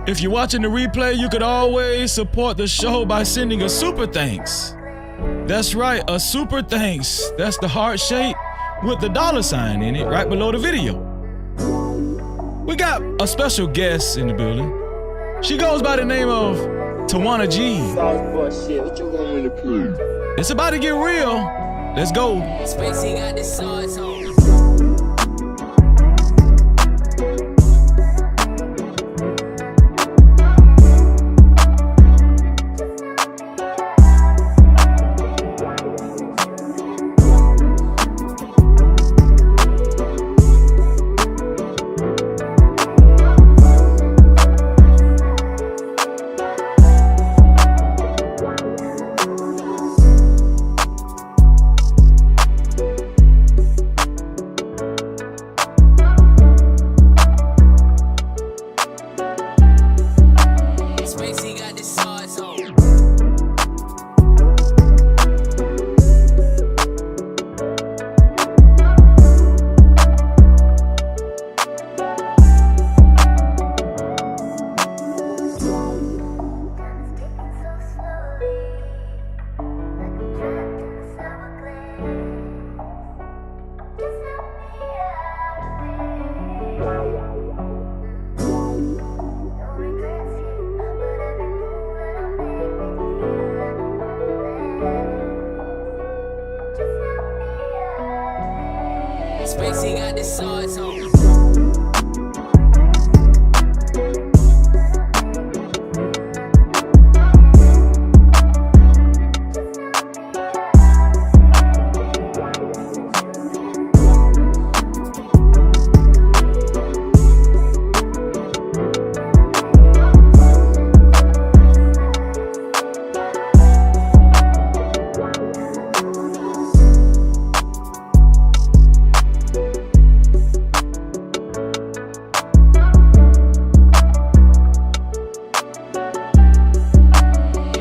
If you're watching the replay, you could always support the show by sending a super thanks. That's right, a super thanks. That's the heart shape with the $sign in it right below the video. We got a special guest in the building. She goes by the name of Tawana G. It's about to get real. Let's go. Spacey got the sauce on. Spacey got the sauce on. Spacey got the sauce on.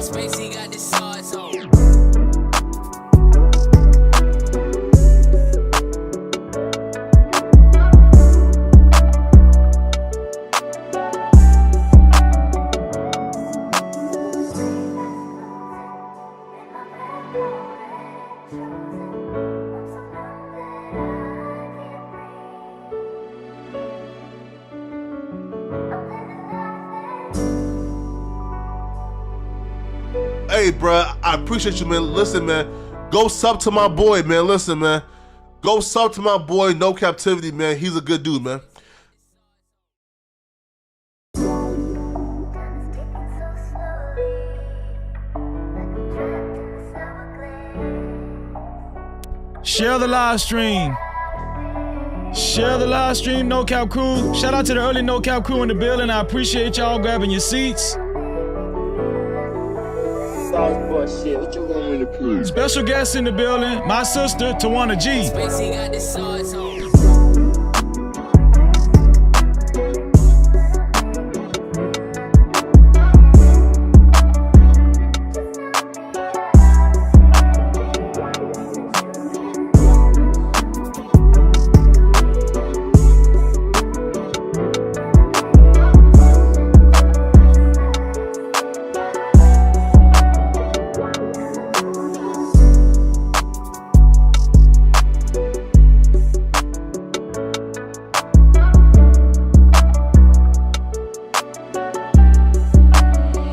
Spacey got the sauce on. Hey, bruh, I appreciate you, man. Listen, man, go sub to my boy, man. Listen, man, go sub to my boy, No Captivity, man. He's a good dude, man. Share the live stream. Share the live stream, No Cap crew. Shout out to the early No Cap crew in the building. I appreciate y'all grabbing your seats. Special guest in the building, my sister, Tawana G. Spacey got the sauce on.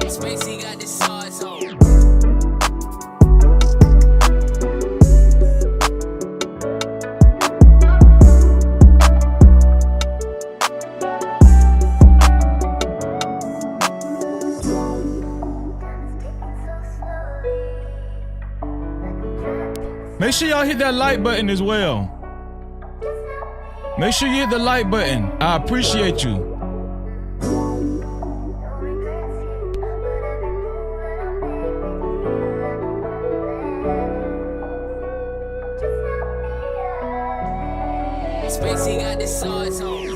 Spacey got the sauce on. Make sure y'all hit that like button as well. Make sure you hit the like button. I appreciate you. Spacey got the sauce on.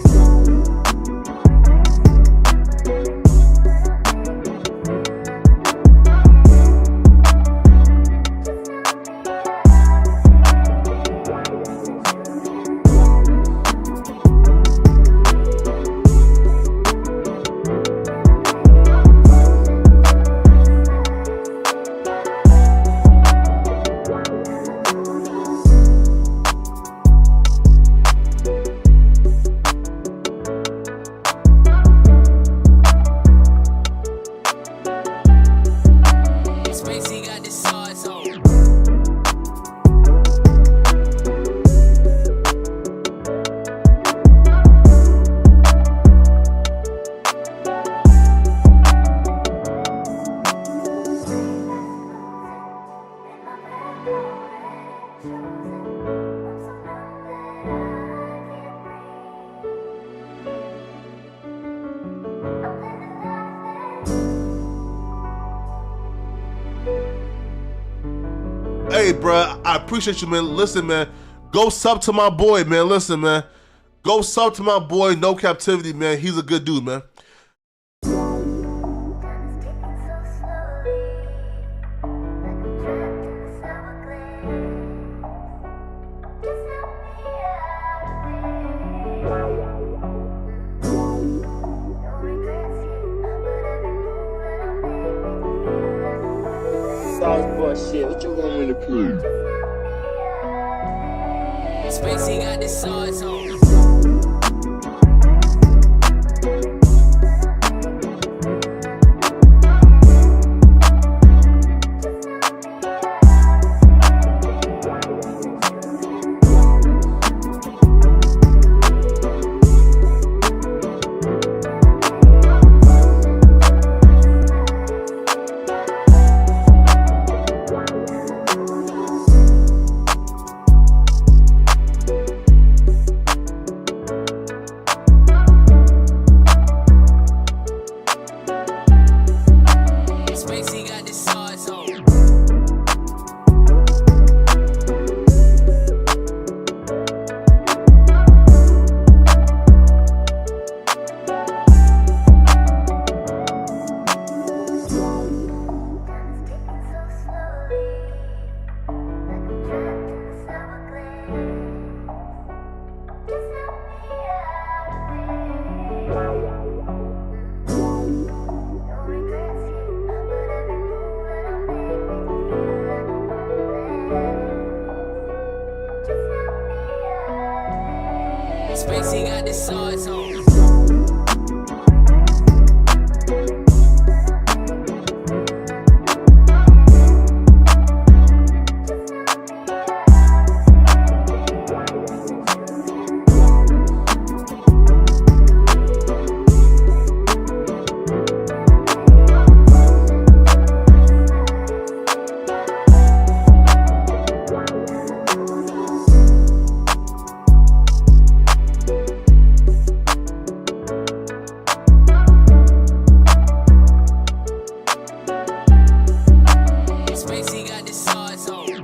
Hey, bro, I appreciate you, man. Listen, man, go sub to my boy, man. Listen, man, go sub to my boy, No Cap-tivity, man. He's a good dude, man. Shit, what you want me to prove? Spacey got the sauce on. Spacey got the sauce on. Spacey got the sauce on. Spacey got the sauce on.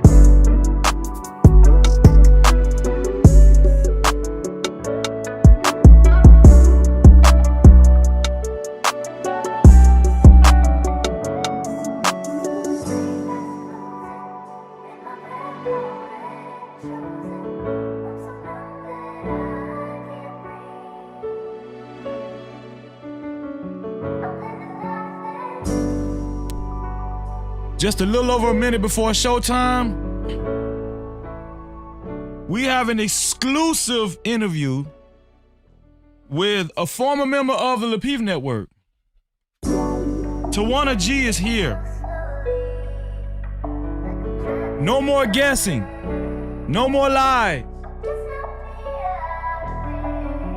Just a little over a minute before showtime, we have an exclusive interview with a former member of the Lapeef Network. Tawana G is here. No more guessing. No more lies.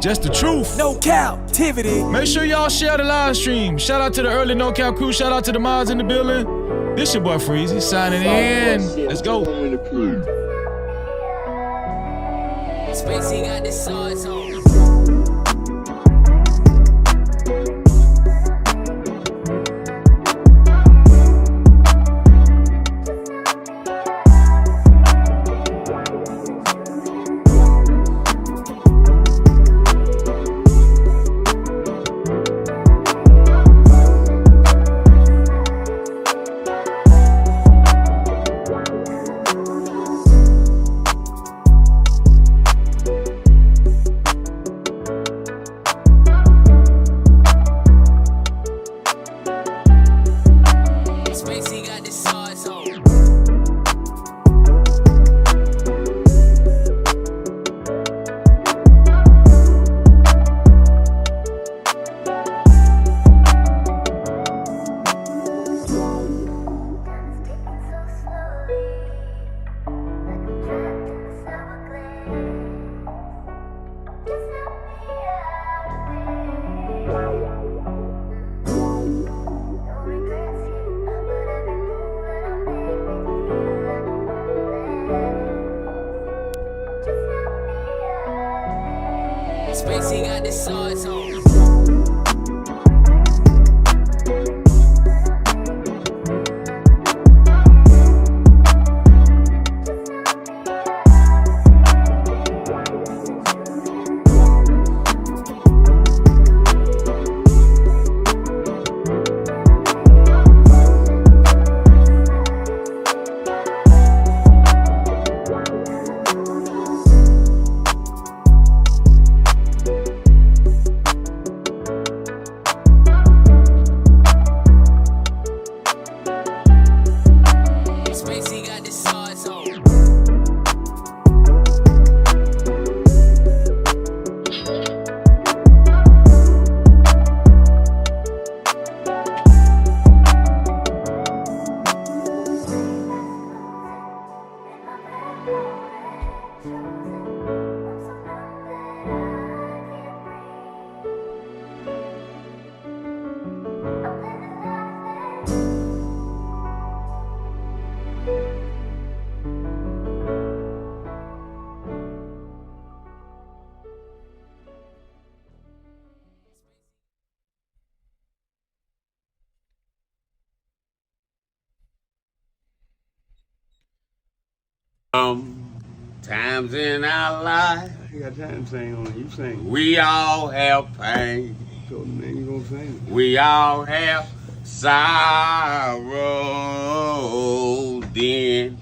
Just the truth. No Cap-tivity. Make sure y'all share the live stream. Shout out to the early No Cap crew. Shout out to the mods in the building. This your boy Freezy signing in. Let's go. Spacey got the sauce on. Times in our life, You got time to sing on it. You sing. we all have pain. So man, you gonna sing. We all have sorrow. Then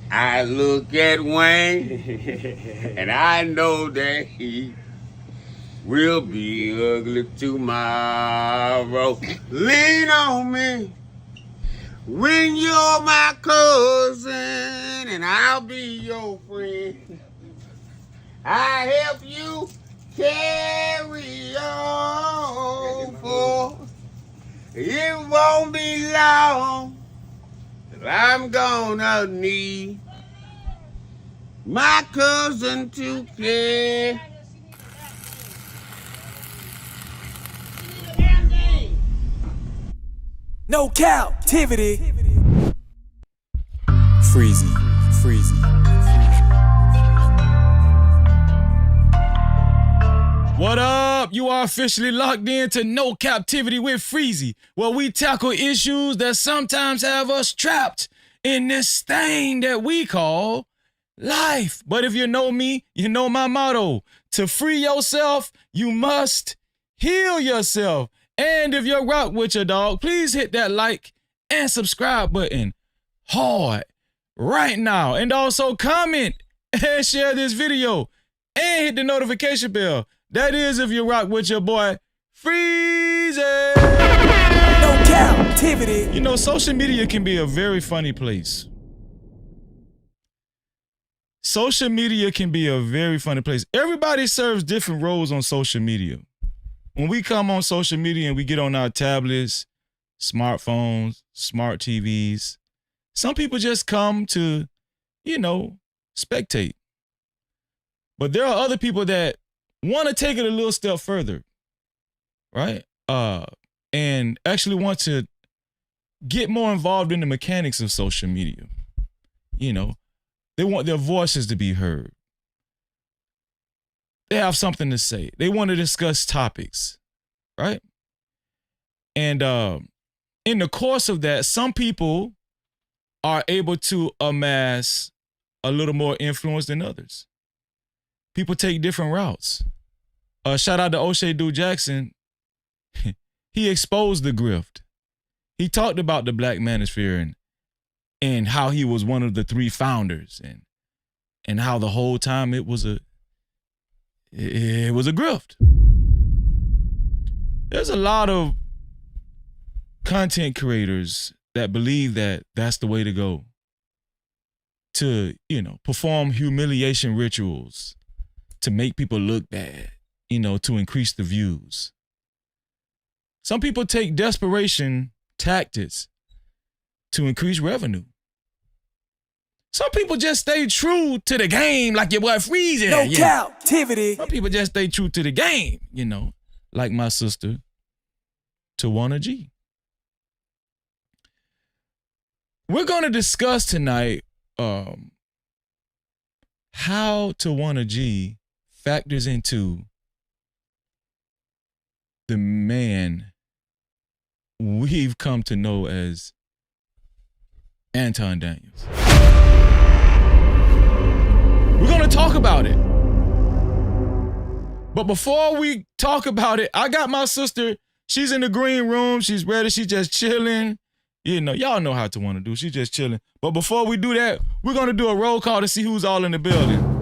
I look at Wayne and I know that he will be ugly tomorrow. Lean on me when you're my cousin and I'll be your friend. I help you carry on, for it won't be long that I'm gonna need my cousin to care. No Cap-tivity. Freezy. What up? You are officially locked in to No Captivity with Freezy, where we tackle issues that sometimes have us trapped in this thing that we call life. But if you know me, you know my motto. To free yourself, you must heal yourself. And if you're rock with your dog, please hit that like and subscribe button hard right now. And also comment and share this video and hit the notification bell. That is if you rock with your boy, Freezy. No Cap-tivity. You know, social media can be a very funny place. Social media can be a very funny place. Everybody serves different roles on social media. When we come on social media and we get on our tablets, smartphones, smart TVs, some people just come to, spectate. But there are other people that want to take it a little step further, right? And actually want to get more involved in the mechanics of social media. They want their voices to be heard. They have something to say. They want to discuss topics, right? And in the course of that, some people are able to amass a little more influence than others. People take different routes. Shout out to O'Shea Dude Jackson. He exposed the grift. He talked about the Black Manosphere and how he was one of the 3 founders and how the whole time it was a grift. There's a lot of content creators that believe that that's the way to go. To, perform humiliation rituals to make people look bad, to increase the views. Some people take desperation tactics to increase revenue. Some people just stay true to the game like your boy Freezy. No Cap-tivity. Some people just stay true to the game, like my sister, Tawana G. We're going to discuss tonight how Tawana G factors into the man we've come to know as Anton Daniels. We're going to talk about it. But before we talk about it, I got my sister. She's in the green room. She's ready. She's just chilling. Y'all know how to want to do. She's just chilling. But before we do that, we're going to do a roll call to see who's all in the building.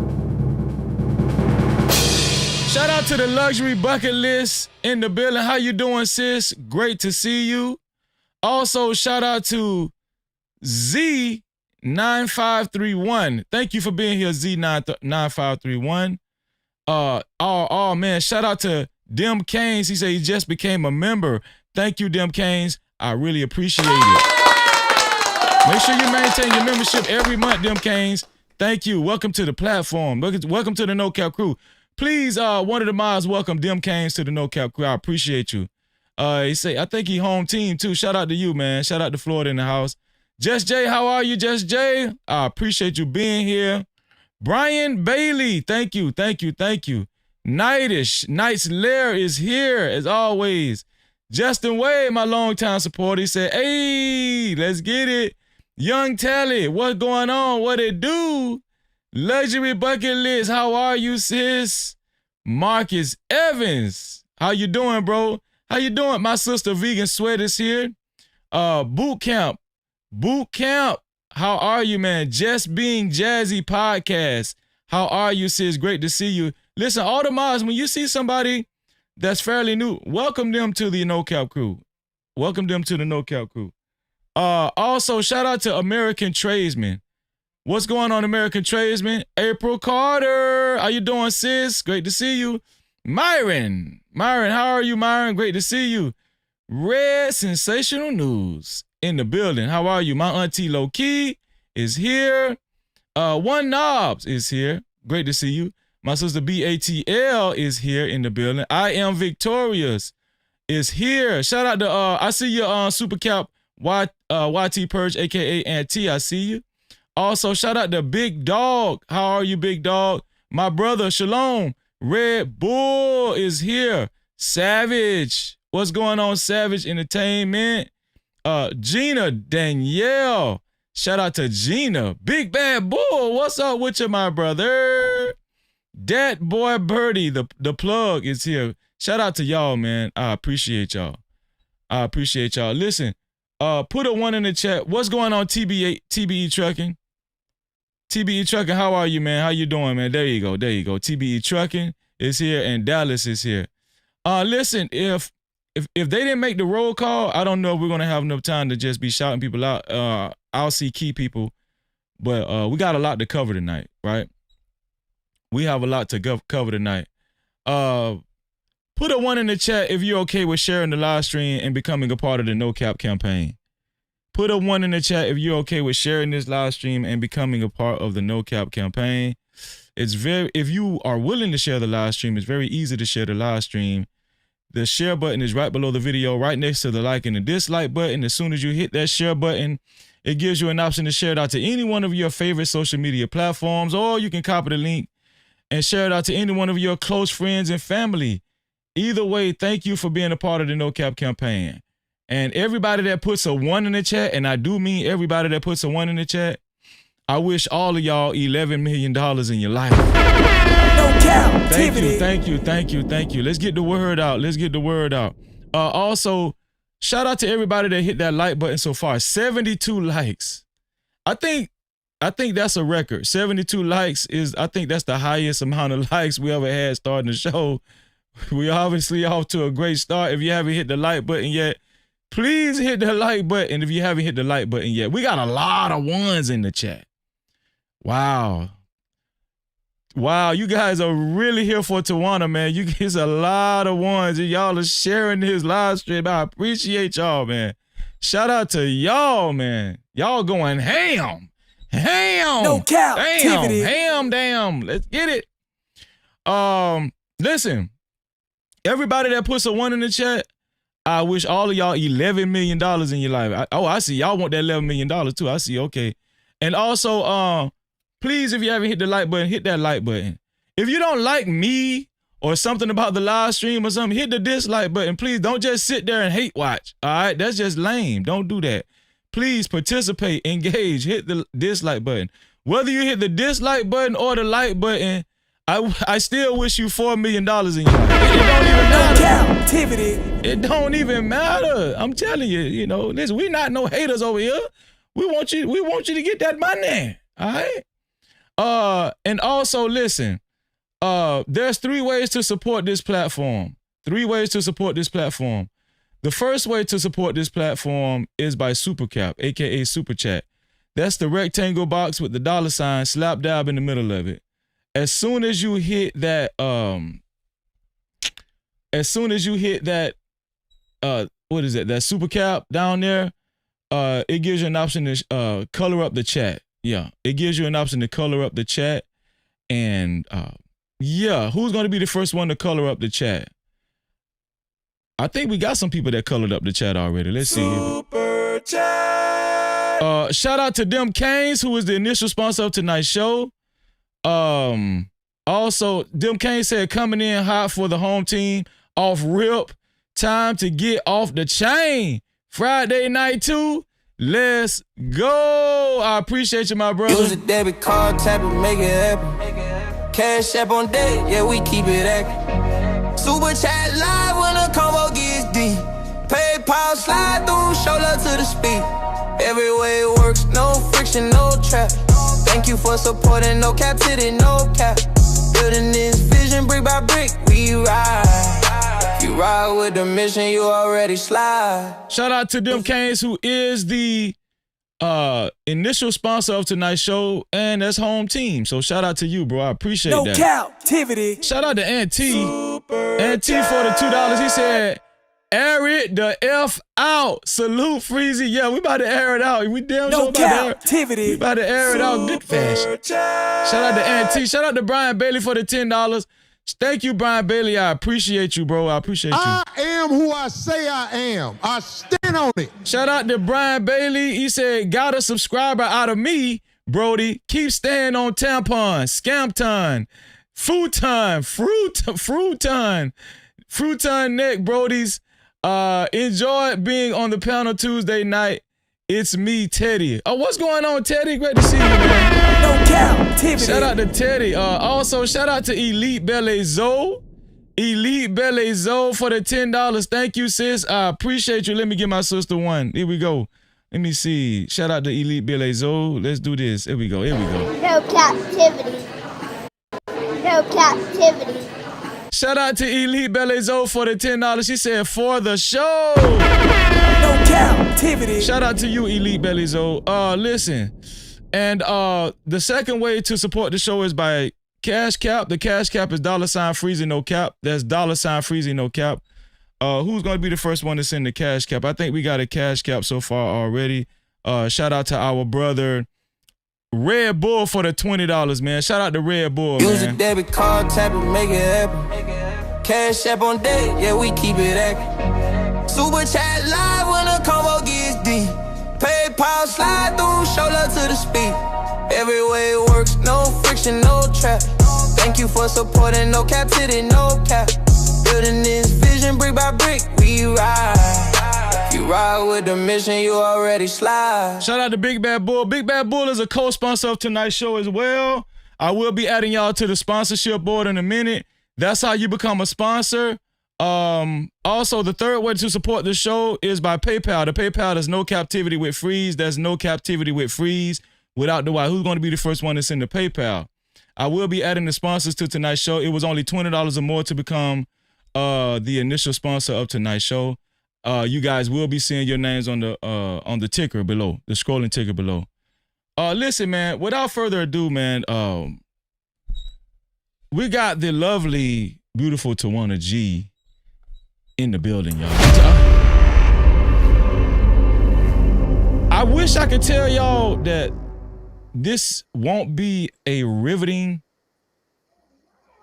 Shout out to the Luxury Bucket List in the building. How you doing, sis? Great to see you. Also, shout out to Z9531. Thank you for being here, Z9531. Oh man, shout out to Dim Canes. He said he just became a member. Thank you, Dim Canes. I really appreciate it. Make sure you maintain your membership every month, Dim Canes. Thank you. Welcome to the platform. Welcome to the No Cap crew. Please, one of the mods, welcome Dim Canes to the No Cap crew. I appreciate you. He say, I think he home team too. Shout out to you, man. Shout out to Florida in the house. Just Jay, how are you, Just Jay? I appreciate you being here. Brian Bailey, thank you. Knight's Lair is here, as always. Justin Wade, my longtime supporter, he said, hey, let's get it. Young Tally, what's going on? What it do? Luxury Bucket List, how are you, sis? Marcus Evans, how you doing, bro? How you doing? My sister Vegan Sweat is here. Boot Camp, how are you, man? Just Being Jazzy Podcast, how are you, sis? Great to see you. Listen, all the mods, when you see somebody that's fairly new, welcome them to the No Cap crew. Welcome them to the No Cap crew. Also, shout out to American Tradesman. What's going on, American Tradesman? April Carter, how you doing, sis? Great to see you. Myron, how are you, Myron? Great to see you. Red Sensational News in the building. How are you? My auntie Low Key is here. One Knobs is here. Great to see you. My sister BATL is here in the building. I Am Victorious is here. Shout out to I see you Super Cap YT Purge, aka Aunt T. I see you. Also, shout out to Big Dog. How are you, Big Dog? My brother Shalom. Red Bull is here. Savage. What's going on, Savage Entertainment? Gina Danielle. Shout out to Gina. Big Bad Bull. What's up with you, my brother? Dat Boy Birdie, the plug is here. Shout out to y'all, man. I appreciate y'all. Listen, put a 1 in the chat. What's going on, TBE Trucking? TBE Trucking, how are you, man? How you doing, man? There you go. TBE Trucking is here and Dallas is here. Listen, if they didn't make the roll call, I don't know if we're gonna have enough time to just be shouting people out. I'll see key people, but we got a lot to cover tonight, right? We have a lot to cover tonight. Put a 1 in the chat if you're okay with sharing the live stream and becoming a part of the No Cap campaign. Put a 1 in the chat if you're okay with sharing this live stream and becoming a part of the No Cap campaign. If you are willing to share the live stream, it's very easy to share the live stream. The share button is right below the video, right next to the like and the dislike button. As soon as you hit that share button, it gives you an option to share it out to any one of your favorite social media platforms, or you can copy the link and share it out to any one of your close friends and family. Either way, thank you for being a part of the No Cap campaign. And everybody that puts a 1 in the chat, and I do mean everybody that puts a 1 in the chat, I wish all of y'all $11 million in your life. No Cap-tivity. Thank you. Let's get the word out. Also, shout out to everybody that hit that like button so far. 72 likes. I think that's a record. 72 likes I think that's the highest amount of likes we ever had starting the show. We obviously off to a great start. If you haven't hit the like button yet, please hit the like button if you haven't hit the like button yet. We got a lot of 1s in the chat. Wow, you guys are really here for Tawana, man. You get a lot of 1s. Y'all are sharing this live stream. I appreciate y'all, man. Shout out to y'all, man. Y'all going ham. No Cap-tivity. Damn. Let's get it. Listen, everybody that puts a 1 in the chat, I wish all of y'all $11 million in your life. I see y'all want that $11 million too. I see. Okay. And also, please, if you haven't hit the like button, hit that like button. If you don't like me or something about the live stream or something, hit the dislike button. Please don't just sit there and hate watch. All right. That's just lame. Don't do that. Please participate, engage, hit the dislike button. Whether you hit the dislike button or the like button, I still wish you $4 million in your life. It don't even matter. Cap-tivity. It don't even matter. I'm telling you, listen, we not no haters over here. We want you to get that money. All right? And also listen, there's 3 ways to support this platform. 3 ways to support this platform. The first way to support this platform is by Super Cap, aka Super Chat. That's the rectangle box with the $ slap dab in the middle of it. As soon as you hit that, that Super Cap down there, it gives you an option to color up the chat. Yeah, it gives you an option to color up the chat. And who's going to be the first one to color up the chat? I think we got some people that colored up the chat already. Let's see. Super chat. Shout out to Dem Canes, who is the initial sponsor of tonight's show. Also, Dem Kane said coming in hot for the home team off rip. Time to get off the chain. Friday night too. Let's go. I appreciate you, my brother. Use a debit card, tap it, make it happen. Cash app on deck, yeah, we keep it active. Super chat live when the combo gets deep. PayPal slide through, show love to the speed. Every way it works, no friction, no trap. Thank you for supporting, no captivity, no cap. Building this vision brick by brick, we ride. You ride with the mission, you already slide. Shout out to them Canes, who is the initial sponsor of tonight's show, and that's home team. So shout out to you, bro. I appreciate that. No Cap-tivity. Shout out to Anton for the $2. He said, air it the F out. Salute, Freezy. Yeah, we about to air it out. We damn sure No about to air it. Cap-tivity. We about to air it out good fashion. Shout out to Anton. Shout out to Brian Bailey for the $10. Thank you, Brian Bailey. I appreciate you, bro. I appreciate you. I am who I say I am. I stand on it. Shout out to Brian Bailey. He said, got a subscriber out of me, Brody. Keep staying on tampon, Scampton, futon, fruiton neck, Brodies. Enjoy being on the panel Tuesday night. It's me, Teddy. Oh, what's going on, Teddy? Great to see you, man. No Cap-tivity. Shout out to Teddy. Also, shout out to Elite Belle Zoe. Elite Belle Zoe for the $10. Thank you, sis. I appreciate you. Let me give my sister one. Here we go. Let me see. Shout out to Elite Belle Zoe. Let's do this. Here we go. Here we go. No captivity. No captivity. Shout out to Elite Belle Zoe for the $10. She said, for the show. No Cap-tivity. Shout out to you, Elite Belle Zoe. Listen. And the second way to support the show is by Cash Cap. The Cash Cap is $Freezy no cap. That's $Freezy no cap. Who's gonna be the first one to send the Cash Cap? I think we got a Cash Cap so far already. Shout out to our brother Red Bull for the $20, man. Shout out to Red Bull, Use man. a debit card, tap it, make it happen. Cash app on deck, yeah, we keep it active. Super chat live when the combo gets deep. PayPal slide through, show love to the speed. Every way it works, no friction, no trap. Thank you for supporting, no captivity, no cap. Building this vision brick by brick, we ride. You ride with the mission, you already slide. Shout out to Big Bad Bull. Big Bad Bull is a co-sponsor of tonight's show as well. I will be adding y'all to the sponsorship board in a minute. That's how you become a sponsor. Also, the third way to support the show is by PayPal. The PayPal is No Captivity with Freeze. That's No Captivity with Freeze without the Y. Who's going to be the first one to send the PayPal? I will be adding the sponsors to tonight's show. It was only $20 or more to become the initial sponsor of tonight's show. You guys will be seeing your names on the ticker below, the scrolling ticker below. Listen, man, without further ado, man, we got the lovely, beautiful Tawana G in the building, y'all. I wish I could tell y'all that this won't be a riveting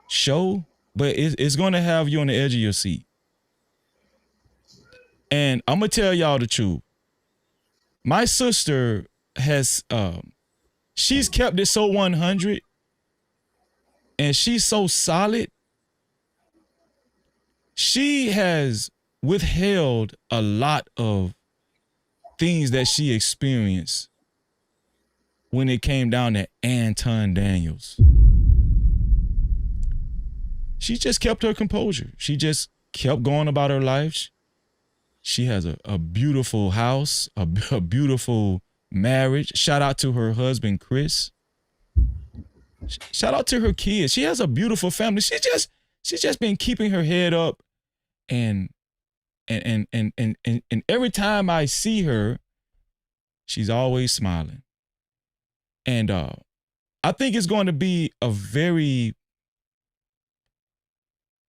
show, but it's going to have you on the edge of your seat. And I'm going to tell y'all the truth. My sister has, she's kept it so 100 and she's so solid. She has withheld a lot of things that she experienced when it came down to Anton Daniels. She just kept her composure. She just kept going about her life. She has a beautiful house, a beautiful marriage. Shout out to her husband, Chris. Shout out to her kids. She has a beautiful family. She's just been keeping her head up, and every time I see her, she's always smiling. And I think it's going to be a very,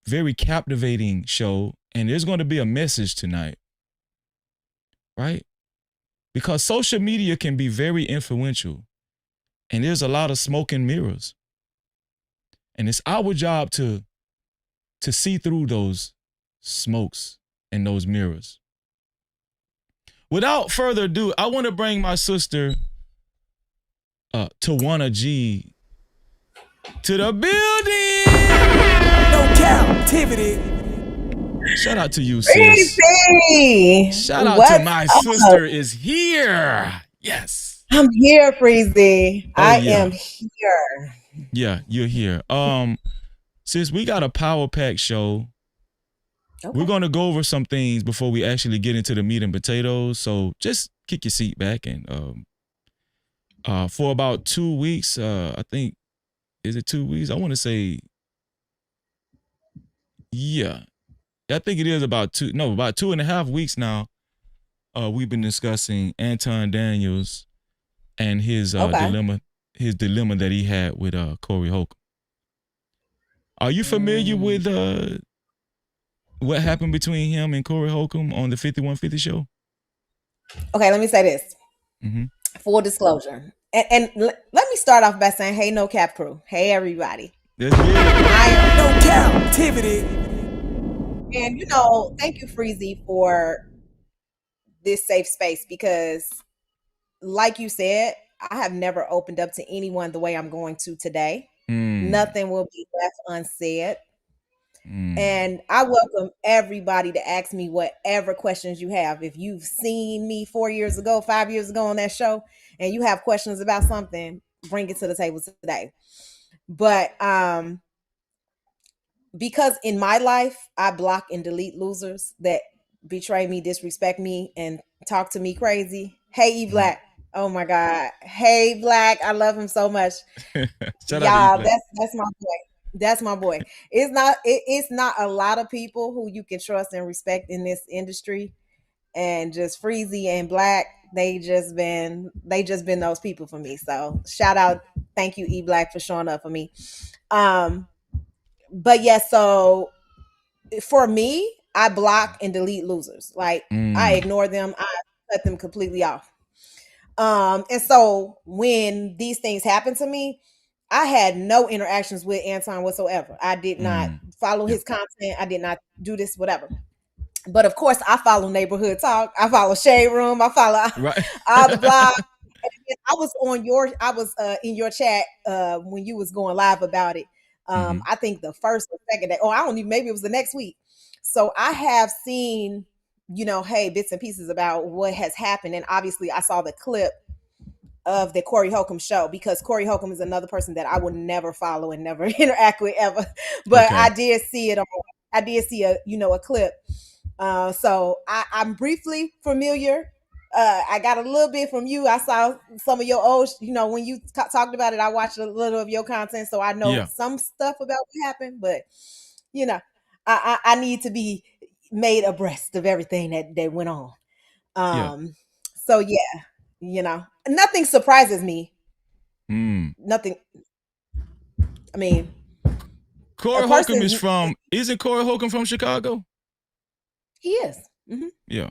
very captivating show, and there's going to be a message tonight, right? Because social media can be very influential, and there's a lot of smoke and mirrors. And it's our job to see through those smokes and those mirrors. Without further ado, I want to bring my sister, Tawana G, to the building. No Cap-tivity. Shout out to you, sis. Freezy! Shout out to What's my up? sister is here. Yes. I'm here, Freezy. Oh I yeah. am here. Yeah, you're here. Sis, we got a power pack show. Okay. We're gonna go over some things before we actually get into the meat and potatoes. So just kick your seat back and for about 2 weeks, I think, is it 2 weeks? I want to say, yeah. I think it is about 2.5 weeks now. We've been discussing Anton Daniels and his dilemma that he had with Corey Holcomb. Are you familiar with what happened between him and Corey Holcomb on the 5150 show? Okay, let me say this. Mm-hmm. Full disclosure. And let me start off by saying, hey, No Cap crew. Hey, everybody. That's good. I am No Cap-tivity. And, thank you, Freezy, for this safe space because, like you said, I have never opened up to anyone the way I'm going to today. Nothing will be left unsaid. And I welcome everybody to ask me whatever questions you have. If you've seen me 4 years ago, 5 years ago on that show, and you have questions about something, bring it to the table today. But because in my life, I block and delete losers that betray me, disrespect me, and talk to me crazy. Hey, E Black. Oh my God. Hey, Black. I love him so much. Shout Y'all, out to E Black. that's my boy. That's my boy. It's not a lot of people who you can trust and respect in this industry. And just Freezy and Black, they just been those people for me. So shout out, thank you, E Black, for showing up for me. But yeah, so for me, I block and delete losers. Like I ignore them, I cut them completely off. And so when these things happen to me, I had no interactions with Anton whatsoever. I did not follow his content. I did not do this, whatever. But of course, I follow Neighborhood Talk. I follow Shade Room. I follow all the blogs. I was in your chat when you was going live about it. I think the first or second day, I don't even, maybe it was the next week. So I have seen, hey, bits and pieces about what has happened. And obviously I saw the clip of the Corey Holcomb show because Corey Holcomb is another person that I would never follow and never interact with ever. But I did see it I did see a clip. So I'm briefly familiar. I got a little bit from you. I saw some of your old, when you talked about it, I watched a little of your content. So I know some stuff about what happened, but I need to be made abreast of everything that went on. So yeah, nothing surprises me. Nothing. I mean, Corey Holcomb isn't Corey Holcomb from Chicago? He is. Mm-hmm. Yeah.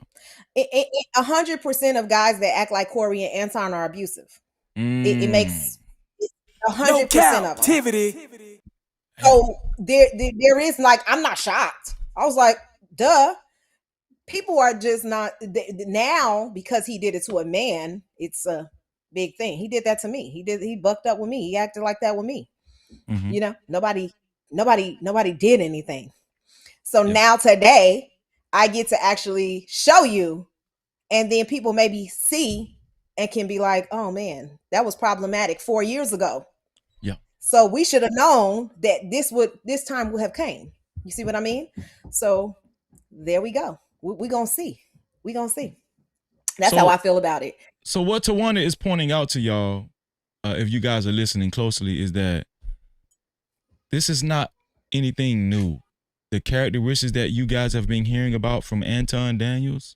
100% of guys that act like Corey and Anton are abusive. It makes 100% of them. So there is I'm not shocked. I was like, duh. People are just not now because he did it to a man. It's a big thing. He did that to me. He bucked up with me. He acted like that with me. Nobody did anything. So now today I get to actually show you, and then people maybe see and can be like, oh man, that was problematic 4 years ago. Yeah. So we should have known that this time would have came. You see what I mean? So there we go. We're going to see. We're going to see. That's how I feel about it. So what Tawana is pointing out to y'all, if you guys are listening closely, is that this is not anything new. The characteristics that you guys have been hearing about from Anton Daniels,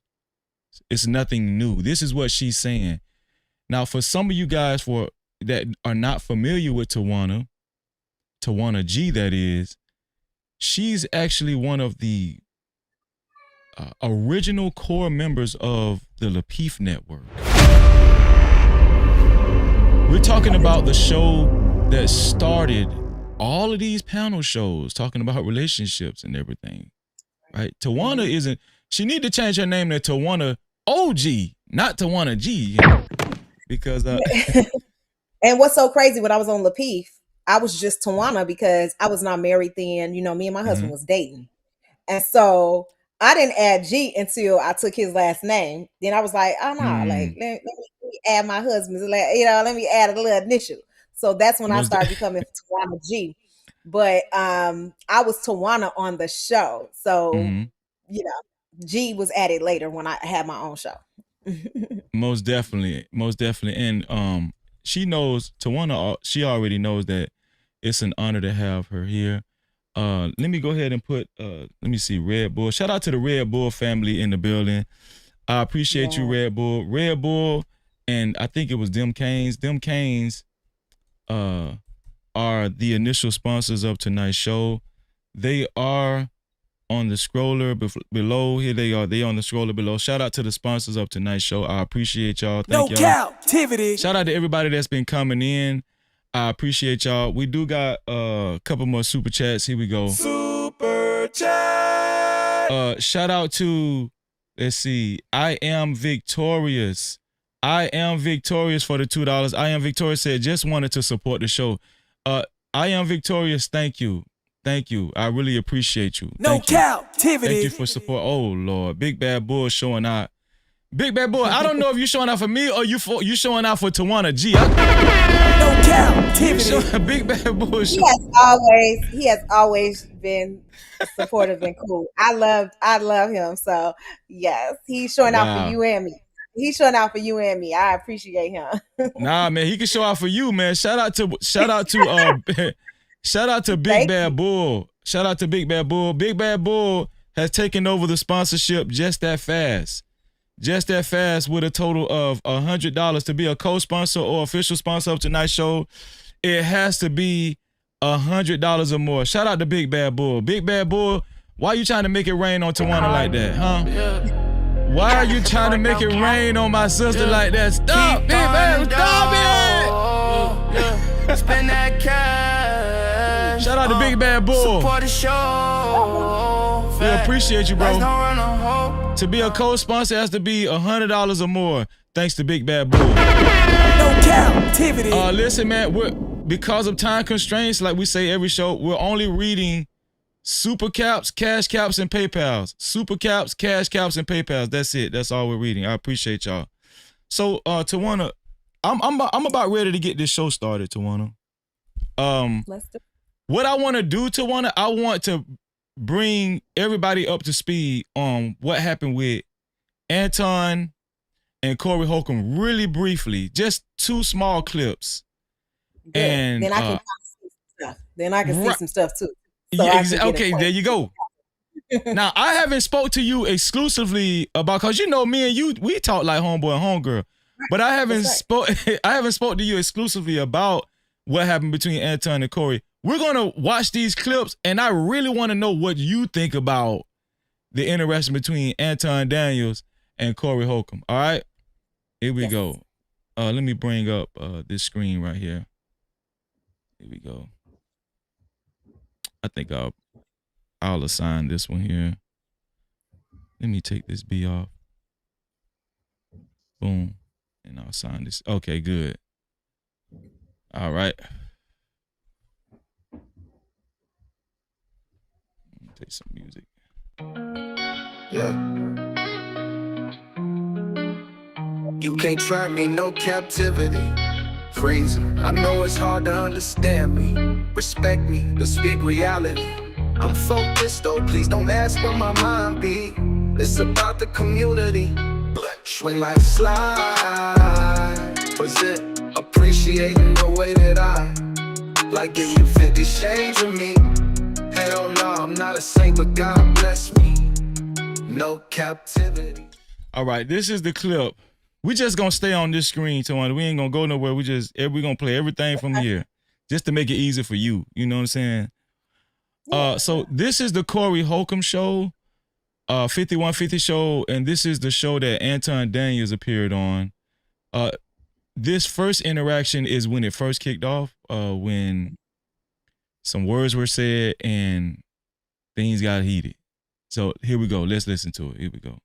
it's nothing new. This is what she's saying. Now, for some of you guys that are not familiar with Tawana G, that is, she's actually one of the original core members of the Lapeef network. We're talking about the show that started all of these panel shows talking about relationships and everything, right? Tawana she need to change her name to Tawana OG, not Tawana G, because and what's so crazy, when I was on Lapeef, I was just Tawana because I was not married then. Me and my husband was dating. And so I didn't add G until I took his last name. Then I was like, oh no, like let me add my husband's, let me add a little initial. So that's when I started becoming Tawana G. But I was Tawana on the show. So G was added later when I had my own show. Most definitely. And she knows, Tawana, she already knows that it's an honor to have her here. Let me go ahead and put let me see, Red Bull. Shout out to the Red Bull family in the building. I appreciate you, Red Bull. Red Bull, and I think it was Them Canes. Them Canes are the initial sponsors of tonight's show. They are on the scroller below. Here they are. They on the scroller below. Shout out to the sponsors of tonight's show. I appreciate y'all. Thank y'all. Cap-tivity. Shout out to everybody that's been coming in. I appreciate y'all. We do got a couple more super chats. Here we go. Super chat. Shout out to, let's see, I Am Victorious. I Am Victorious for the $2. I Am Victorious said, just wanted to support the show. I Am Victorious, thank you. Thank you. I really appreciate you. No Cap-tivity. Thank you for support. Oh, Lord. Big Bad Bull showing out. Big Bad Bull, I don't know if you showing out for me or you showing out for Tawana G. No Cap-tivity. Big Bad Bull. He has always been supportive and cool. I love him. So yes, he's showing out for you and me. He's showing out for you and me. I appreciate him. Nah, man, he can show out for you, man. Shout out to Big Bad Bull. Shout out to Big Bad Bull. Big Bad Bull has taken over the sponsorship just that fast. Just that fast, with a total of $100 to be a co-sponsor or official sponsor of tonight's show. It has to be $100 or more. Shout out to Big Bad Bull. Big Bad Bull, why you trying to make it rain on Tawana like that, huh? Why are you trying to make it rain on my sister like that? Stop, Big Bad, stop it! Spend that cash. Shout out to Big Bad Bull. Support the show. We appreciate you, bro. Let's not run a hope. To be a co-sponsor has to be $100 or more. Thanks to Big Bad Bull. No Cap-tivity. Listen, man, because of time constraints, like we say every show, we're only reading super caps, cash caps, and PayPals. Super caps, cash caps, and PayPals. That's it. That's all we're reading. I appreciate y'all. So, Tawana, I'm about ready to get this show started, Tawana. What I want to do, Tawana, I want to bring everybody up to speed on what happened with Anton and Corey Holcomb really briefly, just 2 small clips. Good. And then I can see some stuff. Then I can see some stuff too. So okay, there you go. Now, I haven't spoke to you exclusively about, cause me and you, we talk like homeboy and homegirl, but I haven't spoke to you exclusively about what happened between Anton and Corey. We're gonna watch these clips, and I really want to know what you think about the interaction between Anton Daniels and Corey Holcomb. All right, here we go. Let me bring up this screen right here. Here we go. I think I'll assign this one here. Let me take this B off. Boom, and I'll assign this. Okay, good. All right. Take some music. Yeah. You can't try me, no captivity. Crazy. I know it's hard to understand me. Respect me, to speak reality. I'm focused though, please don't ask where my mind be. It's about the community. When life slide, was it appreciating the way that I like give you 50 shades of me? Hell no, I'm not a saint, but God bless me. No captivity. All right, this is the clip. We just gonna stay on this screen, Tawana. We ain't gonna go nowhere. We gonna play everything from here, just to make it easy for you. You know what I'm saying? So this is the Corey Holcomb show, 5150 show, and this is the show that Anton Daniels appeared on. This first interaction is when it first kicked off, when some words were said and things got heated. So here we go. Let's listen to it. Here we go.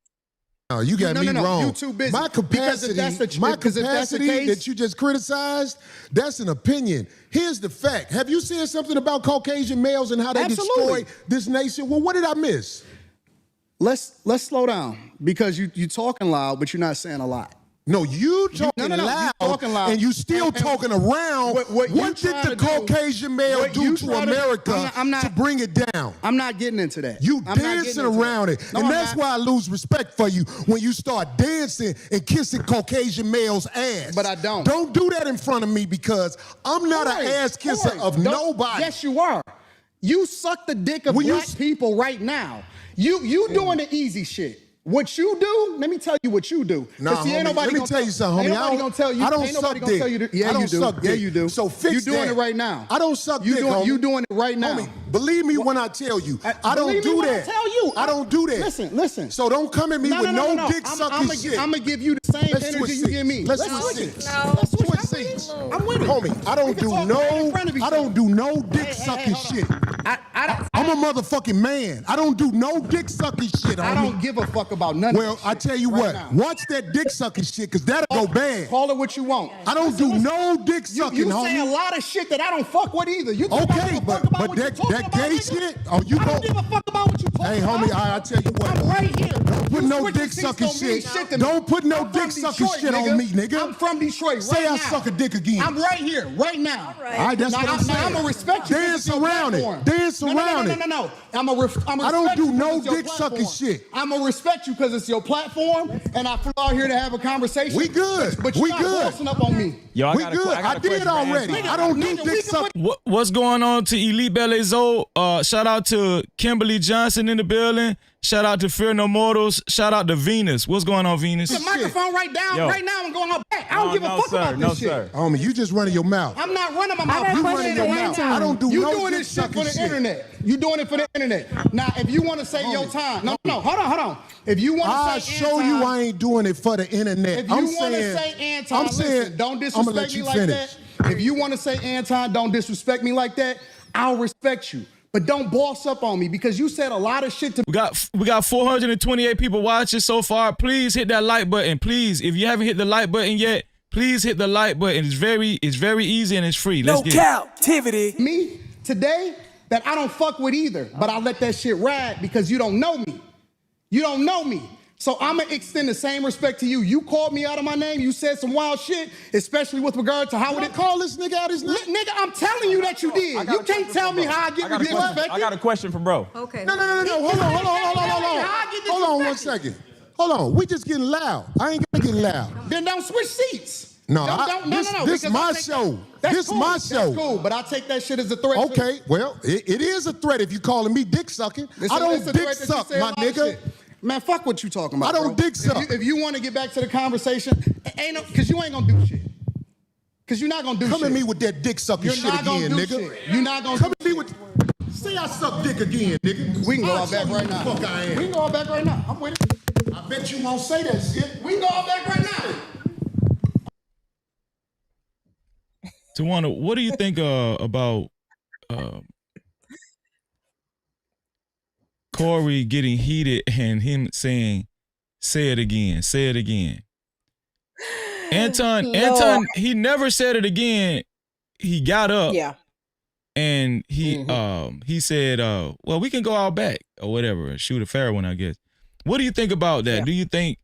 No, you got me wrong. You too busy. My capacity that you just criticized, that's an opinion. Here's the fact. Have you said something about Caucasian males and how they destroy this nation? Well, what did I miss? let's slow down because you talking loud, but you're not saying a lot. No, you talking loud, and you still talking around. What did the Caucasian male do to America to bring it down? I'm not getting into that. You dancing around it. And that's why I lose respect for you when you start dancing and kissing Caucasian males' ass. But I don't. Don't do that in front of me because I'm not an ass kisser of nobody. Yes, you are. You suck the dick of black people right now. You doing the easy shit. What you do, let me tell you what you do. Nah, see, ain't nobody let me tell you something, homie. Ain't nobody gonna tell you. I don't ain't nobody suck gonna tell you. dick. Yeah, I don't you do. suck dick. Yeah, you do. So fix you doing that. it right now. I don't suck dick, homie. You doing it right now. Homie, believe me when I tell you. I don't do that. I tell you. I don't do that. Listen. So don't come at me with no dick sucking shit. I'm gonna give you the same energy you give me. Let's switch seats. Let's switch seats. I'm with it. Homie, I don't do no dick sucking shit. I'm a motherfucking man. I don't do no dick sucking shit, homie. I don't give a fuck about none of Well, I tell you what, watch that dick sucking shit, because that'll go bad. Call it what you want. I don't do no dick sucking, you homie. say a lot of shit that I don't fuck with either. You okay, but that gay shit, I don't give a fuck about what you talking about. Hey, homie, I tell you what. I'm right here. Don't put no dick sucking shit. Don't put no dick sucking shit on me, nigga. I'm from Detroit right Say now. I suck a dick again. I'm right here, right now. All right, that's what I'm saying. I'm gonna respect you. Dance around it. Dance around it. No. I'm I don't do no dick sucking shit. I'm gonna respect you because it's your platform, and I flew out here to have a conversation. We good. But you're not bossing up on me. Yo, we good. I did already. I don't do dick sucking. What's going on to Elite Belezo? Shout out to Kimberly Johnson in the building. Shout out to Fear No Mortals. Shout out to Venus. What's going on, Venus? The microphone right now. I'm going out back. I don't give a fuck about this shit. Homie, you just running your mouth. I'm not running my mouth. You running your mouth. I don't do no doing this shit for the internet. You doing it for the internet. Now, if you want to say your time, no, hold on. If you want to I'll say show you I ain't doing it for the internet. If you want to say Anton, listen, don't disrespect me like that. If you want to say Anton, don't disrespect me like that. I'll respect you. But don't boss up on me because you said a lot of shit to me. We got 428 people watching so far. Please hit that like button. Please, if you haven't hit the like button yet, please hit the like button. It's very easy and it's free. Let's get Cap-tivity. Me today that I don't fuck with either, but I let that shit ride because you don't know me. You don't know me. So I'm going to extend the same respect to you. You called me out of my name. You said some wild shit, especially with regard to how would it call this nigga out his name? Nigga, I'm telling you that you did. You can't tell me how I get disrespected. I got a question for bro. Okay. No. Hold on 1 second. Hold on. We just getting loud. I ain't gonna get loud. Then don't switch seats. No. This my show. This my show. That's cool, but I take that shit as a threat. Okay, well, it is a threat if you calling me dick sucking. I don't dick suck, my nigga. Man, fuck what you talking about. I don't dick suck. If you want to get back to the conversation, because you ain't gonna do shit. Because you're not gonna do shit. Come at me with that dick sucking shit again, nigga. You're not gonna come at me with. Say I suck dick again, nigga. We can go all back right now. Fuck I am. We can go all back right now. I'm with it. I bet you won't say that shit. We can go all back right now. Tawana, what do you think about Corey getting heated and him saying, say it again. Anton, he never said it again. He got up. Yeah. And he said, well, we can go out back or whatever, shoot a fair one, I guess. What do you think about that? Yeah. Do you think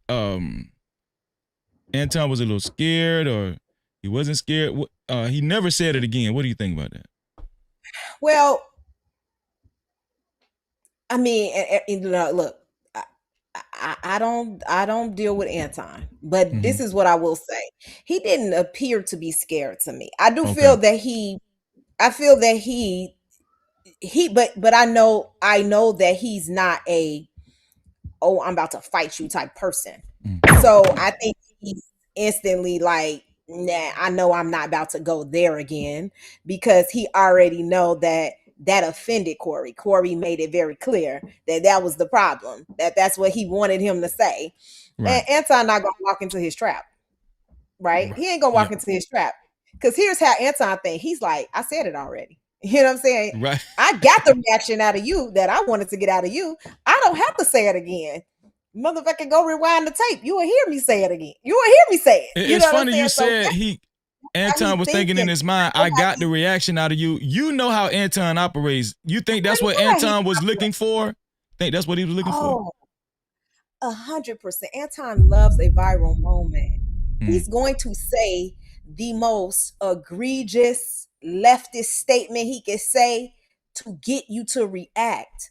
Anton was a little scared or he wasn't scared? He never said it again. What do you think about that? Well, I mean, look, I don't deal with Anton, but this is what I will say. He didn't appear to be scared to me. I do feel that but I know that he's not a, oh, I'm about to fight you type person. So I think he's instantly like, nah, I know I'm not about to go there again because he already know that offended Corey. Corey made it very clear that was the problem, that's what he wanted him to say. Right. And Anton not gonna walk into his trap, right? He ain't gonna walk into his trap because here's how Anton think. He's like, I said it already. You know what I'm saying? Right. I got the reaction out of you that I wanted to get out of you. I don't have to say it again. Motherfucker, go rewind the tape. You will hear me say it again. You will hear me say it. It's funny you said Anton was thinking in his mind, I got the reaction out of you. You know how Anton operates. You think that's what Anton was looking for? Think that's what he was looking for? 100%. Anton loves a viral moment. He's going to say the most egregious leftist statement he can say to get you to react.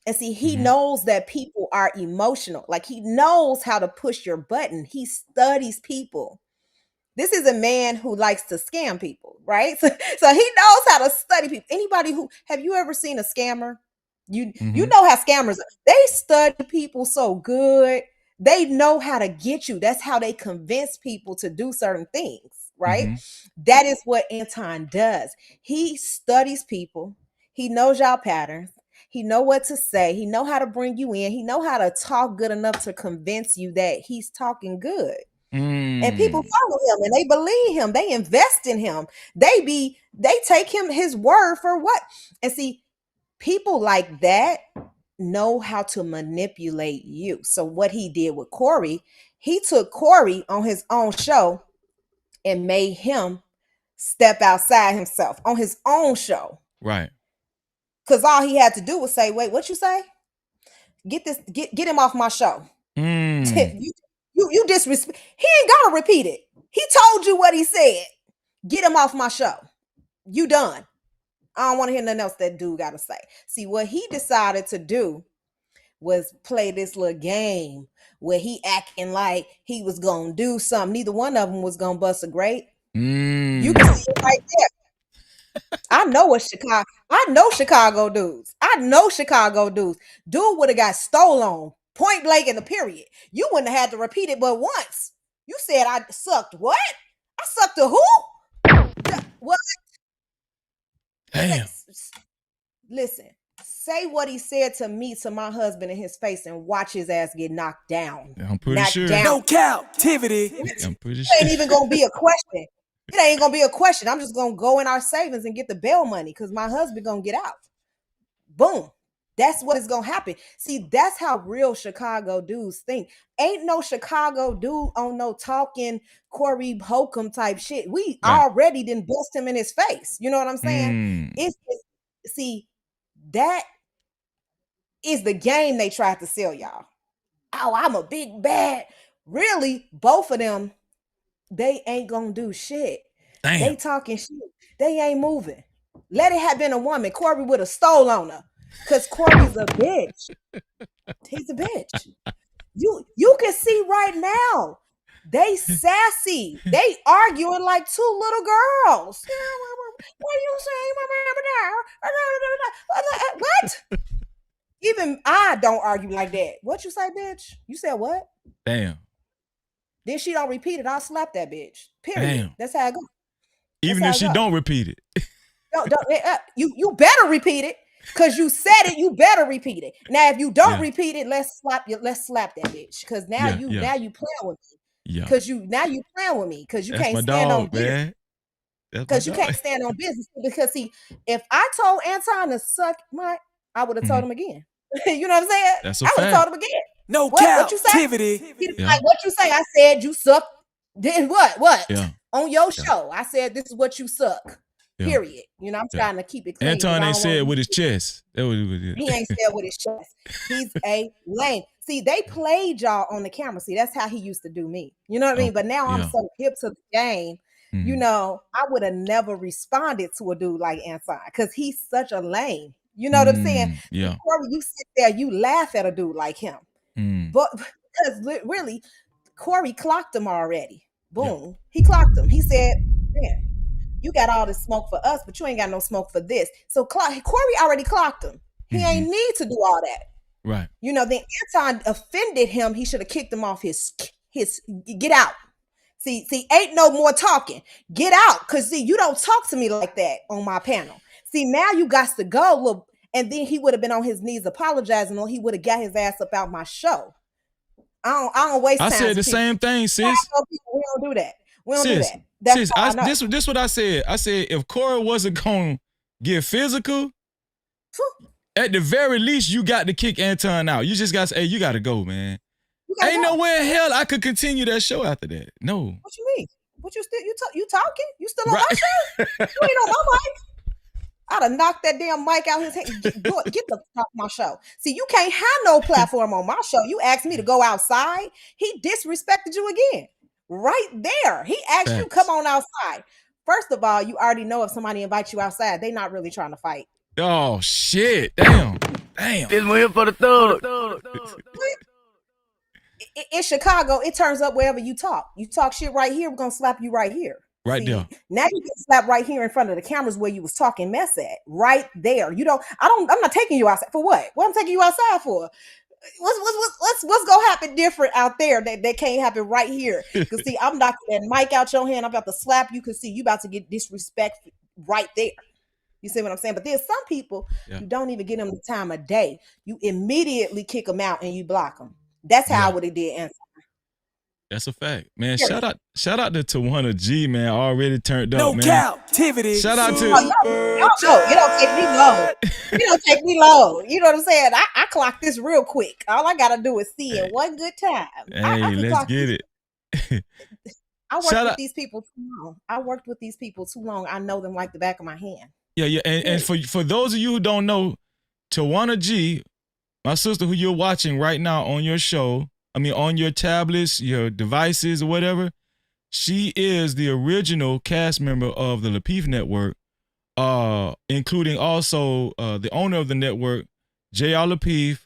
And see, he knows that people are emotional. Like, he knows how to push your button. He studies people. This is a man who likes to scam people, right? So he knows how to study people. Anybody who, have you ever seen a scammer? You know how scammers are. They study people so good. They know how to get you. That's how they convince people to do certain things, right? That is what Anton does. He studies people. He knows y'all patterns. He know what to say. He know how to bring you in. He know how to talk good enough to convince you that he's talking good. And people follow him and they believe him. They invest in him. They take him his word for what? And see, people like that know how to manipulate you. So what he did with Corey, he took Corey on his own show and made him step outside himself on his own show. Right. Because all he had to do was say, wait, what you say? Get him off my show. You disrespect. He ain't gotta repeat it. He told you what he said. Get him off my show. You done. I don't want to hear nothing else that dude gotta say. See, what he decided to do was play this little game where he acting like he was gonna do something. Neither one of them was gonna bust a grape. You can see it right there. I know Chicago dudes. Dude would have got stole on point blank in the period. You wouldn't have had to repeat it but once. You said I sucked what? I sucked a who? What? Damn. Listen, say what he said to me, to my husband in his face, and watch his ass get knocked down. I'm pretty sure. No captivity. I'm pretty It sure. ain't even gonna be a question. It ain't gonna be a question. I'm just gonna go in our savings and get the bail money because my husband gonna get out. Boom. That's what is gonna happen. See, that's how real Chicago dudes think. Ain't no Chicago dude on no talking Corey Holcomb type shit. We already didn't bust him in his face. You know what I'm saying? See, that is the game they tried to sell y'all. Oh, I'm a big bad. Really, both of them, they ain't gonna do shit. Damn. They talking shit. They ain't moving. Let it have been a woman. Corey would have stole on her. Because Corey's a bitch. He's a bitch. You can see right now. They sassy. They arguing like two little girls. What you say? What? Even I don't argue like that. What you say, bitch? You said what? Damn. Then she don't repeat it. I'll slap that bitch. Period. Damn. That's how it goes. Even if she don't repeat it. You better repeat it. Cause you said it, you better repeat it. Now, if you don't repeat it, let's slap that bitch. Cause now you playing with me. Yeah. Cause you playing with me. Cause you can't stand on business. Cause you can't stand on business. Because see, if I told Anton to suck my, I would have told him again. You know what I'm saying? That's a I would have fact. told him again. No what you say? captivity. Like, what you say? I said you suck. Then what? Yeah. On your show, I said this is what you suck. Yeah. Period. You know, I'm trying to keep it clean. Anton ain't said it with his chest. That was it. He ain't said with his chest. He's a lame. See, they played y'all on the camera. See, that's how he used to do me. You know what I mean? But now I'm so hip to the game. You know, I would have never responded to a dude like Anton because he's such a lame. You know what I'm saying? Yeah. Corey, you sit there, you laugh at a dude like him. But because really, Corey clocked him already. Boom. Yeah. He clocked him. He said, man, you got all this smoke for us, but you ain't got no smoke for this. So Corey already clocked him. He ain't need to do all that. Right. You know, then Anton offended him. He should have kicked him off his get out. See, ain't no more talking. Get out. Because, see, you don't talk to me like that on my panel. See, now you got to go. Look, and then he would have been on his knees apologizing, or he would have got his ass up out my show. I don't waste time. I said the same thing, sis. We don't do that. We don't do that. This what I said. I said if Corey wasn't going to get physical, at the very least, you got to kick Anton out. You just got to say, hey, you got to go, man. Ain't no way in hell I could continue that show after that. No. What you mean? What you talking? You still on my show? You ain't on my mic. I'd have knocked that damn mic out his hand. Get the fuck off my show. See, you can't have no platform on my show. You asked me to go outside. He disrespected you again. Right there. He asked you, come on outside. First of all, you already know if somebody invites you outside, they're not really trying to fight. Oh, shit. Damn. This one here for the thug. In Chicago, it turns up wherever you talk. You talk shit right here, we're going to slap you right here. Right there. Now you get slapped right here in front of the cameras where you was talking mess at. Right there. I'm not taking you outside. For what? What I'm taking you outside for? What's gonna happen different out there that can't happen right here? Cause see, I'm knocking that mic out your hand. I'm about to slap you. Cause see, you about to get disrespect right there. You see what I'm saying? But there's some people you don't even give them the time of day. You immediately kick them out and you block them. That's how I would have did Anton. That's a fact, man. Shout out to Tawana G, man. Already turned up, man. No Cap-tivity. Shout out to you don't take me low. You don't take me low. You know what I'm saying? I clock this real quick. All I gotta do is see it one good time. Hey, let's get it. I worked with these people too long. I know them like the back of my hand. Yeah. And for those of you who don't know, Tawana G, my sister who you're watching right now on your show, on your tablets, your devices, or whatever, she is the original cast member of the Lapeef Network, including also the owner of the network, J.R. Lapeef.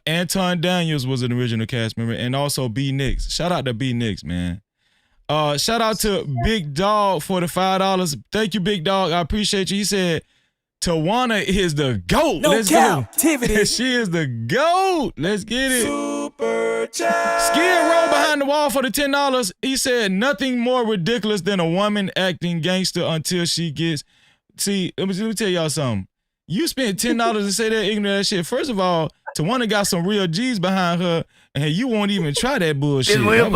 Anton Daniels was an original cast member, and also B. Nix. Shout out to B. Nix, man. Shout out to Big Dog for the $5. Thank you, Big Dog. I appreciate you. He said, Tawana is the GOAT. No Let's Cap-tivity. go. She is the GOAT. Let's get it. Super chat. Skid Row behind the wall for the $10. He said nothing more ridiculous than a woman acting gangster until she gets. See, let me tell y'all something. You spent $10 to say that ignorant shit. First of all, Tawana got some real G's behind her, and you won't even try that bullshit. No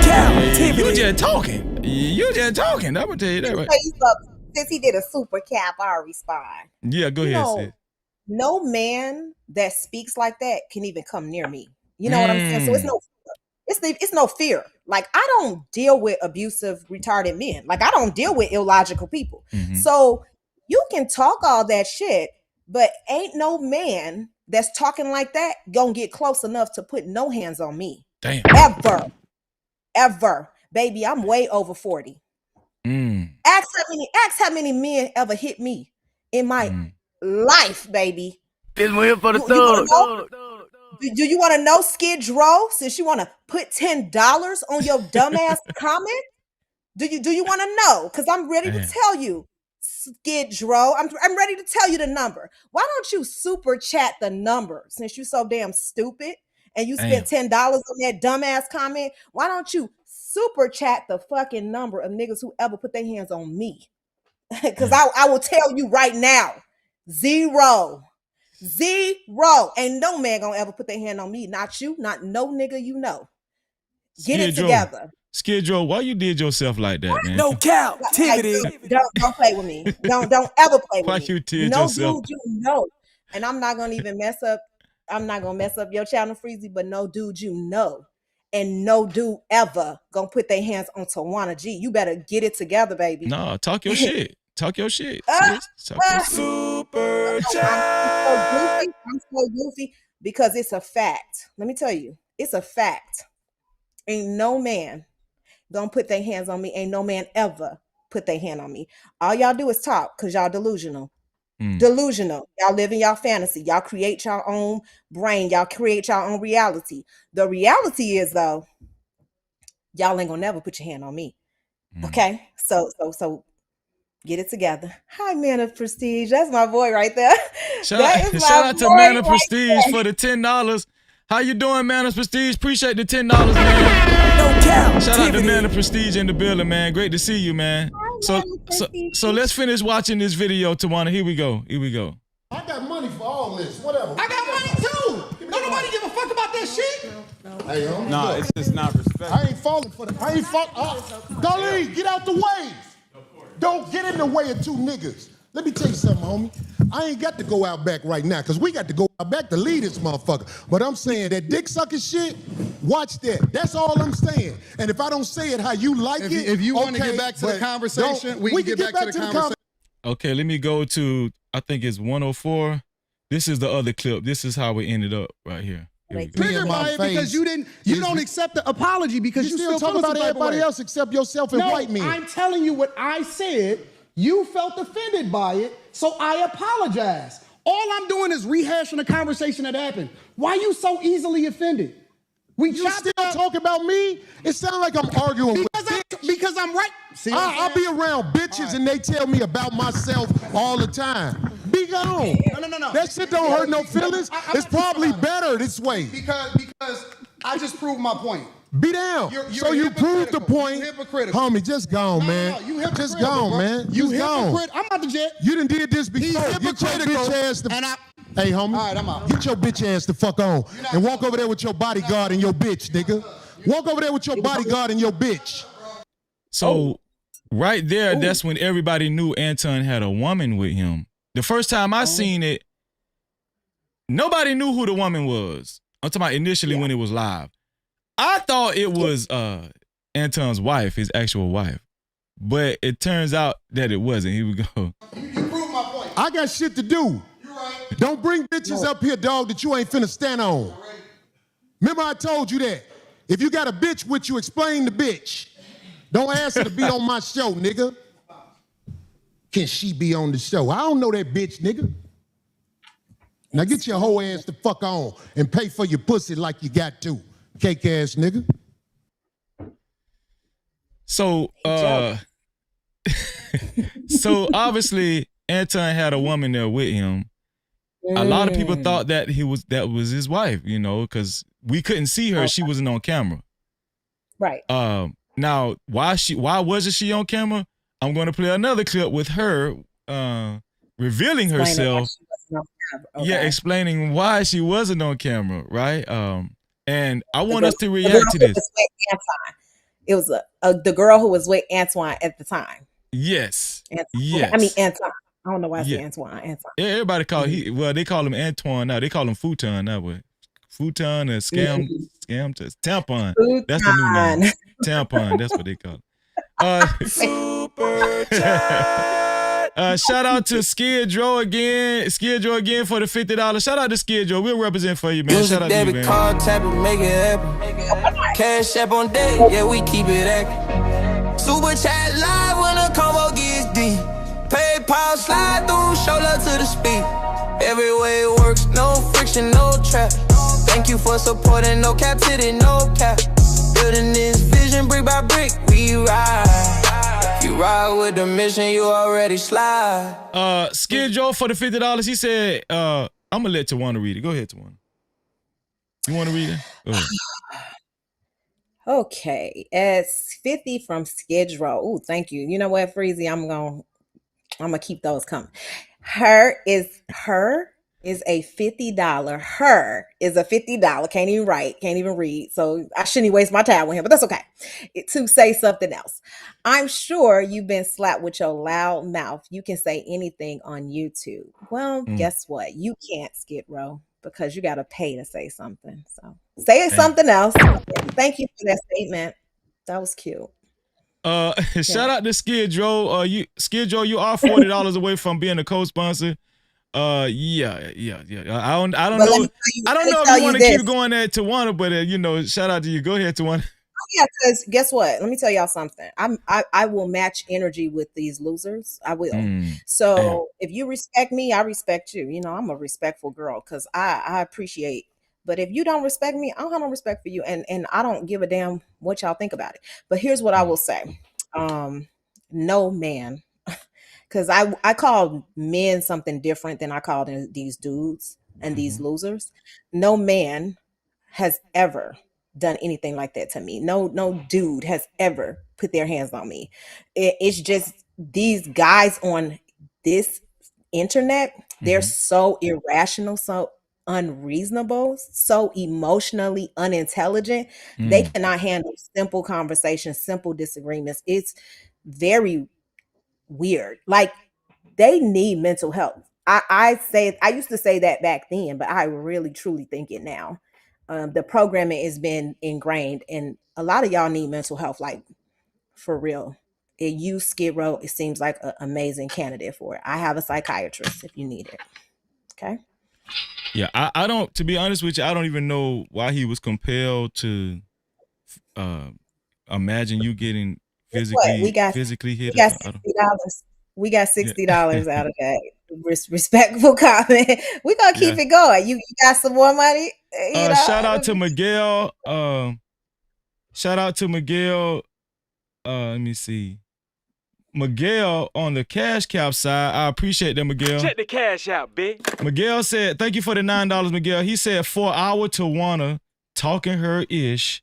Cap-tivity. You just talking. I'm gonna tell you that right. Since he did a super cap, I'll respond. Yeah, go ahead, sis. No man that speaks like that can even come near me. You know what I'm saying? So it's no fear. Like, I don't deal with abusive, retarded men. Like, I don't deal with illogical people. Mm-hmm. So you can talk all that shit, but ain't no man that's talking like that gonna get close enough to put no hands on me. Damn. Ever. Baby, I'm way over 40. Ask how many men ever hit me in my life, baby. This one here for the thug. Do you want to know, Skid Row? Since you want to put $10 on your dumbass comment, do you want to know? Because I'm ready to tell you, Skid Row. I'm ready to tell you the number. Why don't you super chat the number? Since you so damn stupid and you spent $10 on that dumbass comment, why don't you super chat the fucking number of niggas who ever put their hands on me? Because I will tell you right now, zero. Ain't no man gonna ever put their hand on me. Not you, not no nigga you know. Get it together. Skid Row, why you did yourself like that, man? No Cap-tivity. Don't play with me. Don't ever play with me. Why you did no yourself? Dude, you know. And I'm not gonna even mess up. I'm not gonna mess up your channel, Freezy, but no dude you know. And no dude ever gonna put their hands on Tawana G. You better get it together, baby. No, talk your shit. Talk your shit. Super chat. I'm so goofy because it's a fact. Let me tell you, it's a fact. Ain't no man gonna put their hands on me. Ain't no man ever put their hand on me. All y'all do is talk because y'all delusional. Delusional. Y'all live in y'all fantasy. Y'all create your own brain. Y'all create your own reality. The reality is, though, y'all ain't gonna never put your hand on me. Okay? So get it together. Hi, Man of Prestige. That's my boy right there. Shout out to Man of Prestige for the $10. How you doing, Man of Prestige? Appreciate the $10, man. No Cap-tivity. Shout out to Man of Prestige in the building, man. Great to see you, man. So let's finish watching this video, Tawana. Here we go. I got money for all this. Whatever. I got money too. Don't nobody give a fuck about that shit. Hey, no, it's just not respect. I ain't falling for that. I ain't falling. Dolly, get out the way. Don't get in the way of two niggas. Let me tell you something, homie. I ain't got to go out back right now, because we got to go out back to lead this motherfucker. But I'm saying that dick sucking shit, watch that. That's all I'm saying. And if I don't say it how you like if you want to get back to the conversation, we can get back to the conversation. Okay, let me go to, I think it's 104. This is the other clip. This is how it ended up right here. Here we go. Triggered by it because you don't accept the apology because you still talk about everybody else except yourself and white men. I'm telling you what I said. You felt offended by it, so I apologize. All I'm doing is rehashing a conversation that happened. Why you so easily offended? You still talk about me? It sounds like I'm arguing because I'm right. See I'll be around bitches and they tell me about myself all the time. Be gone. No. That shit don't hurt no feelings. It's probably better this way. Because I just proved my point. Be down. So you proved the point. Homie, just gone, man. Just gone, man. You Just gone. hypocrite. I'm out the jet. You done did this before. Get your bitch ass the Hey, homie. All right, I'm out. Get your bitch ass the fuck on. And walk over there with your bodyguard and your bitch, nigga. Walk over there with your bodyguard and your bitch. So right there, that's when everybody knew Anton had a woman with him. The first time I seen it, nobody knew who the woman was. I'm talking about initially when it was live. I thought it was Anton's wife, his actual wife. But it turns out that it wasn't. Here we go. You proved my point. I got shit to do. You're right. Don't bring bitches up here, dog, that you ain't finna stand on. Remember I told you that. If you got a bitch with you, explain the bitch. Don't ask her to be on my show, nigga. Can she be on the show? I don't know that bitch, nigga. Now get your whole ass the fuck on and pay for your pussy like you got to. Cake ass nigga. So so obviously Anton had a woman there with him. A lot of people thought that that was his wife, you know, because we couldn't see her. She wasn't on camera. Right. Now why wasn't she on camera? I'm going to play another clip with her revealing herself. Yeah, explaining why she wasn't on camera, right? And I want us to react to this. It was the girl who was with Antoine at the time. Yes. Yes. I mean Anton. I don't know why I say Antoine. Yeah, everybody they call him Antoine now. They call him Futon now. But Futon or Tampon. Futon. That's the new name. Tampon. That's what they call it. Super chat. Shout out to Skid Row again. Skid Row again for the $50. Shout out to Skid Row. We'll represent for you, man. Use Shout a out to you, debit man. card, tap it, make it happen. Cash app on deck, yeah, we keep it active. Super chat live when the combo gets deep. PayPal slide through, show love to the speed. Every way it works, no friction, no trap. Thank you for supporting, no captivity, no cap. Building this vision brick by brick, we ride. You ride with the mission, you already slide. Skid Row for the $50. He said, I'm gonna let Tawana read it. Go ahead, Tawana. You want to read it? Go ahead. Okay, it's 50 from Skid Row. Oh, thank you. You know what, Freezy? I'm gonna keep those coming. Her is a $50. Her is a $50. Can't even write, can't even read. So I shouldn't waste my time with him, but that's okay. To say something else. I'm sure you've been slapped with your loud mouth. You can say anything on YouTube. Well, guess what? You can't, Skid Row, because you got to pay to say something. So say something else. Thank you for that statement. That was cute. Shout out to Skid Row. Skid Row, you are $40 away from being a co-sponsor. Yeah. I don't know. I don't know if you want to keep going at Tawana, but shout out to you. Go ahead, Tawana. Yeah, because guess what? Let me tell y'all something. I will match energy with these losers. I will. So if you respect me, I respect you. You know, I'm a respectful girl because I appreciate. But if you don't respect me, I don't have no respect for you. And I don't give a damn what y'all think about it. But here's what I will say. No man. Because I call men something different than I call these dudes and these losers. No man has ever done anything like that to me. No dude has ever put their hands on me. It's just these guys on this internet, they're so irrational, so unreasonable, so emotionally unintelligent. They cannot handle simple conversations, simple disagreements. It's very weird. Like they need mental health. I used to say that back then, but I really truly think it now. The programming has been ingrained, and a lot of y'all need mental health, like for real. you, Skid Row, it seems like an amazing candidate for it. I have a psychiatrist if you need it. Okay. Yeah, I don't. To be honest with you, I don't even know why he was compelled to imagine you getting physically hit. We got $60. We got $60 out of that respectful comment. We gonna keep it going. You got some more money? You know? Shout out to Miguel. Shout out to Miguel. Let me see. Miguel on the cash cap side. I appreciate that, Miguel. Check the cash out, bitch. Miguel said, thank you for the $9, Miguel. He said 4 hour Tawana talking her ish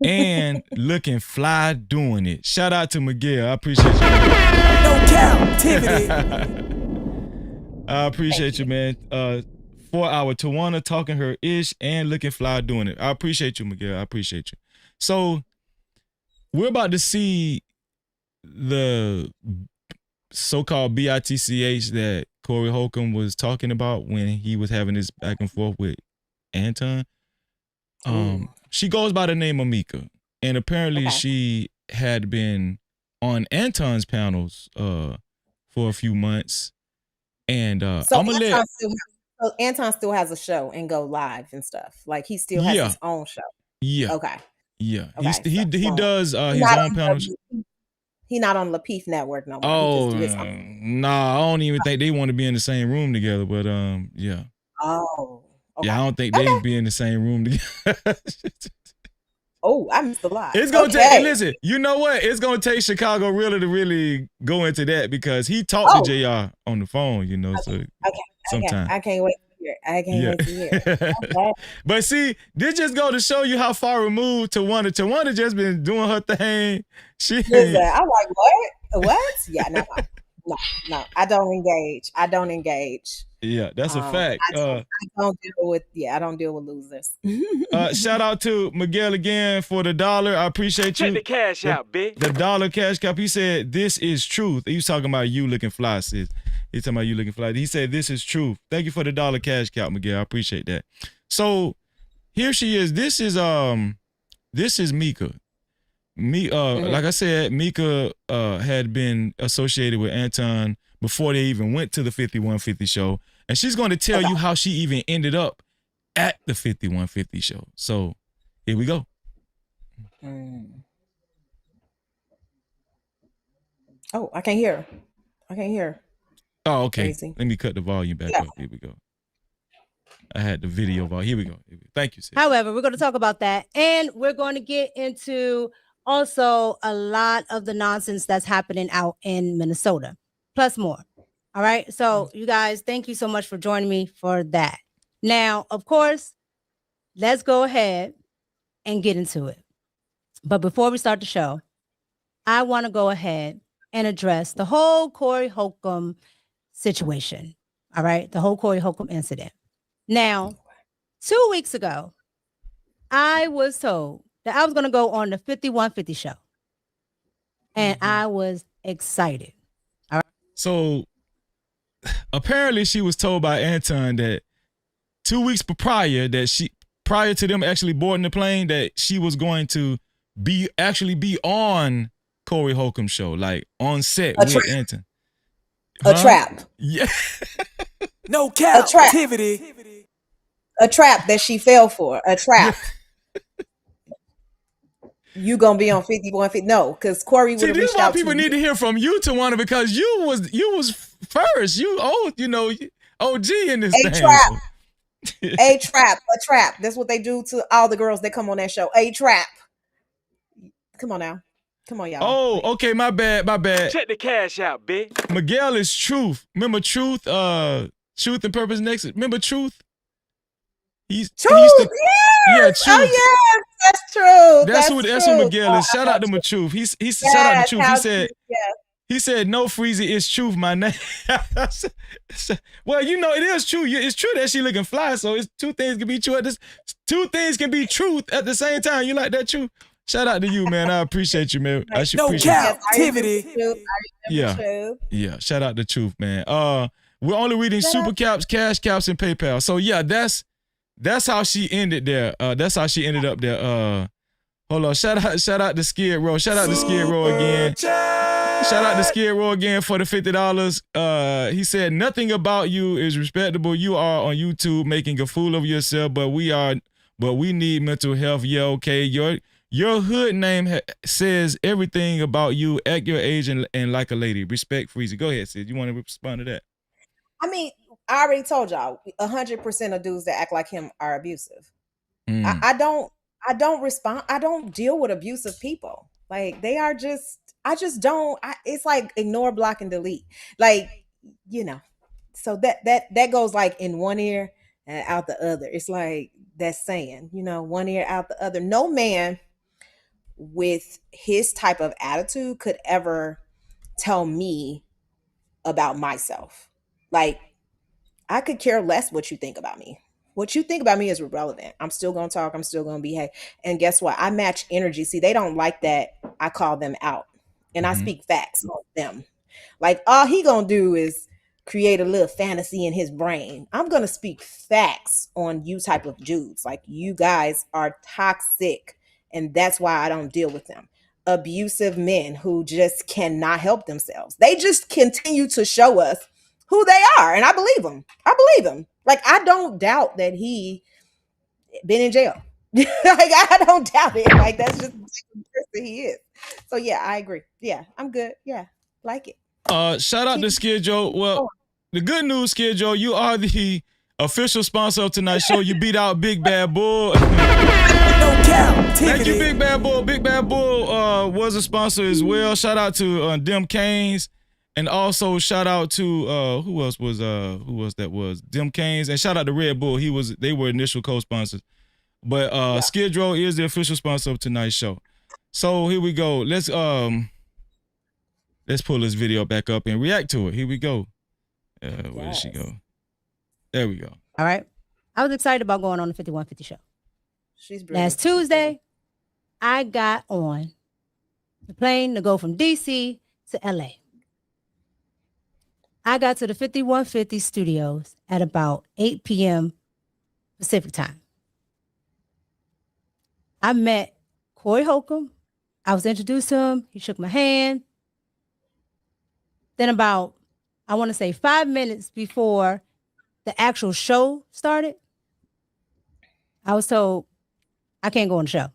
and looking fly doing it. Shout out to Miguel. I appreciate you. No Cap-tivity. I appreciate you, man. 4 hour Tawana talking her ish and looking fly doing it. I appreciate you, Miguel. I appreciate you. So we're about to see the so-called BITCH that Corey Holcomb was talking about when he was having this back and forth with Anton. She goes by the name of Mika, and apparently she had been on Anton's panels for a few months. And so Anton still has a show and go live and stuff. Like he still has his own show. Yeah. Okay. Yeah. Okay, he does his own panels. He not on Lapeef network no more. Oh, nah, I don't even think they want to be in the same room together. But yeah. Oh. Okay. Yeah, I don't think they be in the same room together. Oh, I missed a lot. It's gonna take. Listen, you know what? It's gonna take Chicago Realer to really go into that because he talked to JR on the phone. You know, so sometimes I can't wait to hear. I can't wait to hear. Okay. But see, this just go to show you how far removed Tawana just been doing her thing. Listen, I'm like, what? What? Yeah, no. I don't engage. Yeah, that's a fact. I don't deal with losers. Shout out to Miguel again for the $1. I appreciate you. Check the cash out, bitch. The $1 cash cap. He said, "This is truth." He was talking about you looking fly, sis. He's talking about you looking fly. He said, "This is truth." Thank you for the $1 cash cap, Miguel. I appreciate that. So here she is. This is Mika. Like I said, Mika had been associated with Anton before they even went to the 5150 show. And she's going to tell you how she even ended up at the 5150 show. So here we go. Oh, I can't hear. Oh, okay. Crazy. Let me cut the volume back up. Here we go. I had the video volume. Here we go. Thank you, sis. However, we're going to talk about that. And we're going to get into also a lot of the nonsense that's happening out in Minnesota, plus more. All right. So you guys, thank you so much for joining me for that. Now, of course, let's go ahead and get into it. But before we start the show, I want to go ahead and address the whole Corey Holcomb situation. All right. The whole Corey Holcomb incident. Now, 2 weeks ago, I was told that I was going to go on the 5150 show. And I was excited. All right. So apparently she was told by Anton that 2 weeks prior to them actually boarding the plane, that she was going to be on Corey Holcomb's show, like on set with Anton. A trap. Yeah. No Cap-tivity. A trap that she fell for. A trap. You gonna be on 5150? No, because Corey would have reached out to you. People need to hear from you, Tawana, because you was first. You OG in this thing. A trap. That's what they do to all the girls that come on that show. A trap. Come on now. Come on, y'all. Oh, okay. My bad. Check the cash out, bitch. Miguel is Truth. Remember Truth? Truth and Purpose Next. Remember Truth? Truth. Yes. Truth. Oh yes, that's true. That's who Miguel is. Shout out to my Truth. Shout out to Truth. He said, "No Freezy, it's Truth, my name." Well, you know, it is true. It's true that she looking fly. So it's two things can be true at this. Two things can be truth at the same time. You like that, Truth? Shout out to you, man. I appreciate you, man. I should appreciate Cap-tivity. Yeah. Shout out to Truth, man. We're only reading super caps, cash caps, and PayPal. So yeah, that's how she ended there. That's how she ended up there. Hold on. Shout out to Skid Row. Shout out to Skid Row again. Shout out to Skid Row again for the $50. He said, nothing about you is respectable. You are on YouTube making a fool of yourself, but we need mental health. Yeah, okay. Your hood name says everything about you. Act your age and like a lady. Respect, Freezy. Go ahead, Sid. You want to respond to that? I mean, I already told y'all 100% of dudes that act like him are abusive. I don't respond. I don't deal with abusive people. Like they are just, I just don't. It's like ignore, block, and delete. Like, you know, so that goes like in one ear and out the other. It's like that saying, you know, one ear out the other. No man with his type of attitude could ever tell me about myself. Like, I could care less what you think about me. What you think about me is irrelevant. I'm still going to talk. I'm still going to behave. And guess what? I match energy. See, they don't like that. I call them out and I speak facts on them. Like all he going to do is create a little fantasy in his brain. I'm going to speak facts on you type of dudes. Like you guys are toxic and that's why I don't deal with them. Abusive men who just cannot help themselves. They just continue to show us who they are. And I believe them. Like, I don't doubt that he been in jail. Like, I don't doubt it. Like, that's just the person he is. So, yeah, I agree. Yeah, I'm good. Yeah, like it. Shout out to Skid Joe. Well, the good news, Skid Joe, you are the official sponsor of tonight's show. You beat out Big Bad Bull. Thank you, Big Bad Bull. Big Bad Bull was a sponsor as well. Shout out to Dem Canes. And also shout out to who else was Dem Canes, and shout out to Red Bull. They were initial co-sponsors. But Skid Row is the official sponsor of tonight's show. So here we go. Let's pull this video back up and react to it. Here we go. Where did she go? There we go. All right. I was excited about going on the 5150 show. She's brilliant. Last Tuesday, I got on the plane to go from DC to LA. I got to the 5150 studios at about 8 p.m. Pacific time. I met Corey Holcomb. I was introduced to him. He shook my hand. Then about, I want to say 5 minutes before the actual show started, I was told I can't go on the show.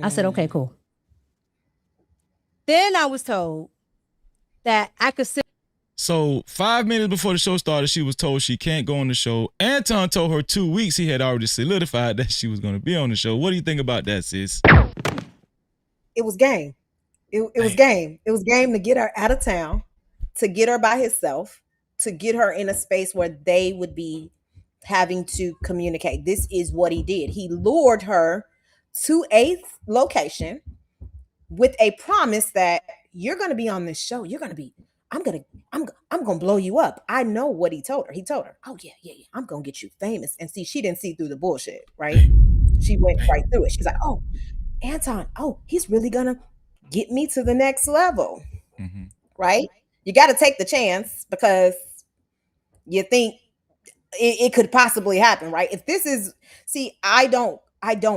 I said, okay, cool. Then I was told that I could sit. So 5 minutes before the show started, she was told she can't go on the show. Anton told her 2 weeks he had already solidified that she was going to be on the show. What do you think about that, sis? It was game. It was game. It was game to get her out of town, to get her by herself, to get her in a space where they would be having to communicate. This is what he did. He lured her to a location with a promise that you're going to be on this show. You're going to be, I'm going to blow you up. I know what he told her. He told her, oh yeah. I'm going to get you famous. And see, she didn't see through the bullshit, right? She went right through it. She's like, oh, Anton, he's really going to get me to the next level, right? You got to take the chance because you think it could possibly happen, right? If this is, see, I don't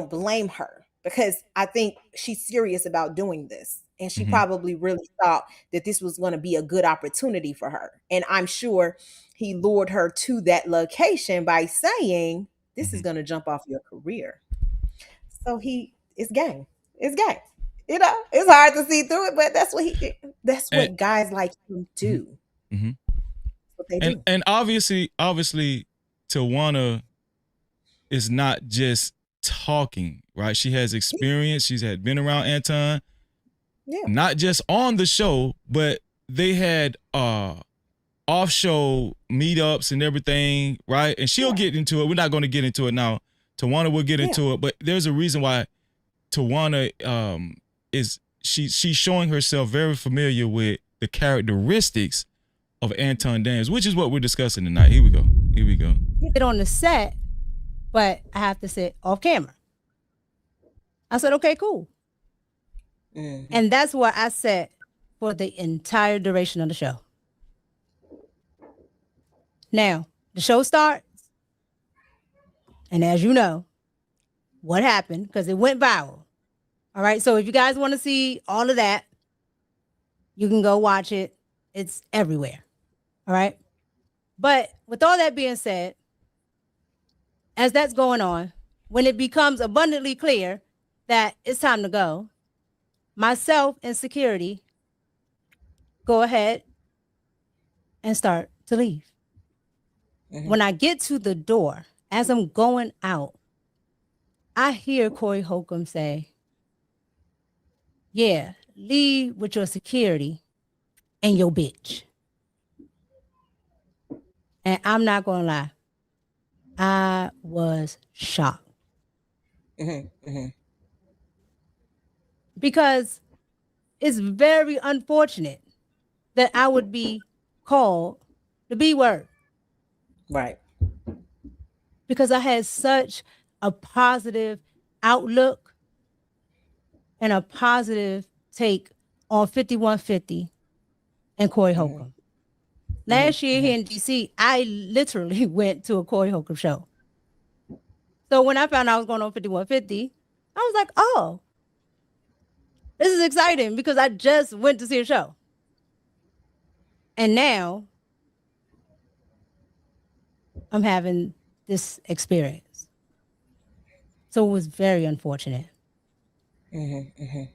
blame her because I think she's serious about doing this. And she probably really thought that this was going to be a good opportunity for her. And I'm sure he lured her to that location by saying, this is going to jump off your career. So it's game. It's game. You know, it's hard to see through it, but that's what guys like him do. What they do. And obviously, Tawana is not just talking, right? She has experience. She's had been around Anton. Yeah. Not just on the show, but they had off-show meetups and everything, right? And she'll get into it. We're not going to get into it now. Tawana will get into it, but there's a reason why Tawana she's showing herself very familiar with the characteristics of Anton Daniels, which is what we're discussing tonight. Here we go. Get on the set, but I have to sit off camera. I said, okay, cool. And that's where I sat for the entire duration of the show. Now, the show starts. And as you know, what happened, because it went viral. All right. So if you guys want to see all of that, You can go watch it. It's everywhere. All right. But with all that being said, as that's going on, when it becomes abundantly clear that it's time to go, myself and security go ahead and start to leave. When I get to the door, as I'm going out, I hear Corey Holcomb say, yeah, leave with your security and your bitch. And I'm not going to lie. I was shocked. Because it's very unfortunate that I would be called the B word. Right. Because I had such a positive outlook and a positive take on 5150 and Corey Holcomb. Last year here in DC, I literally went to a Corey Holcomb show. So when I found out I was going on 5150, I was like, oh, this is exciting because I just went to see a show. And now I'm having this experience. So it was very unfortunate.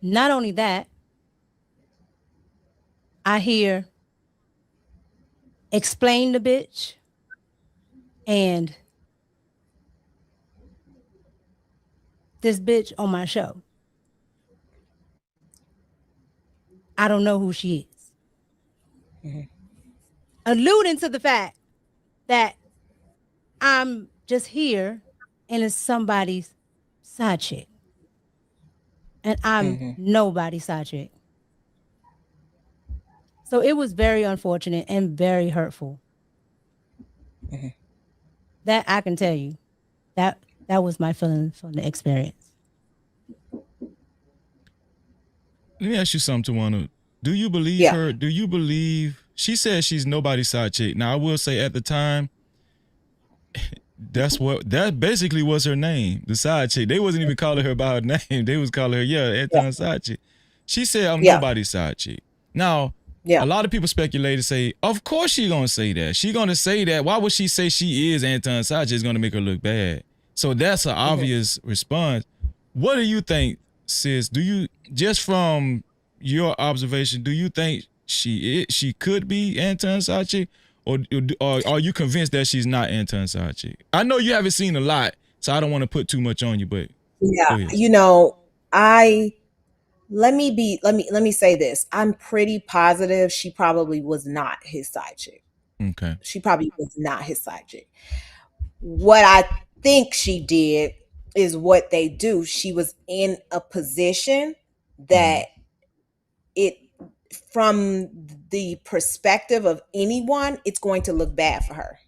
Not only that, I hear explain the bitch and this bitch on my show. I don't know who she is. Alluding to the fact that I'm just here and it's somebody's side chick. And I'm nobody's side chick. So it was very unfortunate and very hurtful. That I can tell you. That was my feeling from the experience. Let me ask you something, Tawana. Do you believe her? Do you believe she says she's nobody's side chick? Now I will say at the time, that basically was her name, the side chick. They wasn't even calling her by her name. They was calling her, Anton's side chick. She said, I'm nobody's side chick. Now, a lot of people speculate and say, of course she gonna say that. She gonna say that. Why would she say she is Anton's side chick? It's gonna make her look bad. So that's an obvious response. What do you think, sis? Do you, just from your observation, do you think she could be Anton's side chick? Or are you convinced that she's not Anton's side chick? I know you haven't seen a lot, so I don't want to put too much on you, but you know, let me say this. I'm pretty positive she probably was not his side chick. Okay. She probably was not his side chick. What I think she did is what they do. She was in a position that it, from the perspective of anyone, it's going to look bad for her.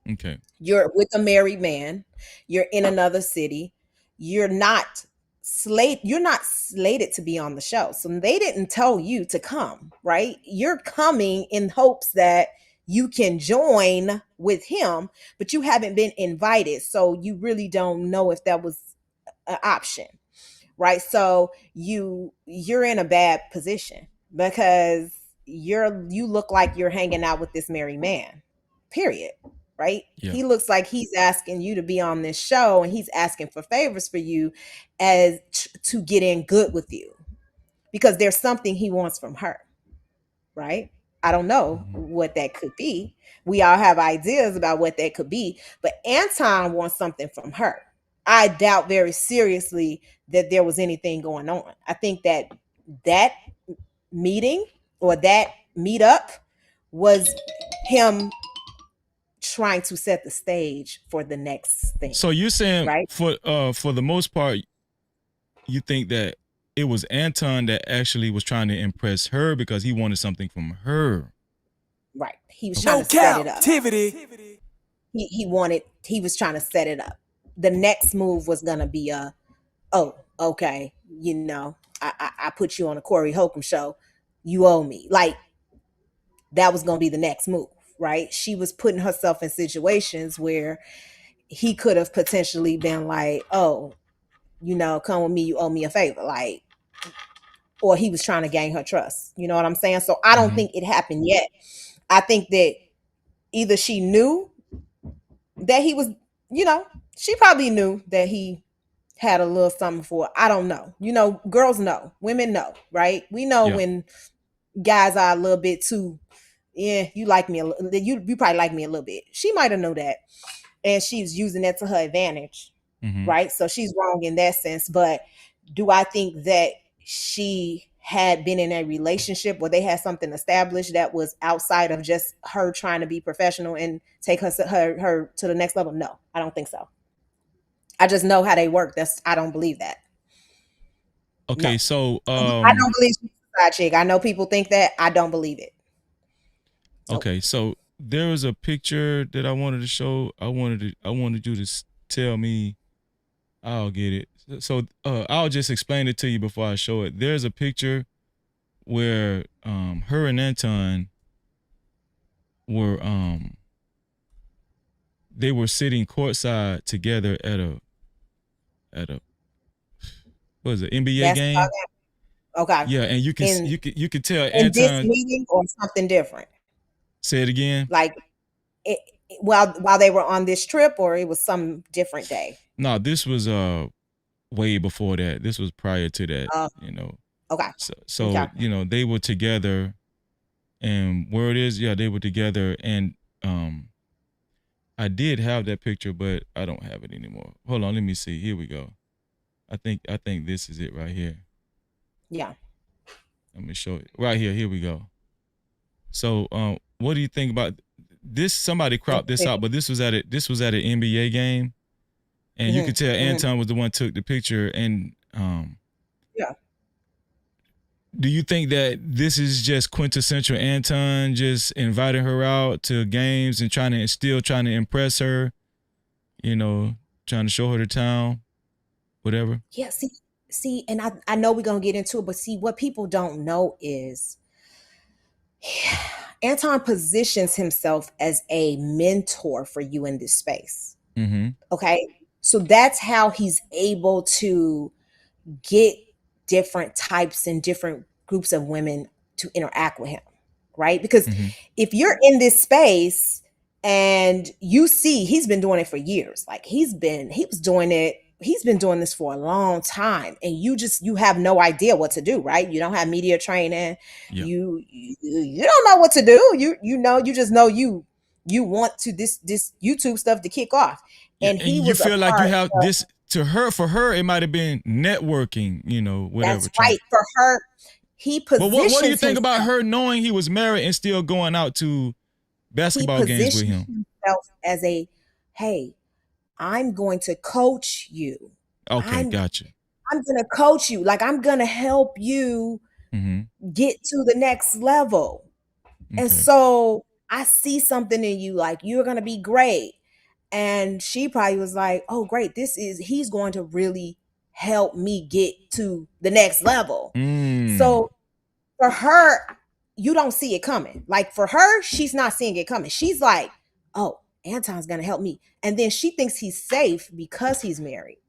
Okay. You're with a married man. You're in another city. You're not slated to be on the show. So they didn't tell you to come, right? You're coming in hopes that you can join with him, but you haven't been invited. So you really don't know if that was an option, right? So you're in a bad position because you look like you're hanging out with this married man, period. Right? Yeah. He looks like he's asking you to be on this show and he's asking for favors for you as to get in good with you because there's something he wants from her. Right? I don't know what that could be. We all have ideas about what that could be, but Anton wants something from her. I doubt very seriously that there was anything going on. I think that meeting or that meetup was him trying to set the stage for the next thing. So you're saying, right? For the most part, you think that it was Anton that actually was trying to impress her because he wanted something from her. Right. He was trying to set it up. Cap-tivity. He was trying to set it up. The next move was gonna be okay, you know, I put you on a Corey Holcomb show. You owe me. Like, that was gonna be the next move. Right? She was putting herself in situations where he could have potentially been like, oh, you know, come with me, you owe me a favor. Like, or he was trying to gain her trust. You know what I'm saying? So I don't think it happened yet. I think that either she knew that he was, she probably knew that he had a little something for. I don't know. Girls know, women know, right? We know when guys are a little bit too, you like me you probably like me a little bit. She might have known that, and she's using that to her advantage, right? So she's wrong in that sense. But do I think that she had been in a relationship where they had something established that was outside of just her trying to be professional and take her to the next level? No, I don't think so. I just know how they work. I don't believe that. Okay, no. So I don't believe she's a side chick. I know people think that. I don't believe it. Okay, so there was a picture that I wanted to show. I wanted you to tell me. I'll get it. So I'll just explain it to you before I show it. There's a picture where her and Anton were they were sitting courtside together at a what is it, NBA game? Okay. Yeah, and you can tell in Anton this meeting or something different. Say it again. Like while they were on this trip, or it was some different day. No, this was way before that. This was prior to that. Okay. So okay. They were together, and where it is, they were together, and I did have that picture, but I don't have it anymore. Hold on, let me see. Here we go. I think this is it right here. Yeah. Let me show it. Right here. Here we go. So, what do you think about this? Somebody cropped this out, but this was at an NBA game, and you could tell Anton was the one who took the picture. And yeah. Do you think that this is just quintessential Anton just inviting her out to games and trying to impress her, trying to show her the town, whatever? Yeah. See, and I know we're gonna get into it, but see, what people don't know is Anton positions himself as a mentor for you in this space. Okay, so that's how he's able to get different types and different groups of women to interact with him, right? Because if you're in this space and you see he's been doing it for years, like he's been doing this for a long time, and you have no idea what to do, right? You don't have media training. Yep. You don't know what to do. You just know you want to this YouTube stuff to kick off. And you feel like you have this for her, it might have been networking, whatever. That's right. For her, he positions. But what do you think about her knowing he was married and still going out to basketball games with him? Himself as hey, I'm going to coach you. Okay, gotcha. I'm going to coach you. Like, I'm going to help you get to the next level. Okay. And so I see something in you, like, you're going to be great. And she probably was like, oh, great. He's going to really help me get to the next level. So for her, you don't see it coming. Like, for her, she's not seeing it coming. She's like, oh, Anton's going to help me. And then she thinks he's safe because he's married.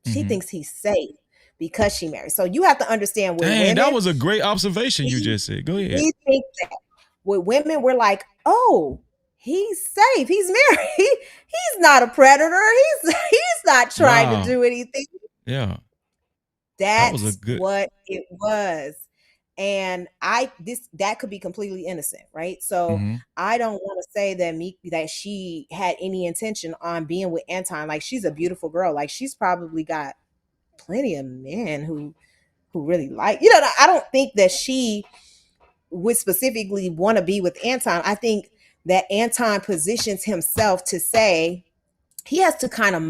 She thinks he's safe because she's married. So you have to understand with women. That was a great observation you just said. Go ahead. We think that with women, we're like, oh, he's safe. He's married. He's not a predator. He's not trying to do anything. Yeah. That's what it was. And that could be completely innocent, right? So I don't want to say that she had any intention on being with Anton. Like, she's a beautiful girl. Like, she's probably got plenty of men who really like, I don't think that she would specifically want to be with Anton. I think that Anton positions himself to say he has to kind of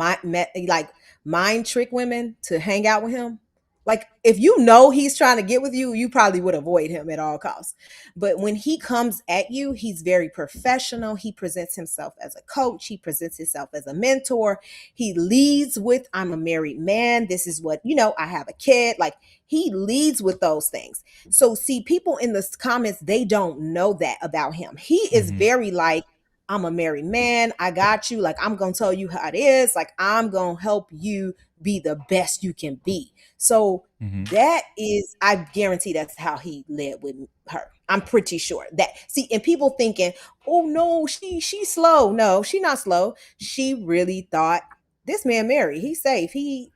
mind trick women to hang out with him. Like, if he's trying to get with you, you probably would avoid him at all costs. But when he comes at you, he's very professional. He presents himself as a coach. He presents himself as a mentor. He leads with, I'm a married man. This is what, I have a kid. Like, he leads with those things. So see, people in the comments, they don't know that about him. He is very like, I'm a married man. I got you. Like, I'm going to tell you how it is. Like, I'm going to help you be the best you can be. So that is, I guarantee that's how he led with her. I'm pretty sure that. See, and people thinking, oh no, she's slow. No, she's not slow. She really thought, this man married. He's safe. He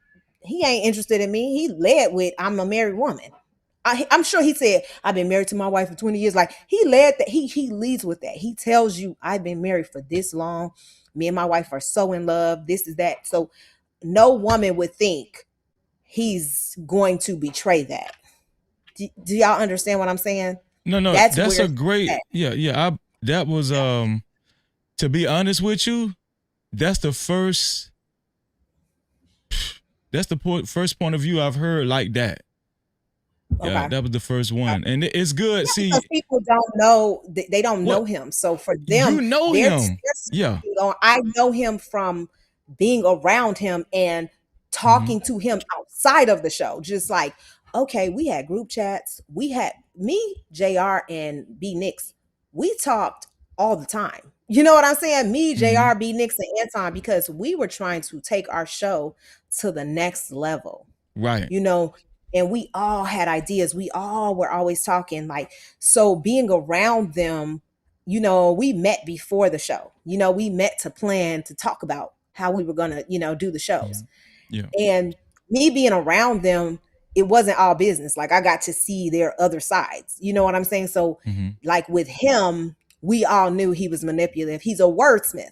ain't interested in me. He led with, I'm a married woman. I'm sure he said, I've been married to my wife for 20 years. Like, he led that. He leads with that. He tells you, I've been married for this long. Me and my wife are so in love. This is that. So no woman would think he's going to betray that. Do y'all understand what I'm saying? No, that's a great, yeah. That was, to be honest with you, that's the first point of view I've heard like that. Yeah, Okay. that was the first one, and it's good. Yeah, See, because people don't know, they don't know him. So for them, you know him. Yeah. I know him from being around him and talking to him outside of the show. Just like, okay, we had group chats. We had me, JR, and B Nix. We talked all the time. You know what I'm saying? Me, JR, B Nix, and Anton, because we were trying to take our show to the next level. Right. You know, and we all had ideas. We all were always talking. Like, so being around them, you know, we met before the show. You know, we met to plan to talk about how we were gonna, you know, do the shows. Yeah. And me being around them, it wasn't all business. Like, I got to see their other sides. You know what I'm saying? So like with him, we all knew he was manipulative. He's a wordsmith.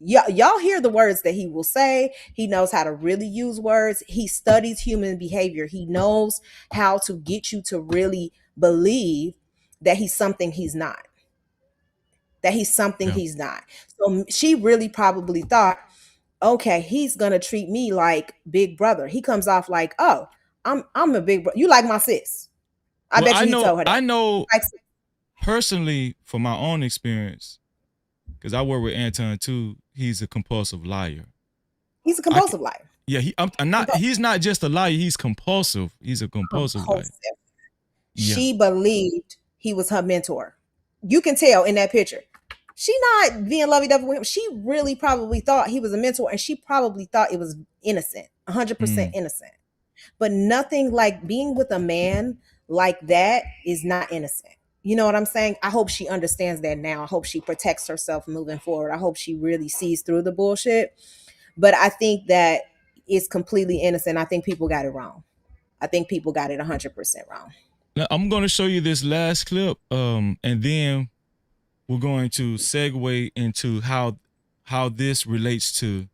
Y'all hear the words that he will say. He knows how to really use words. He studies human behavior. He knows how to get you to really believe that he's something he's not. He's not. So she really probably thought, okay, he's gonna treat me like big brother. He comes off like, oh, I'm a big brother. You like my sis. I bet you he told her that. I know personally from my own experience, because I work with Anton too. He's a compulsive liar. He's a compulsive liar. Yeah, he's not just a liar. He's compulsive. He's a compulsive liar. Yeah. She believed he was her mentor. You can tell in that picture. She not being lovey-dovey with him. She really probably thought he was a mentor, and she probably thought it was innocent, 100% innocent. But nothing like being with a man like that is not innocent. You know what I'm saying? I hope she understands that now. I hope she protects herself moving forward. I hope she really sees through the bullshit. But I think that it's completely innocent. I think people got it wrong. I think people got it 100% wrong. Now, I'm going to show you this last clip, and then we're going to segue into how this relates to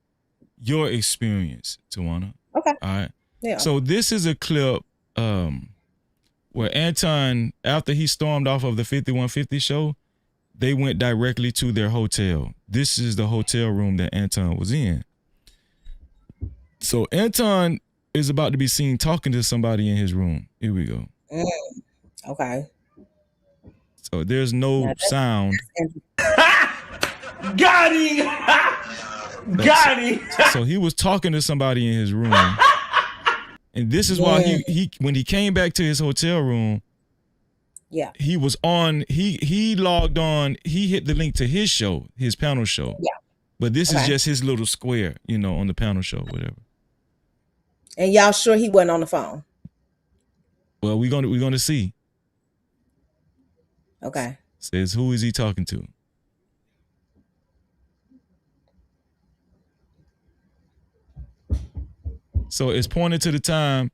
your experience, Tawana. Okay. All right. Yeah. So this is a clip where Anton, after he stormed off of the 5150 show, they went directly to their hotel. This is the hotel room that Anton was in. So Anton is about to be seen talking to somebody in his room. Here we go. Okay. So there's no sound. Got him! Got him! So he was talking to somebody in his room. And this is why he when he came back to his hotel room, he was on, he logged on, he hit the link to his show, his panel show. Yeah. But this is just his little square, you know, on the panel show, whatever. And y'all sure he wasn't on the phone? Well, we're gonna see. Okay. Says, who is he talking to? So it's pointed to the time.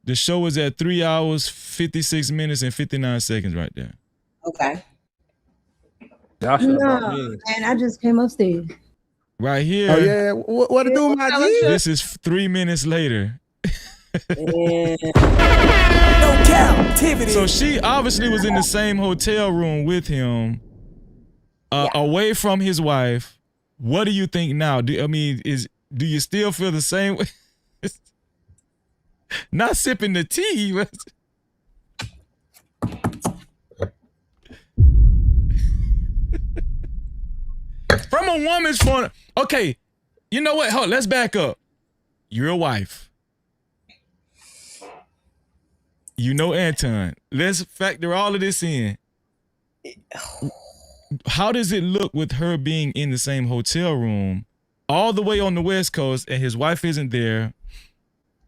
The show is at 3 hours, 56 minutes, and 59 seconds right there. Okay. No, and I just came upstairs. Right here. Oh, yeah. What to do with my G? This is 3 minutes later. No Cap-tivity. So she obviously was in the same hotel room with him, away from his wife. What do you think now? Do you still feel the same way? Not sipping the tea. From a woman's point. Okay, you know what? Hold, let's back up. You're a wife. You know Anton. Let's factor all of this in. how does it look with her being in the same hotel room all the way on the West Coast and his wife isn't there?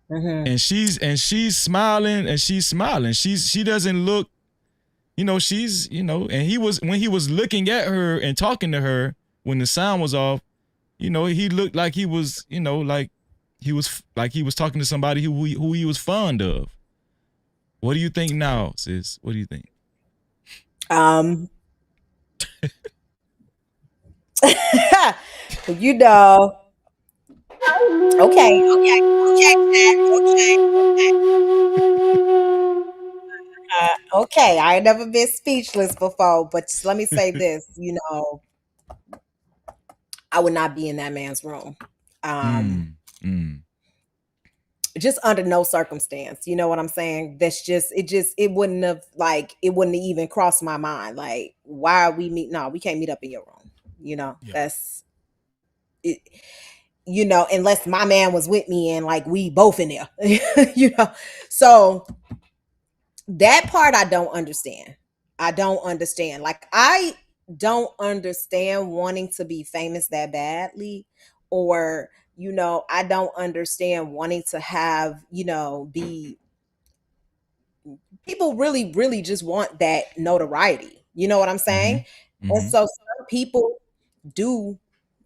And she's smiling and she's smiling. She doesn't look, she's, and when he was looking at her and talking to her when the sound was off, he looked like he was, like he was talking to somebody who he was fond of. What do you think now, sis? What do you think? Okay, I ain't never been speechless before, but let me say this, I would not be in that man's room. Just under no circumstance. You know what I'm saying? It wouldn't have even crossed my mind. Like, why are we meet? No, we can't meet up in your room. That's it. Unless my man was with me and like we both in there. So that part I don't understand. Like, I don't understand wanting to be famous that badly, or I don't understand wanting to have, be people really just want that notoriety. You know what I'm saying? And so some people do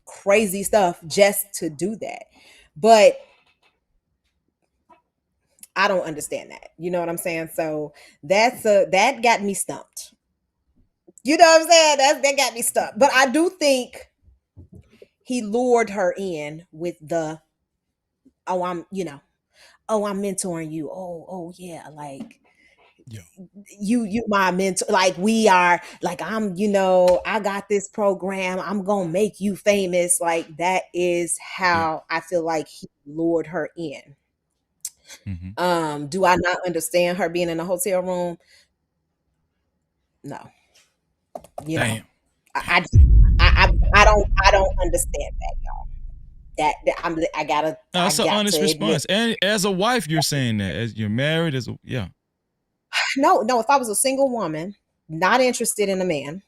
crazy stuff just to do that. But I don't understand that. You know what I'm saying? So that got me stumped. You know what I'm saying? That got me stumped. But I do think he lured her in with the, I'm mentoring you. Oh yeah, like you my mentor. Like we are, like I'm, I got this program. I'm gonna make you famous. Like that is how I feel like he lured her in. Do I not understand her being in a hotel room? No. I don't understand that, y'all. That's an honest response. And as a wife, you're saying that as you're married, No, if I was a single woman, not interested in a man.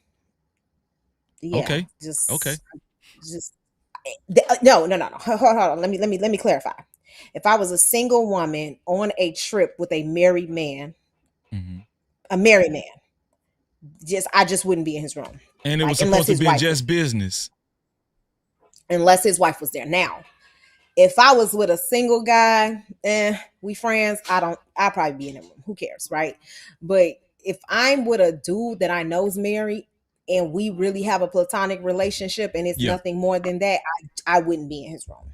Yeah. Okay. Just no. Hold on. Let me clarify. If I was a single woman on a trip with a married man, I just wouldn't be in his room. And it was supposed to be just business. Unless his wife was there. Now, if I was with a single guy, we friends, I'd probably be in the room. Who cares, right? But if I'm with a dude that I know's married and we really have a platonic relationship and it's nothing more than that, I wouldn't be in his room.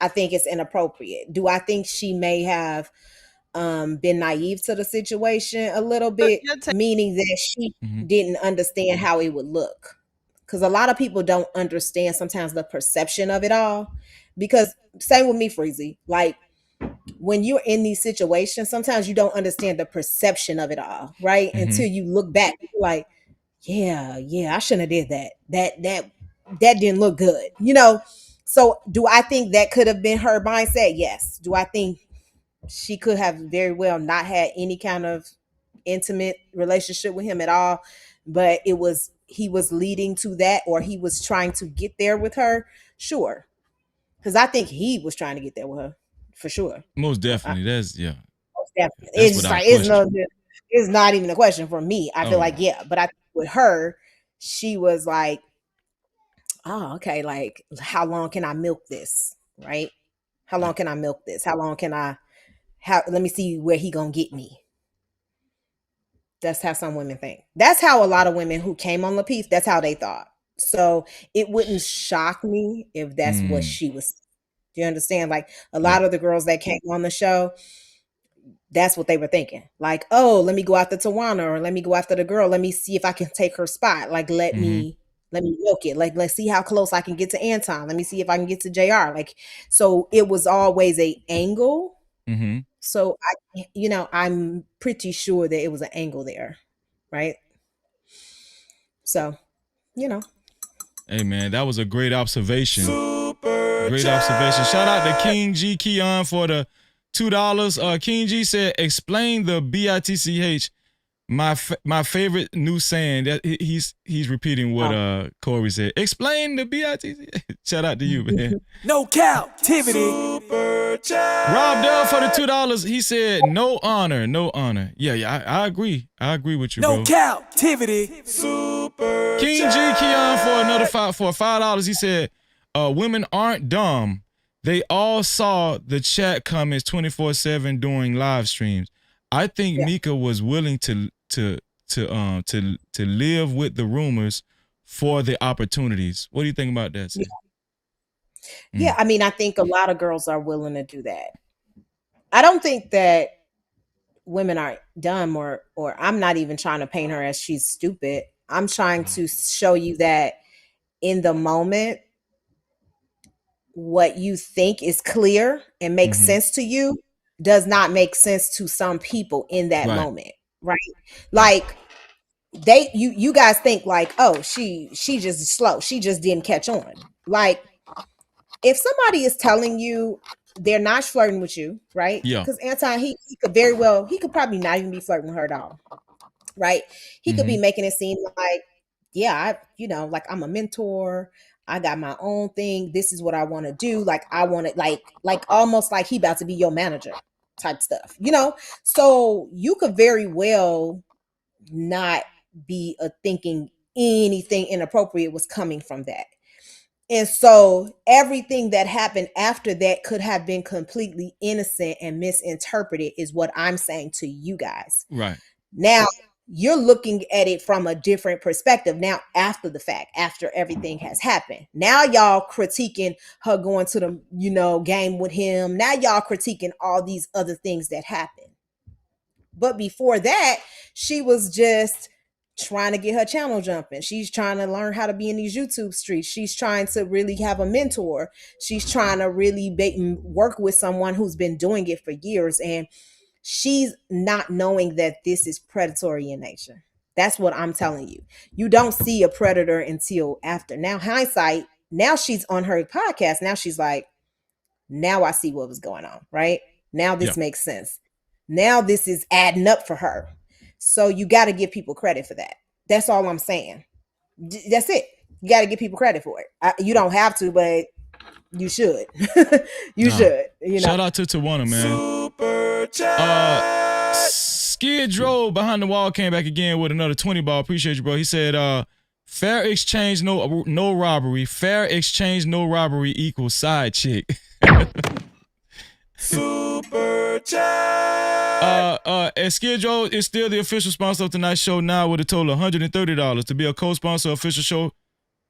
I think it's inappropriate. Do I think she may have been naive to the situation a little bit, meaning that she didn't understand how it would look? Because a lot of people don't understand sometimes the perception of it all. Because same with me, Freezy. Like when you're in these situations, sometimes you don't understand the perception of it all, right? Until you look back, you're like, yeah, I shouldn't have did that. That didn't look good, So do I think that could have been her mindset? Yes. Do I think she could have very well not had any kind of intimate relationship with him at all, but he was leading to that, or he was trying to get there with her? Sure. Because I think he was trying to get there with her for sure. Most definitely. Most definitely. It's not even a question for me. I feel like, but I think with her, she was like, oh, okay, like how long can I milk this? Right? How long can I milk this? How long can let me see where he gonna get me. That's how some women think. That's how a lot of women who came on Lapeef, that's how they thought. So it wouldn't shock me if that's what she was. Do you understand? Like a lot of the girls that came on the show, that's what they were thinking. Like, oh, let me go after Tawana, or let me go after the girl. Let me see if I can take her spot. Like, let me milk it. Like, let's see how close I can get to Anton. Let me see if I can get to JR. Like, so it was always a angle. So I'm pretty sure that it was an angle there, right? So, Hey man, that was a great observation. Great observation. Shout out to King G Keon for the $2. King G said, explain the BITCH my favorite new saying that he's repeating what Corey said. Explain the BITC. Shout out to you, man. No captivity. Rob Dell for the $2. He said no honor, no honor. Yeah, I agree. I agree with you, bro. No captivity. King G Keon for another $5. He said, women aren't dumb. They all saw the chat comments 24/7 during live streams. I think Mika was willing to live with the rumors for the opportunities. What do you think about that? Yeah, I mean, I think a lot of girls are willing to do that. I don't think that women are dumb or I'm not even trying to paint her as she's stupid. I'm trying to show you that in the moment, what you think is clear and makes sense to you does not make sense to some people in that moment, right? Like you guys think like, oh, she just slow, she just didn't catch on. Like, if somebody is telling you they're not flirting with you, right? Yeah. Because Anton, he could probably not even be flirting with her at all, right? He could be making it seem like, yeah, like I'm a mentor. I got my own thing. This is what I want to do. Like I want to like almost like he about to be your manager type stuff, So you could very well not be thinking anything inappropriate was coming from that. And so everything that happened after that could have been completely innocent and misinterpreted is what I'm saying to you guys. Right. Now, you're looking at it from a different perspective now after the fact, after everything has happened. Now y'all critiquing her going to the, game with him. Now y'all critiquing all these other things that happened. But before that, she was just trying to get her channel jumping. She's trying to learn how to be in these YouTube streets. She's trying to really have a mentor. She's trying to really work with someone who's been doing it for years. And she's not knowing that this is predatory in nature. That's what I'm telling you. You don't see a predator until after. Now, hindsight, now she's on her podcast. Now she's like, now I see what was going on, right? Now this makes sense. Now this is adding up for her. So you got to give people credit for that. That's all I'm saying. That's it. You got to give people credit for it. You don't have to, but you should. You should. Shout out to Tawana, man. Super chat. Skid Dro behind the wall came back again with another 20 ball. Appreciate you, bro. He said, fair exchange, no robbery. Fair exchange, no robbery equals side chick. Super chat. And Skid Dro is still the official sponsor of tonight's show now with a total of $130. To be a co-sponsor official show,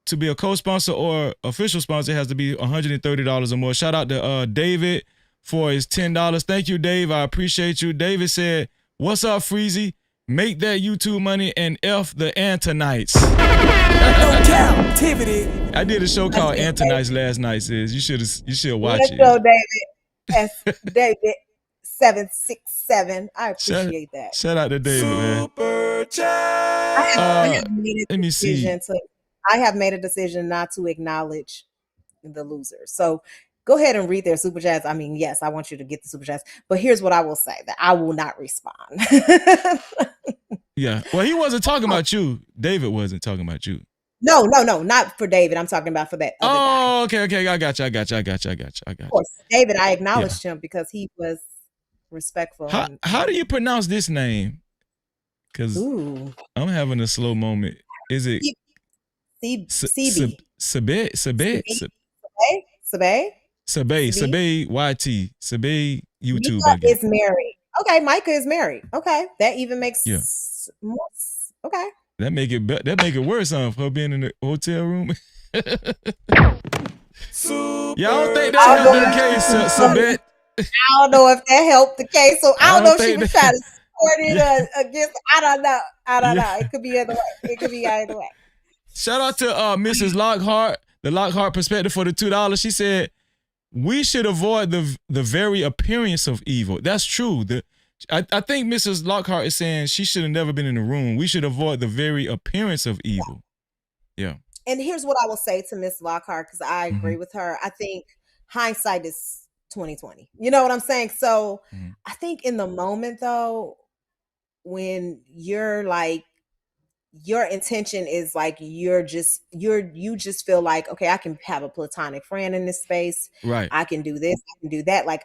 to be a co-sponsor or official sponsor, it has to be $130 or more. Shout out to David for his $10. Thank you, Dave. I appreciate you. David said, "What's up, Freezy? Make that YouTube money and F the Antonites." No captivity. I did a show called Antonites last night. Sis, you should watch it. Show, David. David 767. I appreciate that. Shout out to David, man. Super chat. Let me see. I have made a decision not to acknowledge the losers. So go ahead and read their super chats. I mean, yes, I want you to get the super chats, but here's what I will say: that I will not respond. Yeah. Well, he wasn't talking about you. David wasn't talking about you. No, not for David. I'm talking about for that other guy. Okay. I got you. Of course, David, I acknowledged him because he was respectful. How do you pronounce this name? Because I'm having a slow moment. Is it Sabe YT Sabe YouTube? Mika is married. Okay, Micah is married. Okay, that even makes more. Okay, that make it worse for her being in the hotel room. I don't think that helped the case, Sabe. I don't know if that helped the case. So I don't know if she was trying to support it against. I don't know. It could be either way. Shout out to Mrs. Lockhart, the Lockhart perspective for the $2. She said, we should avoid the very appearance of evil. That's true. I think Mrs. Lockhart is saying she should have never been in the room. We should avoid the very appearance of evil. Yeah. And here's what I will say to Miss Lockhart, because I agree with her. I think hindsight is 2020. You know what I'm saying? So I think in the moment, though, when you're like, your intention is like you just feel like, okay, I can have a platonic friend in this space. Right. I can do this, I can do that. Like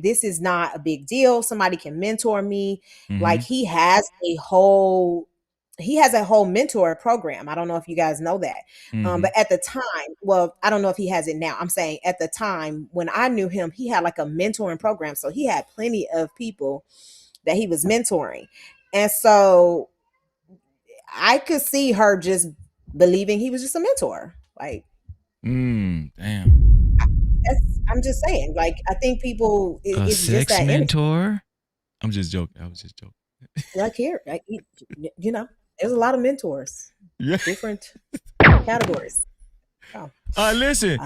this is not a big deal. Somebody can mentor me. Like he has a whole mentor program. I don't know if you guys know that. But at the time, well, I don't know if he has it now. I'm saying at the time when I knew him, he had like a mentoring program. So he had plenty of people that he was mentoring. And so I could see her just believing he was just a mentor. Like, damn. I'm just saying. Like, I think people A it's sex just that mentor. I'm just joking. I was just joking. like here, like, you know, there's a lot of mentors. Yeah. Different categories. Oh. Listen.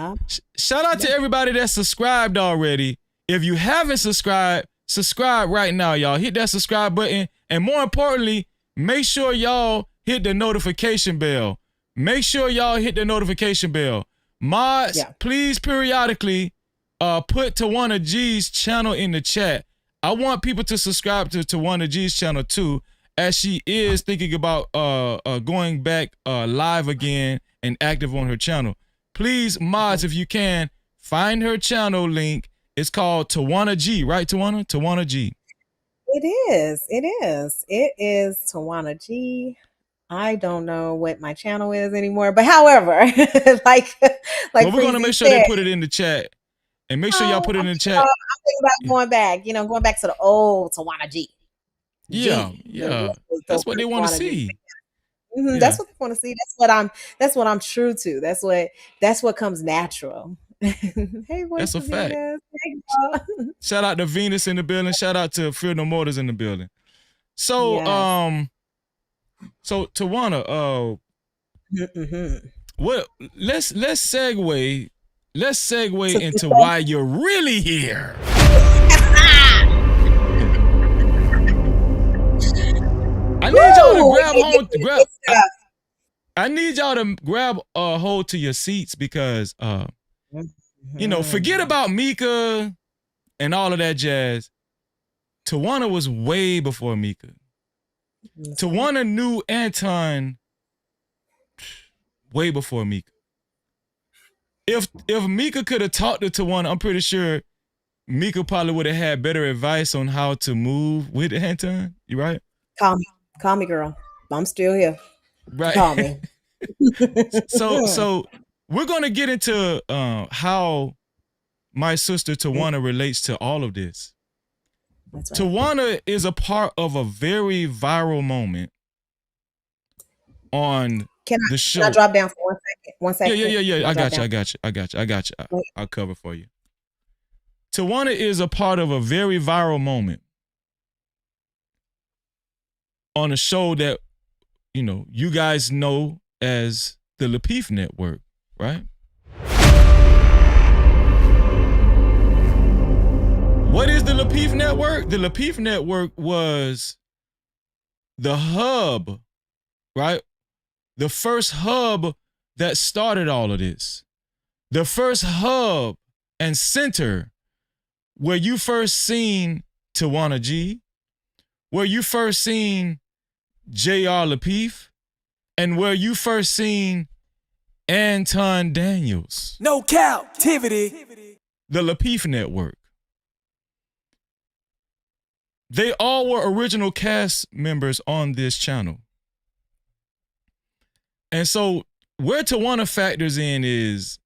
Shout out to everybody that's subscribed already. If you haven't subscribed, subscribe right now, y'all. Hit that subscribe button, and more importantly, make sure y'all hit the notification bell. Make sure y'all hit the notification bell. Mods, please periodically put Tawana G's channel in the chat. I want people to subscribe to Tawana G's channel too, as she is thinking about going back live again and active on her channel. Please, mods, if you can, find her channel link. It's called Tawana G, right, Tawana? Tawana G. It is. It is Tawana G. I don't know what my channel is anymore, but however, like well, we're gonna make sure they put it in the chat, and make sure y'all put it in the chat. I'm thinking about going back to the old Tawana G. Yeah. That's what they want to see. That's what they want to see. That's what I'm true to. That's what comes natural. Hey, that's a fact. Shout out to Venus in the building. Shout out to Fear No Motors in the building. So, so Tawana, what? Let's segue into why you're really here. I need y'all to I need y'all to grab a hold to your seats because you know, forget about Mika and all of that jazz. Tawana was way before Mika. Tawana knew Anton way before Mika. If Mika could have talked to Tawana, I'm pretty sure Mika probably would have had better advice on how to move with Anton. You right? Call me, girl. I'm still here. Right. Call me. So we're gonna get into how my sister Tawana relates to all of this. That's right. Tawana is a part of a very viral moment on the show. Can I drop down for 1 second? Yeah. I got you. I'll cover for you. Tawana is a part of a very viral moment on a show that, you know, you guys know as the Lapeef Network, right? What is the Lapeef Network? The Lapeef Network was the hub, right? The first hub that started all of this. The first hub and center where you first seen Tawana G, where you first seen J.R. Lapeef, and where you first seen Anton Daniels. No Cap-tivity. The Lapeef Network. They all were original cast members on this channel. And so where Tawana factors in is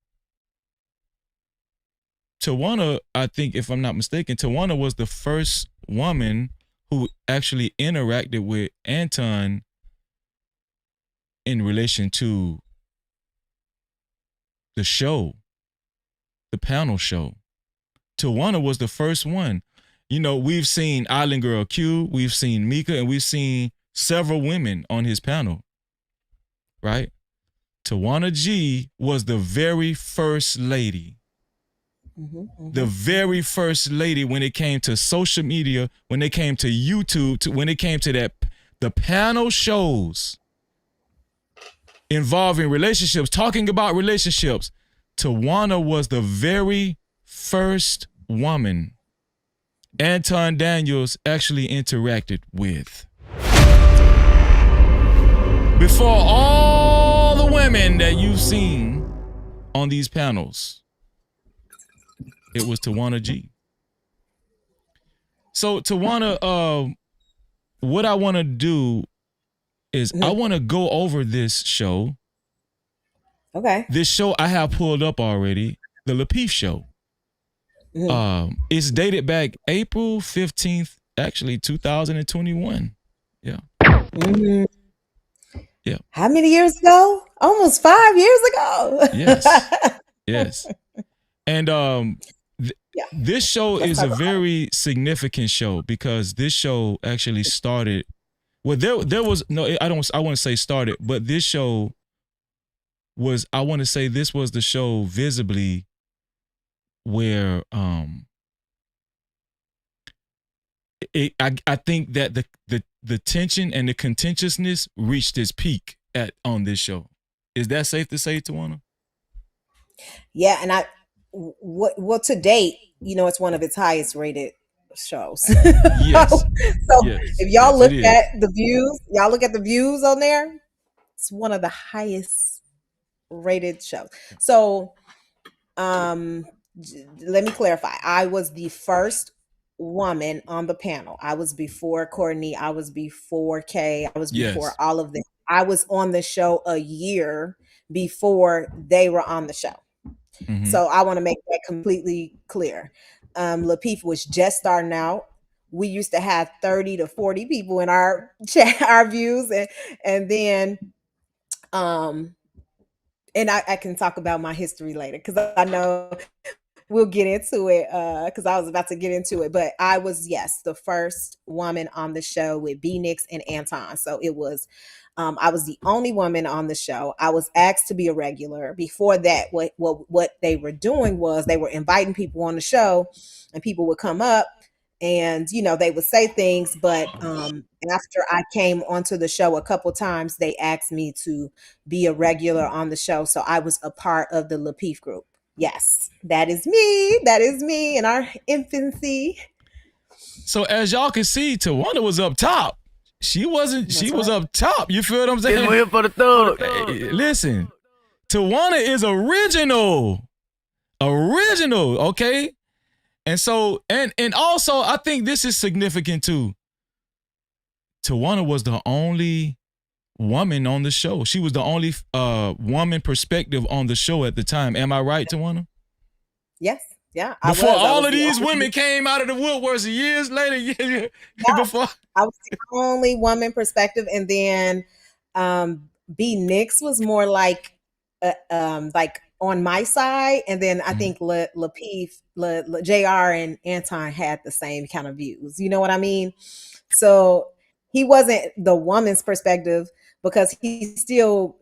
Tawana, I think, if I'm not mistaken, Tawana was the first woman who actually interacted with Anton in relation to the show, the panel show. Tawana was the first one. You know, we've seen Island Girl Q, we've seen Mika, and we've seen several women on his panel, right? Tawana G was the very first lady. The very first lady when it came to social media, when it came to YouTube, when it came to the panel shows involving relationships, talking about relationships. Tawana was the very first woman Anton Daniels actually interacted with. before all the women that you've seen on these panels, it was Tawana G. So Tawana, what I want to do is I want to go over this show. Okay. This show I have pulled up already, the Lapeef show. It's dated back April 15th, actually 2021. Yeah. Yeah. How many years ago? Almost 5 years ago. Yes. Yes. And this show is a very significant show because this show actually started. Well, there was no, I want to say started, but this show was, I want to say this was the show visibly where I think that the tension and the contentiousness reached its peak on this show. Is that safe to say, Tawana? Yeah, and well to date, it's one of its highest rated shows. Yes. So yes. if y'all Yes, look at the views on there, it's one of the highest rated shows. So let me clarify. I was the first woman on the panel. I was before Courtney, I was before Kay, I was before all of them. I was on the show a year before they were on the show. So I want to make that completely clear. Lapeef was just starting out. We used to have 30 to 40 people in our chat, our views, and then and I can talk about my history later because I know we'll get into it because I was about to get into it. But I was, yes, the first woman on the show with B-Nix and Anton. So it was, I was the only woman on the show. I was asked to be a regular. Before that, what they were doing was they were inviting people on the show and people would come up and, they would say things. But after I came onto the show a couple times, they asked me to be a regular on the show. So I was a part of the Lapeef group. Yes, that is me. That is me in our infancy. So as y'all can see, Tawana was up top. She wasn't. She was up top. You feel what I'm saying? We're here for the thug. Hey, listen, Tawana is original. Okay. And so, and also, I think this is significant too. Tawana was the only woman on the show. She was the only woman perspective on the show at the time. Am I right, Tawana? Yes. Yeah. Before all of these women came out of the woodworks years later. Before I was the only woman perspective, and then B-Nix was more like on my side, and then I think Lapeef, JR and Anton had the same kind of views. You know what I mean? So he wasn't the woman's perspective because he still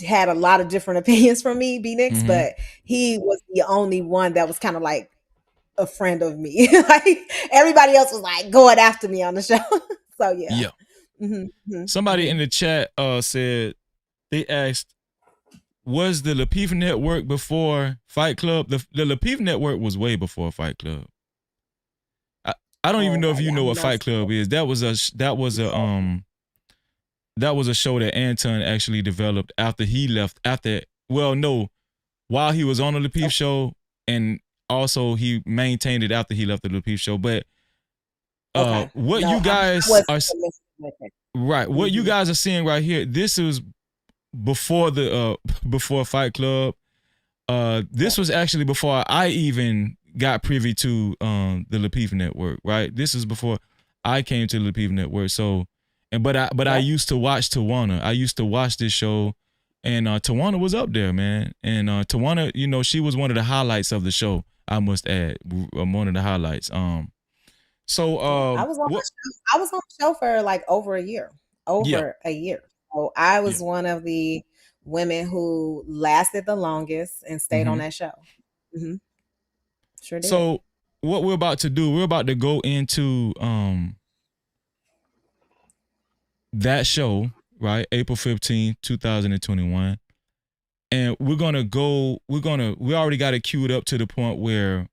had a lot of different opinions from me, B-Nix, but he was the only one that was kind of like a friend of me. Like everybody else was like going after me on the show. So yeah. Somebody in the chat said, they asked, was the Lapeef Network before Fight Club? The Lapeef Network was way before Fight Club. I don't even know if you know what Fight Club is. That was a show that Anton actually developed after he left. While he was on the Lapeef show, and also he maintained it after he left the Lapeef show. But what you guys are right, what you guys are seeing right here, this is before before Fight Club. This was actually before I even got privy to the Lapeef Network, right? This is before I came to the Lapeef Network. So, I used to watch Tawana. I used to watch this show, and Tawana was up there, man. And Tawana, she was one of the highlights of the show, I must add. One of the highlights. So I was on the show for like over a year. A year. So I was one of the women who lasted the longest and stayed on that show. Sure did. So what we're about to do, we're about to go into that show, right? April 15th, 2021. And we already got it queued up to the point where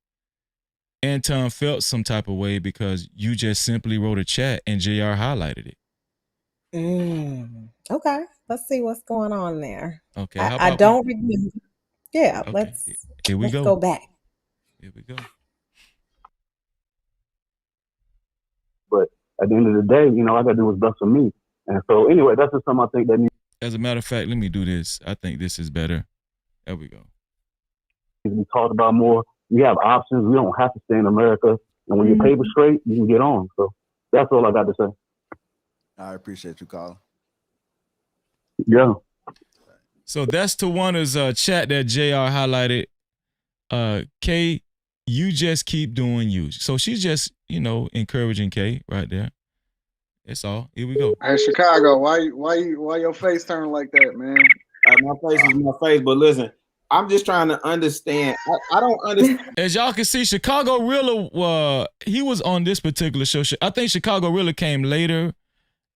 Anton felt some type of way because you just simply wrote a chat and JR highlighted it. Okay, let's see what's going on there. Okay, I don't remember. Yeah, okay. Here we let's go. go back. Here we go. But at the end of the day, you know, I got to do what's best for me. And so anyway, that's just something I think that needs. As a matter of fact, let me do this. I think this is better. There we go. We talked about more. We have options. We don't have to stay in America. And when your paper's straight, you can get on. So that's all I got to say. I appreciate you, Carl. Yeah. So that's Tawana's chat that JR highlighted. K, you just keep doing you. So she's just, you know, encouraging K right there. That's all. Here we go. Hey, Chicago, why your face turned like that, man? My face is my face, but listen, I'm just trying to understand. I don't understand. As y'all can see, Chicago Rilla, he was on this particular show. I think Chicago Rilla came later,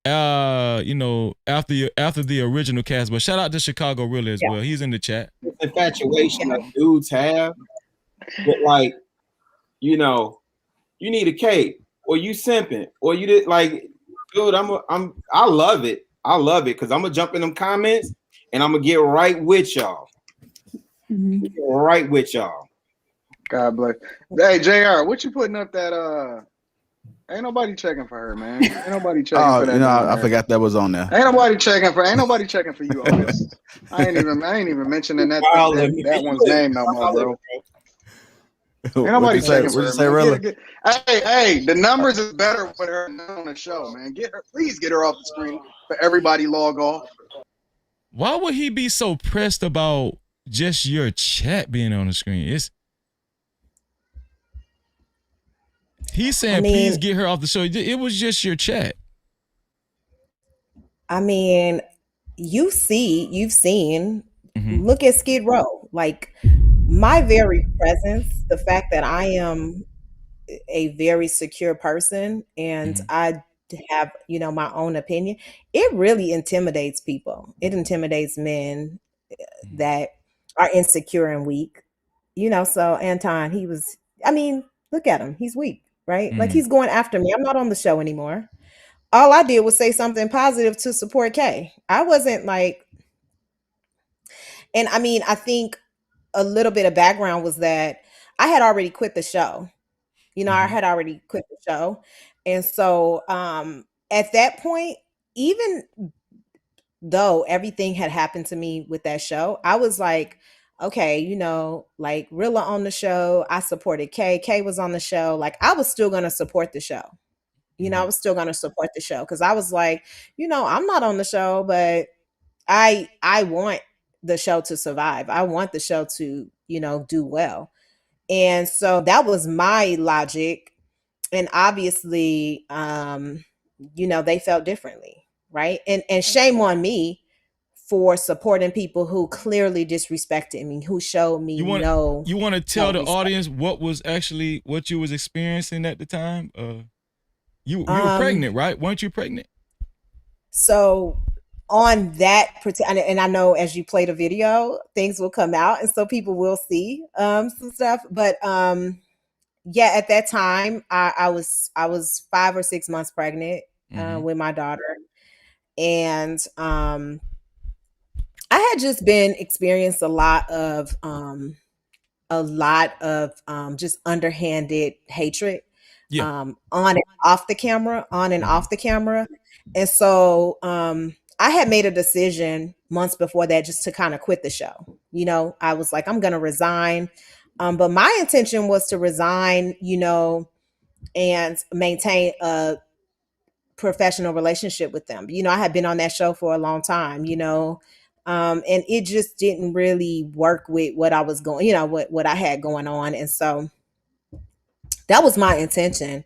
you know, after the original cast. But shout out to Chicago Rilla as well. He's in the chat. Infatuation that dudes have, but like, you know, you need a cape, or you simping, or you did like, dude. I love it. I love it because I'm gonna jump in them comments and I'm gonna get right with y'all. Right with y'all. God bless. Hey, JR, what you putting up that ain't nobody checking for her, man. Ain't nobody checking for that. You know, I forgot that was on there. Ain't nobody checking for you, August. I ain't even mentioning that one's name no more, bro. Ain't nobody checking for her. Really? Hey, the numbers is better with her on the show, man. Please get her off the screen for everybody log off. Why would he be so pressed about just your chat being on the screen? He's saying, please get her off the show. It was just your chat. I mean, you've seen, look at Skid Row. Like, my very presence, the fact that I am a very secure person and I have, you know, my own opinion, it really intimidates people. It intimidates men that are insecure and weak, you know. So Anton, look at him. He's weak, right? Like, he's going after me. I'm not on the show anymore. All I did was say something positive to support Kay. I wasn't like, and I mean, I think a little bit of background was that I had already quit the show. You know, I had already quit the show. And so at that point, even though everything had happened to me with that show, I was like, okay, you know, like Rilla on the show, I supported Kay. Kay was on the show. Like, I was still going to support the show. You know, I was still going to support the show because I was like, you know, I'm not on the show, but I want the show to survive. I want the show to, you know, do well. And so that was my logic. And obviously, you know, they felt differently, right? And shame on me for supporting people who clearly disrespected me, who showed me You want to tell the audience what you was experiencing at the time? You were pregnant, right? Weren't you pregnant? So on that, and I know as you play the video, things will come out, and so people will see some stuff. But yeah, at that time, I was 5 or 6 months pregnant with my daughter, and I had just been experienced a lot of just underhanded hatred. On and off the camera, and so I had made a decision months before that just to kind of quit the show. You know, I was like, I'm gonna resign, but my intention was to resign, you know, and maintain a professional relationship with them. You know, I had been on that show for a long time, you know, and it just didn't really work with what I was going, you know, what I had going on, and so that was my intention.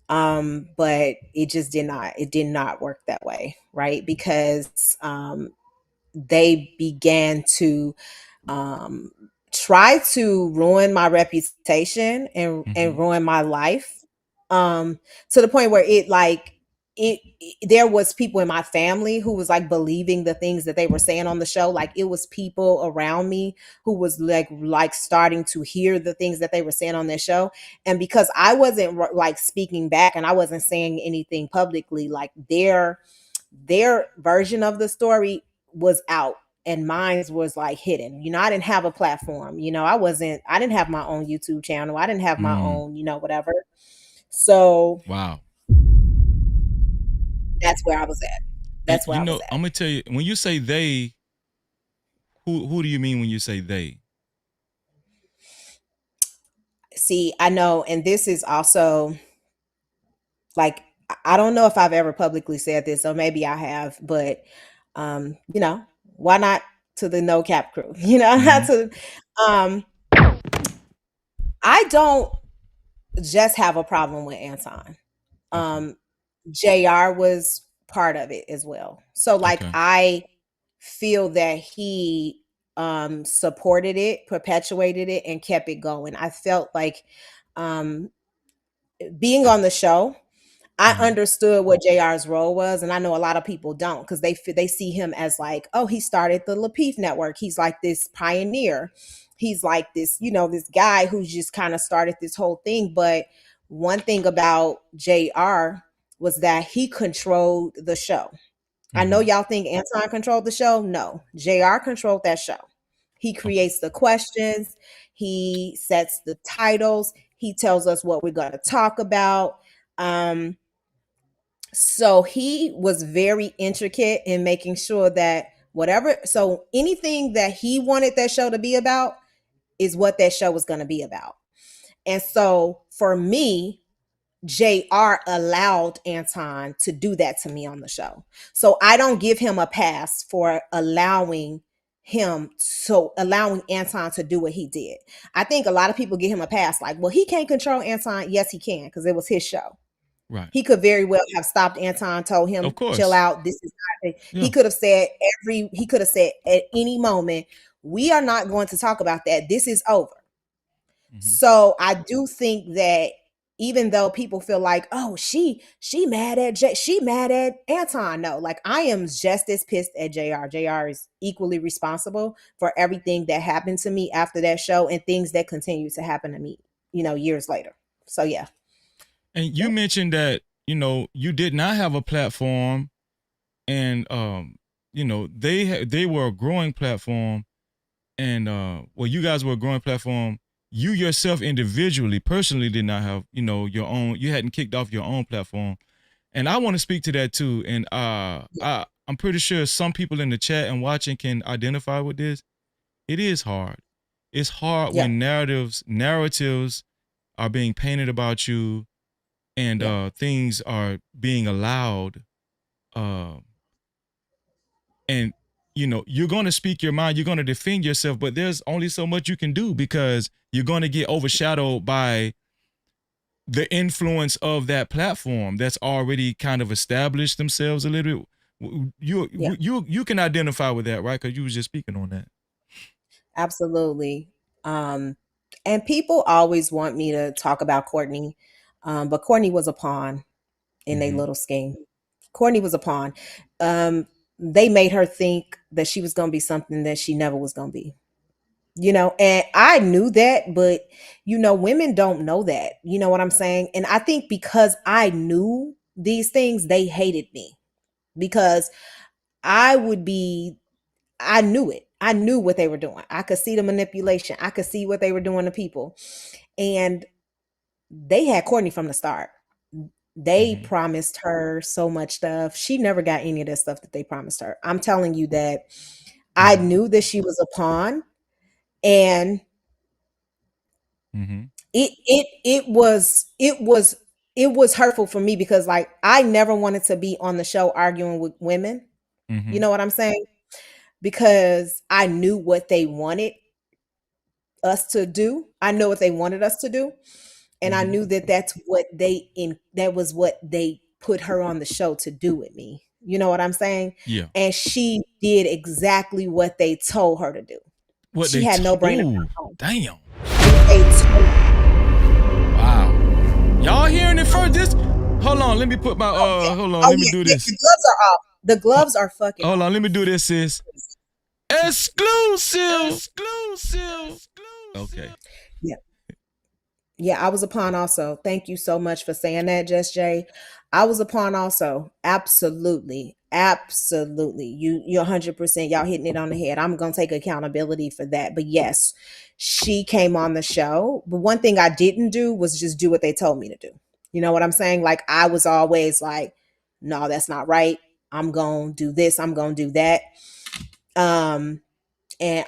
But it did not work that way, right? Because they began to try to ruin my reputation and ruin my life, to the point where there was people in my family who was like believing the things that they were saying on the show. Like, it was people around me who was like starting to hear the things that they were saying on their show. And because I wasn't like speaking back and I wasn't saying anything publicly, like their their version of the story was out and mine was like hidden. You know, I didn't have a platform. You know, I didn't have my own YouTube channel. I didn't have my own, you know, whatever. So wow. That's where I was at. That's where I was at. I'm gonna tell you, when you say they, who do you mean when you say they? See, I know, and this is also like, I don't know if I've ever publicly said this, or maybe I have, but you know, why not to the No Cap crew? You know, not to I don't just have a problem with Anton. JR was part of it as well. So like I feel that he supported it, perpetuated it, and kept it going. I felt like being on the show, I understood what JR's role was, and I know a lot of people don't, because they see him as like, oh, he started the Lapeef network. He's like this pioneer. He's like this, you know, this guy who's just kind of started this whole thing. But one thing about JR was that he controlled the show. I know y'all think Anton controlled the show. No, JR controlled that show. He creates the questions. He sets the titles. He tells us what we're going to talk about. So he was very intricate in making sure that so anything that he wanted that show to be about is what that show was going to be about. And so for me, JR allowed Anton to do that to me on the show. So I don't give him a pass for allowing Anton to do what he did. I think a lot of people give him a pass like, well, he can't control Anton. Yes, he can, because it was his show. Right. He could very well have stopped Anton, told him, chill out. This is not He could have said at any moment, we are not going to talk about that. This is over. So I do think that even though people feel like, oh, she mad at she mad at Anton. No, like I am just as pissed at JR. JR is equally responsible for everything that happened to me after that show and things that continue to happen to me, you know, years later. So yeah. And you mentioned that, you know, you did not have a platform, and you know, they were a growing platform, and well, you guys were a growing platform. You yourself individually, personally, did not have, you know, your own. You hadn't kicked off your own platform, and I want to speak to that too. And I'm pretty sure some people in the chat and watching can identify with this. It is hard. It's hard when narratives are being painted about you, and things are being allowed, and you know, you're going to speak your mind, you're going to defend yourself, but there's only so much you can do, because you're going to get overshadowed by the influence of that platform that's already kind of established themselves a little bit. You can identify with that, right? Because you was just speaking on that. Absolutely. And people always want me to talk about Courtney, but Courtney was a pawn in a little scheme. Courtney was a pawn. They made her think that she was going to be something that she never was going to be, you know, and I knew that, but you know, women don't know that, you know what I'm saying? And I think because I knew these things, they hated me, because I knew it. I knew what they were doing. I could see the manipulation. I could see what they were doing to people. And they had Courtney from the start. They promised her so much stuff. She never got any of that stuff that they promised her. I'm telling you that I knew that she was a pawn, and it was hurtful for me, because like I never wanted to be on the show arguing with women. You know what I'm saying? Because I knew what they wanted us to do. I know what they wanted us to do. And I knew that that was what they put her on the show to do with me. You know what I'm saying? Yeah. And she did exactly what they told her to do. She had no brain. Damn. Wow. Y'all hearing it first? Hold on. Let me put my hold on. Let me do this. The gloves are off. The gloves are fucking. Hold on. Let me do this, sis. Exclusive. Okay. Yeah. Yeah, I was a pawn also. Thank you so much for saying that, Just Jay. I was a pawn also. Absolutely. Absolutely. You're 100%. Y'all hitting it on the head. I'm going to take accountability for that. But yes, she came on the show. But one thing I didn't do was just do what they told me to do. You know what I'm saying? Like I was always like, no, that's not right. I'm going to do this. I'm going to do that. And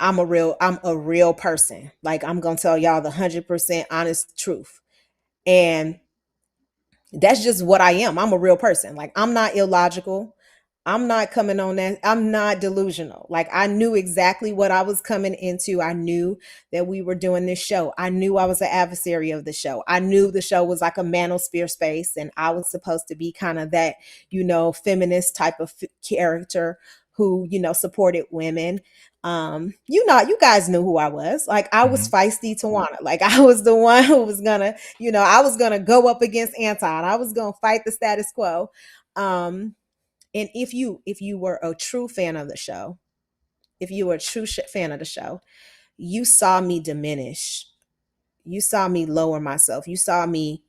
I'm a real person. Like I'm going to tell y'all the 100% honest truth. And that's just what I am. I'm a real person. Like I'm not illogical. I'm not coming on that. I'm not delusional. Like I knew exactly what I was coming into. I knew that we were doing this show. I knew I was an adversary of the show. I knew the show was like a manosphere space and I was supposed to be kind of that, feminist type of character who, supported women. You guys knew who I was. Like I was feisty Tawana. Like I was the one who was gonna, I was gonna go up against Anton. I was gonna fight the status quo. And if you were a true fan of the show, you saw me diminish. You saw me lower myself. You saw me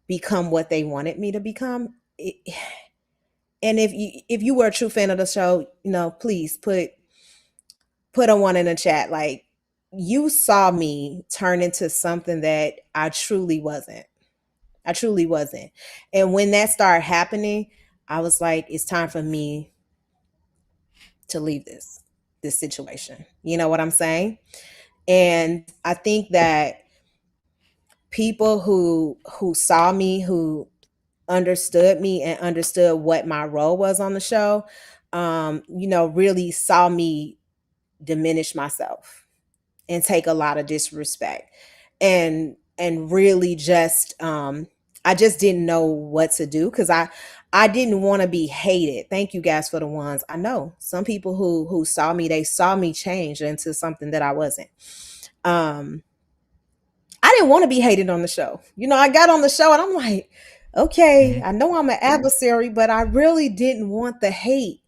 become what they wanted me to become. And if you were a true fan of the show, please put a one in the chat. Like you saw me turn into something that I truly wasn't. And when that started happening, I was like, it's time for me to leave this situation. You know what I'm saying? And I think that people who saw me, who understood me and understood what my role was on the show, really saw me diminish myself and take a lot of disrespect and really just I just didn't know what to do because I didn't want to be hated. Thank you guys for the ones. I know some people who saw me, they saw me change into something that I wasn't. I didn't want to be hated on the show. I got on the show and I'm like, okay, I know I'm an adversary, but I really didn't want the hate.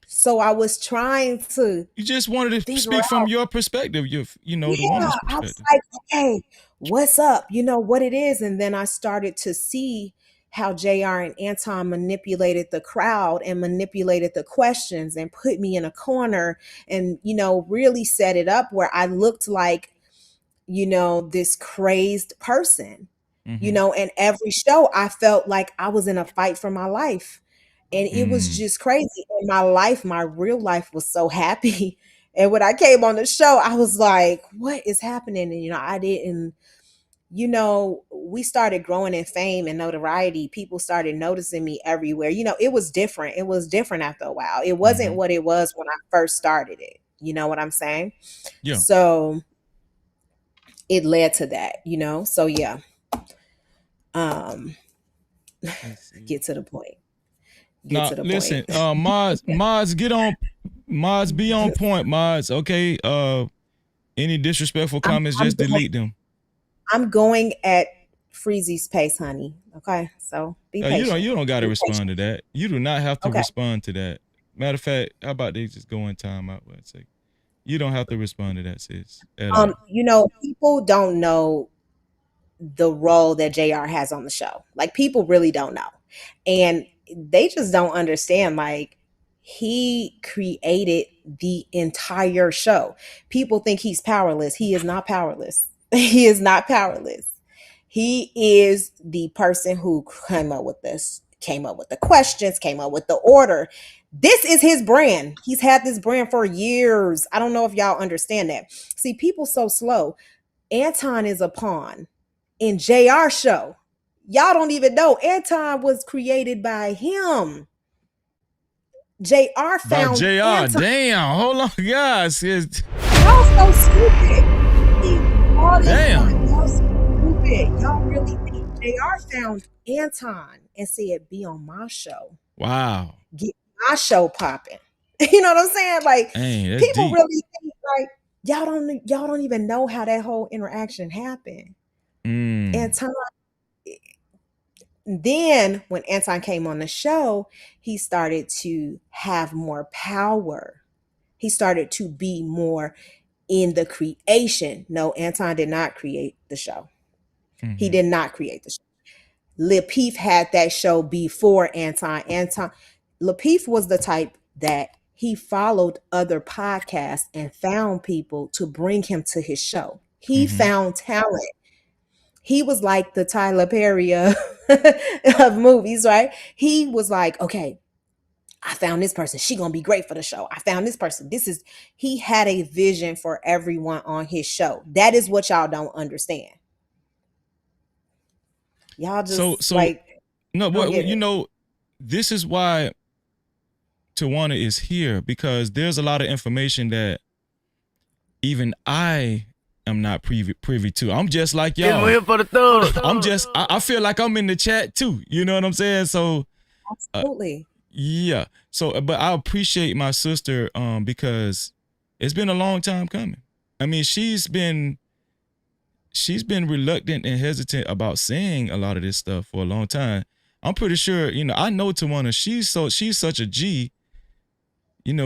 So I was trying to. You just wanted to speak from your perspective, the woman's perspective. I was like, okay, what's up? What it is. And then I started to see how JR and Anton manipulated the crowd and manipulated the questions and put me in a corner and, really set it up where I looked like, this crazed person, and every show I felt like I was in a fight for my life. And it was just crazy. And my real life was so happy. And when I came on the show, I was like, what is happening? And, I didn't, we started growing in fame and notoriety. People started noticing me everywhere. It was different. It was different after a while. It wasn't what it was when I first started it. You know what I'm saying? Yeah. So it led to that, So yeah. Get to the point. Listen, Mods, be on point, Mods. Okay. Any disrespectful comments, just delete them. I'm going at Freezy's pace, honey. Okay. So be patient. You don't gotta respond to that. You do not have to respond to that. Matter of fact, how about they just go in timeout? You don't have to respond to that, sis. People don't know the role that JR has on the show. Like people really don't know. And they just don't understand. Like he created the entire show. People think he's powerless. He is not powerless. He is not powerless. He is the person who came up with the questions, came up with the order. This is his brand. He's had this brand for years. I don't know if y'all understand that. See, people so slow. Anton is a pawn in JR show. Y'all don't even know Anton was created by him. JR found JR. Anton. Damn, hold on, guys. Y'all so stupid. Damn. Y'all so stupid. Y'all really think JR found Anton and said, be on my show. Wow. Get my show popping. You know what I'm saying? Like people deep. really think like y'all don't even know how that whole interaction happened. Anton. Then when Anton came on the show, he started to have more power. He started to be more in the creation. No, Anton did not create the show. He did not create the show. Lapeef had that show before Anton. Lapeef was the type that he followed other podcasts and found people to bring him to his show. He found talent. He was like the Tyler Perry of movies, right? He was like, okay, I found this person. She gonna be great for the show. I found this person. He had a vision for everyone on his show. That is what y'all don't understand. Y'all just this is why Tawana is here, because there's a lot of information that even I am not privy to. I'm just like y'all. We're here for the thug. I feel like I'm in the chat too. You know what I'm saying? So absolutely. Yeah. So, but I appreciate my sister because it's been a long time coming. I mean, she's been reluctant and hesitant about saying a lot of this stuff for a long time. I'm pretty sure, I know Tawana, she's such a G.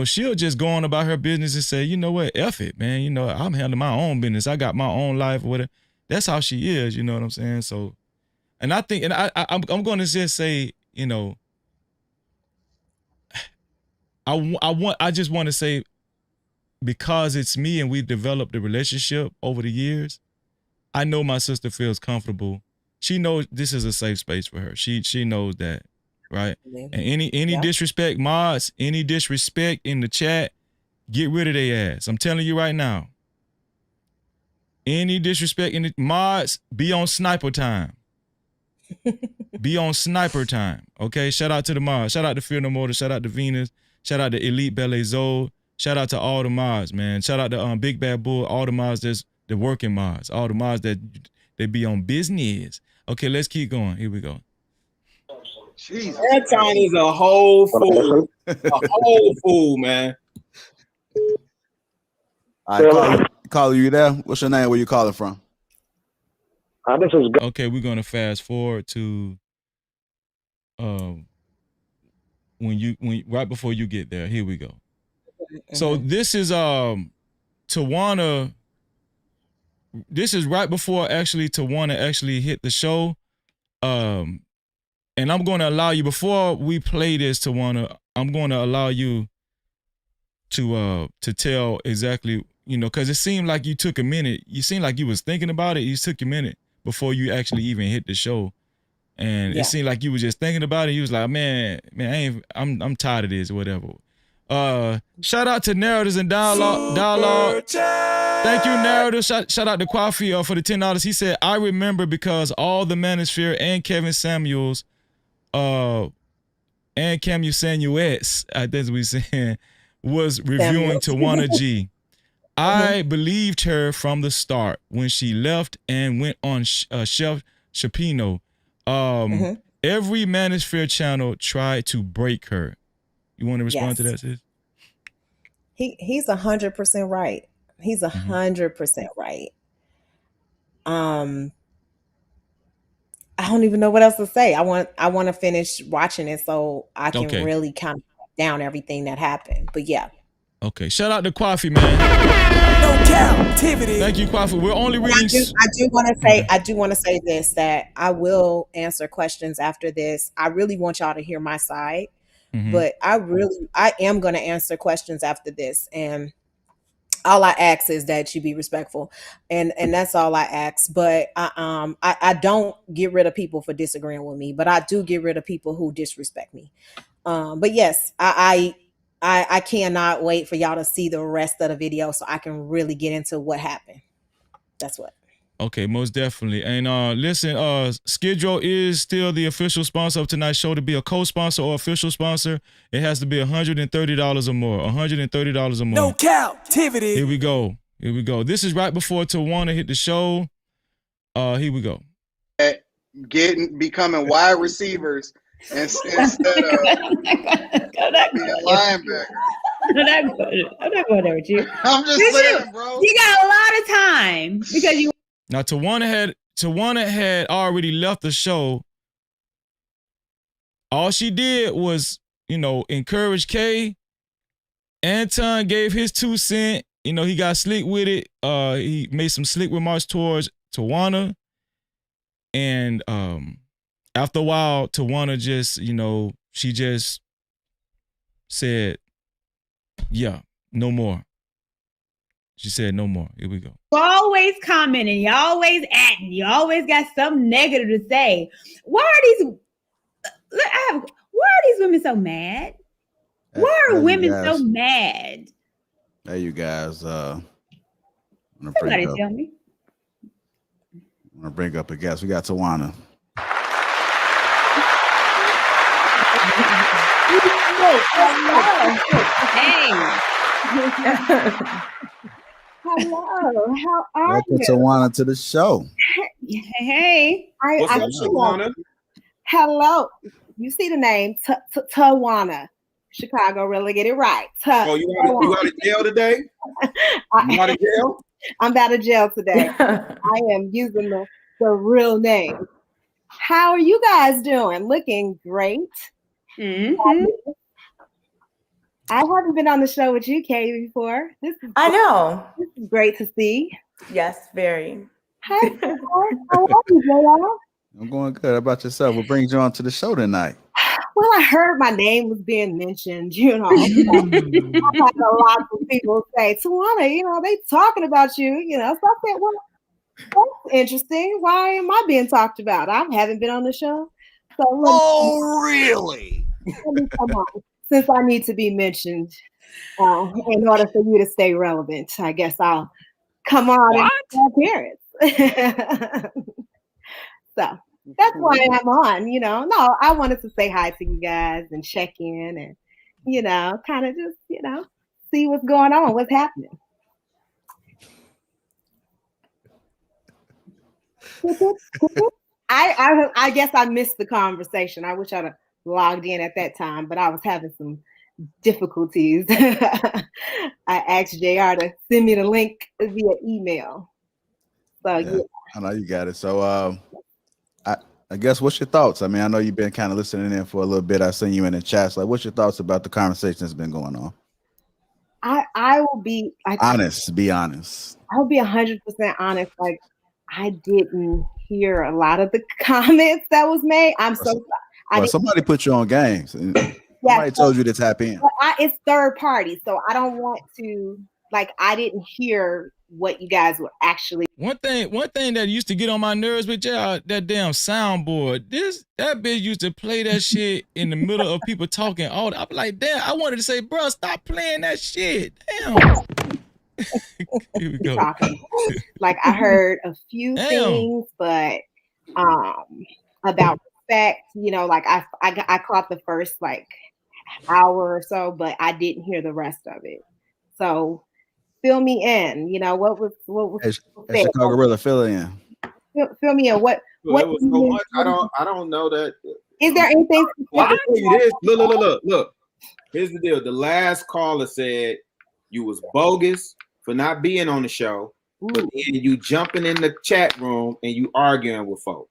She'll just go on about her business and say, you know what, F it, man. I'm handling my own business. I got my own life or whatever. That's how she is, you know what I'm saying? So, and I think, and I'm going to just say, I just want to say, because it's me and we've developed a relationship over the years, I know my sister feels comfortable. She knows this is a safe space for her. She knows that, right? And any disrespect, mods, any disrespect in the chat, get rid of their ass. I'm telling you right now. Any disrespect in the mods, be on sniper time. Be on sniper time. Okay. Shout out to the mods. Shout out to Fear No More. Shout out to Venus. Shout out to Elite Belle Zoe. Shout out to all the mods, man. Shout out to Big Bad Bull. All the mods that's the working mods. All the mods that they be on business. Okay, let's keep going. Here we go. Jesus. Anton is a whole fool. A whole fool, man. All right, caller, you there? What's your name? Where you calling from? Okay, we're gonna fast forward to when right before you get there. Here we go. So this is Tawana. This is right before Tawana actually hit the show. And I'm going to allow you, before we play this, Tawana, I'm going to allow you to tell exactly, because it seemed like you took a minute. You seemed like you was thinking about it. You took a minute before you actually even hit the show. And it seemed like you was just thinking about it. You was like, man, I'm tired of this or whatever. Shout out to Narratives and Dialogue. Thank you, Narrative. Shout out to Kwafi for the $10. He said, I remember because all the Manosphere and Kevin Samuels, and Camu Samuels, I think we saying, was reviewing Tawana G. I believed her from the start when she left and went on Chef Shapino. Every Manosphere channel tried to break her. You want to respond to that, sis? He's 100% right. He's 100% right. I don't even know what else to say. I want to finish watching it so I can really kind of down everything that happened. But yeah. Okay. Shout out to Kwafi, man. No Cap-tivity. Thank you, Kwafi. We're only reading. I do want to say this, that I will answer questions after this. I really want y'all to hear my side. But I am going to answer questions after this, and all I ask is that you be respectful, and that's all I ask. But I don't get rid of people for disagreeing with me, but I do get rid of people who disrespect me. But yes, I cannot wait for y'all to see the rest of the video so I can really get into what happened. That's what. Okay, most definitely. And listen, Skid Row is still the official sponsor of tonight's show. To be a co-sponsor or official sponsor, it has to be $130 or more. $130 or more. No Cap-tivity. Here we go. This is right before Tawana hit the show. Here we go. Becoming wide receivers instead of being linebackers. I'm not going there with you. I'm just saying, bro. You got a lot of time because you. Now Tawana had already left the show. All she did was, encourage Kay. Anton gave his 2 cents. He got slick with it. He made some slick remarks towards Tawana. And after a while, Tawana just, she just said, yeah, no more. She said no more. Here we go. You always commenting, you always acting, you always got something negative to say. Why are these women so mad? Why are women so mad? There you guys. Somebody tell me. I'm gonna bring up a guest. We got Tawana. Hello, how are Welcome, you? Tawana, to the show. Hey. What's up, Tawana? Hello. You see the name, Tawana. Chicago really get it right. Oh, you out of jail today? You out of jail? I'm out of jail today. I am using the real name. How are you guys doing? Looking great. Mm-hmm. I haven't been on the show with you, Kay, before. I know. This is great to see. Yes, very. Hi, how are you, JR? I'm going good. How about yourself? What brings you on to the show tonight? Well, I heard my name was being mentioned, I've had a lot of people say, Tawana, they talking about you, So I said, well, that's interesting. Why am I being talked about? I haven't been on the show. So Really? Let me come on. Since I need to be mentioned in order for you to stay relevant, I guess I'll come on and make an appearance. So that's why I'm on, No, I wanted to say hi to you guys and check in and, kind of just, see what's going on, what's happening. I guess I missed the conversation. I wish I'd have logged in at that time, but I was having some difficulties. I asked JR to send me the link via email. So yeah. I know you got it. So I guess what's your thoughts? I mean, I know you've been kind of listening in for a little bit. I've seen you in the chat. So what's your thoughts about the conversation that's been going on? I will be honest. Be honest. I'll be 100% honest. Like, I didn't hear a lot of the comments that was made. I'm so sorry. Somebody put you on games. Somebody told you to tap in. It's third party, so I don't want to. I didn't hear what you guys were actually. One thing that used to get on my nerves with y'all, that damn soundboard. That bitch used to play that shit in the middle of people talking. I'm like, damn. I wanted to say, bro, stop playing that shit. Damn. Here we go. I heard a few things, but about respect, I caught the first hour or so, but I didn't hear the rest of it. So fill me in. What was Chicago Gorilla, fill in. Fill me in. What was so much. I don't know that. Is there anything? I can tell you this. Look. Here's the deal. The last caller said you was bogus for not being on the show, but then you jumping in the chat room and you arguing with folks.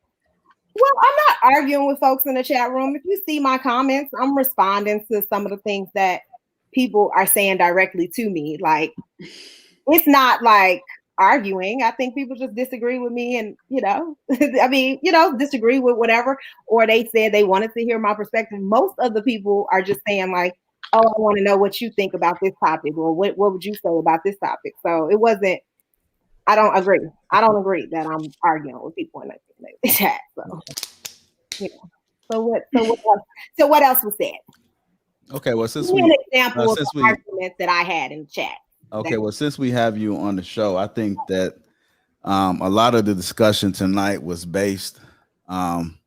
Well, I'm not arguing with folks in the chat room. If you see my comments, I'm responding to some of the things that people are saying directly to me. It's not arguing. I think people just disagree with me and, disagree with whatever, or they said they wanted to hear my perspective. Most of the people are just saying oh, I want to know what you think about this topic, or what would you say about this topic? So it wasn't, I don't agree. I don't agree that I'm arguing with people in the chat. So what else was said? Okay, well, since an example of the argument that I had in chat. Okay, well, since we have you on the show, I think that a lot of the discussion tonight was based on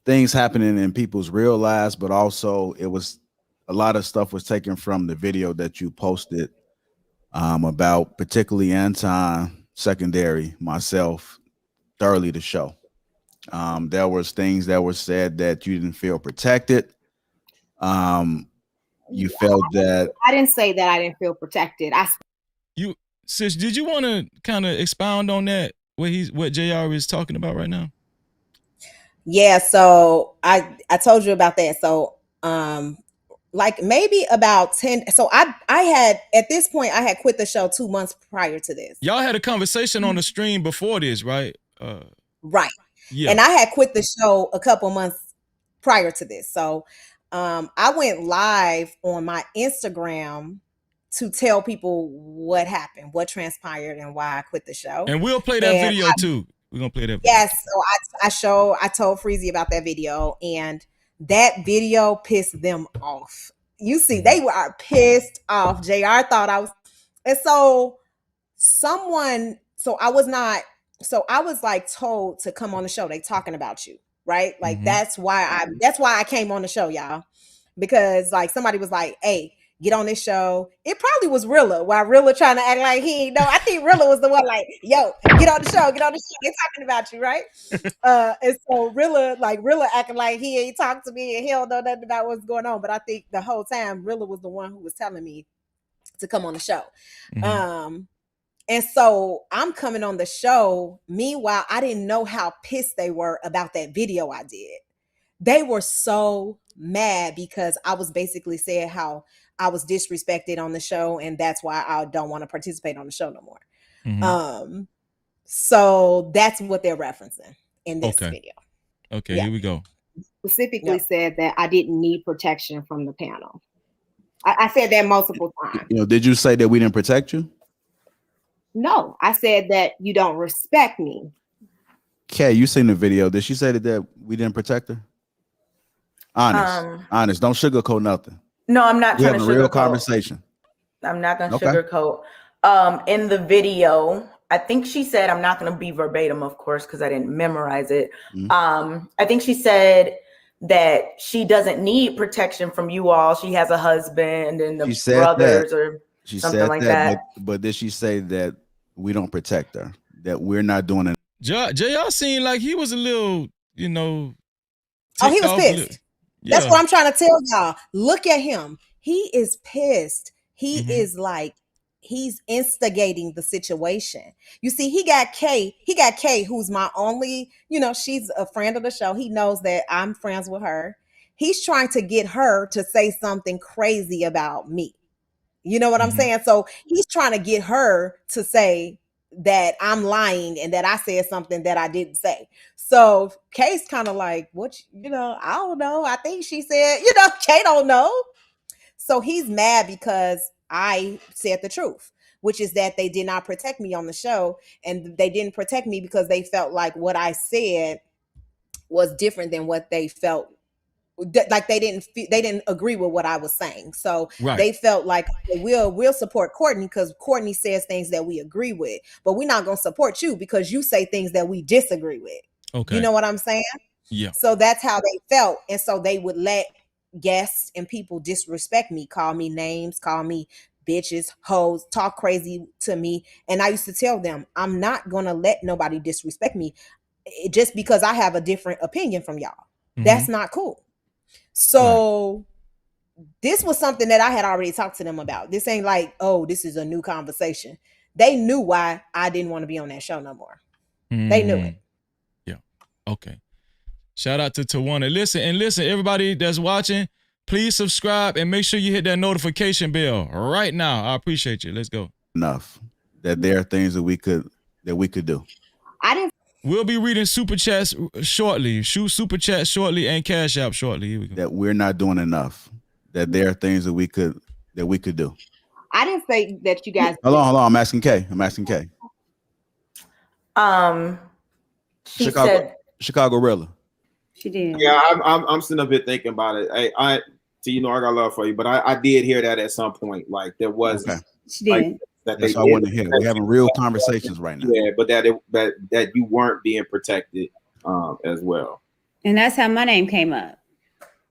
things happening in people's real lives, but also a lot of stuff was taken from the video that you posted about particularly Anton, Secondary, myself, thoroughly the show. There was things that were said that you didn't feel protected. You felt that I didn't say that I didn't feel protected. Sis, did you want to kind of expound on that? What JR is talking about right now? Yeah, so I told you about that. So maybe about 10. So I had, at this point, I had quit the show 2 months prior to this. Y'all had a conversation on the stream before this, right? Right. Yeah. And I had quit the show a couple months prior to this. So I went live on my Instagram to tell people what happened, what transpired, and why I quit the show. And we'll play that video too. We're gonna play that video. Yes. So I told Freezy about that video, and that video pissed them off. You see, they were pissed off. JR thought I was, and so I was like told to come on the show. They talking about you, right? Like that's why I came on the show, y'all. Because like somebody was like, hey, get on this show. It probably was Rilla, while Rilla trying to act like he ain't know. I think Rilla was the one like, yo, get on the show, they're talking about you, right? And so Rilla acting like he ain't talked to me and he don't know nothing about what's going on. But I think the whole time Rilla was the one who was telling me to come on the show. And so I'm coming on the show. Meanwhile, I didn't know how pissed they were about that video I did. They were so mad because I was basically saying how I was disrespected on the show, and that's why I don't want to participate on the show no more. So that's what they're referencing in this video. Okay, here we go. Specifically said that I didn't need protection from the panel. I said that multiple times. Did you say that we didn't protect you? No, I said that you don't respect me. Kay, you seen the video. Did she say that we didn't protect her? Honest. Don't sugarcoat nothing. No, I'm not We're trying to having a real sugarcoat. conversation. I'm not going to sugarcoat. In the video, I think she said, I'm not going to be verbatim, of course, because I didn't memorize it. I think she said that she doesn't need protection from you all. She has a husband and the brothers or something like that. But did she say that we don't protect her? That we're not doing it? JR seemed like he was a little, he was pissed. That's what I'm trying to tell y'all. Look at him. He is pissed. He is like, he's instigating the situation. You see, he got Kay, who's my only, she's a friend of the show. He knows that I'm friends with her. He's trying to get her to say something crazy about me. You know what I'm saying? So he's trying to get her to say that I'm lying and that I said something that I didn't say. So Kay's kind of like, what, I don't know. I think she said, Kay don't know. So he's mad because I said the truth, which is that they did not protect me on the show. And they didn't protect me because they felt like what I said was different than what they felt. Like they didn't agree with what I was saying. So they felt like, okay, we'll support Courtney because Courtney says things that we agree with, but we're not going to support you because you say things that we disagree with. Okay. You know what I'm saying? Yeah. So that's how they felt. And so they would let guests and people disrespect me, call me names, call me bitches, hoes, talk crazy to me. And I used to tell them, I'm not going to let nobody disrespect me just because I have a different opinion from y'all. That's not cool. So this was something that I had already talked to them about. This ain't like, oh, this is a new conversation. They knew why I didn't want to be on that show no more. They knew it. Yeah. Okay. Shout out to Tawana. Listen, everybody that's watching, please subscribe and make sure you hit that notification bell right now. I appreciate you. Let's go. Enough that there are things that we could do. We'll be reading super chats shortly. Shoot super chats shortly and cash app shortly. Here we go. That we're not doing enough. That there are things that we could do. I didn't say that you guys. Hold on. I'm asking Kay. She said Chicago Rilla. She did. Yeah, I'm sitting up here thinking about it. I got love for you, but I did hear that at some point. Like there was. Okay. She did. Like, That's what I want to hear. We're having real conversations right now. Yeah, but that you weren't being protected as well. And that's how my name came up,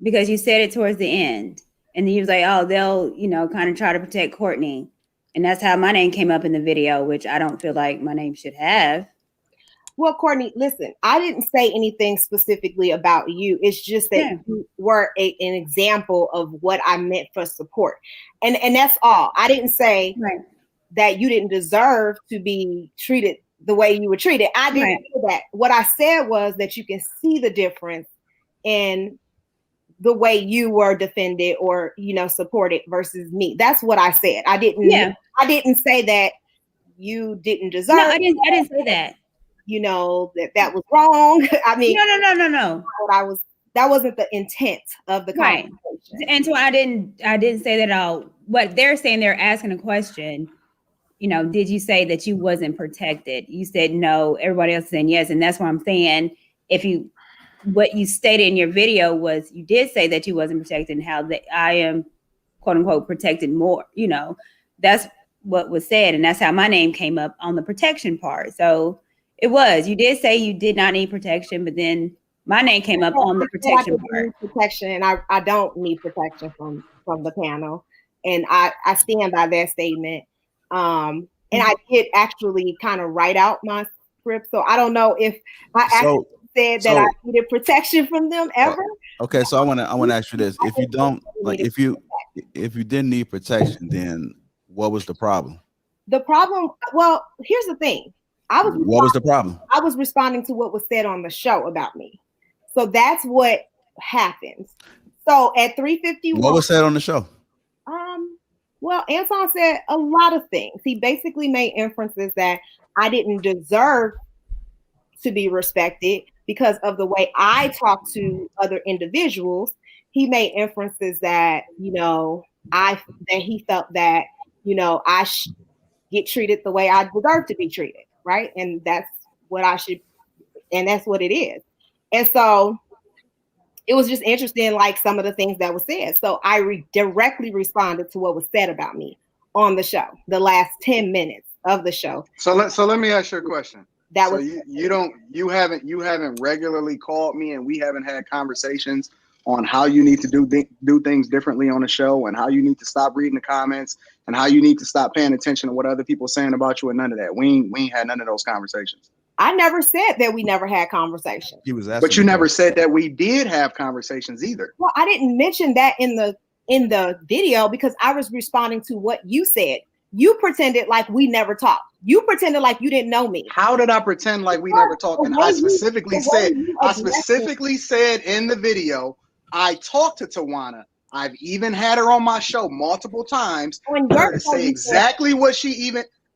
because you said it towards the end, and then you was like, "Oh, they'll kind of try to protect Courtney," and that's how my name came up in the video, which I don't feel like my name should have. Well, Courtney, listen, I didn't say anything specifically about you. It's just that you were an example of what I meant for support, and that's all. I didn't say that you didn't deserve to be treated the way you were treated. I didn't say that. What I said was that you can see the difference in the way you were defended or, supported versus me. That's what I said. I didn't say that you didn't deserve. No, I didn't say that. that was wrong. I mean, no. That wasn't the intent of the conversation. And so I didn't say that at all. What they're saying, they're asking a question. Did you say that you wasn't protected? You said no. Everybody else is saying yes, and that's what I'm saying. What you stated in your video was you did say that you wasn't protected, and how that I am, quote unquote, protected more. That's what was said, and that's how my name came up on the protection part. So you did say you did not need protection, but then my name came up on the protection part. Protection, and I don't need protection from the panel, and I stand by that statement. And I did actually kind of write out my script, so I don't know if I actually said that I needed protection from them ever. Okay, so I want to ask you this: if you don't if you didn't need protection, then what was the problem? The problem, well, here's the thing. What was the problem? I was responding to what was said on the show about me. So that's what happens. So at 3:51. What was said on the show? Well, Anton said a lot of things. He basically made inferences that I didn't deserve to be respected because of the way I talk to other individuals. He made inferences that, that he felt that, I get treated the way I deserve to be treated. Right. And that's what and that's what it is. And so it was just interesting, like some of the things that were said. So I directly responded to what was said about me on the show, the last 10 minutes of the show. So let me ask you a question. You haven't regularly called me, and we haven't had conversations on how you need to do things differently on the show, and how you need to stop reading the comments, and how you need to stop paying attention to what other people are saying about you, and none of that. We ain't had none of those conversations. I never said that we never had conversations. He was asking, but you never said that we did have conversations either. Well, I didn't mention that in the video because I was responding to what you said. You pretended like we never talked. You pretended like you didn't know me. How did I pretend like we never talked? And I specifically said in the video, I talked to Tawana. I've even had her on my show multiple times for her to say exactly what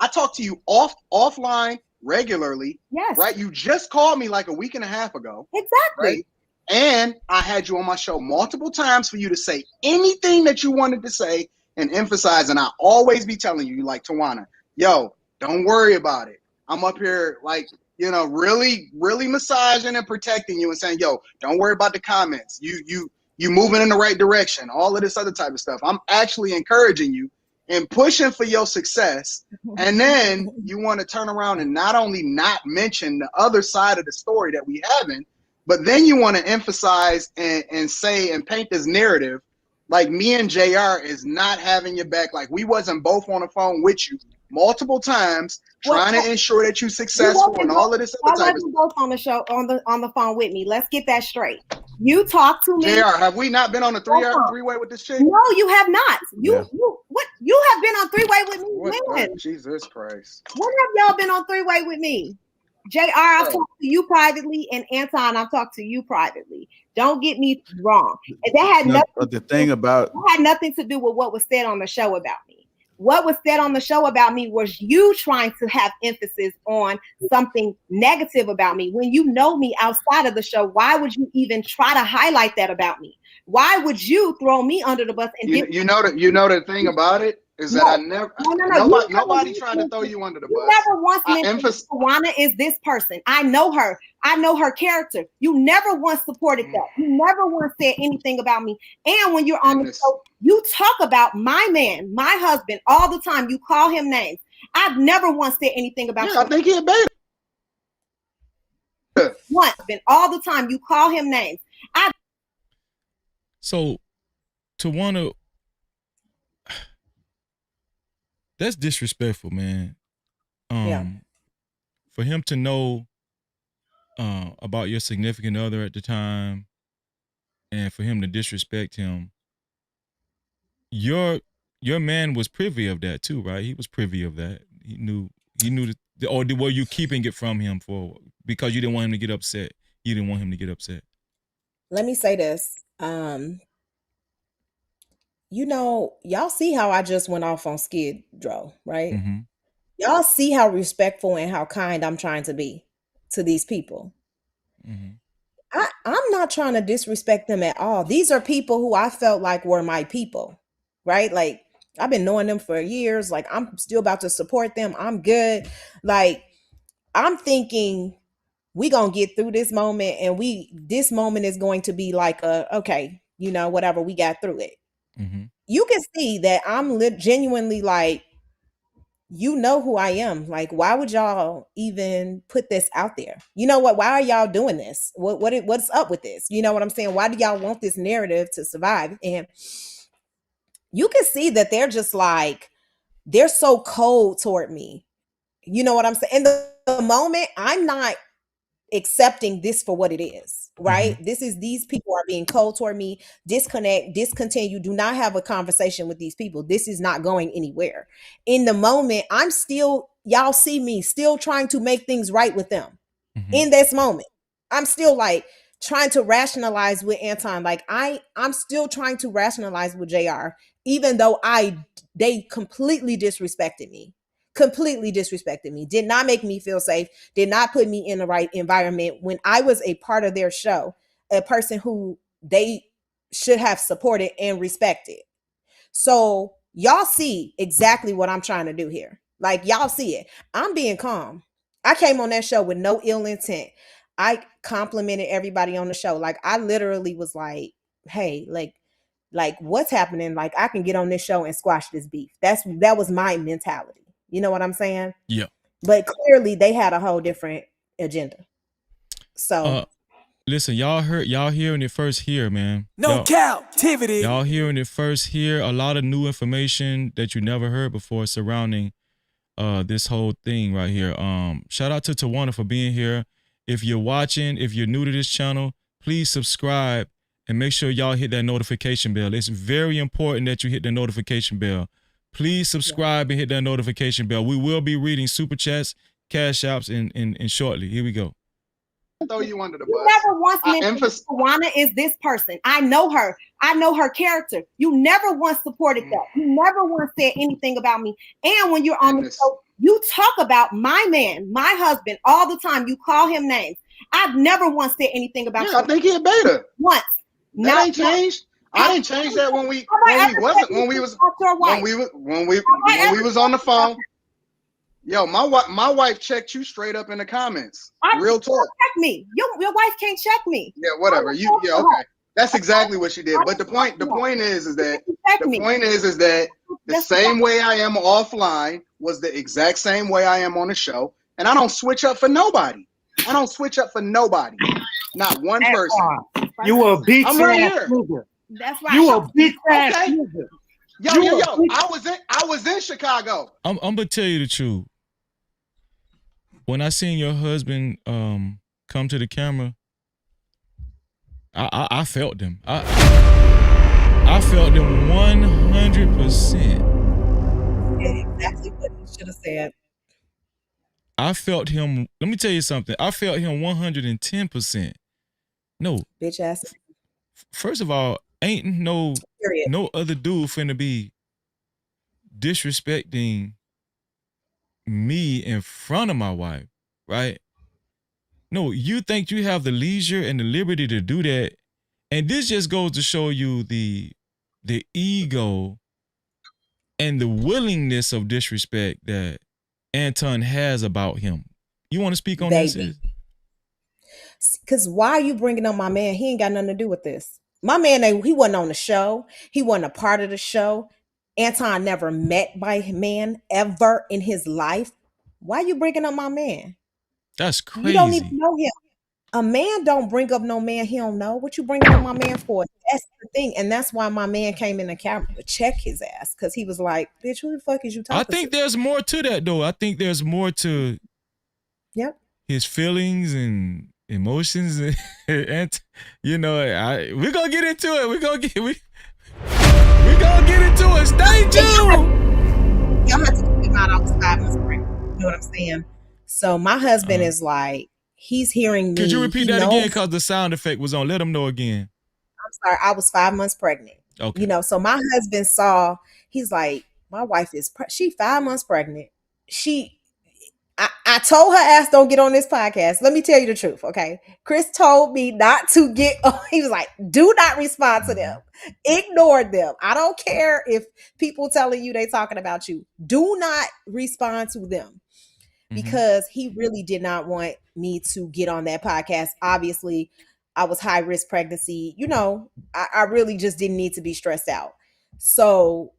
I talked to you offline regularly. Yes. Right? You just called me like a week and a half ago. Exactly. Right? And I had you on my show multiple times for you to say anything that you wanted to say and emphasize. And I always be telling you, like, Tawana, yo, don't worry about it. I'm up here really, really massaging and protecting you and saying, yo, don't worry about the comments. You moving in the right direction. All of this other type of stuff. I'm actually encouraging you and pushing for your success. And then you want to turn around and not only not mention the other side of the story that we haven't, but then you want to emphasize and say and paint this narrative like me and JR is not having your back. Like we wasn't both on the phone with you multiple times trying to ensure that you're successful and all of this other type of stuff. Both on the show on the phone with me. Let's get that straight. You talk to me. JR, have we not been on a three-way with this chick? No, you have not. You have been on three-way with me. When? Jesus Christ. When have y'all been on three-way with me? JR, I've talked to you privately, and Anton, I've talked to you privately. Don't get me wrong. And that had had nothing to do with what was said on the show about me. What was said on the show about me was you trying to have emphasis on something negative about me. When you know me outside of the show, why would you even try to highlight that about me? Why would you throw me under the bus? And you know the thing about it is that I never nobody tried to throw you under the bus. You never once mentioned Tawana is this person. I know her. I know her character. You never once supported that. You never once said anything about me. And when you're on the show, you talk about my man, my husband, all the time. You call him names. I've never once said anything about you. I think he a baby. Once, been all the time. You call him names. So, Tawana, that's disrespectful, man. For him to know about your significant other at the time, and for him to disrespect him, your man was privy of that too, right? He was privy of that. He knew or were you keeping it from him because you didn't want him to get upset? You didn't want him to get upset. Let me say this. Y'all see how I just went off on Skid Row, right? Mm-hmm. Y'all see how respectful and how kind I'm trying to be. to these people. I'm not trying to disrespect them at all. These are people who I felt like were my people, right? Like I've been knowing them for years. Like I'm still about to support them. I'm good. Like I'm thinking we gonna get through this moment, and this moment is going to be like okay, you know, whatever, we got through it. You can see that I'm genuinely like, you know who I am. Like, why would y'all even put this out there? You know what? Why are y'all doing this? What's up with this? You know what I'm saying? Why do y'all want this narrative to survive? And you can see that they're just like, they're so cold toward me. You know what I'm saying? And the moment I'm not accepting this for what it is, right? These people are being cold toward me. Discontinue, do not have a conversation with these people. This is not going anywhere. In the moment, y'all see me still trying to make things right with them. In this moment, I'm still like trying to rationalize with Anton. Like I'm still trying to rationalize with JR, even though they completely disrespected me. Did not make me feel safe, did not put me in the right environment when I was a part of their show, a person who they should have supported and respected. So y'all see exactly what I'm trying to do here. Like y'all see it. I'm being calm. I came on that show with no ill intent. I complimented everybody on the show. Like I literally was like, hey, like what's happening? Like I can get on this show and squash this beef. That was my mentality. You know what I'm saying? Yeah. But clearly they had a whole different agenda. So listen, y'all hearing it first here, man. No Cap-tivity. Y'all hearing it first here. A lot of new information that you never heard before surrounding this whole thing right here. Shout out to Tawana for being here. If you're watching, if you're new to this channel, please subscribe and make sure y'all hit that notification bell. It's very important that you hit the notification bell. Please subscribe and hit that notification bell. We will be reading super chats, cash apps in shortly. Here we go. Throw you under the bus. You never once mentioned Tawana is this person. I know her. I know her character. You never once supported that. You never once said anything about me. And when you're on the show, you talk about my man, my husband, all the time. You call him names. I've never once said anything about you. I think he a beta. Once. That ain't changed. I didn't change that when we was on the phone. Yo, my wife checked you straight up in the comments. Real talk. Check me. Your wife can't check me. Yeah, whatever. Okay. That's exactly what she did. But the point is that the same way I am offline was the exact same way I am on the show, and I don't switch up for nobody. Not one person. You a bitch ass nigga. That's right. You a bitch ass nigga. Yo. I was in Chicago. I'm gonna tell you the truth. When I seen your husband come to the camera, I felt them. I felt them 100%. Exactly what you should have said. I felt him. Let me tell you something. I felt him 110%. No. Bitch ass. First of all, ain't no other dude finna be disrespecting me in front of my wife, right? No, you think you have the leisure and the liberty to do that. And this just goes to show you the ego and the willingness of disrespect that Anton has about him. You want to speak on this? Because why are you bringing up my man? He ain't got nothing to do with this. My man, he wasn't on the show. He wasn't a part of the show. Anton never met my man ever in his life. Why are you bringing up my man? That's crazy. You don't even know him. A man don't bring up no man he don't know. What you bringing up my man for? That's the thing. And that's why my man came in the camera to check his ass. Because he was like, bitch, who the fuck is you talking to? I think there's more to that, though. I think there's more to his feelings and emotions. And we're going to get into it. We're going to get into it. Stay tuned. Y'all have to keep in mind I was 5 months pregnant. You know what I'm saying? So my husband is like, he's hearing me. Could you repeat that again? Because the sound effect was on. Let him know again. I'm sorry. I was 5 months pregnant. Okay. So my husband he's like, my wife is, she 5 months pregnant. I told her ass don't get on this podcast. Let me tell you the truth, okay? Chris told me not to get on. He was like, do not respond to them. Ignore them. I don't care if people telling you they talking about you. Do not respond to them. Because he really did not want me to get on that podcast. Obviously, I was high risk pregnancy. You know, I really just didn't need to be stressed out. So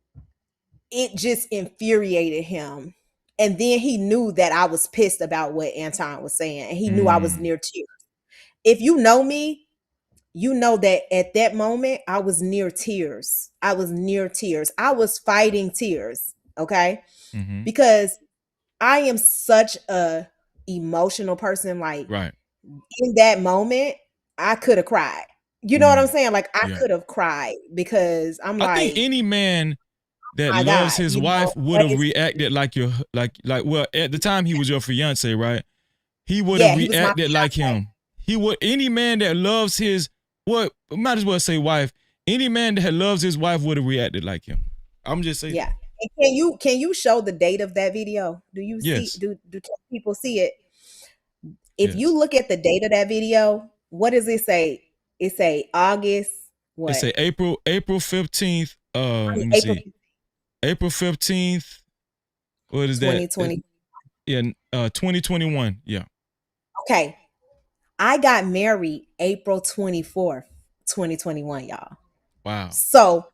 it just infuriated him. And then he knew that I was pissed about what Anton was saying. And he knew I was near tears. If you know me, you know that at that moment, I was near tears. I was near tears. I was fighting tears. Okay. Because I am such a emotional person. Like in that moment, I could have cried. You know what I'm saying? Like I could have cried because I think any man that loves his wife would have reacted like your well, at the time he was your fiance, right? He would have reacted like him. He would any man that loves his might as well say wife. Any man that loves his wife would have reacted like him. I'm just saying. Yeah. And can you show the date of that video? Do you see do people see it? If you look at the date of that video, what does it say? It say August what? It say April 15th. Let me see. April 15th. What is that? 2020. Yeah, 2021. Yeah. Okay. I got married April 24th, 2021, y'all. Wow. So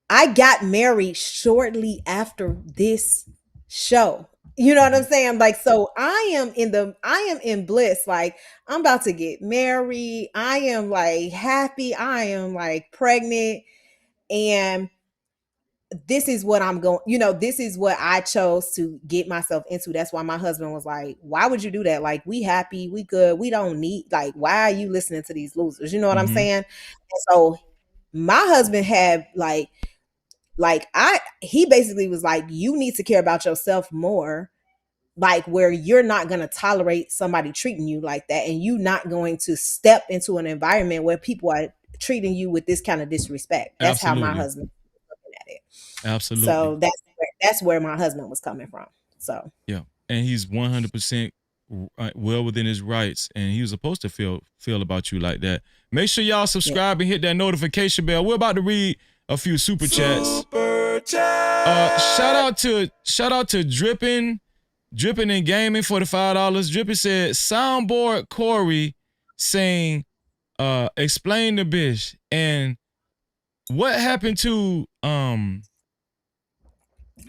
I got married shortly after this show. You know what I'm saying? Like, so I am in bliss. Like, I'm about to get married. I am like happy. I am like pregnant. And this is what I'm going, this is what I chose to get myself into. That's why my husband was like, why would you do that? Like, we happy, we good, we don't need, like, why are you listening to these losers? You know what I'm saying? And so my husband had he basically was like, you need to care about yourself more, like where you're not going to tolerate somebody treating you like that. And you not going to step into an environment where people are treating you with this kind of disrespect. That's how my husband Absolutely. So that's where my husband was coming from. So yeah, and he's 100% well within his rights, and he was supposed to feel about you like that. Make sure y'all subscribe and hit that notification bell. We're about to read a few super chats. Shout out to Drippin' and Gaming for the $5. Drippin' said soundboard Corey saying, explain the bitch. And what happened to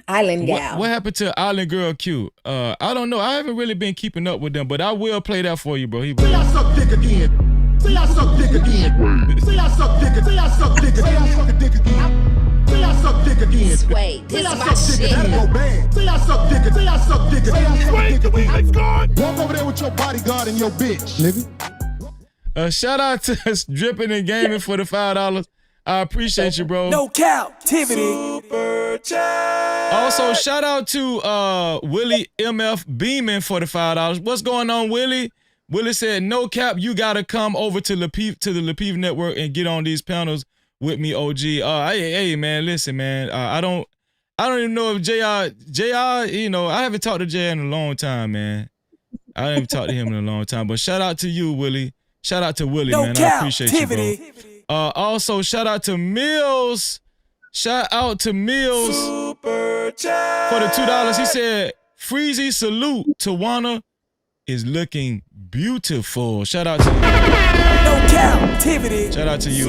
Island Gal? What happened to Island Girl Q? I don't know. I haven't really been keeping up with them, but I will play that for you, bro. Say I suck dick again. Say I suck dick again. Say I suck dick again. Say I suck dick again. Say I suck dick again. Say I suck dick again. Sway, this is my shit. That'll go bad. Say I suck dick again. Say I suck dick again. Say I suck dick again. Walk over there with your bodyguard and your bitch, nigga. Shout out to Drippin' and Gaming for the $5. I appreciate you, bro. No Cap-tivity. Also, shout out to Willie MF Beeman for the $5. What's going on, Willie? Willie said, no cap, you gotta come over to Lapeef, to the Lapeef Network and get on these panels with me, OG. Hey, man, listen, man. I don't even know if JR, I haven't talked to JR in a long time, man. I haven't talked to him in a long time. But shout out to you, Willie. Shout out to Willie, man. I appreciate you, bro. Also, shout out to Mills. Shout out to Mills for the $2. He said, Freezy salute. Tawana is looking beautiful. Shout out to you. No Cap-tivity. Shout out to you.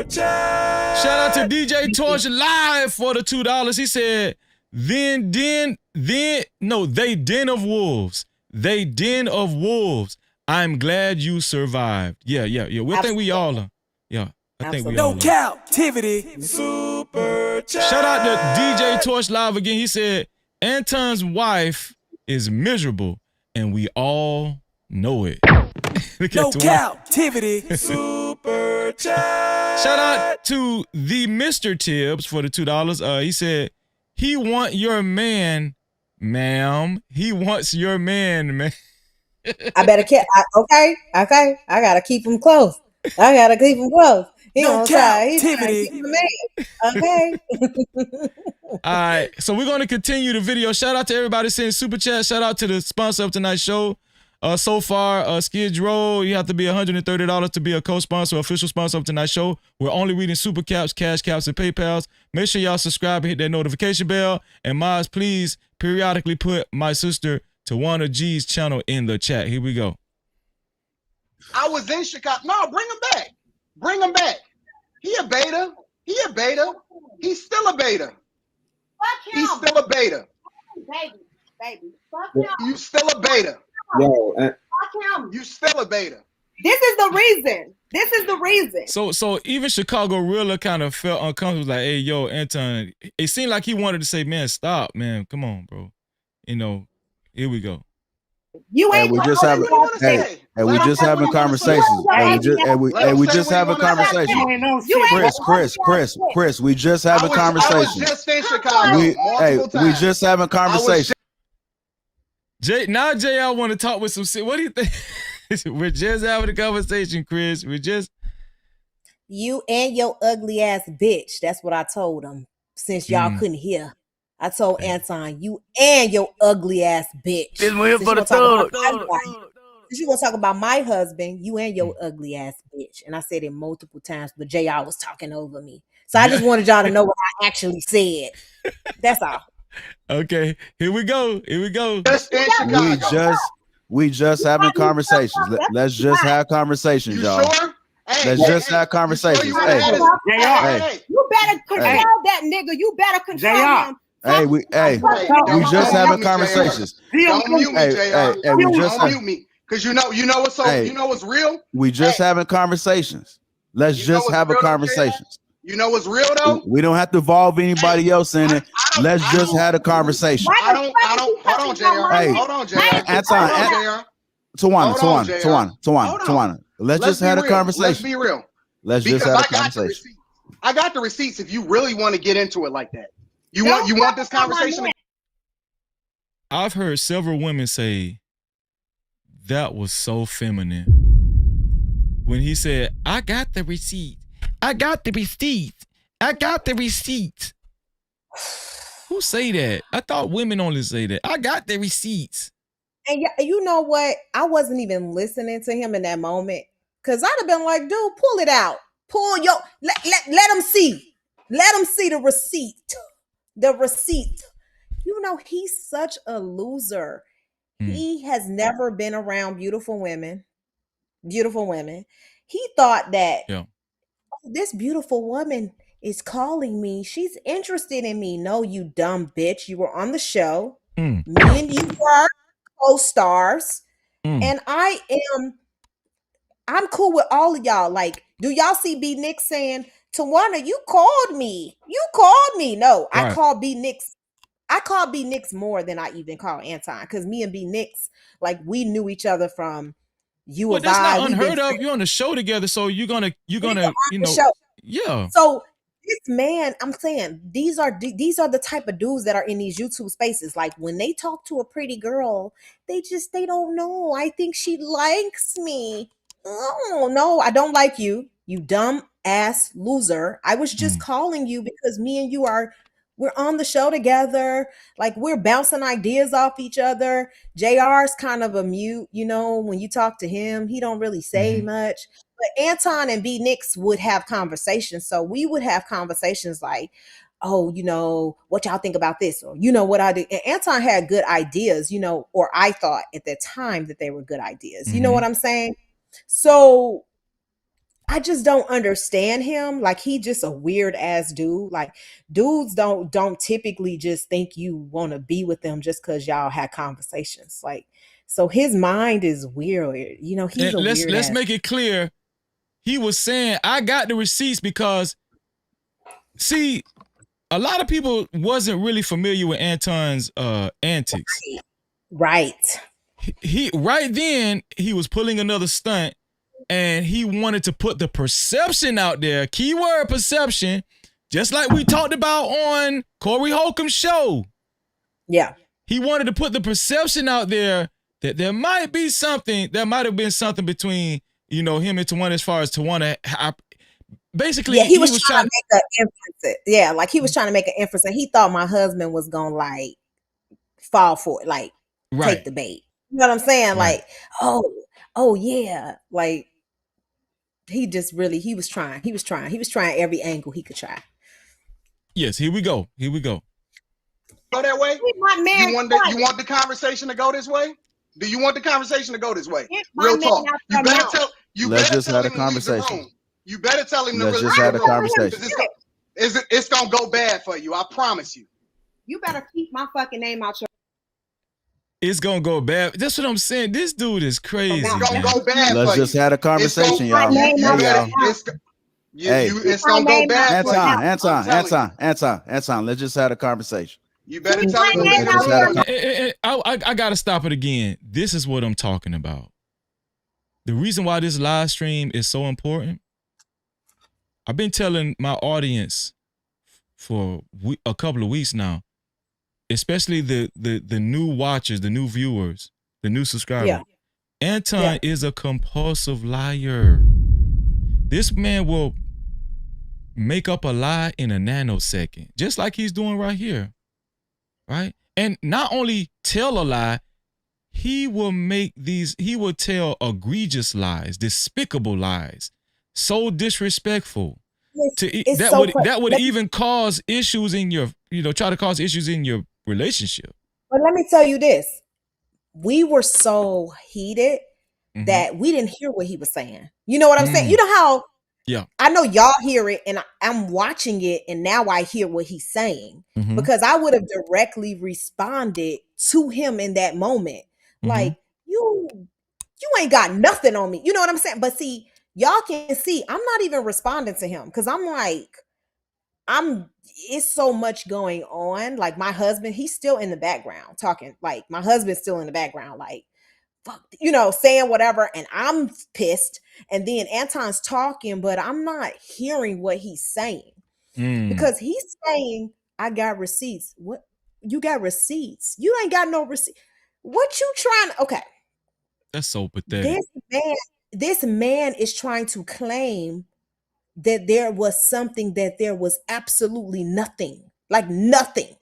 Shout out to DJ Torch Live for the $2. He said, they den of wolves. They den of wolves. I'm glad you survived. Yeah. I think we all are. Yeah, I think we all No Cap-tivity. Shout out to DJ Torch Live again. He said, Anton's wife is miserable, and we all know it. No Cap-tivity. Shout out to the Mr. Tibbs for the $2. He said, he want your man, ma'am. He wants your man, man. I better okay. I gotta keep him close. I gotta keep him close. He no on side. He's trying to keep him man. Okay. All right, so we're going to continue the video. Shout out to everybody sending super chat. Shout out to the sponsor of tonight's show. So far, Skid Row, you have to be $130 to be a co-sponsor, official sponsor of tonight's show. We're only reading super caps, cash caps, and PayPals. Make sure y'all subscribe and hit that notification bell. And Maz, please periodically put my sister Tawana G's channel in the chat. Here we go. I was in Chicago. No, bring him back. Bring him back. He a beta. He a beta. He's still a beta. He's still a beta. Baby. Fuck him. You still a beta. Yo, Fuck him. You still a beta. This is the reason. This is the reason. So even Chicago Rilla kind of felt uncomfortable, like, hey, yo, Anton. It seemed like he wanted to say, man, stop, man. Come on, bro. You know, here we go. You ain't we just having we just having conversations. We just having conversations. Chris, we just having conversations. I was just in Chicago. We just having conversations. Now JR want to talk with some shit. What do you think? We're just having a conversation, Chris. We're just you and your ugly ass bitch. That's what I told him. Since y'all couldn't hear, I told Anton, you and your ugly ass bitch. This one here for the thug. You gonna talk about my husband, you and your ugly ass bitch. And I said it multiple times, but JR was talking over me. So I just wanted y'all to know what I actually said. That's all. Okay, here we go. We just having conversations. Let's just have conversations, y'all. Sure? Let's just have conversations. You better control that nigga. You better control him. We just having conversations. Don't mute me, JR. Don't mute me. Because you know what's real? We just having conversations. Let's just have a conversation. You know what's real though? We don't have to involve anybody else in it. Let's just have a conversation. Hold on, JR. Anton, Tawana. Let's just have a conversation. Let's be real. Let's just have a conversation. I got the receipts if you really want to get into it like that. You want this conversation? I've heard several women say that was so feminine. When he said, I got the receipt. I got the receipt. I got the receipt. Who say that? I thought women only say that. I got the receipts. And you know what? I wasn't even listening to him in that moment. Cause I'd have been like, dude, pull it out. Let him see. Let him see the receipt. The receipt. You know, he's such a loser. He has never been around beautiful women. He thought that this beautiful woman is calling me. She's interested in me. No, you dumb bitch. You were on the show. Me and you were co-stars. And I'm cool with all of y'all. Like, do y'all see B Nick saying, Tawana, you called me. No, I called B Nick's. I called B Nick's more than I even called Anton. Because me and B Nick's, like, we knew each other from you well, that's not unheard of. You're on the show together, so you're gonna you know, yeah. So this man, I'm saying these are the type of dudes that are in these YouTube spaces. Like when they talk to a pretty girl, they don't know. I think she likes me. Oh no, I don't like you. You dumb ass loser. I was just calling you because me and you we're on the show together. Like we're bouncing ideas off each other. JR's kind of a mute, you know, when you talk to him, he don't really say much. But Anton and B Nix would have conversations. So we would have conversations like, oh, you know, what y'all think about this? Or, you know, what I do. And Anton had good ideas, you know, or I thought at the time that they were good ideas. You know what I'm saying? So I just don't understand him. Like he just a weird ass dude. Like dudes don't typically just think you want to be with them just because y'all had conversations. Like, so his mind is weird. You know, he's let's make it clear. He was saying, I got the receipts because, see, a lot of people wasn't really familiar with Anton's antics. Right. He right then he was pulling another stunt. And he wanted to put the perception out there, keyword perception, just like we talked about on Corey Holcomb's show. Yeah. He wanted to put the perception out there that there might be something, there might have been something between, you know, him and Tawana as far as Tawana basically, yeah, he was trying trying to make an inference. Yeah, like he was trying to make an inference, and he thought my husband was gonna like fall for it, like take the bait. You know what I'm saying? Right. Like, oh yeah, like he just really he was trying every angle he could try. Yes, here we go. Go that way? You want the conversation to go this way? Do you want the conversation to go this way? Real talk. You better tell. Let's just have a conversation. You better tell him to Let's just have a conversation. It's gonna go bad for you. I promise you. You better keep my fucking name out your. It's gonna go bad. That's what I'm saying. This dude is crazy. It's gonna go bad. Let's just have a conversation, y'all. It's gonna go bad. Anton. Let's just have a conversation. You better tell him. I gotta stop it again. This is what I'm talking about. The reason why this live stream is so important. I've been telling my audience for a couple of weeks now, especially the new watchers, the new viewers, the new subscribers. Yeah. Anton is a compulsive liar. This man will make up a lie in a nanosecond, just like he's doing right here. Right? And not only tell a lie, he will tell egregious lies, despicable lies, so disrespectful. That would even cause issues in your, try to cause issues in your relationship. But let me tell you this. We were so heated that we didn't hear what he was saying. You know what I'm saying? You know how I know y'all hear it and I'm watching it and now I hear what he's saying because I would have directly responded to him in that moment. Like, you ain't got nothing on me. You know what I'm saying? But see, y'all can see I'm not even responding to him because I'm like, it's so much going on. Like my husband, he's still in the background talking. Like my husband's still in the background, like, fuck, saying whatever. And I'm pissed. And then Anton's talking, but I'm not hearing what he's saying because he's saying, I got receipts. What? You got receipts? You ain't got no receipt. What you trying to, okay. That's so pathetic. This man is trying to claim that there was something that there was absolutely nothing, like nothing.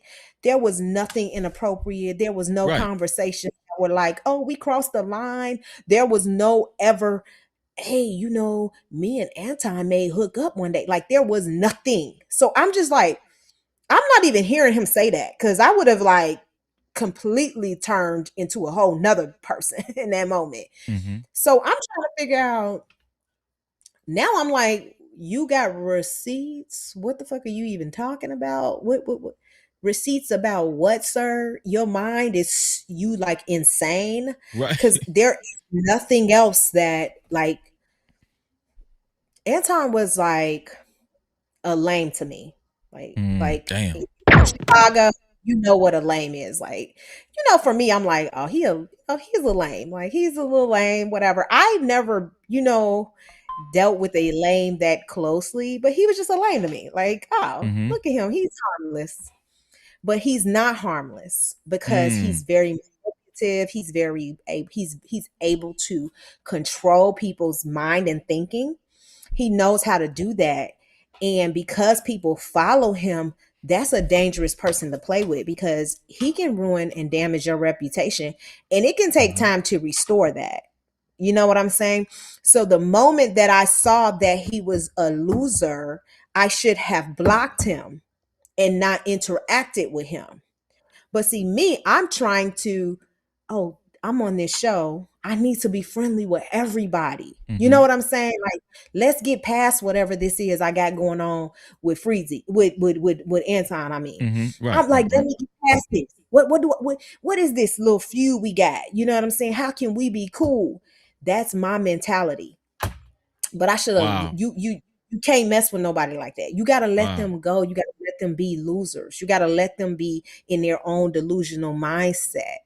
There was nothing inappropriate. There was no conversation that were like, oh, we crossed the line. There was no ever, hey, me and Anton may hook up one day. Like there was nothing. So I'm just like, I'm not even hearing him say that because I would have like completely turned into a whole nother person in that moment. So I'm trying to figure out, now I'm like, you got receipts? What the fuck are you even talking about? What receipts about what, sir? Your mind is you like insane? Right. Because there is nothing else that like Anton was like a lame to me. Like damn. Chicago, you know what a lame is. Like, for me, I'm like, he's a lame. Like he's a little lame, whatever. I never, dealt with a lame that closely, but he was just a lame to me. Like, look at him. He's harmless. But he's not harmless because he's very manipulative. He's able to control people's mind and thinking. He knows how to do that. And because people follow him, that's a dangerous person to play with because he can ruin and damage your reputation. And it can take time to restore that. You know what I'm saying? So the moment that I saw that he was a loser, I should have blocked him and not interacted with him. But see, me, I'm trying to, I'm on this show. I need to be friendly with everybody. You know what I'm saying? Like, let's get past whatever this is I got going on with Freezy, with Anton. I mean, I'm like, let me get past this. What is this little feud we got? You know what I'm saying? How can we be cool? That's my mentality. But I should have. You can't mess with nobody like that. You got to let them go. You got to let them be losers. You got to let them be in their own delusional mindset.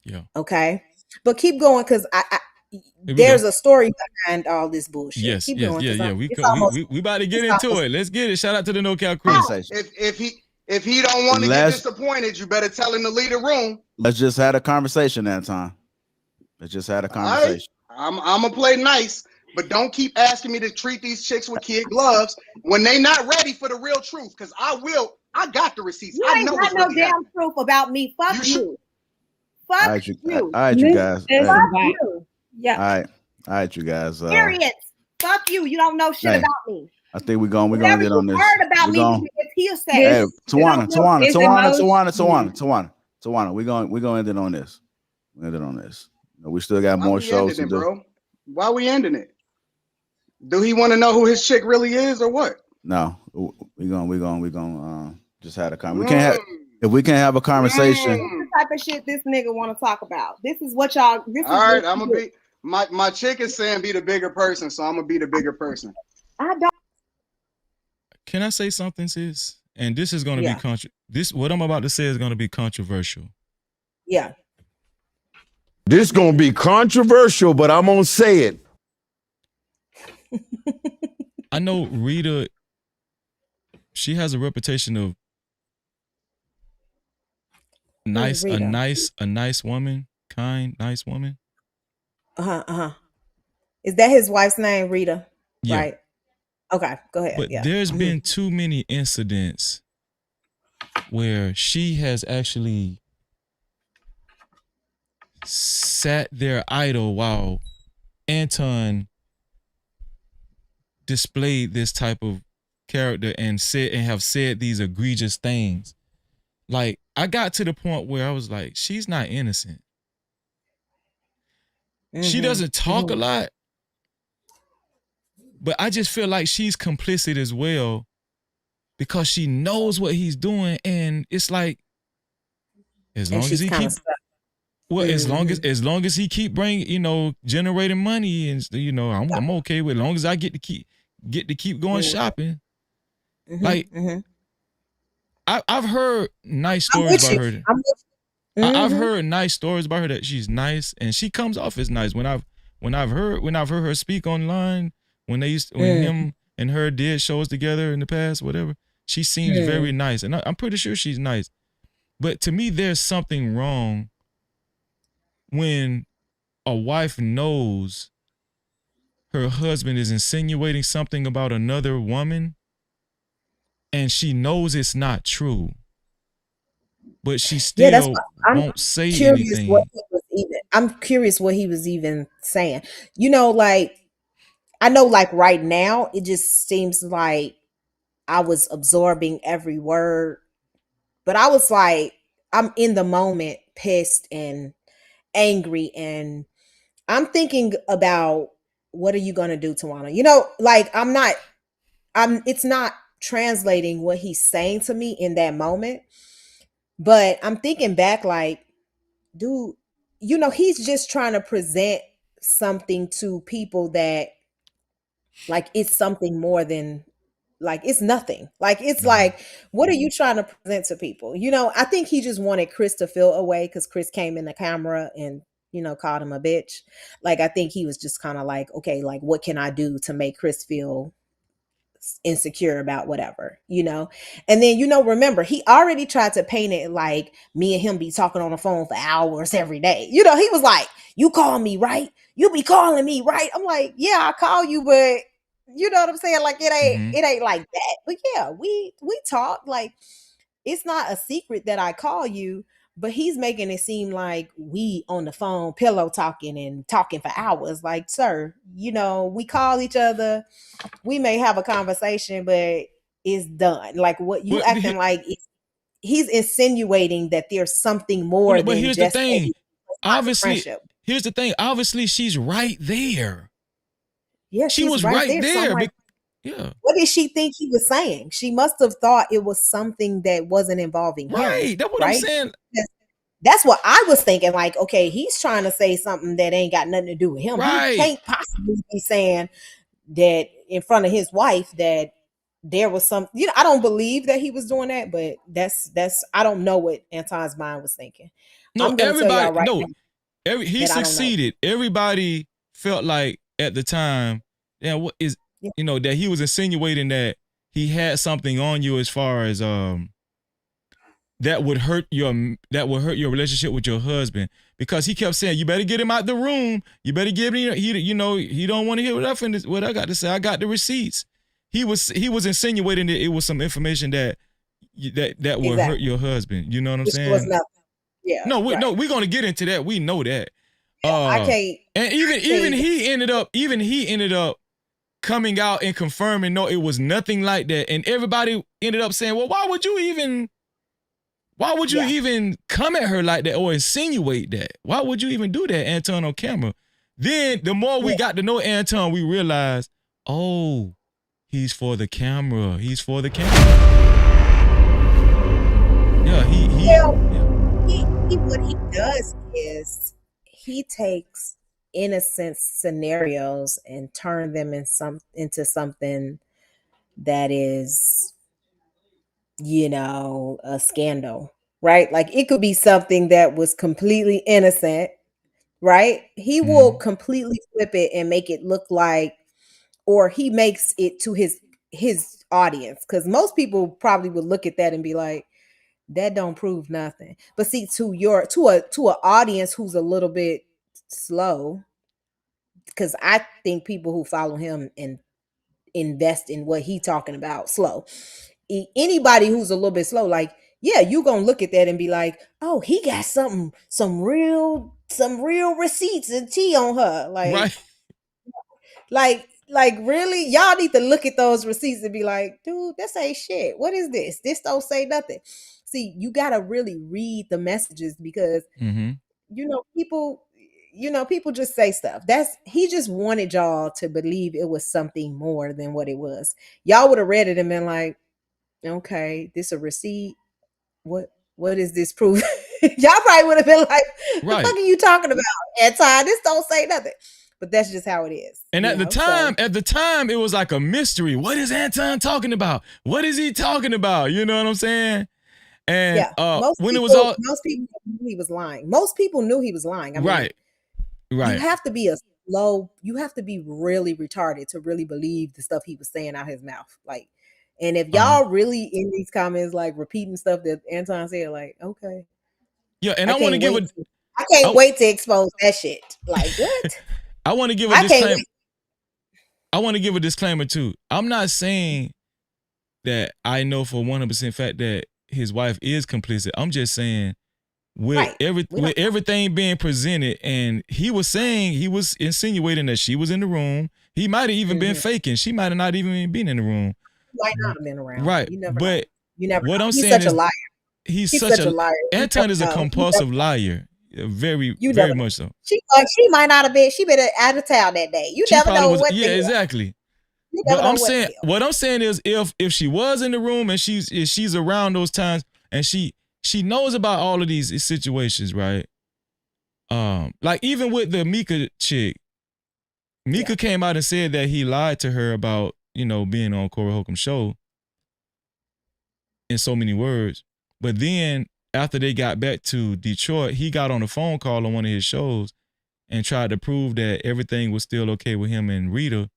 Yeah. Okay. But keep going because there's a story behind all this bullshit. Yes. Keep yes. going, Yeah. We about to get into it. Let's get it. Shout out to the No Cap crew. If he don't want to get disappointed, you better tell him to leave the room. Let's just have a conversation, Anton. Let's just have a conversation. Right. I'm gonna play nice. But don't keep asking me to treat these chicks with kid gloves when they not ready for the real truth. Because I got the receipts. You I ain't know got what's no really damn happening. proof about me. Fuck you. Fuck All right, you. all right, you guys. Hey. Fuck you. Yeah. All right, you guys. Period. Fuck you. You don't know shit Hey, about me. I think we're gonna Whatever end it you on this. heard about We me gonna, is hearsay. hey, Tawana. We're gonna end it on this. We end it on this. We still got more shows to do. Bro? Why we ending it? Do he want to know who his chick really is or what? No, we're gonna just have a conversation. We can't have if we can't have a conversation. This is the type of shit this nigga want to talk about. This is what y'all. This All is right, I'm gonna be my chick is saying be the bigger person, so I'm gonna be the bigger person. I don't. Can I say something, sis? And this is gonna be what I'm about to say is gonna be controversial. Yeah. This gonna be controversial, but I'm gonna say it. I know Rita, she has a reputation of a nice woman, kind, nice woman. Is that his wife's name, Rita? Yeah. Right. Okay, go ahead. But there's been too many incidents where she has actually sat there idle while Anton displayed this type of character and have said these egregious things. Like, I got to the point where I was like, she's not innocent. She doesn't talk a lot, but I just feel like she's complicit as well because she knows what he's doing, and it's like, as long as he keep, as long as he keep bringing, generating money, and I'm okay with, as long as I get to keep going shopping. Like, I've heard nice stories about her. I've heard nice stories about her that she's nice and she comes off as nice. When I've heard her speak online, when him and her did shows together in the past, whatever, she seems very nice, and I'm pretty sure she's nice. But to me, there's something wrong when a wife knows her husband is insinuating something about another woman, and she knows it's not true, but she still won't say anything. I'm curious what he was even saying. Like, I know, like, right now, it just seems like I was absorbing every word, but I was like, I'm in the moment, pissed and angry, and I'm thinking about, what are you gonna do, Tawana? Like, it's not translating what he's saying to me in that moment, but I'm thinking back, like, dude, he's just trying to present something to people that, like, it's something more than, like, it's nothing. Like, it's like, what are you trying to present to people? I think he just wanted Chris to feel away because Chris came in the camera and, called him a bitch. Like, I think he was just kind of like, okay, like, what can I do to make Chris feel insecure about whatever, and then remember, he already tried to paint it like me and him be talking on the phone for hours every day. He was like, you call me, right? You be calling me, right? I'm like, yeah, I call you, but you know what I'm saying, like, it ain't like that. But yeah, we talk, like, it's not a secret that I call you, but he's making it seem like we on the phone pillow talking and talking for hours. Like, sir, we call each other, we may have a conversation, but it's done. Like, what you acting like he's insinuating that there's something more than here's just the thing. Obviously, friendship. Here's the thing. Obviously, she's right there. Yeah, she was right there. So like, yeah. What did she think he was saying? She must have thought it was something that wasn't involving her. Right. That's what I'm saying. That's what I was thinking. Like, okay, he's trying to say something that ain't got nothing to do with him. Right. He can't possibly be saying that in front of his wife that there was some, I don't believe that he was doing that, but that's I don't know what Anton's mind was thinking. No, I'm gonna tell y'all right now, he succeeded. Everybody felt like at the time, what is that he was insinuating that he had something on you as far as that would hurt your relationship with your husband, because he kept saying, you better get him out the room. You better give him, he don't want to hear what I got to say. I got the receipts. He was insinuating that it was some information that would hurt your husband. You know what I'm saying? Was nothing. Yeah. No, we're going to get into that. We know that. I can't. And even he ended up coming out and confirming, no, it was nothing like that. And everybody ended up saying, well, why would you even come at her like that or insinuate that? Why would you even do that, Anton, on camera? Then the more we got to know Anton, we realized, oh, he's for the camera. He's for the camera. Yeah, what he does is he takes innocent scenarios and turn them into something that is, a scandal, right? Like it could be something that was completely innocent, right? He will completely flip it and make it look like, or he makes it to his audience, because most people probably would look at that and be like, that don't prove nothing. But see, to an audience who's a little bit slow, because I think people who follow him and invest in what he talking about slow. Anybody who's a little bit slow, like, yeah, you gonna look at that and be like, oh, he got some real receipts and tea on her. Like, right. Like really, y'all need to look at those receipts and be like, dude, this ain't shit. What is this? This don't say nothing. See, you gotta really read the messages, because people just say stuff. He just wanted y'all to believe it was something more than what it was. Y'all would have read it and been like, okay, this a receipt. What is this proof? Y'all probably would have been like, the fuck are you talking about, Anton? This don't say nothing. But that's just how it is. And at the time, it was like a mystery. What is Anton talking about? What is he talking about? You know what I'm saying? And most people knew he was lying. Most people knew he was lying. I mean, right. You have to be you have to be really retarded to really believe the stuff he was saying out his mouth. Like, and if y'all really in these comments, like repeating stuff that Anton said, like, okay. Yeah, and I want to give I can't wait to expose that shit. Like, what? I want to give a disclaimer. I want to give a disclaimer too. I'm not saying that I know for 100% fact that his wife is complicit. I'm just saying with everything being presented, and he was insinuating that she was in the room. He might have even been faking. She might have not even been in the room. Might not have been around. Right. You never what know. I'm He's saying such a liar. He's such a liar. Anton is a compulsive liar. Very much so. She might not have been. She been out of town that day. You never know what. Yeah, exactly. But what I'm saying is, if she was in the room and she's around those times, and she knows about all of these situations, right? Like even with the Mika chick, Mika came out and said that he lied to her about being on Corey Holcomb's show in so many words. But then after they got back to Detroit, he got on a phone call on one of his shows and tried to prove that everything was still okay with him and Rita.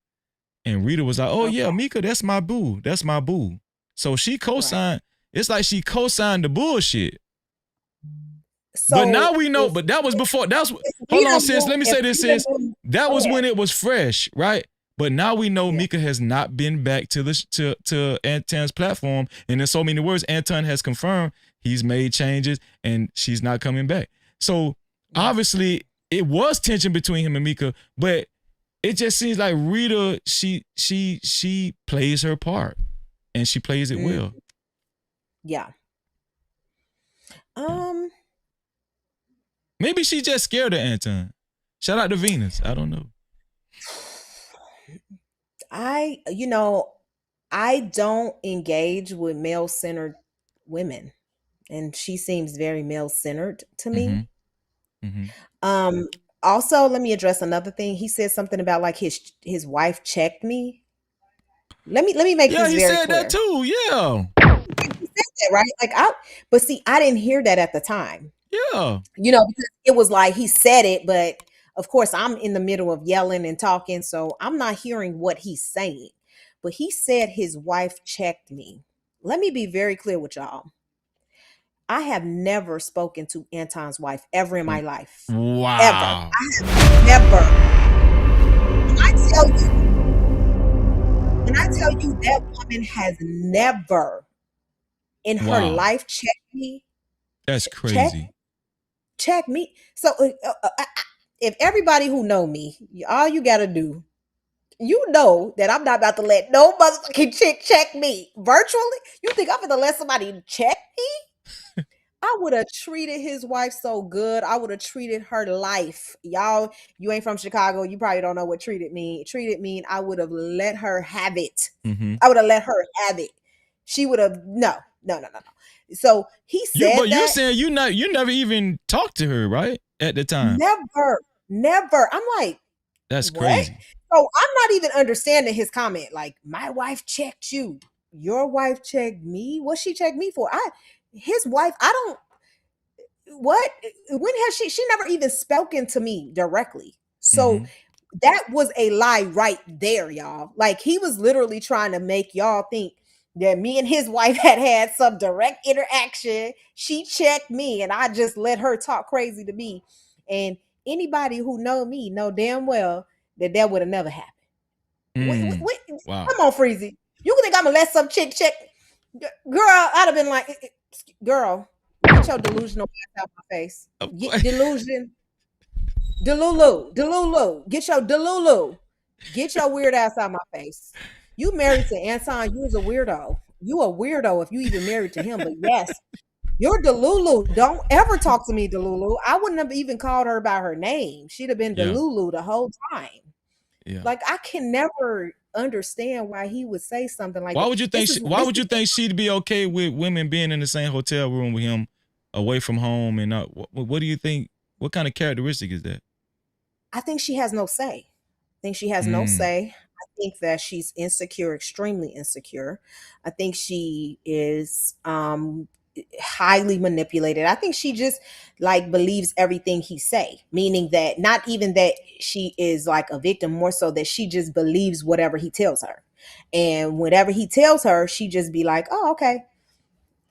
And Rita was like, oh yeah, Mika, that's my boo. That's my boo. So she co-signed. It's like she co-signed the bullshit. So but now we know, but that was before. Hold on, sis. Let me say this, sis. That was when it was fresh, right? But now we know Mika has not been back to Anton's platform. And in so many words, Anton has confirmed he's made changes and she's not coming back. So obviously it was tension between him and Mika, but it just seems like Rita, she plays her part and she plays it well. Yeah. Maybe she's just scared of Anton. Shout out to Venus. I don't know. I don't engage with male-centered women, and she seems very male-centered to me. Also, let me address another thing. He said something about like his wife checked me. Let me make this very clear. Yeah, he said that too. Yeah, he said that, right? Like but see, I didn't hear that at the time. Yeah, because it was like he said it, but of course I'm in the middle of yelling and talking, so I'm not hearing what he's saying. But he said his wife checked me. Let me be very clear with y'all. I have never spoken to Anton's wife ever in my life. Wow. Ever. I have never. When I tell you that woman has never in her life checked me. That's crazy. Check me. So if everybody who know me, all you got to do, you know that I'm not about to let no motherfucking chick check me virtually. You think I'm going to let somebody check me? I would have treated his wife so good. I would have treated her life. Y'all, you ain't from Chicago. You probably don't know what treated mean. Treated mean I would have let her have it. I would have let her have it. She would have no. So he said but you're saying you never even talked to her, right? At the time. Never. I'm like, that's what? crazy. So I'm not even understanding his comment. Like, my wife checked you. Your wife checked me. What she checked me for? His wife, what? When has she never even spoken to me directly. So that was a lie right there, y'all. Like, he was literally trying to make y'all think that me and his wife had some direct interaction. She checked me and I just let her talk crazy to me. And anybody who know me know damn well that would have never happened. Wow. Come on, Freezy. You think I'm gonna let some chick check? Girl, I'd have been like, girl, get your delusional ass out my face. Delulu. Get your Delulu. Get your weird ass out my face. You married to Anton, you was a weirdo. You a weirdo if you even married to him. But yes, you're Delulu. Don't ever talk to me, Delulu. I wouldn't have even called her by her name. She'd have been Delulu the whole time. Yeah. Like, I can never understand why he would say something like that. Why would you think she'd be okay with women being in the same hotel room with him, away from home? And what do you think? What kind of characteristic is that? I think she has no say. I think that she's insecure, extremely insecure. I think she is highly manipulated. I think she just like believes everything he say, meaning that not even that she is like a victim, more so that she just believes whatever he tells her. And whatever he tells her, she just be like, oh, okay.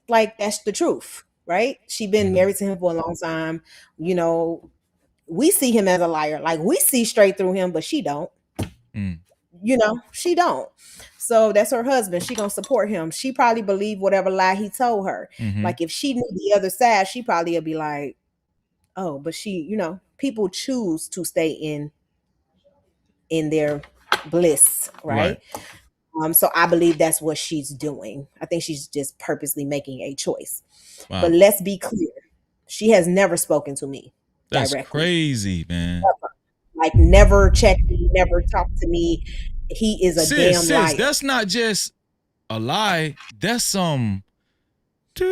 Like, that's the truth, right? She been married to him for a long time. You know, we see him as a liar. Like, we see straight through him, but she don't. You know, she don't. So that's her husband. She gonna support him. She probably believed whatever lie he told her. Like, if she knew the other side, she probably would be like, oh, but she, you know, people choose to stay in their bliss, right? So I believe that's what she's doing. I think she's just purposely making a choice. Wow. But let's be clear. She has never spoken to me directly. That's crazy, man. Like, never checked me, never talked to me. He is a damn liar. That's not just a lie. That's some. Like,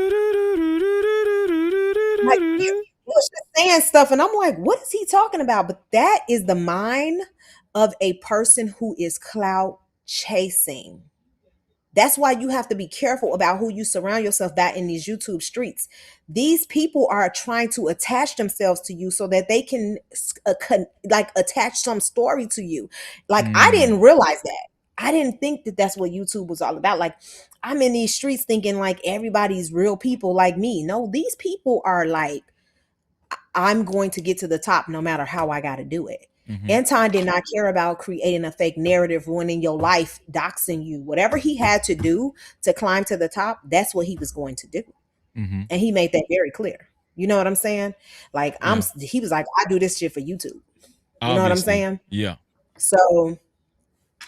he was just saying stuff, and I'm like, what is he talking about? But that is the mind of a person who is clout chasing. That's why you have to be careful about who you surround yourself by in these YouTube streets. These people are trying to attach themselves to you so that they can like attach some story to you. Like, I didn't realize that. I didn't think that that's what YouTube was all about. Like, I'm in these streets thinking like everybody's real people like me. No, these people are like, I'm going to get to the top no matter how I got to do it. Anton did not care about creating a fake narrative, ruining your life, doxing you. Whatever he had to do to climb to the top, that's what he was going to do. And he made that very clear. You know what I'm saying? Like, he was like, I do this shit for YouTube. You know what I'm saying? Yeah. So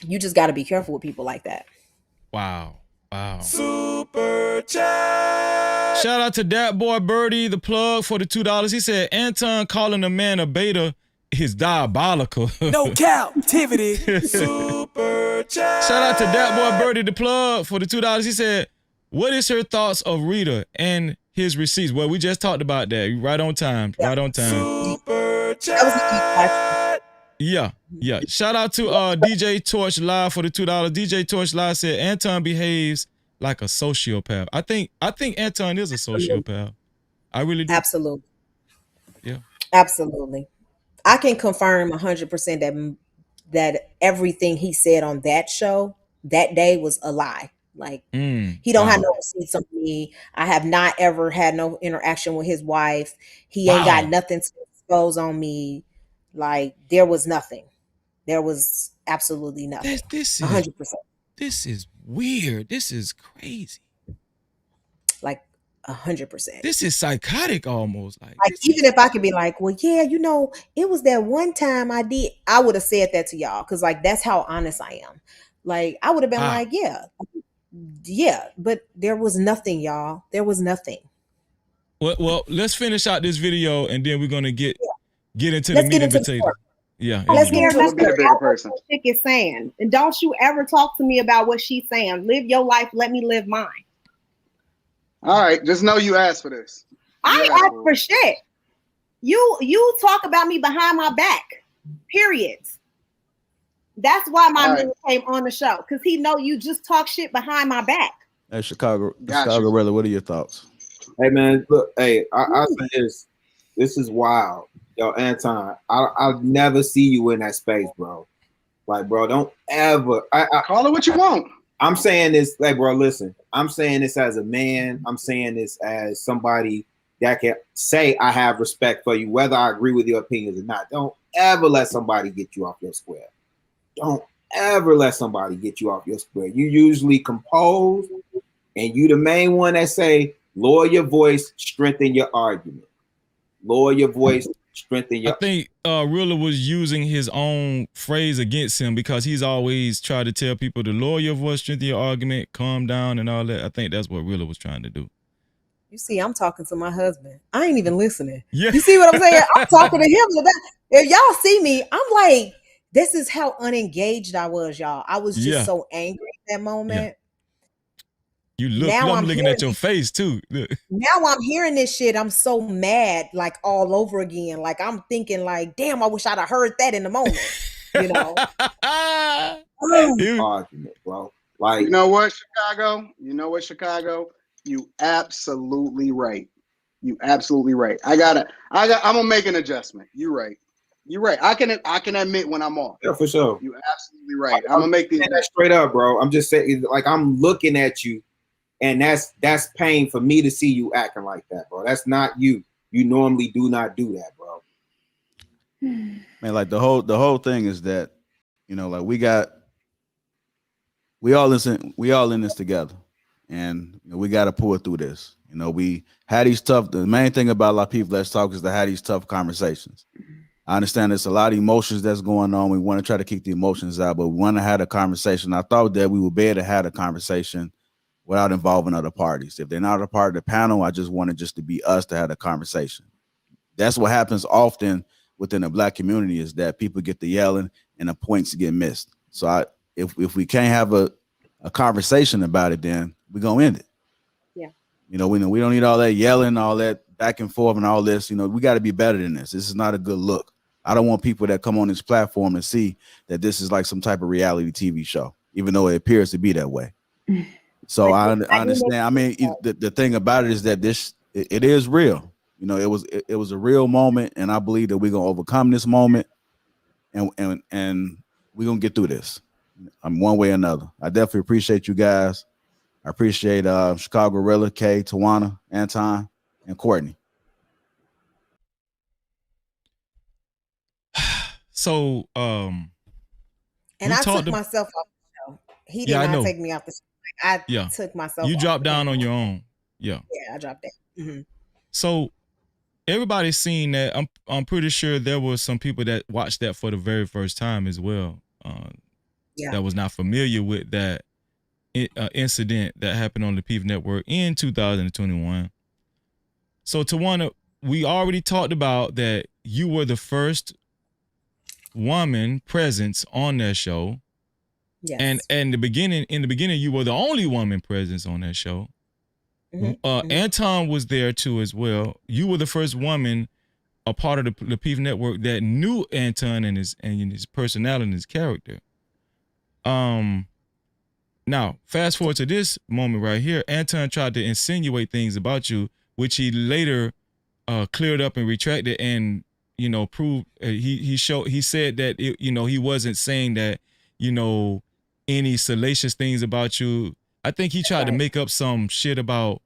you just got to be careful with people like that. Wow. Super chat. Shout out to that boy Birdie, the plug, for the $2. He said, Anton calling a man a beta is diabolical. No captivity. Super chat. Shout out to that boy Birdie, the plug, for the $2. He said, what is her thoughts of Rita and his receipts? Well, we just talked about that. Right on time. Yeah. Right on time. Super chat. Yeah. Shout out to DJ Torch Live for the $2. DJ Torch Live said Anton behaves like a sociopath. I think Anton is a sociopath. I really do. Absolutely. Yeah. Absolutely. I can confirm 100% that everything he said on that show that day was a lie. Like he don't have no receipts on me. I have not ever had no interaction with his wife. He ain't got nothing to expose on me. Like there was nothing. There was absolutely nothing. This 100%. This is weird. This is crazy. Like 100%. This is psychotic almost. Like even if I could be like, well, yeah, it was that one time I would have said that to y'all because like that's how honest I am. Like I would have been like, yeah, but there was nothing, y'all. There was nothing. Well, let's finish out this video and then we're gonna get into the meat and potato. Yeah, let's get into the bigger person. What chick is saying, and don't you ever talk to me about what she's saying. Live your life. Let me live mine. All right, just know you asked for this. I ain't asked for shit. You talk about me behind my back. Period. That's why my man came on the show because he know you just talk shit behind my back. Hey, Chicago Gorilla, what are your thoughts? Hey man, look, hey, I say this is wild. Yo, Anton, I'll never see you in that space, bro. Like, bro, don't ever. I call it what you want. I'm saying this, like, bro, listen. I'm saying this as a man. I'm saying this as somebody that can say I have respect for you, whether I agree with your opinions or not. Don't ever let somebody get you off your square. Don't ever let somebody get you off your square. You usually compose, and you the main one that say, lower your voice, strengthen your argument. Lower your voice, strengthen your. I think Rilla was using his own phrase against him because he's always tried to tell people to lower your voice, strengthen your argument, calm down, and all that. I think that's what Rilla was trying to do. You see, I'm talking to my husband. I ain't even listening. Yeah. You see what I'm saying? I'm talking to him. If y'all see me, I'm like, this is how unengaged I was, y'all. I was just so angry at that moment. Yeah. You look. I'm looking at your face too. Now I'm hearing this shit. I'm so mad, like all over again. Like I'm thinking, like, damn, I wish I'd have heard that in the moment. You know. Argument, bro. Like, you know what, Chicago? You absolutely right. You absolutely right. I'm gonna make an adjustment. You're right. I can admit when I'm off. Yeah, for sure. You're absolutely right. I'm gonna make that straight up, bro. I'm just saying, like, I'm looking at you, and that's pain for me to see you acting like that, bro. That's not you. You normally do not do that, bro. Man, like the whole thing is that, like we all in this together, and we got to pull through this. We had these tough. The main thing about Lapeef Let's Talk is to have these tough conversations. I understand there's a lot of emotions that's going on. We want to try to keep the emotions out, but we want to have a conversation. I thought that we would be able to have a conversation without involving other parties. If they're not a part of the panel, I just wanted just to be us to have a conversation. That's what happens often within the Black community, is that people get to yelling and the points get missed. So if we can't have a conversation about it, then we're going to end it. Yeah. We don't need all that yelling, all that back and forth and all this. We got to be better than this. This is not a good look. I don't want people that come on this platform and see that this is like some type of reality TV show, even though it appears to be that way. So I understand. I mean, the thing about it is that it is real. It was a real moment, and I believe that we're gonna overcome this moment, and we're gonna get through this. One way or another. I definitely appreciate you guys. I appreciate Chicago Gorilla, Kay, Tawana, Anton, and Courtney. So, and I took myself off the show. He did not take me off the show. I took myself. You dropped down on your own. Yeah. Yeah, I dropped down. Mm-hmm. So everybody's seen that. I'm pretty sure there were some people that watched that for the very first time as well. That was not familiar with that incident that happened on the Lapeef Network in 2021. So Tawana, we already talked about that you were the first woman presence on that show. Yes. And in the beginning you were the only woman presence on that show. Mm-hmm. Anton was there too as well. You were the first woman, a part of the Lapeef Network, that knew Anton and his personality and his character. Now fast forward to this moment right here. Anton tried to insinuate things about you, which he later cleared up and retracted, and proved he said that he wasn't saying that any salacious things about you. I think he tried to make up some shit about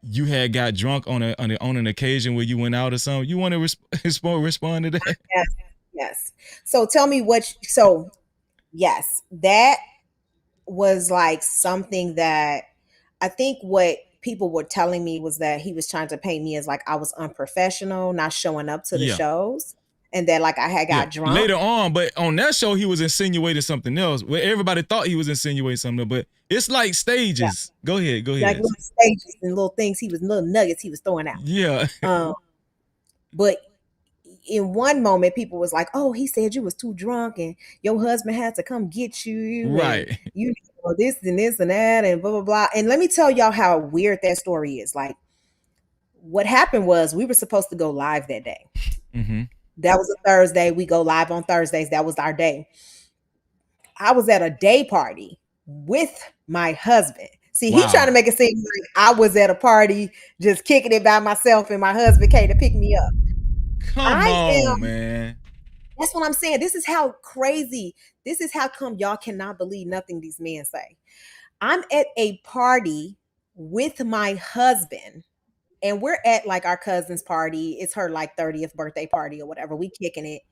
you had got drunk on an occasion where you went out or something. You want to respond to that? Yes. So tell me so yes, that was like something that I think what people were telling me was that he was trying to paint me as like I was unprofessional, not showing up to the shows, and that like I had got drunk. Later on, but on that show, he was insinuating something else where everybody thought he was insinuating something else, but it's like stages. Yeah. Go ahead. Like little stages and little things little nuggets he was throwing out. Yeah. But in one moment, people was like, "Oh, he said you was too drunk and your husband had to come get you." Right. And you know, this and this and that and blah, blah, blah. And let me tell y'all how weird that story is. Like, what happened was we were supposed to go live that day. Mm-hmm. That was a Thursday. We go live on Thursdays. That was our day. I was at a day party with my husband. See, he trying to make it seem like I was at a party just kicking it by myself and my husband came to pick me up. Come on, man. That's what I'm saying. This is how crazy. This is how come y'all cannot believe nothing these men say. I'm at a party with my husband and we're at like our cousin's party. It's her like 30th birthday party or whatever. We kicking it.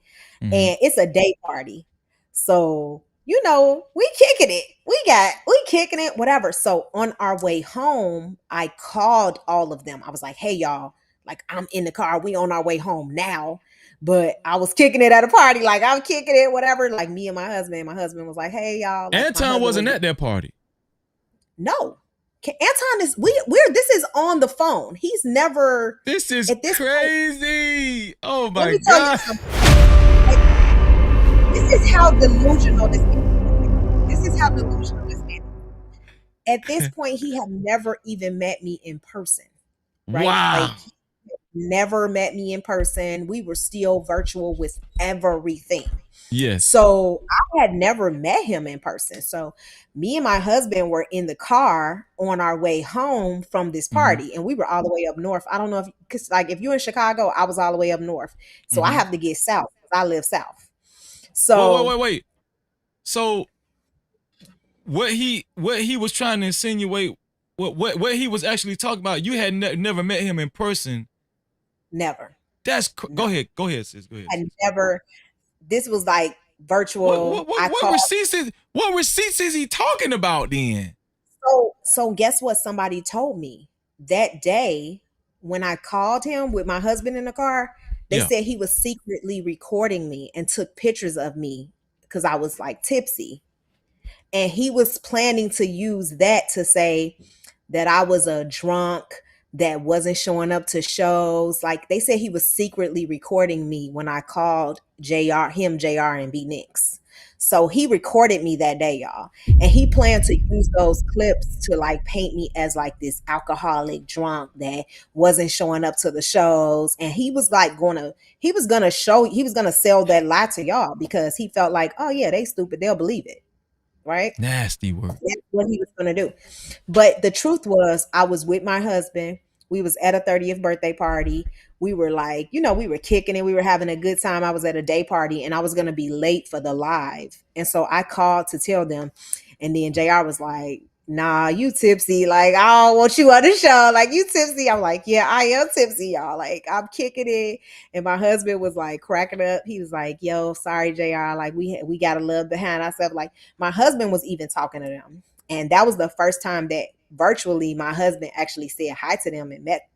Mm-hmm. And it's a day party. So, you know, we kicking it. We kicking it, whatever. So on our way home, I called all of them. I was like, hey, y'all, like I'm in the car. We on our way home now. But I was kicking it at a party. Like I'm kicking it, whatever. Like me and my husband. My husband was like, hey, y'all. Like, Anton wasn't at that party. No. Anton is we're this is on the phone. He's never. This is crazy. Point, oh my God. This is how delusional this is. This is how delusional this is. At this point, he had never even met me in person. Right? Wow. Like, never met me in person. We were still virtual with everything. Yes. So I had never met him in person. So me and my husband were in the car on our way home from this party, and we were all the way up north. I don't know because like if you're in Chicago, I was all the way up north. So I have to get south because I live south. So wait. So what he was trying to insinuate, what he was actually talking about, you had never met him in person. Never. Go ahead, sis. Go ahead. I never. This was like virtual. What receipts is he talking about then? So guess what? Somebody told me that day when I called him with my husband in the car. They said he was secretly recording me and took pictures of me because I was like tipsy, and he was planning to use that to say that I was a drunk that wasn't showing up to shows. Like they said he was secretly recording me when I called JR, and B Nicks. So he recorded me that day, y'all. And he planned to use those clips to like paint me as like this alcoholic drunk that wasn't showing up to the shows. And he was like he was gonna sell that lie to y'all because he felt like, oh yeah, they stupid, they'll believe it. Right? Nasty word. That's what he was gonna do. But the truth was I was with my husband. We was at a 30th birthday party. We were like, we were kicking it. We were having a good time. I was at a day party and I was going to be late for the live. And so I called to tell them. And then JR was like, nah, you tipsy. Like, I don't want you on the show. Like, you tipsy. I'm like, yeah, I am tipsy, y'all. Like, I'm kicking it. And my husband was like cracking up. He was like, yo, sorry, JR. Like, we got a little behind ourselves. Like, my husband was even talking to them. And that was the first time that virtually my husband actually said hi to them and met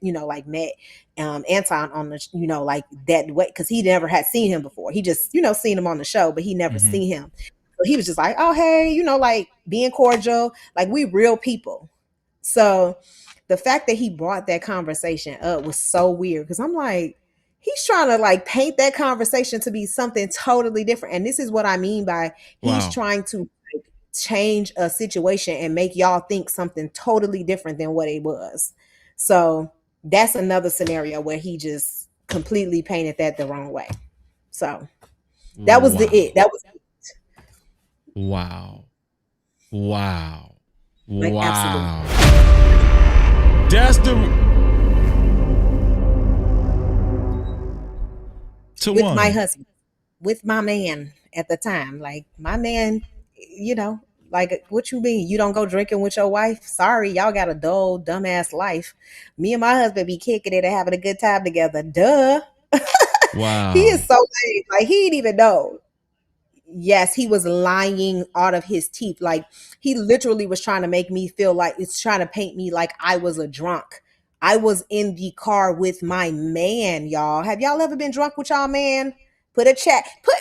Anton on the, like that way. Cause he never had seen him before. He just, seen him on the show, but he never seen him. So he was just like, oh, hey, like being cordial, like we real people. So the fact that he brought that conversation up was so weird. Cause I'm like, he's trying to like paint that conversation to be something totally different. And this is what I mean by he's trying to change a situation and make y'all think something totally different than what it was. So that's another scenario where he just completely painted that the wrong way. So that was it. That was it. Wow. Like, Wow. That's the with my husband, with my man at the time. Like my man, Like, what you mean? You don't go drinking with your wife? Sorry, y'all got a dull, dumbass life. Me and my husband be kicking it and having a good time together. Duh. Wow. He is so lame. Like, he didn't even know. Yes, he was lying out of his teeth. Like, he literally was trying to make me feel like it's trying to paint me like I was a drunk. I was in the car with my man, y'all. Have y'all ever been drunk with y'all man? Put a chat. Put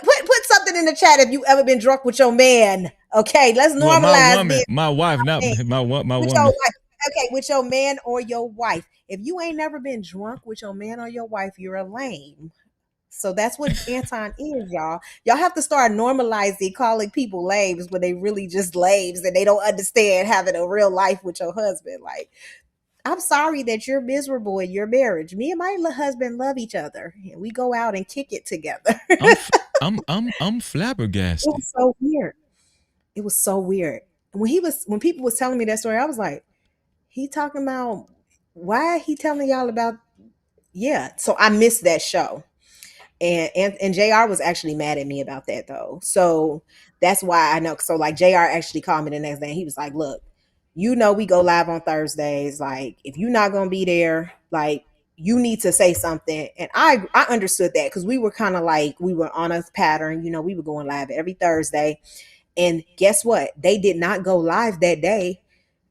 something in the chat if you ever been drunk with your man. Okay, let's normalize my woman, being my wife, not my with woman. your wife. Okay, with your man or your wife. If you ain't never been drunk with your man or your wife, you're a lame. So that's what Anton is, y'all. Y'all have to start normalizing calling people lames when they really just lames and they don't understand having a real life with your husband. Like, I'm sorry that you're miserable in your marriage. Me and my husband love each other, and we go out and kick it together. I'm flabbergasted. It was so weird. It was so weird. When people was telling me that story, I was like, he talking about why he telling y'all about? Yeah. So I missed that show. And JR was actually mad at me about that though. So that's why I know. So like JR actually called me the next day and he was like, look, you know, we go live on Thursdays. Like, if you're not gonna be there, like, you need to say something. And I understood that because we were kind of like, we were on a pattern, you know, we were going live every Thursday. And guess what? They did not go live that day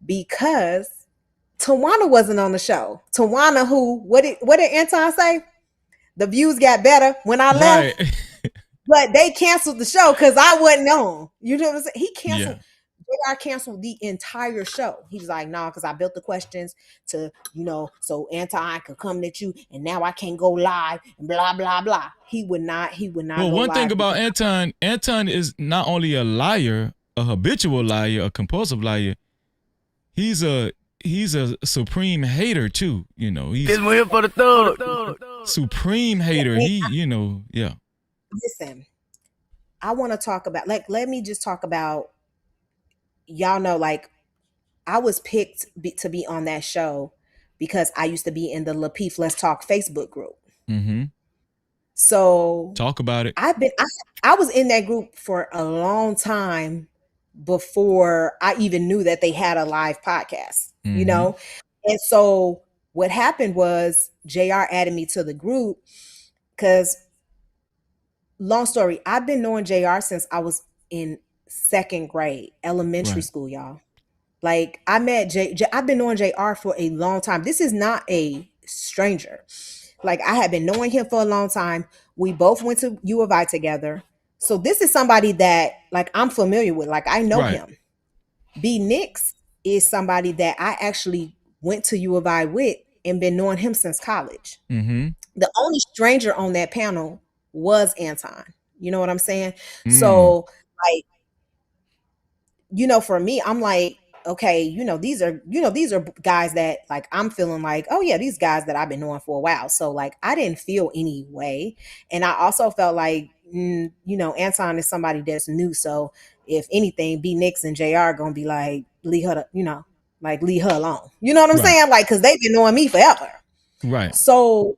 because Tawana wasn't on the show. Tawana, who, what did Anton say? The views got better when I left, but they canceled the show because I wasn't on. You know what I'm saying? He canceled. JR canceled the entire show. He was like, "No, because I built the questions to, you know, so Anton could come at you, and now I can't go live and blah blah blah." He would not. Well, one thing about Anton is not only a liar, a habitual liar, a compulsive liar. He's a supreme hater too. You know, he's here for the thug. Supreme hater. He, you know, yeah. Listen, I want to talk about, like, let me just talk about, y'all know, like, I was picked to be on that show because I used to be in the Lapeef Let's Talk Facebook group. Mm-hmm. So talk about it. I was in that group for a long time before I even knew that they had a live podcast, you know? And so what happened was JR added me to the group because, long story, I've been knowing JR since I was in second grade, elementary school, y'all. Like, I met I've been knowing JR for a long time. This is not a stranger. Like, I had been knowing him for a long time. We both went to U of I together. So this is somebody that, like, I'm familiar with. Like, I know him. B Nix is somebody that I actually went to U of I with and been knowing him since college. Mm-hmm. The only stranger on that panel was Anton. You know what I'm saying? So, like, you know, for me, I'm like, okay, these are guys that, like, I'm feeling like, oh yeah, these guys that I've been knowing for a while. So, like, I didn't feel any way. And I also felt like, Anton is somebody that's new. So if anything, B Nix and JR gonna be like, leave her alone. You know what I'm saying? Like, cause they've been knowing me forever. Right. So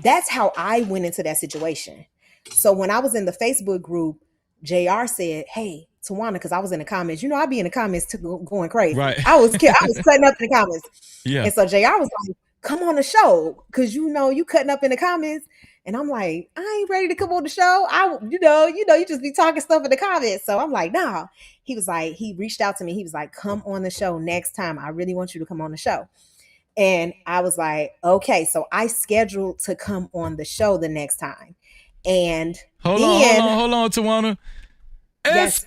that's how I went into that situation. So when I was in the Facebook group, JR said, hey, Tawana, because I was in the comments. You know, I'd be in the comments going crazy. Right. I was cutting up in the comments. Yeah. And so JR was like, come on the show, because you cutting up in the comments. And I'm like, I ain't ready to come on the show. You just be talking stuff in the comments. So I'm like, nah. He was like, he reached out to me. He was like, come on the show next time. I really want you to come on the show. And I was like, okay. So I scheduled to come on the show the next time. And hold on, Tawana. Yes.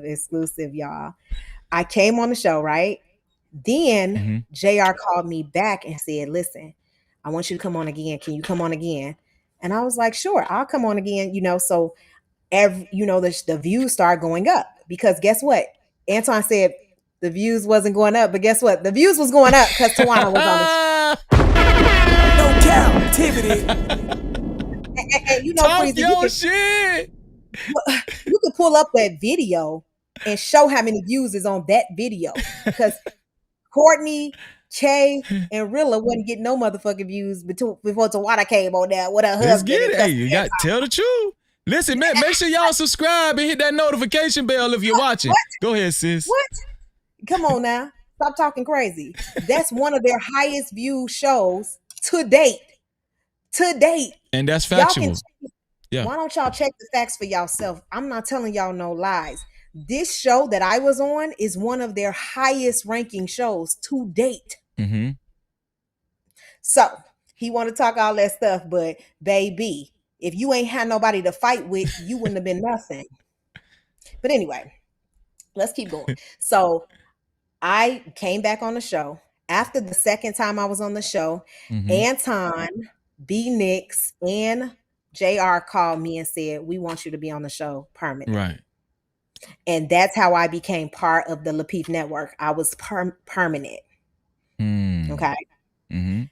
Exclusive, y'all. I came on the show, right? Then JR called me back and said, listen, I want you to come on again. Can you come on again? And I was like, sure, I'll come on again. So the views started going up because guess what? Anton said the views wasn't going up, but guess what? The views was going up because Tawana was on the show. No Cap-tivity. And talk Freezy, your shit. You could pull up that video and show how many views is on that video because Courtney, Kay, and Rilla wouldn't get no motherfucking views before Tawana came on there with her husband. Let's get it. Hey, you got to tell the truth. Listen, man, make sure y'all subscribe and hit that notification bell if you're watching. What? Go ahead, sis. What? Come on now. Stop talking crazy. That's one of their highest viewed shows to date. To date. And that's factual. Yeah. Why don't y'all check the facts for yourself? I'm not telling y'all no lies. This show that I was on is one of their highest ranking shows to date. Mm-hmm. So he want to talk all that stuff, but baby, if you ain't had nobody to fight with, you wouldn't have been nothing. But anyway, let's keep going. So I came back on the show. After the second time I was on the show, Anton, B Nix, and JR called me and said, we want you to be on the show permanently. Right. And that's how I became part of the Lapeef network. I was permanent. Okay. Mm-hmm.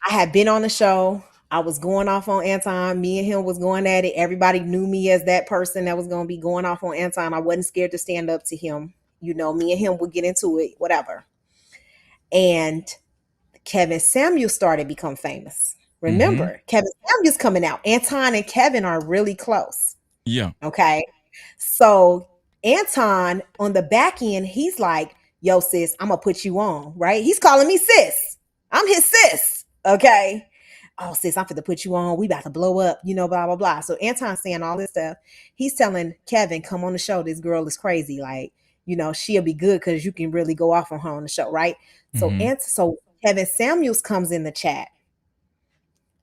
I had been on the show. I was going off on Anton. Me and him was going at it. Everybody knew me as that person that was going to be going off on Anton. I wasn't scared to stand up to him. You know, me and him would get into it, whatever. And Kevin Samuels started to become famous. Remember, Kevin Samuels coming out. Anton and Kevin are really close. Yeah. Okay. So Anton on the back end, he's like, yo, sis, I'm going to put you on, right? He's calling me sis. I'm his sis. Okay. Oh, sis, I'm finna put you on. We about to blow up, you know, blah, blah, blah. So Anton's saying all this stuff. He's telling Kevin, come on the show. This girl is crazy. Like, you know, she'll be good because you can really go off on her on the show, right? So Kevin Samuels comes in the chat.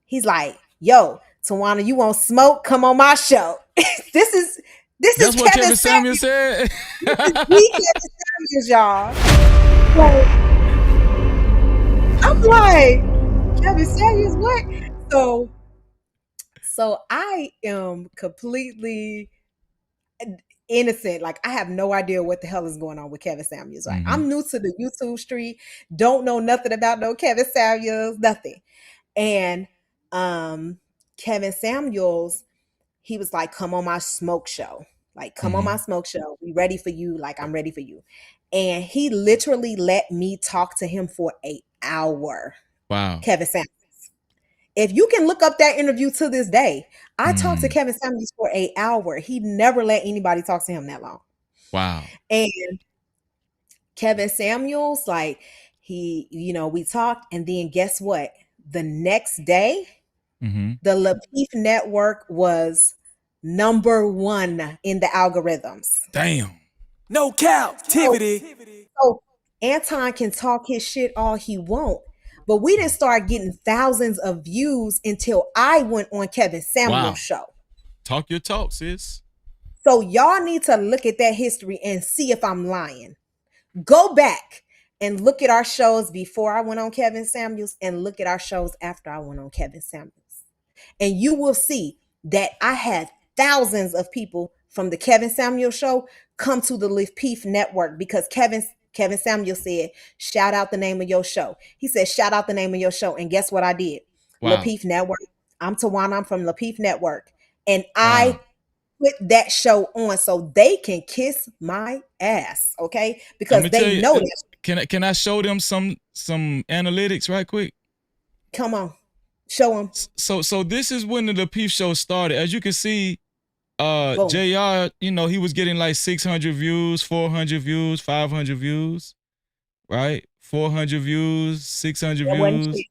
He's like, yo, Tawana, you want smoke? Come on my show. That's is what Kevin Samuels said. This is Kevin Samuels, y'all. So, I'm like, Kevin Samuels, what? So I am completely innocent. Like, I have no idea what the hell is going on with Kevin Samuels. Right? I'm new to the YouTube street. Don't know nothing about no Kevin Samuels, nothing. And Kevin Samuels, he was like, come on my smoke show. Like, come on my smoke show. We ready for you. Like, I'm ready for you. And he literally let me talk to him for an hour. Wow. Kevin Samuels. If you can look up that interview to this day, I talked to Kevin Samuels for an hour. He never let anybody talk to him that long. Wow. And Kevin Samuels, like, he, you know, we talked, and then guess what? The next day, the Lapeef network was #1 in the algorithms. Damn. No Cap-tivity. So Anton can talk his shit all he want, but we didn't start getting thousands of views until I went on Kevin Samuels' show. Talk your talk, sis. So y'all need to look at that history and see if I'm lying. Go back and look at our shows before I went on Kevin Samuels and look at our shows after I went on Kevin Samuels. And you will see that I had thousands of people from the Kevin Samuels show come to the Lapeef network because Kevin Samuels said, shout out the name of your show. He said, shout out the name of your show. And guess what I did? Wow. Lapeef network. I'm Tawana. I'm from Lapeef network. And I put that show on so they can kiss my ass. Okay. Because they know that. Can I show them some analytics right quick? Come on. Show them. So this is when the Lapeef show started. As you can see, JR, you know, he was getting like 600 views, 400 views, 500 views, right? 400 views, 600 views.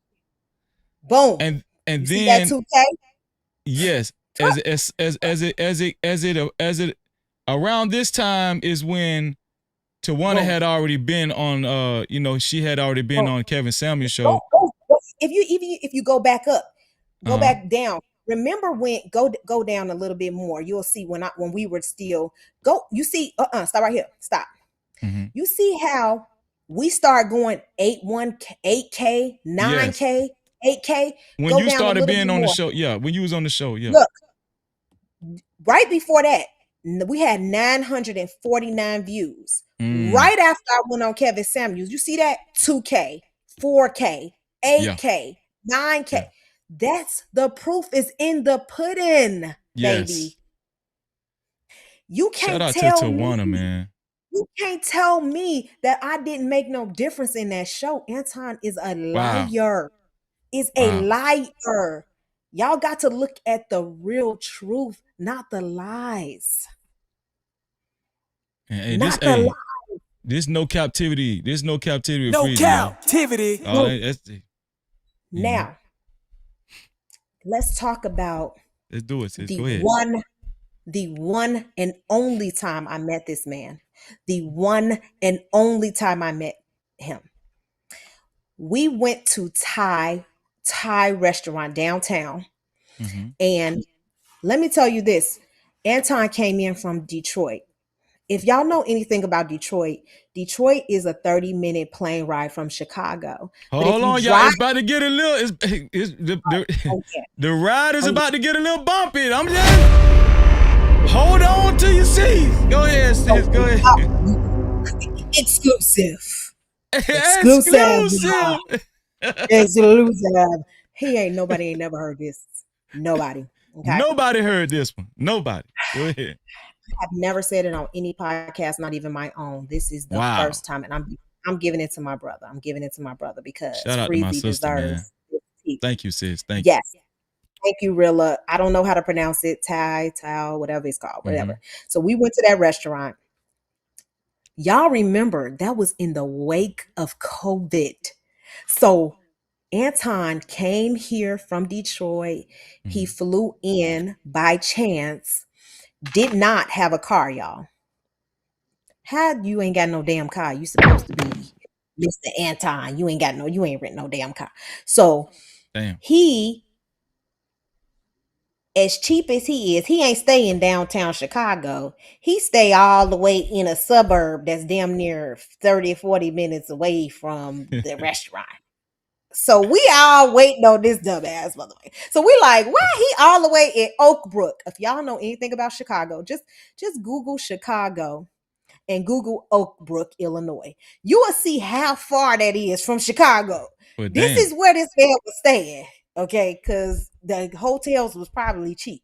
Boom. And you then see that 2K? Yes. As it around this time is when Tawana had already been on she had already been on Kevin Samuels' show. If you go back up, go back down. Remember when go down a little bit more, you'll see when we were still you see stop right here. Stop. You see how we start going 8K, 9K, 8K. When you started being on the show, when you was on the show, Look, right before that, we had 949 views. Right after I went on Kevin Samuels, you see that 2K, 4K, 8K, 9K. That's the proof is in the pudding, baby. You can't shout out tell to Tawana, man. You can't tell me that I didn't make no difference in that show. Anton is a liar. Is a liar. Y'all got to look at the real truth, not the lies. And this no captivity. This no captivity. No freezing, captivity. Now, let's talk about let's do it, sis. the Go ahead. the one and only time I met this man. The one and only time I met him. We went to Thai restaurant downtown. And let me tell you this, Anton came in from Detroit. If y'all know anything about Detroit is a 30-minute plane ride from Chicago. Hold on, y'all. It's about to get a little. The ride is about to get a little bumpy. I'm just hold on to your seats. Go ahead, sis. Go ahead. Exclusive. Exclusive. Exclusive. Nobody ain't never heard this. Nobody. Okay? Nobody heard this one. Nobody. Go ahead. I've never said it on any podcast, not even my own. This is the first time, and I'm giving it to my brother. I'm giving it to my brother because shout out to my sister, man. Thank you, sis. Thank you. Yes. Thank you, Rilla. I don't know how to pronounce it. Tao, whatever it's called, whatever. So we went to that restaurant. Y'all remember that was in the wake of COVID. So Anton came here from Detroit. He flew in by chance. Did not have a car, y'all. How you ain't got no damn car? You supposed to be Mr. Anton. You ain't renting no damn car. So he, as cheap as he is, he ain't staying downtown Chicago. He stay all the way in a suburb that's damn near 30, 40 minutes away from the restaurant. So we all waiting on this dumbass, by the way. So we like, why he all the way in Oak Brook? If y'all know anything about Chicago, just Google Chicago and Google Oak Brook, Illinois. You will see how far that is from Chicago. Well, this is where this man was staying, okay? Because the hotels was probably cheap.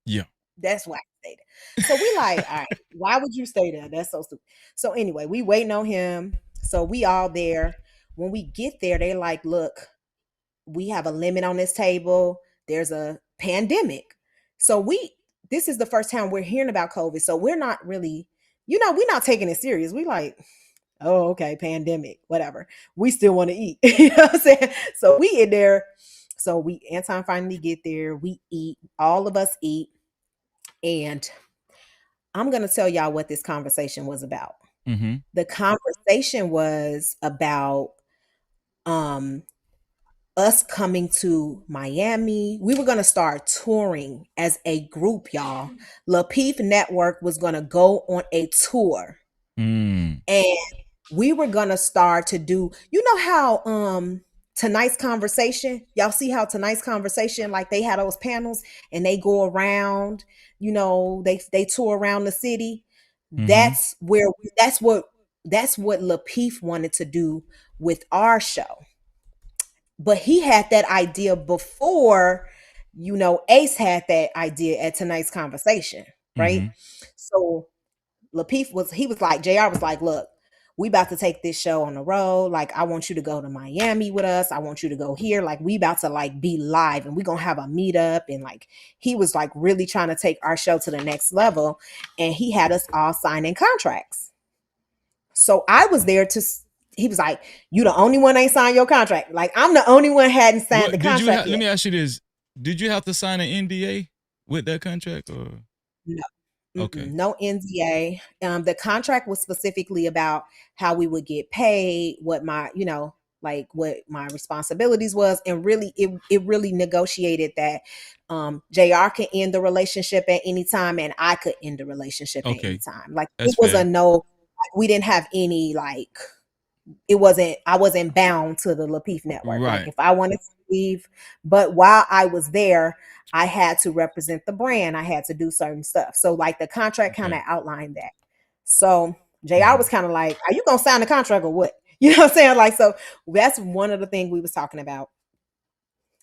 Yeah. That's why I stayed there. So we like, all right, why would you stay there? That's so stupid. So anyway, we waiting on him. So we all there. When we get there, they're like, look, we have a limit on this table. There's a pandemic. So this is the first time we're hearing about COVID. So we're not really, we're not taking it serious. We like, oh, okay, pandemic, whatever. We still want to eat. You know what I'm saying? So we in there. So Anton finally get there. We eat. All of us eat. And I'm going to tell y'all what this conversation was about. The conversation was about us coming to Miami. We were going to start touring as a group, y'all. Lapeef Network was going to go on a tour. And we were going to start to do, how Tonight's Conversation, y'all see how Tonight's Conversation, like they had those panels and they go around, they tour around the city. That's what Lapeef wanted to do with our show. But he had that idea before, Ace had that idea at Tonight's Conversation, right? So Lapeef was like, JR was like, look, we about to take this show on the road. Like, I want you to go to Miami with us. I want you to go here. Like, we about to like be live and we're going to have a meetup. And like, he was like really trying to take our show to the next level. And he had us all signing contracts. So I was there he was like, you the only one ain't signed your contract. Like, I'm the only one hadn't signed the contract. Let me ask you this. Did you have to sign an NDA with that contract or? No. Okay. No NDA. The contract was specifically about how we would get paid, what my, what my responsibilities was. And really, it really negotiated that JR can end the relationship at any time and I could end the relationship at any time. Like, it was a no, we didn't have any, like, I wasn't bound to the Lapeef Network. Right. Like, if I wanted to leave, but while I was there, I had to represent the brand. I had to do certain stuff. So like the contract kind of outlined that. So JR was kind of like, are you going to sign the contract or what? You know what I'm saying? Like, so that's one of the things we was talking about.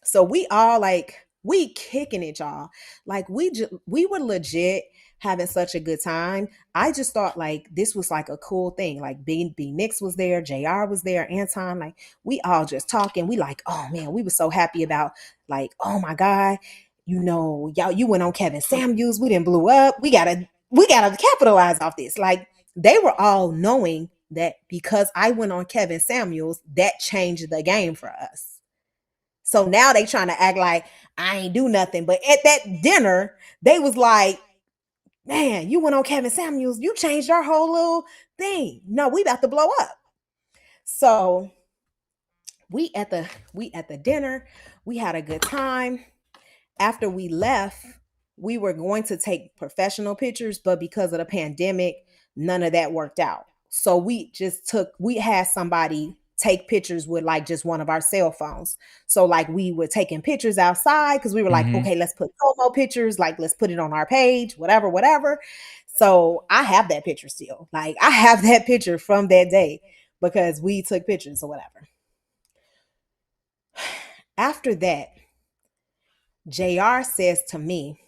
So we all like, we kicking it, y'all. Like we were legit having such a good time. I just thought like this was like a cool thing. Like B Nix was there, JR was there, Anton, like we all just talking. We like, oh man, we were so happy about like, oh my God, you know, y'all, you went on Kevin Samuels, we didn't blew up. We gotta capitalize off this. Like they were all knowing that because I went on Kevin Samuels, that changed the game for us. So now they trying to act like I ain't do nothing. But at that dinner, they was like, man, you went on Kevin Samuels, you changed our whole little thing. No, we about to blow up. So we at the dinner, we had a good time. After we left, we were going to take professional pictures, but because of the pandemic, none of that worked out. So we had somebody take pictures with like just one of our cell phones. So like we were taking pictures outside because we were like, okay, let's put promo pictures, like let's put it on our page, whatever. So I have that picture still. Like I have that picture from that day because we took pictures or whatever. After that, JR says to me,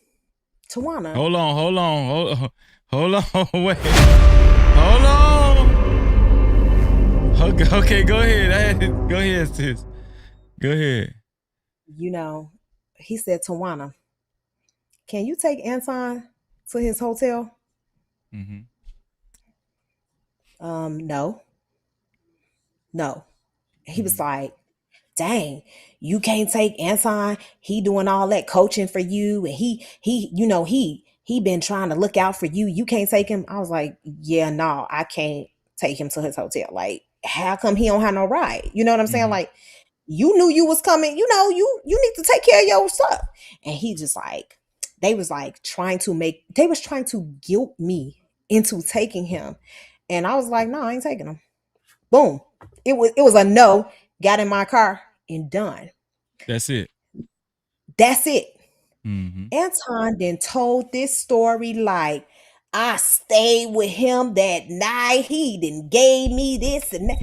Tawana. Hold on, wait. Hold on. Okay, go ahead. Go ahead, sis. Go ahead. You know, he said, Tawana, can you take Anton to his hotel? No. He was like, dang, you can't take Anton. He doing all that coaching for you. And he been trying to look out for you. You can't take him. I was like, yeah, no, I can't take him to his hotel. Like, how come he don't have no ride? You know what I'm saying? Like, you knew you was coming. You know, you need to take care of your stuff. And he just like, they was trying to guilt me into taking him. And I was like, no, I ain't taking him. Boom. It was a no. Got in my car and done. That's it. Anton then told this story like I stayed with him that night. He then gave me this and that.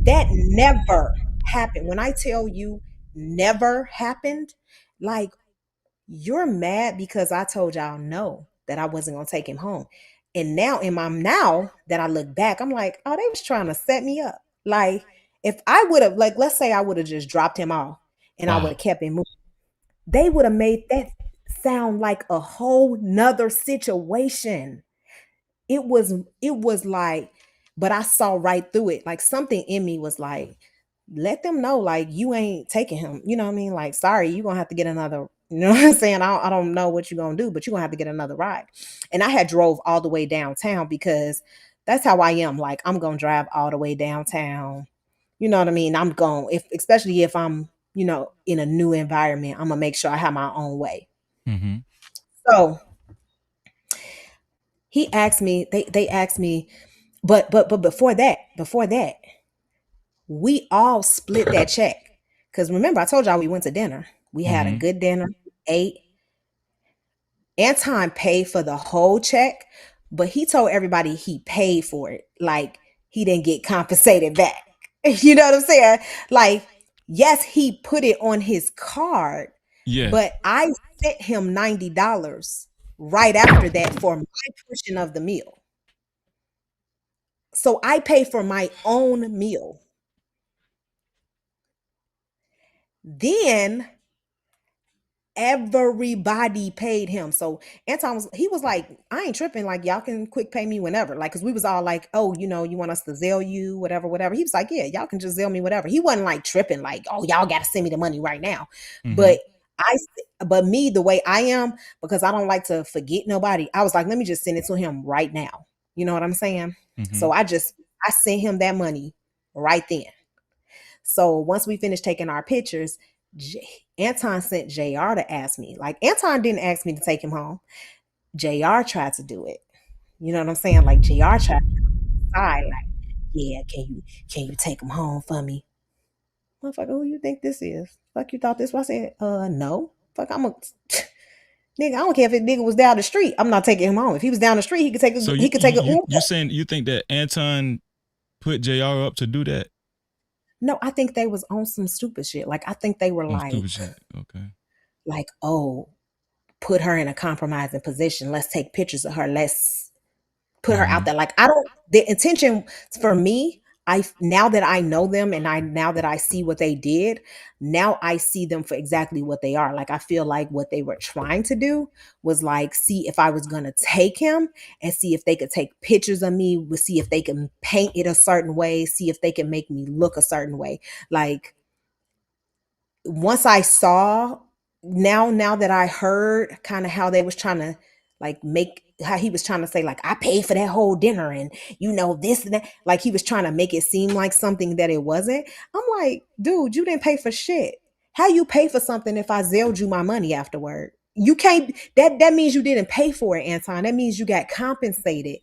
That never happened. When I tell you never happened, like you're mad because I told y'all no, that I wasn't gonna take him home. And now that I look back, I'm like, oh, they was trying to set me up. Like if I would have, like, let's say I would have just dropped him off and I would have kept him moving, they would have made that sound like a whole nother situation. It was like, but I saw right through it. Like something in me was like, let them know, like, you ain't taking him. You know what I mean? Like, sorry, you're gonna have to get another, you know what I'm saying? I don't know what you're gonna do, but you're gonna have to get another ride. And I had drove all the way downtown because that's how I am. Like, I'm gonna drive all the way downtown. You know what I mean? I'm going, especially if I'm, you know, in a new environment, I'm gonna make sure I have my own way. So he asked me, they asked me, but before that, we all split that check. Because remember, I told y'all we went to dinner. We had a good dinner, ate. Anton paid for the whole check, but he told everybody he paid for it. Like he didn't get compensated back. You know what I'm saying? Like, yes, he put it on his card, but I sent him $90 right after that for my portion of the meal. So I pay for my own meal. Then everybody paid him. So Anton was like, I ain't tripping. Like, y'all can quick pay me whenever. Like, cause we was all like, oh, you know, you want us to Zelle you, whatever. He was like, yeah, y'all can just Zelle me whatever. He wasn't like tripping, like, oh, y'all got to send me the money right now. But me, the way I am, because I don't like to forget nobody, I was like, let me just send it to him right now. You know what I'm saying? So I sent him that money right then. So once we finished taking our pictures, Anton sent JR to ask me. Like, Anton didn't ask me to take him home. JR tried to do it. You know what I'm saying? Like, JR tried to decide, like, yeah, can you take him home for me? Motherfucker, who you think this is? Fuck, you thought this was? I said, no. Fuck, nigga, I don't care if this nigga was down the street. I'm not taking him home. If he was down the street, he could take a Uber. You saying you think that Anton put JR up to do that? No, I think they was on some stupid shit. Like, I think they were like, stupid shit. Okay. Like, oh, put her in a compromising position. Let's take pictures of her. Let's put her out there. Like, I don't, the intention for me, now that I know them and now that I see what they did, now I see them for exactly what they are. Like, I feel like what they were trying to do was like, see if I was going to take him and see if they could take pictures of me, we'll see if they can paint it a certain way, see if they can make me look a certain way. Like, once I saw, now that I heard kind of how they was trying to like how he was trying to say like, I paid for that whole dinner and this and that, like he was trying to make it seem like something that it wasn't. I'm like, dude, you didn't pay for shit. How you pay for something if I Zelled you my money afterward? You can't, that means you didn't pay for it, Anton. That means you got compensated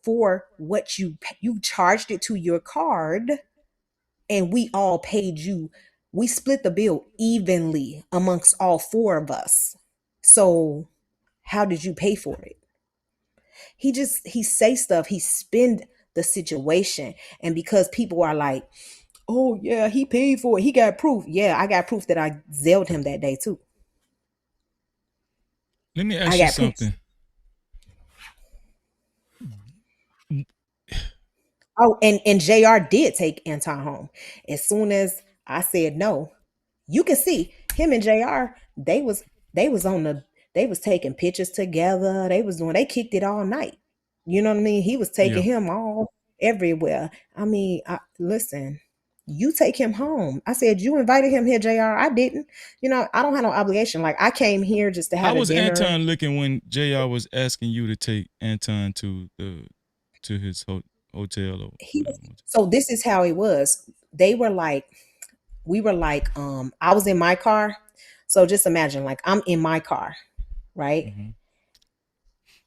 for what you charged it to your card and we all paid you. We split the bill evenly amongst all four of us. So how did you pay for it? He say stuff, he spin the situation. And because people are like, oh yeah, he paid for it, he got proof. Yeah, I got proof that I Zelled him that day too. Let me ask you something. Oh, and JR did take Anton home. As soon as I said no, you can see him and JR, they was taking pictures together. They kicked it all night. You know what I mean? He was taking him all everywhere. I mean, listen, you take him home. I said, you invited him here, JR. I didn't. I don't have no obligation. Like, I came here just to have a dinner. How was Anton looking when JR was asking you to take Anton to his hotel? So this is how it was. We were like, I was in my car. So just imagine, like, I'm in my car, right? Mm-hmm.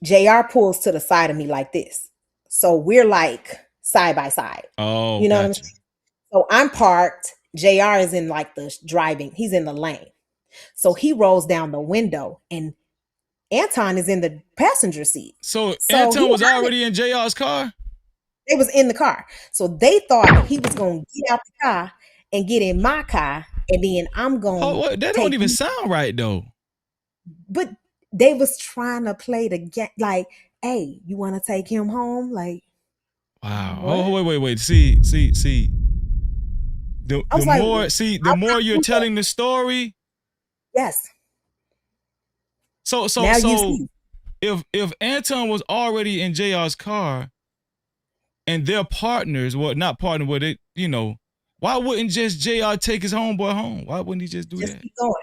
JR pulls to the side of me like this. So we're like side by side. Oh, you know what I'm saying? So I'm parked. JR is in like the driving. He's in the lane. So he rolls down the window and Anton is in the passenger seat. So Anton was already in JR's car? It was in the car. So they thought he was going to get out the car and get in my car. And then I'm going to that don't even sound right though. But they was trying to play the game, like, hey, you want to take him home? Like, wow. What? Oh, wait. See. The more you're telling the story. Yes. So if Anton was already in JR's car and their partners, well, not partner, but it, why wouldn't just JR take his homeboy home? Why wouldn't he just do that? Keep going.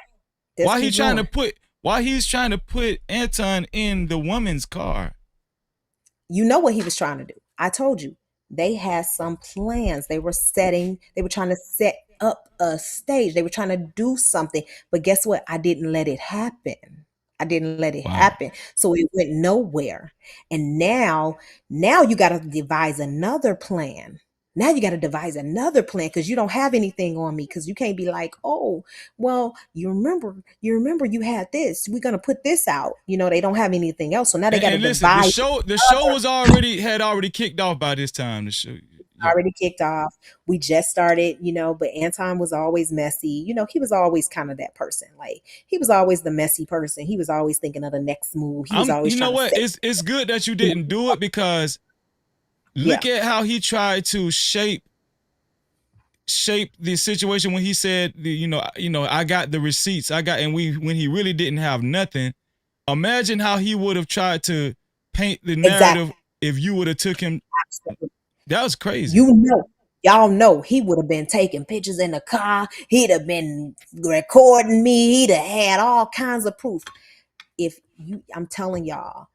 Why he's trying to put Anton in the woman's car? You know what he was trying to do. I told you. They had some plans. They were trying to set up a stage. They were trying to do something. But guess what? I didn't let it happen. Happen. So it went nowhere. And now you got to devise another plan. Because you don't have anything on me, because you can't be like, oh, well, you remember you had this. We're going to put this out. They don't have anything else. So now they got to devise. The show was already kicked off by this time. The show already kicked off. We just started, but Anton was always messy. He was always kind of that person. Like, he was always the messy person. He was always thinking of the next move. He was always It's good that you didn't do it, because look at how he tried to shape the situation when he said, I got the receipts. When he really didn't have nothing. Imagine how he would have tried to paint the narrative if you would have took him. Absolutely. That was crazy. Y'all know he would have been taking pictures in the car. He'd have been recording me. He'd have had all kinds of proof. I'm telling y'all,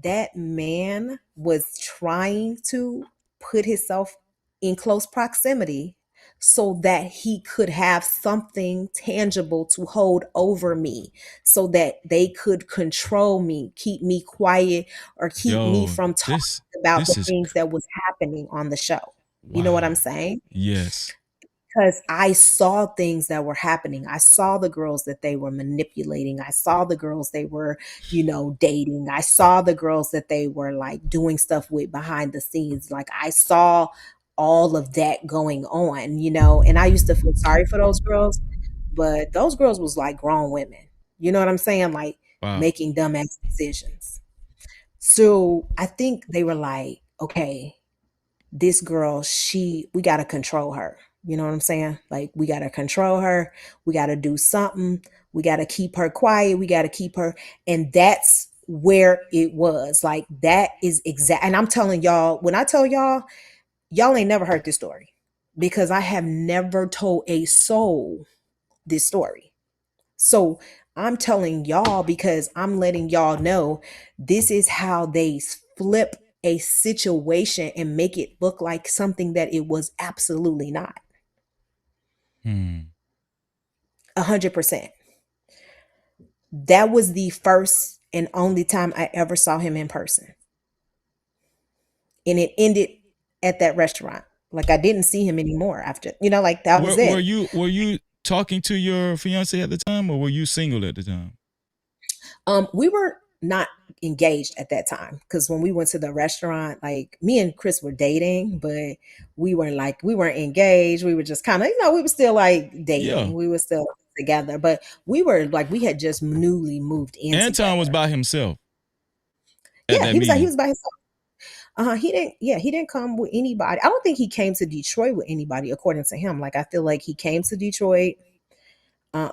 that man was trying to put himself in close proximity so that he could have something tangible to hold over me, so that they could control me, keep me quiet, or keep me from talking about the things that was happening on the show. Wow. You know what I'm saying? Yes. Because I saw things that were happening. I saw the girls that they were manipulating. I saw the girls they were, dating. I saw the girls that they were like doing stuff with behind the scenes. Like, I saw all of that going on, and I used to feel sorry for those girls, but those girls was like grown women. You know what I'm saying? Like, making dumbass decisions. So I think they were like, okay, this girl, we got to control her. You know what I'm saying? Like, we got to control her. We got to do something. We got to keep her quiet. We got to keep her. And that's where it was. Like, that is exact. And I'm telling y'all, when I tell y'all, y'all ain't never heard this story, because I have never told a soul this story. So I'm telling y'all because I'm letting y'all know this is how they flip a situation and make it look like something that it was absolutely not. 100%. That was the first and only time I ever saw him in person. And it ended at that restaurant. Like, I didn't see him anymore after, like, that was it. Were you talking to your fiance at the time, or were you single at the time? We were not engaged at that time, because when we went to the restaurant, like, me and Chris were dating, but we weren't engaged. We were just kind of, we were still like dating. Yeah. We were still together, but we were like, we had just newly moved in. Anton together. was by himself. Yeah, he was by himself. He didn't come with anybody. I don't think he came to Detroit with anybody, according to him. Like, I feel like he came to Detroit.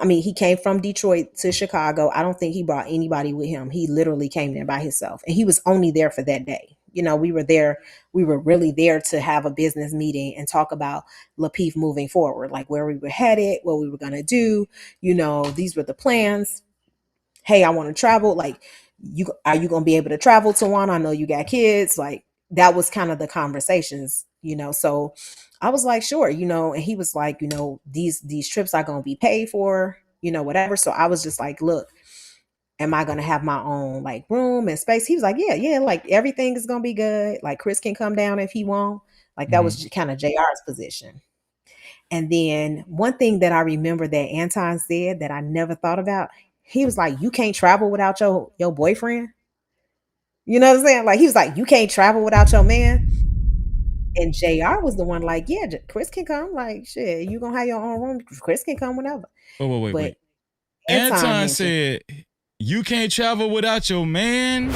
He came from Detroit to Chicago. I don't think he brought anybody with him. He literally came there by himself, and he was only there for that day. We were there. We were really there to have a business meeting and talk about Lapeef moving forward, like where we were headed, what we were going to do. These were the plans. Hey, I want to travel. Like, are you going to be able to travel, Tawana? I know you got kids. Like, that was kind of the conversations, so I was like, sure, and he was like, these trips are going to be paid for, whatever. So I was just like, look, am I going to have my own like room and space? He was like, yeah, like everything is going to be good. Like, Chris can come down if he won't. Like, that was kind of JR's position. And then one thing that I remember that Anton said that I never thought about, he was like, you can't travel without your boyfriend. You know what I'm saying? Like, he was like, you can't travel without your man. And JR was the one like, yeah, Chris can come. Like, shit, you gonna have your own room. Chris can come whenever. Wait. Anton said, you can't travel without your man?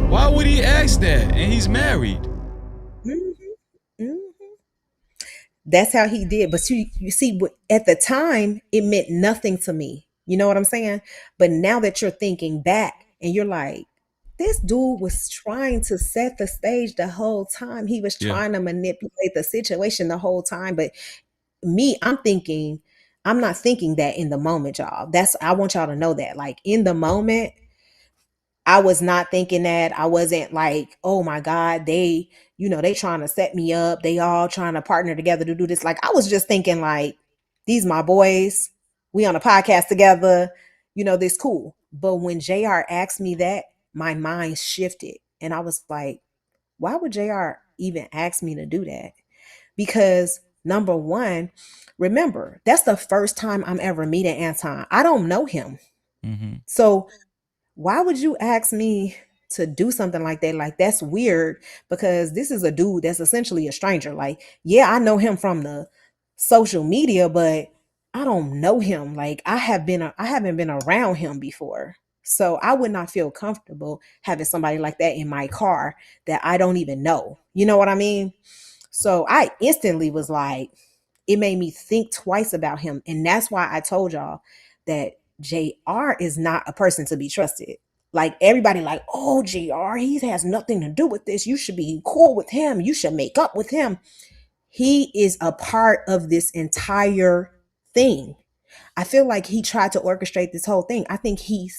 Why would he ask that? And he's married. That's how he did. But you see, at the time, it meant nothing to me. You know what I'm saying? But now that you're thinking back and you're like, this dude was trying to set the stage the whole time. He was trying to manipulate the situation the whole time. But I'm not thinking that in the moment, y'all. I want y'all to know that. Like, in the moment, I was not thinking that. I wasn't like, oh my God, they trying to set me up. They all trying to partner together to do this. Like, I was just thinking like, these my boys. We on a podcast together. This cool. But when JR asked me that, my mind shifted. And I was like, why would JR even ask me to do that? Because number one, remember, that's the first time I'm ever meeting Anton. I don't know him. So why would you ask me to do something like that? Like, that's weird, because this is a dude that's essentially a stranger. Like, yeah, I know him from the social media, but I don't know him. Like, I haven't been around him before. So I would not feel comfortable having somebody like that in my car that I don't even know. You know what I mean? So I instantly was like, it made me think twice about him. And that's why I told y'all that JR is not a person to be trusted. Like, everybody like, oh, JR, he has nothing to do with this. You should be cool with him. You should make up with him. He is a part of this entire thing. I feel like he tried to orchestrate this whole thing. I think he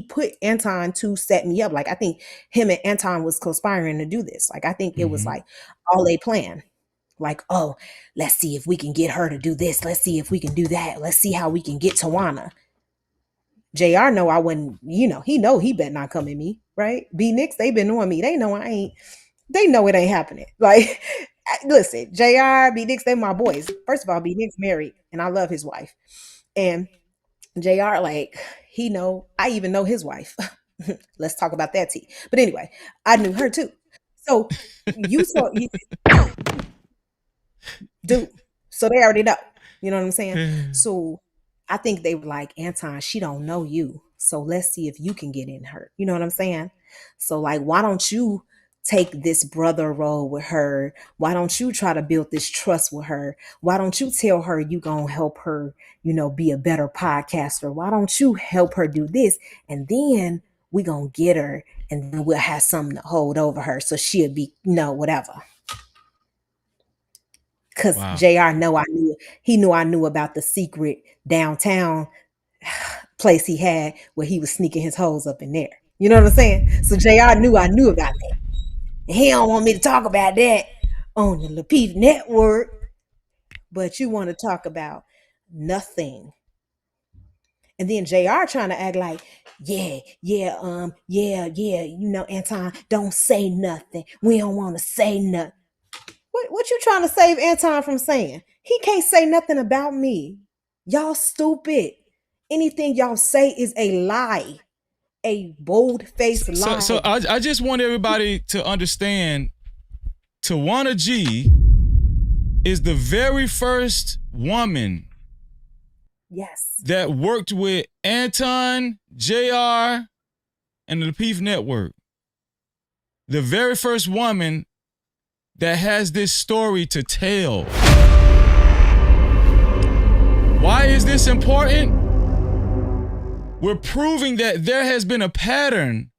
put Anton to set me up. Like, I think him and Anton was conspiring to do this. Like, I think it was like all a plan. Like, oh, let's see if we can get her to do this. Let's see if we can do that. Let's see how we can get Tawana. JR know I wouldn't, he know he better not come at me, right? B Nicks, they been knowing me. They know they know it ain't happening. Like, listen, JR, B Nicks, they my boys. First of all, B Nicks married, and I love his wife. And JR, like, I even know his wife. Let's talk about that tea. But anyway, I knew her too. So dude, so they already know. You know what I'm saying? So I think they were like, Anton, she don't know you. So let's see if you can get in her. You know what I'm saying? So like, why don't you take this brother role with her? Why don't you try to build this trust with her? Why don't you tell her you gonna help her, be a better podcaster? Why don't you help her do this? And then we gonna get her and then we'll have something to hold over her so she'll be, whatever. Because JR knew I knew about the secret downtown place he had where he was sneaking his hoes up in there. You know what I'm saying? So JR knew I knew about that. And he don't want me to talk about that on the Lapeef network. But you want to talk about nothing. And then JR trying to act like, yeah, Anton, don't say nothing. We don't want to say nothing. What you trying to save Anton from saying? He can't say nothing about me. Y'all stupid. Anything y'all say is a lie. A bold-faced lie. So I just want everybody to understand Tawana G is the very first woman that worked with Anton, JR, and the Lapeef Network. The very first woman that has this story to tell. Why is this important? We're proving that there has been a pattern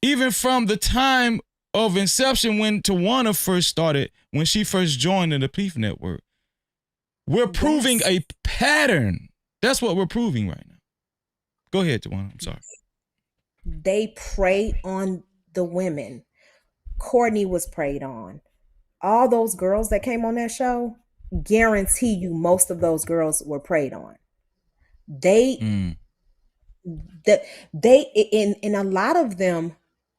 even from the time of inception when Tawana first started, when she first joined the Lapeef Network. We're proving a pattern. That's what we're proving right now. Go ahead, Tawana. I'm sorry. They preyed on the women. Courtney was preyed on. All those girls that came on that show, guarantee you most of those girls were preyed on. And a lot of them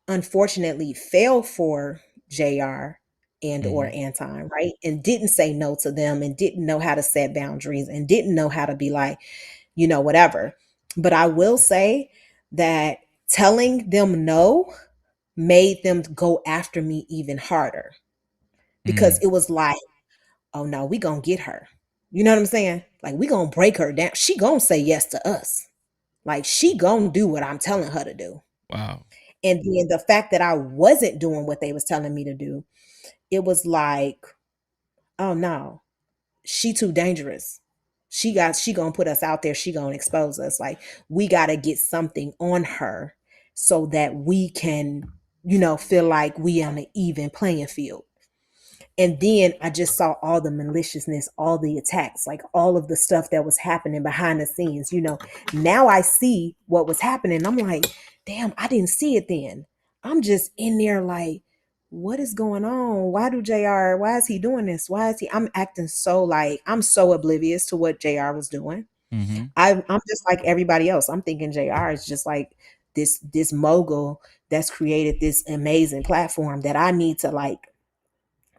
unfortunately fell for JR and or Anton, right? And didn't say no to them and didn't know how to set boundaries and didn't know how to be like, whatever. But I will say that telling them no made them go after me even harder, because it was like, oh no, we gonna get her. You know what I'm saying? Like, we gonna break her down. She gonna say yes to us. Like, she gonna do what I'm telling her to do. Wow. And then the fact that I wasn't doing what they was telling me to do, it was like, oh no, she too dangerous. She gonna put us out there. She gonna expose us. Like, we gotta get something on her so that we can, feel like we on an even playing field. And then I just saw all the maliciousness, all the attacks, like all of the stuff that was happening behind the scenes. Now I see what was happening. I'm like, damn, I didn't see it then. I'm just in there like, what is going on? Why is he doing this? I'm acting so like, I'm so oblivious to what JR was doing. I'm just like everybody else. I'm thinking JR is just like this mogul that's created this amazing platform that I need to like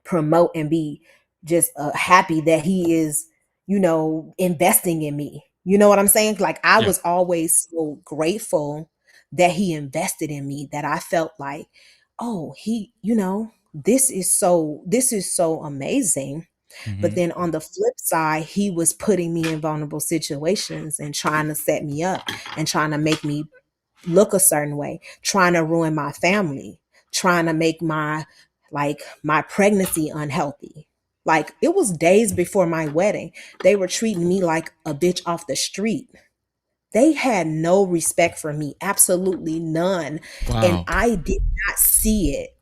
promote and be just happy that he is, investing in me. You know what I'm saying? Like, I was always so grateful that he invested in me, that I felt like, oh, he, this is so amazing. But then on the flip side, he was putting me in vulnerable situations and trying to set me up and trying to make me look a certain way, trying to ruin my family, trying to make my pregnancy unhealthy. Like, it was days before my wedding. They were treating me like a bitch off the street. They had no respect for me, absolutely none. Wow. And I did not see it.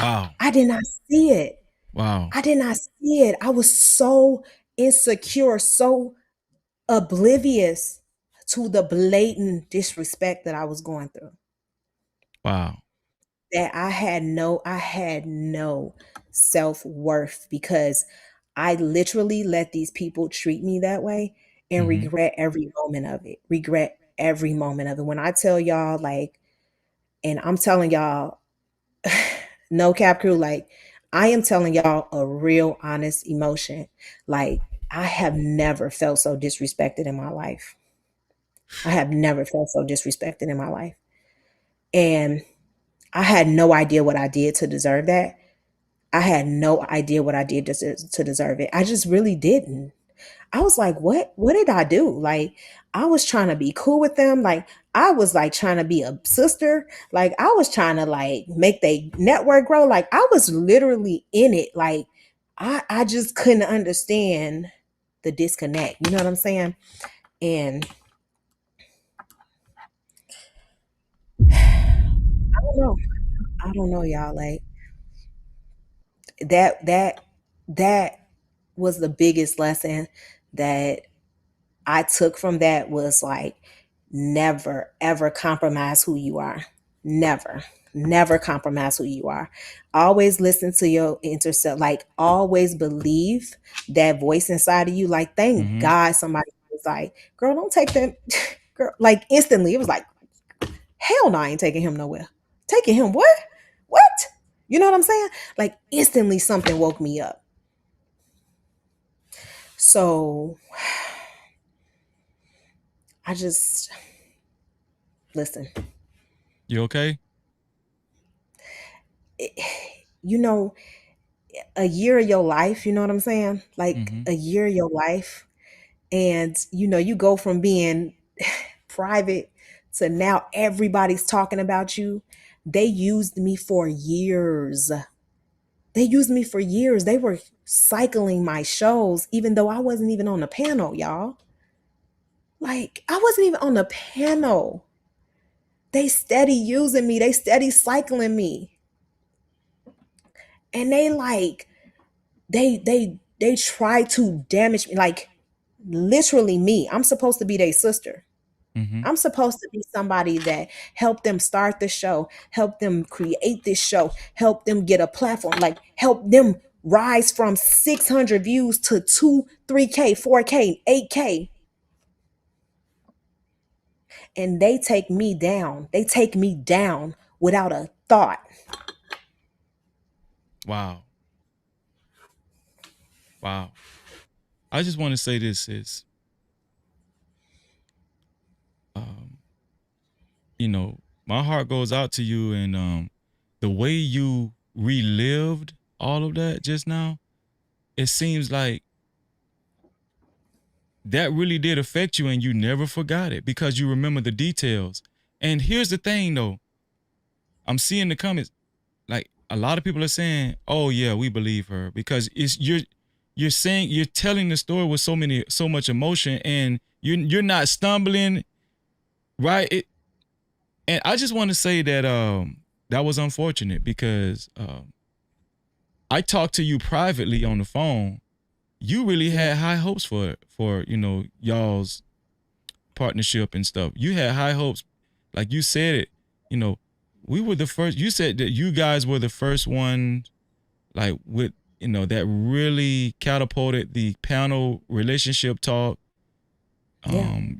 Wow. I did not see it. Wow. I did not see it. I was so insecure, so oblivious to the blatant disrespect that I was going through. Wow. That I had no self-worth, because I literally let these people treat me that way and regret every moment of it. Regret every moment of it. When I tell y'all, like, and I'm telling y'all, no cap crew, like, I am telling y'all a real honest emotion. Like, I have never felt so disrespected in my life. I have never felt so disrespected in my life. And I had no idea what I did to deserve that. I had no idea what I did to deserve it. I just really didn't. I was like, what did I do? Like, I was trying to be cool with them. Like, I was like trying to be a sister. Like, I was trying to like make the network grow. Like, I was literally in it. Like, I just couldn't understand the disconnect. You know what I'm saying? And I don't know, y'all. Like that was the biggest lesson that I took from that was like never ever compromise who you are. Never compromise who you are. Always listen to your intercept. Like always believe that voice inside of you. Like thank God somebody was like, girl, don't take them. Girl, like instantly it was like, hell no, I ain't taking him nowhere. Taking him what? What? You know what I'm saying? Like instantly something woke me up. So I just listen. You okay? You know, a year of your life, you know what I'm saying? Like a year of your life. And you know, you go from being private to now everybody's talking about you. They used me for years. They used me for years. They were cycling my shows, even though I wasn't even on the panel, y'all. Like, I wasn't even on the panel. They steady using me. They steady cycling me. And they like, they try to damage me. Like, literally me. I'm supposed to be their sister. I'm supposed to be somebody that helped them start the show, help them create this show, help them get a platform, like help them rise from 600 views to 2, 3K, 4K, 8K. And they take me down. They take me down without a thought. Wow. Wow. I just want to say this is, you know, my heart goes out to you, and the way you relived all of that just now, it seems like that really did affect you and you never forgot it because you remember the details. And here's the thing though, I'm seeing the comments, like a lot of people are saying, oh yeah, we believe her, because it's you're saying, you're telling the story with so much emotion, and you're not stumbling, right? And I just want to say that that was unfortunate because I talked to you privately on the phone. You really had high hopes for you know, y'all's partnership and stuff. You had high hopes, like you said it. You know, we were the first. You said that you guys were the first one, like with, you know, that really catapulted the panel relationship talk.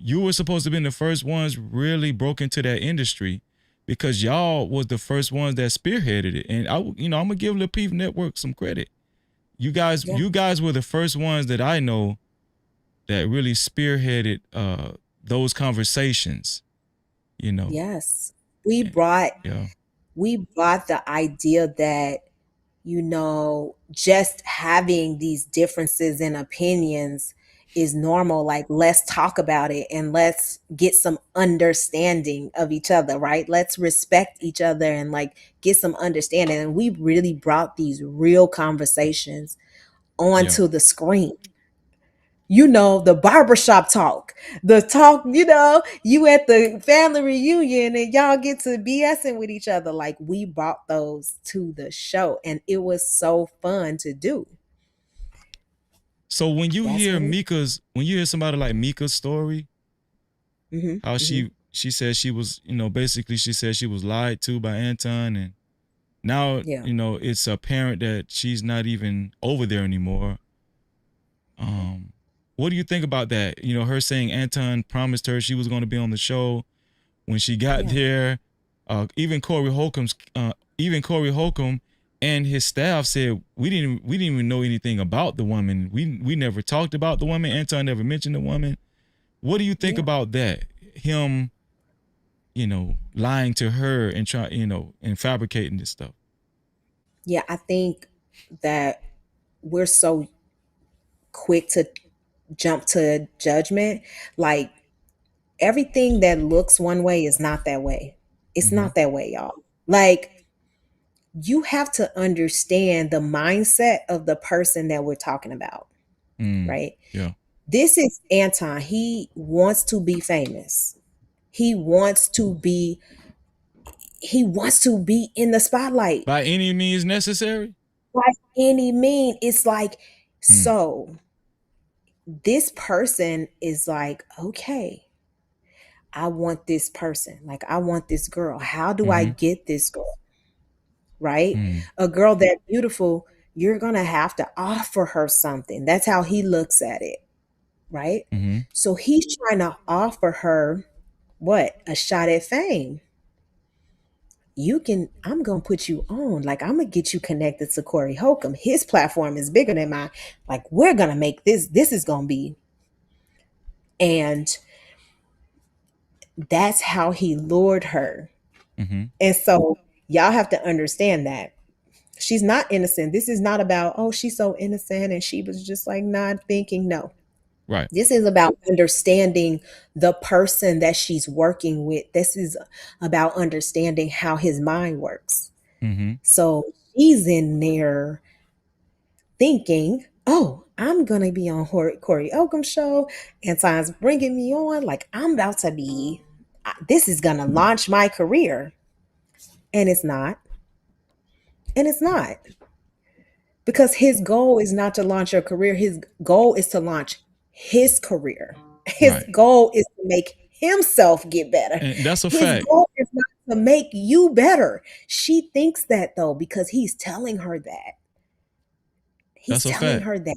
You were supposed to be the first ones really broke into that industry because y'all was the first ones that spearheaded it. And I'm gonna give Lapeef Network some credit. You guys were the first ones that I know that really spearheaded those conversations. You know. Yes. We brought the idea that, you know, just having these differences in opinions is normal. Like, let's talk about it and let's get some understanding of each other, right? Let's respect each other and like get some understanding. And we really brought these real conversations onto the screen. You know, the barbershop talk, the talk, you know, you at the family reunion and y'all get to BSing with each other. Like, we brought those to the show and it was so fun to do. So when you hear somebody like Mika's story, how she said she was, you know, basically she said she was lied to by Anton, and now, you know, it's apparent that she's not even over there anymore. What do you think about that? You know, her saying Anton promised her she was going to be on the show. When she got there, even Corey Holcomb and his staff said we didn't even know anything about the woman. We never talked about the woman. Anton never mentioned the woman. What do you think about that? Him, you know, lying to her and and fabricating this stuff. Yeah, I think that we're so quick to jump to judgment. Like everything that looks one way is not that way. It's not that way, y'all. Like you have to understand the mindset of the person that we're talking about, right? Yeah. This is Anton. He wants to be famous. He wants to be in the spotlight By any means necessary. by any mean. It's like, so this person is like, okay, I want this person. Like, I want this girl. How do I get this girl? Right? A girl that beautiful, you're going to have to offer her something. That's how he looks at it. Right? So he's trying to offer her what? A shot at fame. I'm going to put you on. Like, I'm going to get you connected to Corey Holcomb. His platform is bigger than mine. Like, we're going to make this is going to be. And that's how he lured her. And so y'all have to understand that she's not innocent. This is not about, oh, she's so innocent and she was just like not thinking. No. Right. This is about understanding the person that she's working with. This is about understanding how his mind works. So she's in there thinking, oh, I'm going to be on Corey Holcomb show. Anton's bringing me on. Like, I'm about to be, this is going to launch my career. And it's not. And it's not. Because his goal is not to launch your career. His goal is to launch his career. His goal is to make himself get better. And that's a his fact. Goal is not to make you better. She thinks that though, because he's telling her that. He's telling her that.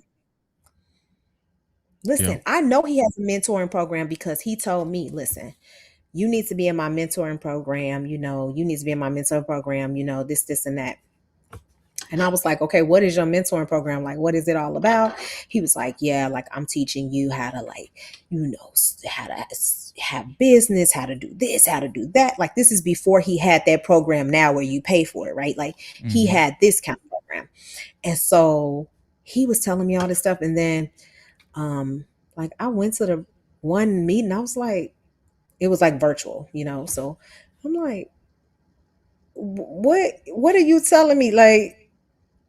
Listen, I know he has a mentoring program because he told me, listen, you need to be in my mentoring program. You need to be in my mentoring program, this, and that. And I was like, okay, what is your mentoring program? Like, what is it all about? He was like, yeah, like I'm teaching you how to how to have business, how to do this, how to do that. Like, this is before he had that program now where you pay for it, right? Like he had this kind of program. And so he was telling me all this stuff. And then, like I went to the one meeting, I was like, it was like virtual, so I'm like, what are you telling me? Like,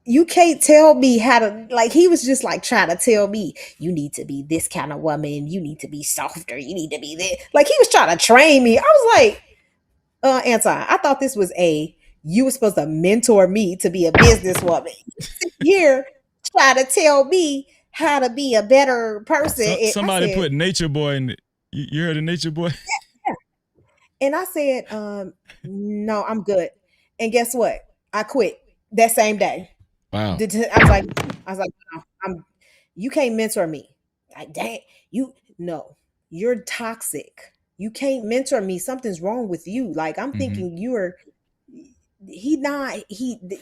you can't tell me how to, like, he was just like trying to tell me, you need to be this kind of woman. You need to be softer. You need to be this. Like, he was trying to train me. I was like, Anton, I thought this was you were supposed to mentor me to be a businesswoman. Here, try to tell me how to be a better person. Somebody put Nature Boy in it. You heard of Nature Boy? Yeah. And I said, no, I'm good. And guess what? I quit that same day. Wow. I was like, no, you can't mentor me. Like, dang, no, you're toxic. You can't mentor me. Something's wrong with you. Like, I'm thinking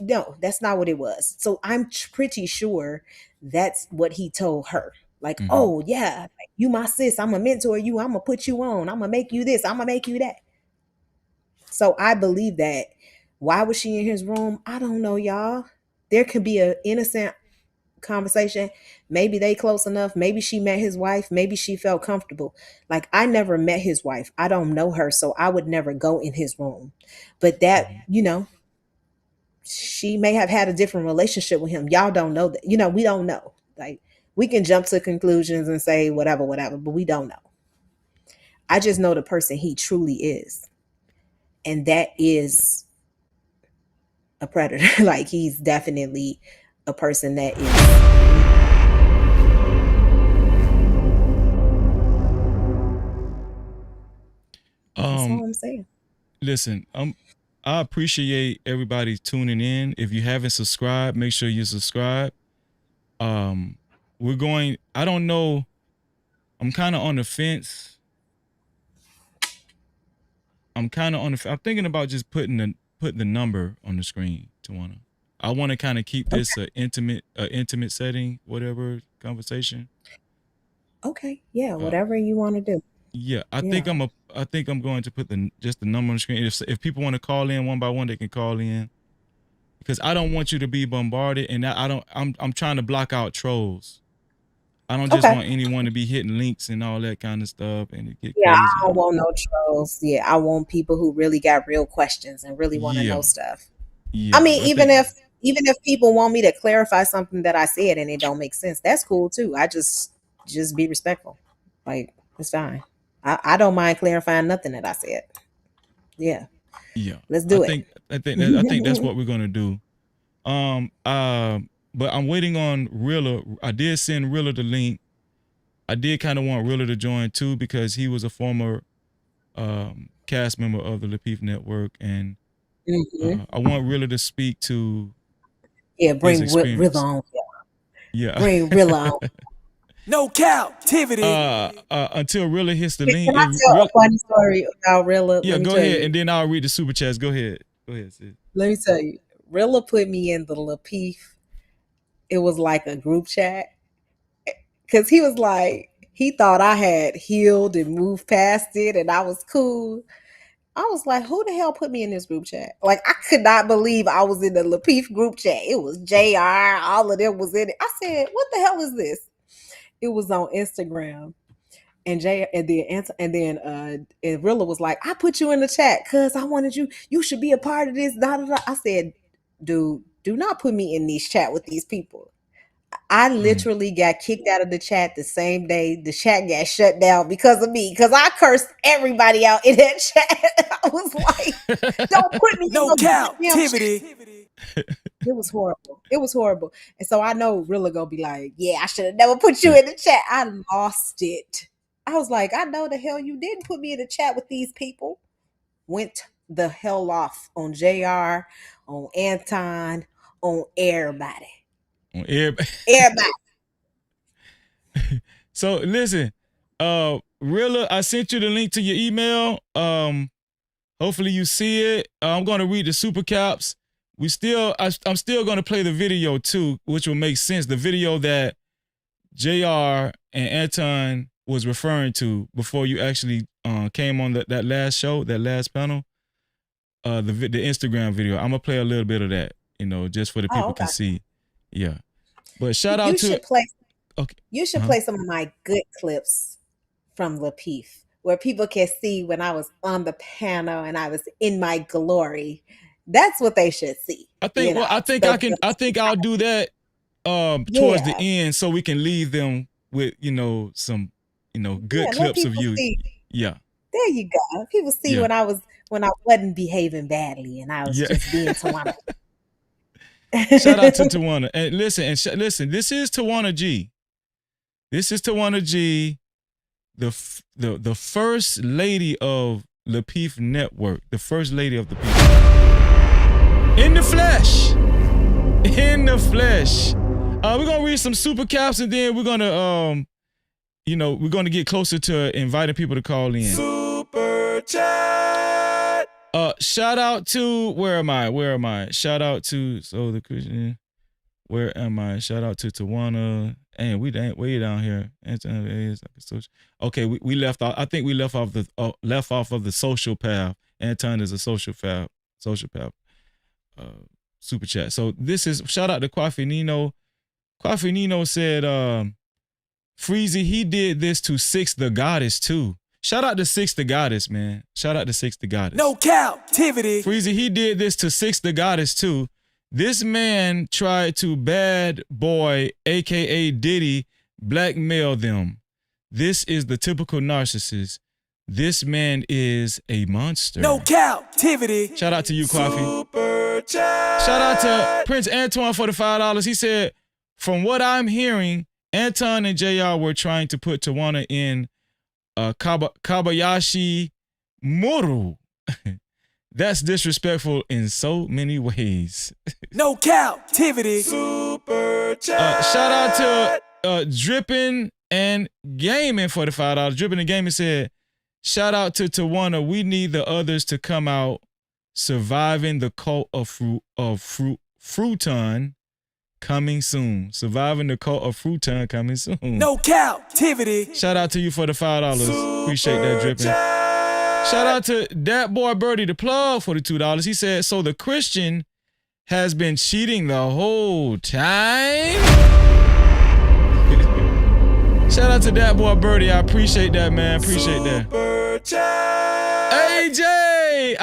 no, that's not what it was. So I'm pretty sure that's what he told her. Like, oh yeah, like, you my sis, I'm gonna mentor you. I'm gonna put you on. I'm gonna make you this. I'm gonna make you that. So I believe that. Why was she in his room? I don't know, y'all. There could be an innocent conversation. Maybe they close enough. Maybe she met his wife. Maybe she felt comfortable. Like, I never met his wife. I don't know her, so I would never go in his room. But that, she may have had a different relationship with him. Y'all don't know that. We don't know. Like, we can jump to conclusions and say whatever, but we don't know. I just know the person he truly is. And that is a predator. Like, he's definitely a person that is. That's all I'm saying. Listen, I appreciate everybody tuning in. If you haven't subscribed, make sure you subscribe. I don't know. I'm kind of on the fence. I'm thinking about just putting the number on the screen, Tawana. I want to kind of keep this an intimate setting, whatever conversation. Okay. Yeah. Whatever you want to do. Yeah. I think I'm going to put just the number on the screen. If people want to call in one by one, they can call in, because I don't want you to be bombarded, and I'm trying to block out trolls. I don't just want anyone to be hitting links and all that kind of stuff and it get Yeah, crazy. I don't want no trolls. Yeah, I want people who really got real questions and really want to know stuff. Yeah, I mean, even if people want me to clarify something that I said and it don't make sense, that's cool too. I just be respectful. Like, it's fine. I don't mind clarifying nothing that I said. Yeah. Yeah. Let's do it. I think that's what we're gonna do. But I'm waiting on Rilla. I did send Rilla the link. I did kind of want Rilla to join too because he was a former cast member of the Lapeef Network, and I want Rilla to speak to. Yeah, bring Rilla on. Yeah, bring Rilla on. No Cap-tivity. Until Rilla hits the link. Can I tell a funny story about Rilla? Yeah, go ahead, and then I'll read the super chats. Go ahead, sis. Let me tell you, Rilla put me in the Lapeef. It was like a group chat because he was like, he thought I had healed and moved past it, and I was cool. I was like, who the hell put me in this group chat? Like, I could not believe I was in the Lapeef group chat. It was JR, all of them was in it. I said, what the hell is this? It was on Instagram. And Rilla was like, I put you in the chat because I wanted you should be a part of this. Da, da, da. I said, dude, do not put me in these chat with these people. I literally got kicked out of the chat the same day the chat got shut down because of me, because I cursed everybody out in that chat. I was like, don't put me no in Cap-tivity. It was horrible. It was horrible. And so I know Rilla gonna be like, yeah, I should have never put you in the chat. I lost it. I was like, I know the hell you didn't put me in the chat with these people. Went the hell off on JR, on Anton, on everybody. On everybody. So listen, Rilla, I sent you the link to your email. Hopefully you see it. I'm gonna read the super caps. I'm still gonna play the video too, which will make sense. The video that JR and Anton was referring to before you actually came on that last show, that last panel. The Instagram video. I'm gonna play a little bit of that, just for the people can see. Yeah. But shout out to you should play some of my good clips from Lapeef where people can see when I was on the panel and I was in my glory. That's what they should see. I think I'll do that towards the end so we can leave them with some good clips of you. See. Yeah. There you go. People see when I wasn't behaving badly and I was just being Tawana. Shout out to Tawana. And listen, this is Tawana G. This is Tawana G, the first lady of Lapeef Network, the first lady of the people. In the flesh. In the flesh. We're gonna read some super caps and then we're gonna we're gonna get closer to inviting people to call in. Super chat. Shout out to where am I? Shout out to the Christian. Where am I? Shout out to Tawana. And we way down here. Okay, we left off. I think we left off of the social path. Anton is a social path. Super chat. So this is shout out to Kwafi Nino. Kwafi Nino said, Freezy, he did this to Six the Goddess too. Shout out to Six the Goddess, man. Shout out to Six the Goddess. No Cap-tivity. Freezy, he did this to Six the Goddess too. This man tried to bad boy, aka Diddy, blackmail them. This is the typical narcissist. This man is a monster. No Cap-tivity. Shout out to you, Kwafi. Super chat. Shout out to Prince Anton for the $5. He said, from what I'm hearing, Anton and JR were trying to put Tawana in Kabayashi Muru. That's disrespectful in so many ways. No Cap-tivity. Super chat. Shout out to Drippin' and Gaming for the $5. Drippin' and Gaming said, shout out to Tawana. We need the others to come out. Surviving the cult of Fruiton coming soon. Surviving the cult of Fruiton coming soon. No Cap-tivity. Shout out to you for the $5. Appreciate that, Drippin'. Shout out to that boy Birdie the Plug for the $2. He said, so the Christian has been cheating the whole time? Shout out to that boy Birdie. I appreciate that, man. Appreciate that. AJ,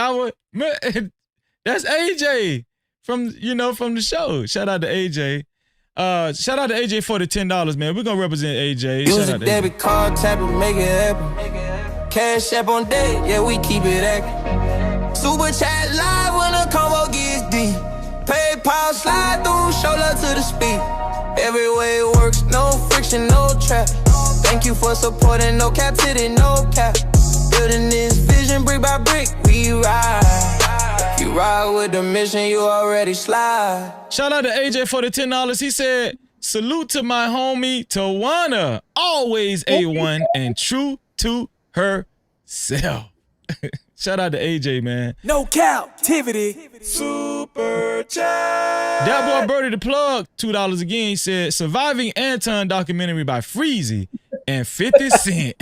that's AJ from the show. Shout out to AJ. Shout out to AJ for the $10, man. We're gonna represent AJ. Use a debit card, tap it, make it happen. Cash app on deck, yeah, we keep it active. Super chat live when the combo gets deep. PayPal slide through, show love to the speed. Every way it works, no friction, no trap. Thank you for supporting, no captivity, no cap. Building this vision brick by brick, we ride. You ride with the mission, you already slide. Shout out to AJ for the $10. He said, salute to my homie Tawana, always A1 and true to herself. Shout out to AJ, man. No captivity. Super chat. That boy Birdie the plug, $2 again. He said, surviving Anton documentary by Freezy and 50 Cent.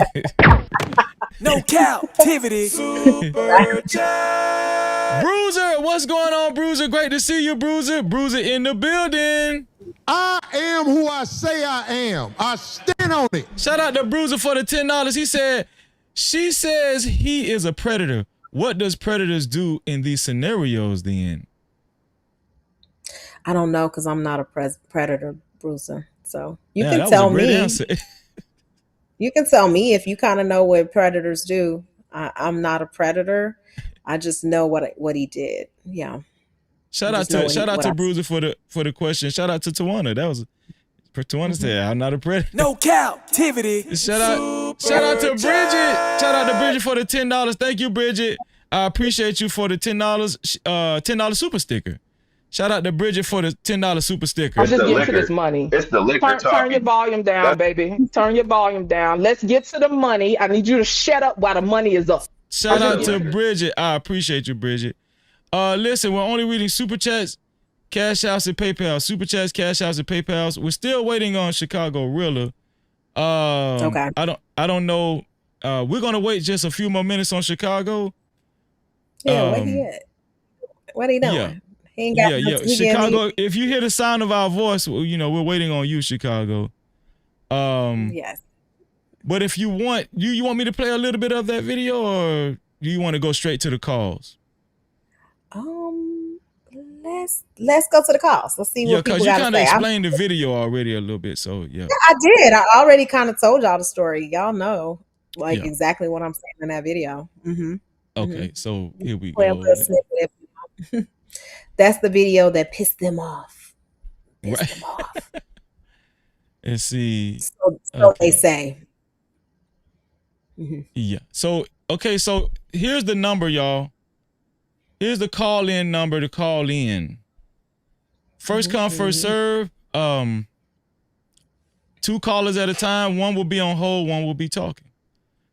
No captivity. Super chat. Bruiser, what's going on, Bruiser? Great to see you, Bruiser. Bruiser in the building. I am who I say I am. I stand on it. Shout out to Bruiser for the $10. He said, she says he is a predator. What does predators do in these scenarios then? I don't know because I'm not a predator, Bruiser. So you can tell me. You can tell me if you kind of know what predators do. I'm not a predator. I just know what he did. Yeah. Shout out to Bruiser for the question. Shout out to Tawana. That was Tawana said, I'm not a predator. No captivity. Shout out to Bridget. Shout out to Bridget for the $10. Thank you, Bridget. I appreciate you for the $10 super sticker. Shout out to Bridget for the $10 super sticker. Let's just get to this money. It's the liquor talking. Turn your volume down, baby. Turn your volume down. Let's get to the money. I need you to shut up while the money is up. Shout out to Bridget. I appreciate you, Bridget. Listen, we're only reading super chats, cash outs, and PayPal. Super chats, cash outs, and PayPals. We're still waiting on Chicago Rilla. Okay. I don't know. We're gonna wait just a few more minutes on Chicago. Yeah, where he at? What he doing? Yeah. He ain't got Chicago. If you hear the sound of our voice, we're waiting on you, Chicago. Yes. But if you want, you want me to play a little bit of that video, or do you want to go straight to the calls? Let's go to the calls. Let's see what people got to say. Yeah, because you kind of explained the video already a little bit, so yeah. I did. I already kind of told y'all the story. Y'all know exactly what I'm saying in that video. Mm-hmm. Okay, so here we go. That's the video that pissed them off. Right. Let's see. So they say. Mm-hmm. Yeah. So here's the number, y'all. Here's the call-in number to call in. First come, first serve. 2 callers at a time. One will be on hold, one will be talking.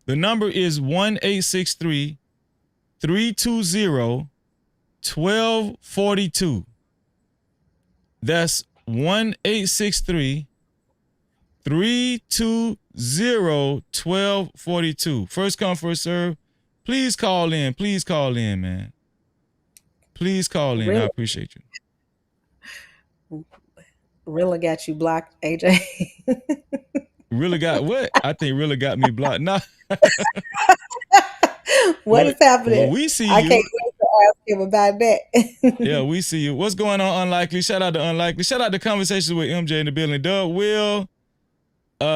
The number is 1-863-320-1242. That's 1-863-320-1242. First come, first serve. Please call in. Please call in, man. Please call in. Really? I appreciate you. Rilla got you blocked, AJ. Rilla got what? I think Rilla got me blocked. Nah. What is happening? Well, we see you. I can't wait to ask him about that. Yeah, we see you. What's going on, Unlikely? Shout out to Unlikely. Shout out to Conversations with MJ in the building. Doug Will.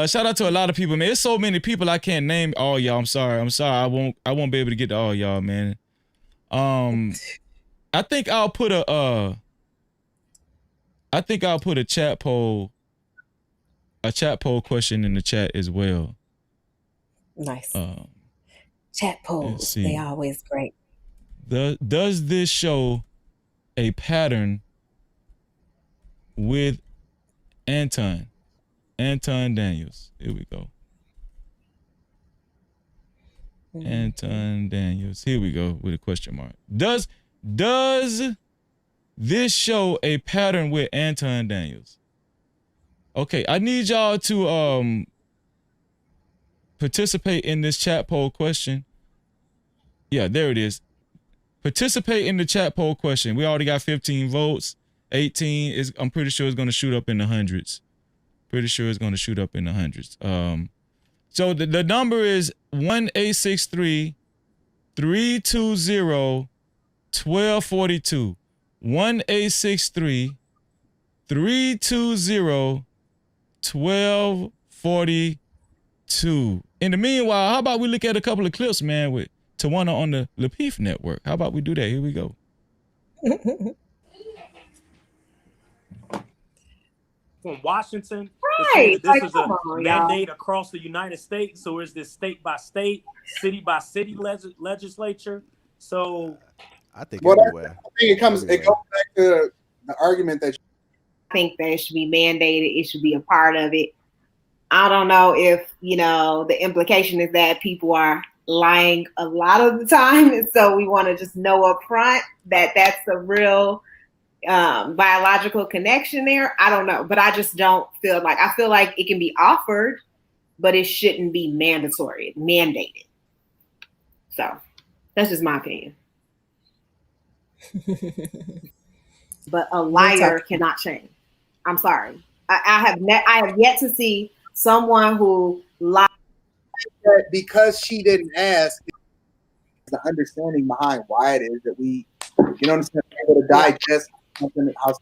Shout out to a lot of people, man. There's so many people I can't name all y'all. I'm sorry. I won't be able to get to all y'all, man. I think I'll put a chat poll question in the chat as well. Nice. Chat polls, they always great. Does this show a pattern with Anton Daniels? Here we go. Mm-hmm. Anton Daniels. Here we go with a question mark. Does this show a pattern with Anton Daniels? Okay, I need y'all to participate in this chat poll question. Yeah, there it is. Participate in the chat poll question. We already got 15 votes. 18 is, I'm pretty sure it's going to shoot up in the hundreds. Pretty sure it's going to shoot up in the hundreds. So the number is 1-863-320-1242. 1-863-320-1242. In the meanwhile, how about we look at a couple of clips, man, with Tawana on the Lapeef network? How about we do that? Here we go. From Washington, Right. this is a mandate across the United States. So is this state by state, city by city legislature? So I think everywhere. I think it goes back to the argument that I think that it should be mandated. It should be a part of it. I don't know if, the implication is that people are lying a lot of the time. And so we want to just know up front that that's a real biological connection there. I don't know, but I just don't feel like, I feel like it can be offered, but it shouldn't be mandated. So that's just my opinion. But a liar cannot change. I'm sorry. I have yet to see someone who lied because she didn't ask. The understanding behind why it is that we, understand, able to digest how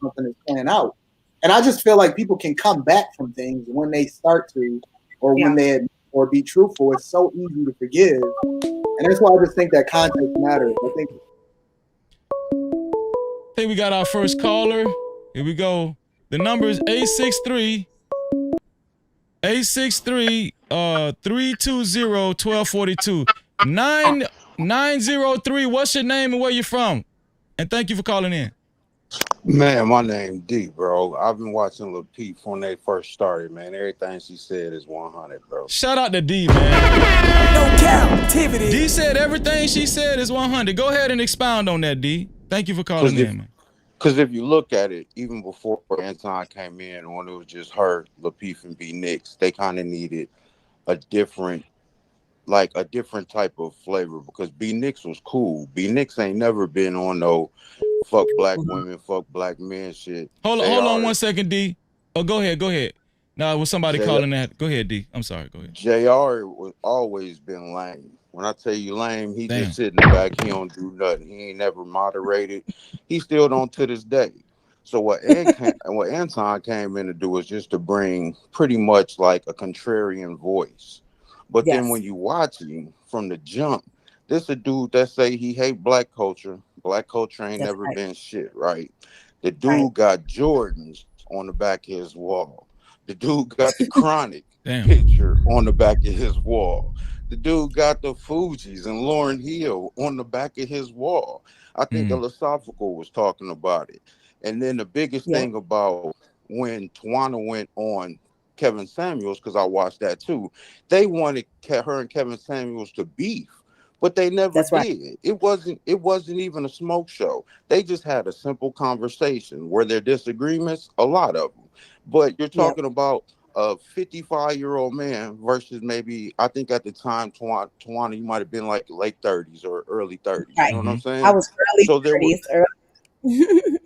something is playing out. And I just feel like people can come back from things when they start to, or when they or be truthful. It's so easy to forgive, and that's why I just think that context matters. I think we got our first caller. Here we go. The number is 863-320-1242. 903. What's your name and where you from? And thank you for calling in. Man, my name D, bro. I've been watching Lapeef when they first started, man. Everything she said is 100, bro. Shout out to D, man. No Cap-tivity. D said everything she said is 100. Go ahead and expound on that, D. Thank you for calling in, man. Because if you look at it, even before Anton came in, when it was just her, Lapeef, and B Nix, they kind of needed a different type of flavor, because B Nix was cool. B Nix ain't never been on no fuck black women, fuck black men shit. Hold on 1 second, D. Oh, go ahead. Now, was somebody calling that? Go ahead, D. I'm sorry. Go ahead. JR was always been lame. When I tell you lame, he just sit in the back. He don't do nothing. He ain't never moderated. He still don't to this day. So what Anton came in to do is just to bring pretty much like a contrarian voice. But then when you watch him from the jump, this a dude that say he hate black culture. Black culture ain't never been shit, right? The dude got Jordans on the back of his wall. The dude got the Chronic picture on the back of his wall. The dude got the Fugees and Lauryn Hill on the back of his wall. I think Philosophical was talking about it. And then the biggest thing about when Tawana went on Kevin Samuels, because I watched that too, they wanted her and Kevin Samuels to beef, but they never did. It wasn't even a smoke show. They just had a simple conversation. Were there disagreements? A lot of them. But you're talking about a 55-year-old man versus maybe, I think at the time, Tawana, you might have been like late 30s or early 30s. You know what I'm saying? I was early 30s.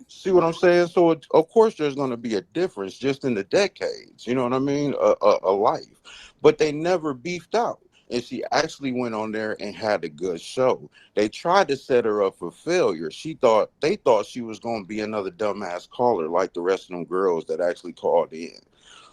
See what I'm saying? So of course there's going to be a difference just in the decades. You know what I mean? A life. But they never beefed out. And she actually went on there and had a good show. They tried to set her up for failure. They thought she was going to be another dumbass caller like the rest of them girls that actually called in.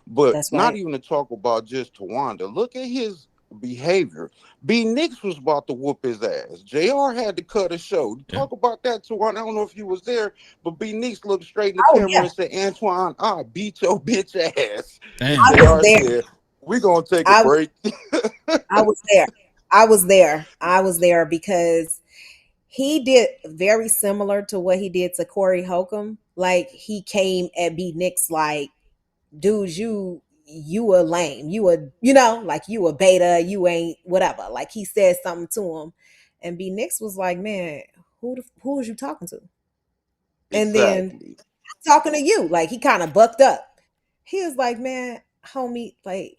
But not even to talk about just Tawanda. Look at his behavior. B Nix was about to whoop his ass. JR had to cut a show. Talk about that, Tawana. I don't know if you was there, but B Nix looked straight in the camera and said, Antoine, I'll beat your bitch ass. JR said, we're gonna take a break. I was there because he did very similar to what he did to Corey Holcomb. Like, he came at B Nix like, dude, you a lame, you a beta, you ain't whatever. Like, he said something to him, and B Nix was like, man, who was you talking to? And then talking to you, like, he kind of bucked up. He was like, man, homie, like,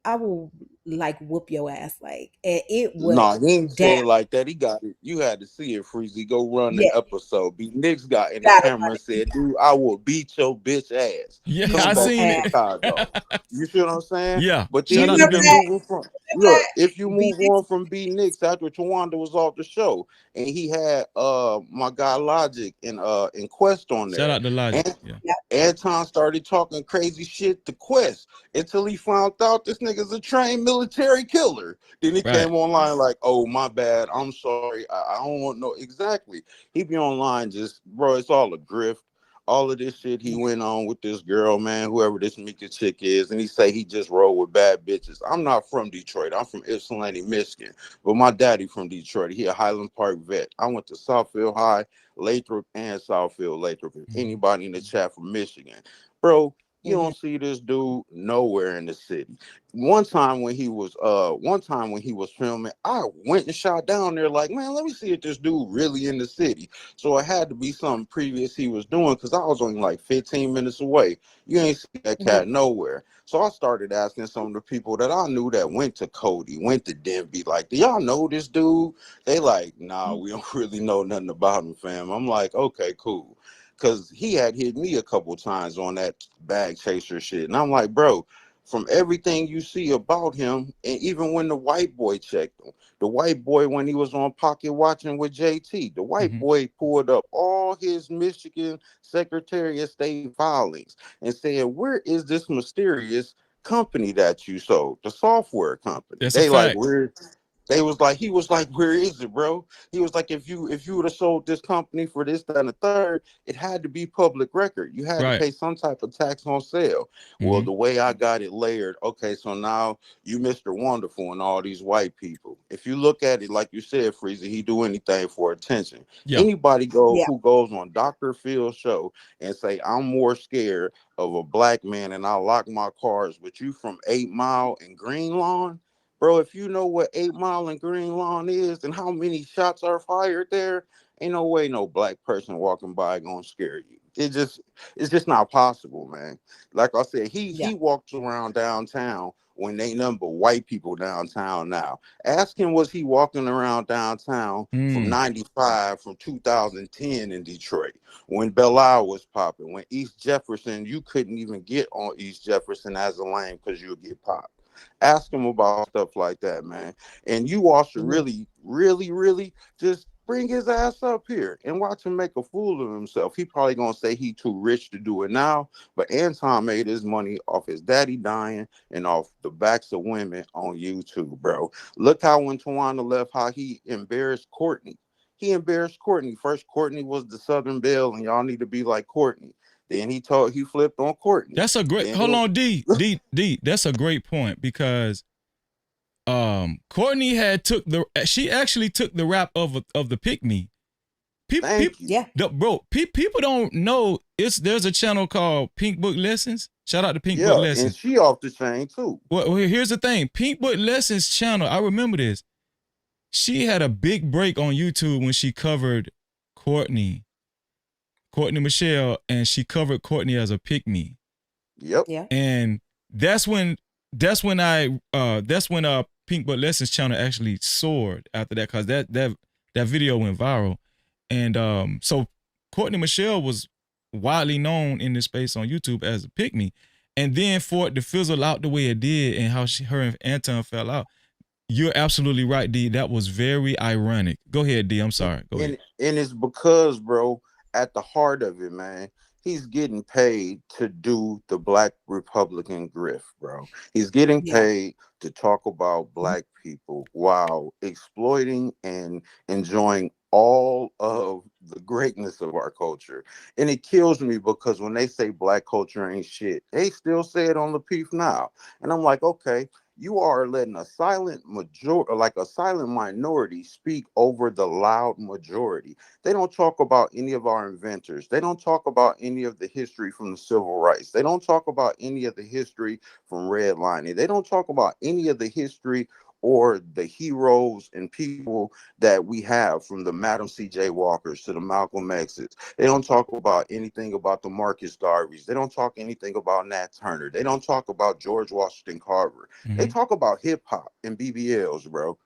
I will like whoop your ass, like, and it went No, he didn't say down. it like that. He got it. You had to see it, Freezy. Go run the Yeah, episode. B Nick's got in the gotta camera run and it. said, dude, I will beat your bitch ass. Yeah, I Come back seen to it. Chicago. You see what I'm saying? Yeah. But You Shout then out to remember even B. that? moving from Remember look, if you that? B move on from B Nick's after Tawanda was off the show, and he had my guy Logic and Quest on Shout there. out to Logic. And Yeah. Anton started talking crazy shit to Quest until he found out this nigga's a trained military killer. Then he Right. came online like, oh, my bad. I'm sorry. I don't want no exactly. He be online just, bro, it's all a grift. All of this shit he went on with this girl, man, whoever this Mika chick is, and he say he just rolled with bad bitches. I'm not from Detroit. I'm from Ypsilanti, Michigan. But my daddy from Detroit. He a Highland Park vet. I went to Southfield High, Lathrop, and Southfield Lathrop. If anybody in the chat from Michigan. Bro, you don't see this dude nowhere in the city. One time when he was filming, I went and shot down there like, man, let me see if this dude really in the city. So it had to be something previous he was doing because I was only like 15 minutes away. You ain't see that cat nowhere. So I started asking some of the people that I knew that went to Cody, went to Denby, like, do y'all know this dude? They like, nah, we don't really know nothing about him, fam. I'm like, okay, cool. Because he had hit me a couple times on that bag chaser shit. And I'm like, bro, from everything you see about him, and even when the white boy checked him, the white boy, when he was on Pocket Watching with JT, the white boy pulled up all his Michigan Secretary of State filings and said, where is this mysterious company that you sold? The software company. That's a They like, fact. where? He was like, where is it, bro? He was like, if you would have sold this company for this, that, and the third, it had to be public record. You had to Right. pay some type of tax on sale. Well, the way I got it layered, okay, so now you Mr. Wonderful and all these white people. If you look at it, like you said, Freezy, he do anything for attention. Yeah. Anybody who goes on Dr. Phil's show and say, I'm more scared of a black man and I lock my cars with you from 8 Mile and Green Lawn, bro, if you know what 8 Mile and Green Lawn is and how many shots are fired there, ain't no way no black person walking by gonna scare you. It's just not possible, man. Like I said, he walks around downtown when they nothing but white people downtown now. Ask him, was he walking around downtown from 95, from 2010 in Detroit, when Belle Isle was popping, when East Jefferson, you couldn't even get on East Jefferson as a lane because you'll get popped. Ask him about stuff like that, man. And you all should really, really, really just bring his ass up here and watch him make a fool of himself. He probably gonna say he too rich to do it now, but Anton made his money off his daddy dying and off the backs of women on YouTube, bro. Look how when Tawana left, how he embarrassed Courtney. He embarrassed Courtney. First, Courtney was the Southern Belle, and y'all need to be like Courtney. Then he flipped on Courtney. That's a great hold on, D. That's a great point because Courtney she actually took the rap of the pick me. Bro, people don't know there's a channel called Pink Book Lessons. Shout out to Pink Book Lessons. And she off the chain too. Well, here's the thing. Pink Book Lessons channel, I remember this. She had a big break on YouTube when she covered Courtney Michelle, and she covered Courtney as a pick me. Yep. Yeah. And that's when Pink Book Lessons channel actually soared after that, because that video went viral. And so Courtney Michelle was widely known in this space on YouTube as a pick me. And then for it to fizzle out the way it did and how her and Anton fell out, you're absolutely right, D. That was very ironic. Go ahead, D. I'm sorry. Go ahead. And it's because, bro, at the heart of it, man, he's getting paid to do the Black Republican grift, bro. He's getting paid to talk about Black people while exploiting and enjoying all of the greatness of our culture. And it kills me because when they say Black culture ain't shit, they still say it on Lapeef now. And I'm like, okay, you are letting a silent minority speak over the loud majority. They don't talk about any of our inventors. They don't talk about any of the history from the civil rights. They don't talk about any of the history from redlining. They don't talk about any of the history or the heroes and people that we have, from the Madam C.J. Walkers to the Malcolm X's. They don't talk about anything about the Marcus Garveys. They don't talk anything about Nat Turner. They don't talk about George Washington Carver. They talk about hip hop and BBLs, bro.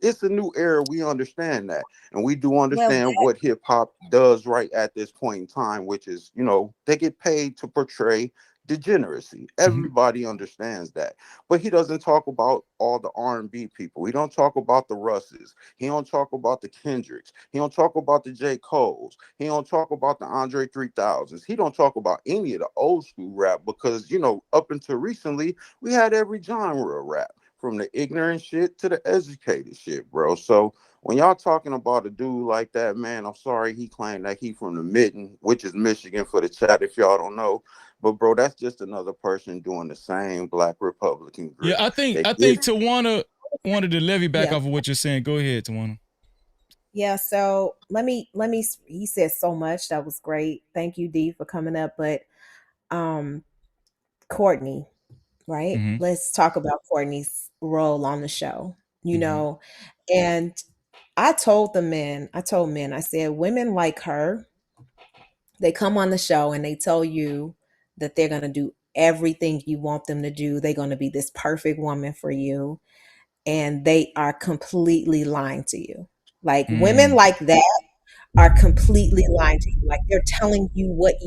It's a new era. We understand that. And we do understand what hip hop does right at this point in time, which is, you know, they get paid to portray degeneracy. Everybody understands that. But he doesn't talk about all the R&B people. He don't talk about the Russes. He don't talk about the Kendricks. He don't talk about the J. Coles. He don't talk about the Andre 3000s. He don't talk about any of the old school rap because, you know, up until recently, we had every genre of rap, from the ignorant shit to the educated shit, bro. So when y'all talking about a dude like that, man, I'm sorry he claimed that he from the Mitten, which is Michigan for the chat if y'all don't know. But bro, that's just another person doing the same Black Republican grit. Yeah, I think Tawana wanted to levy back off of what you're saying. Go ahead, Tawana. Yeah, so let me he said so much. That was great. Thank you, D, for coming up. But Courtney, right? Let's talk about Courtney's role on the show, you know. And I told men, I said, women like her, they come on the show and they tell you that they're going to do everything you want them to do. They're going to be this perfect woman for you. And they are completely lying to you. Like women like that are completely lying to you. Like they're telling you what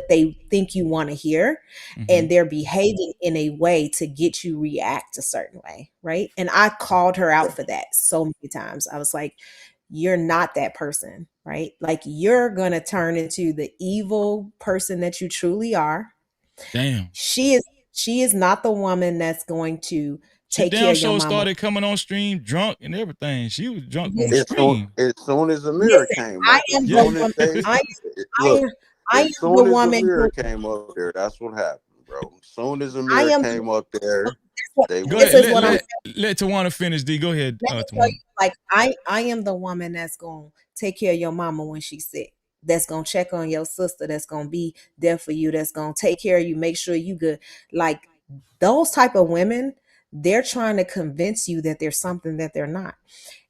they think you want to hear, and they're behaving in a way to get you react a certain way, right? And I called her out for that so many times. I was like, you're not that person, right? Like you're gonna turn into the evil person that you truly are. Damn. She is not the woman that's going to take care of your mama. Started coming on stream drunk and everything. She was drunk on stream. As soon as Amir came up, as soon as Amir came up there, that's what happened, bro. As soon as Amir came up there, they go ahead. Let Tawana finish. D, go ahead. Like I am the woman that's gonna take care of your mama when she's sick. That's gonna check on your sister. That's gonna be there for you. That's gonna take care of you. Make sure you good. Like those type of women, they're trying to convince you that there's something that they're not.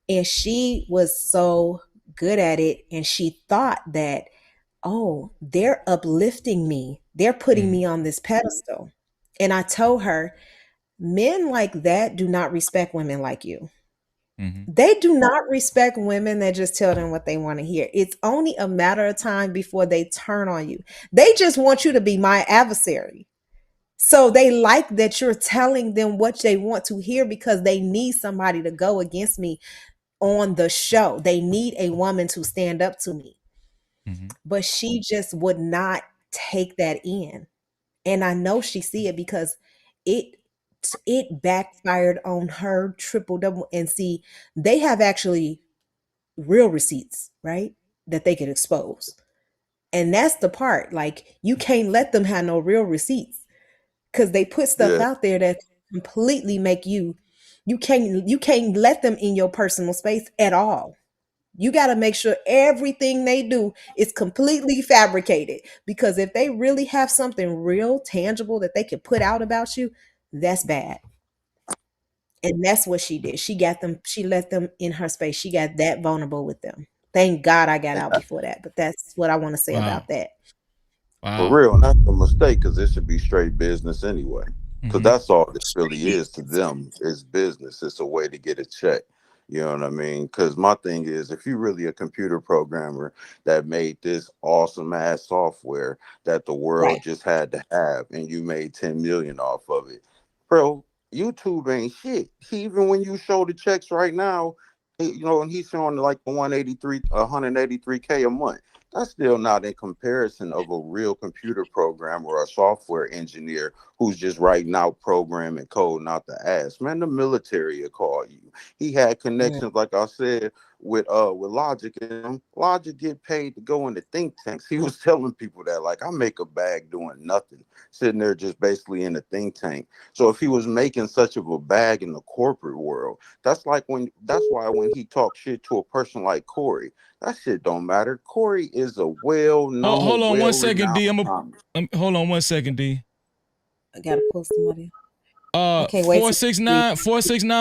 And she was so good at it, and she thought that, oh, they're uplifting me. They're putting me on this pedestal. And I told her, men like that do not respect women like you. They do not respect women that just tell them what they want to hear. It's only a matter of time before they turn on you. They just want you to be my adversary. So they like that you're telling them what they want to hear because they need somebody to go against me on the show. They need a woman to stand up to me. But she just would not take that in. And I know she see it because it backfired on her triple double. And see, they have actually real receipts, right? That they could expose. And that's the part. Like you can't let them have no real receipts because they put stuff out there that completely make you can't let them in your personal space at all. You got to make sure everything they do is completely fabricated, because if they really have something real tangible that they can put out about you, that's bad. And that's what she did. She let them in her space. She got that vulnerable with them. Thank God I got out before that. But that's what I want to say about that. For real, and that's a mistake because it should be straight business anyway. Because that's all this really is to them, is business. It's a way to get a check. You know what I mean? Because my thing is, if you're really a computer programmer that made this awesome ass software that the world just had to have, and you made 10 million off of it, bro, YouTube ain't shit. Even when you show the checks right now, you know, and he's showing like 183K a month. That's still not in comparison of a real computer programmer or a software engineer who's just writing out programming code, not the ass. Man, the military will call you. He had connections, like I said, with Logic, and Logic get paid to go into think tanks. He was telling people that, like, I make a bag doing nothing, sitting there just basically in a think tank. So if he was making such of a bag in the corporate world, that's why when he talks shit to a person like Corey, that shit don't matter. Corey is a well-known. Hold on 1 second, D. Hold on 1 second, D. I gotta post somebody. can't wait. 469.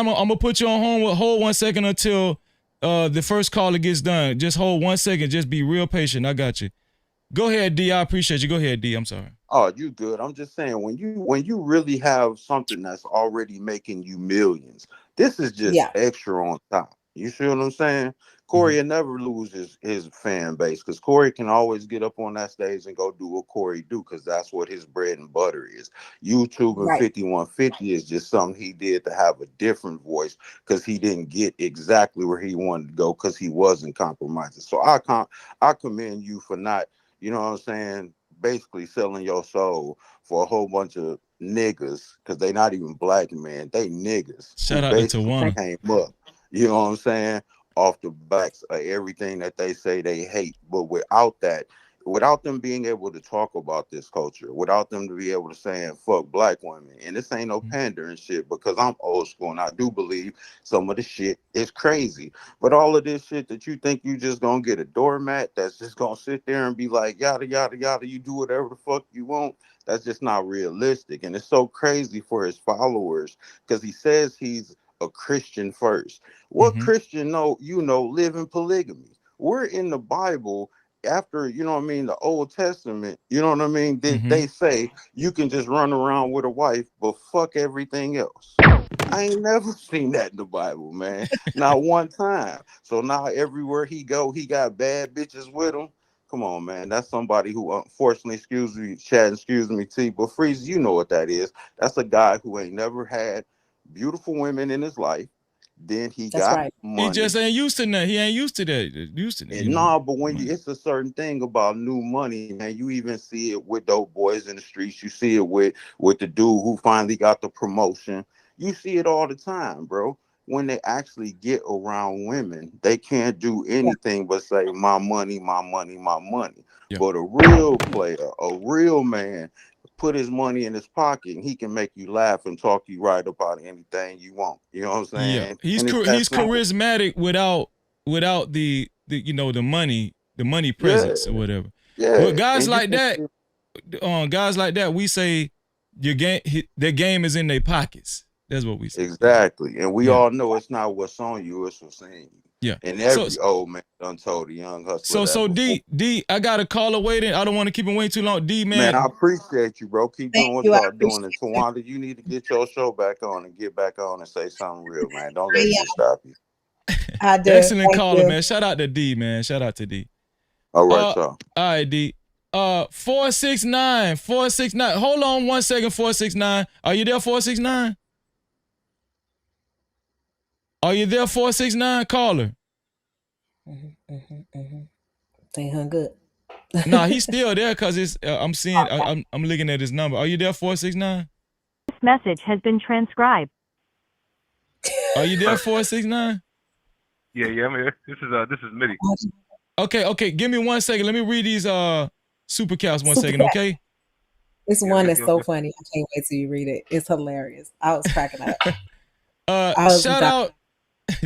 I'm gonna put you on hold 1 second until the first caller gets done. Just hold 1 second. Just be real patient. I got you. Go ahead, D. I appreciate you. Go ahead, D. I'm sorry. Oh, you good. I'm just saying when you really have something that's already making you millions, this is just extra on top. You see what I'm saying? Corey will never lose his fan base because Corey can always get up on that stage and go do what Corey do because that's what his bread and butter is. YouTube and 5150 is just something he did to have a different voice because he didn't get exactly where he wanted to go because he wasn't compromising. So I commend you for not, you know what I'm saying, basically selling your soul for a whole bunch of niggas because they not even black men, they niggas. Shout out to Tawana. Came up, you know what I'm saying, off the backs of everything that they say they hate. But without them being able to talk about this culture, without them to be able to say fuck black women, and this ain't no pandering shit because I'm old school and I do believe some of the shit is crazy. But all of this shit that you think you just gonna get a doormat that's just gonna sit there and be like yada yada yada, you do whatever the fuck you want, that's just not realistic. And it's so crazy for his followers because he says he's a Christian first. What Christian live in polygamy? We're in the Bible after, you know what I mean, the Old Testament, you know what I mean? They say you can just run around with a wife, but fuck everything else. I ain't never seen that in the Bible, man. Not one time. So now everywhere he go, he got bad bitches with him. Come on, man. That's somebody who, unfortunately, excuse me, Chad, excuse me, T, but Freeze, you know what that is. That's a guy who ain't never had beautiful women in his life. Then he got money. He just ain't used to that. He ain't used to that. But when it's a certain thing about new money, man, you even see it with dope boys in the streets. You see it with the dude who finally got the promotion. You see it all the time, bro. When they actually get around women, they can't do anything but say, my money, my money, my money. Yeah. But a real player, a real man, put his money in his pocket and he can make you laugh and talk you right about anything you want. You know what I'm saying? Yeah. He's charismatic without the money presence or whatever. Yeah. But guys like that, we say their game is in their pockets. That's what we say. Exactly. And we all know it's not what's on you, it's what's in you. Yeah. And every old man done told the young hustler. So D, I got a caller waiting. I don't want to keep him waiting too long. D, man. Man, I appreciate you, bro. Keep doing what y'all doing. And Tawana, you need to get your show back on and get back on and say something real, man. Don't let it stop you. I do. Excellent caller, man. Shout out to D, man. Shout out to D. All right, y'all. All right, D. 469. Hold on 1 second, 469. Are you there, 469? Are you there, 469 caller? They hung good. Nah, he's still there because it's. I'm looking at his number. Are you there, 469? This message has been transcribed. Are you there, 469? Yeah, I'm here. This is Mitty. Okay. Give me 1 second. Let me read these super caps 1 second, okay? This one that's so funny. I can't wait till you read it. It's hilarious. I was cracking up.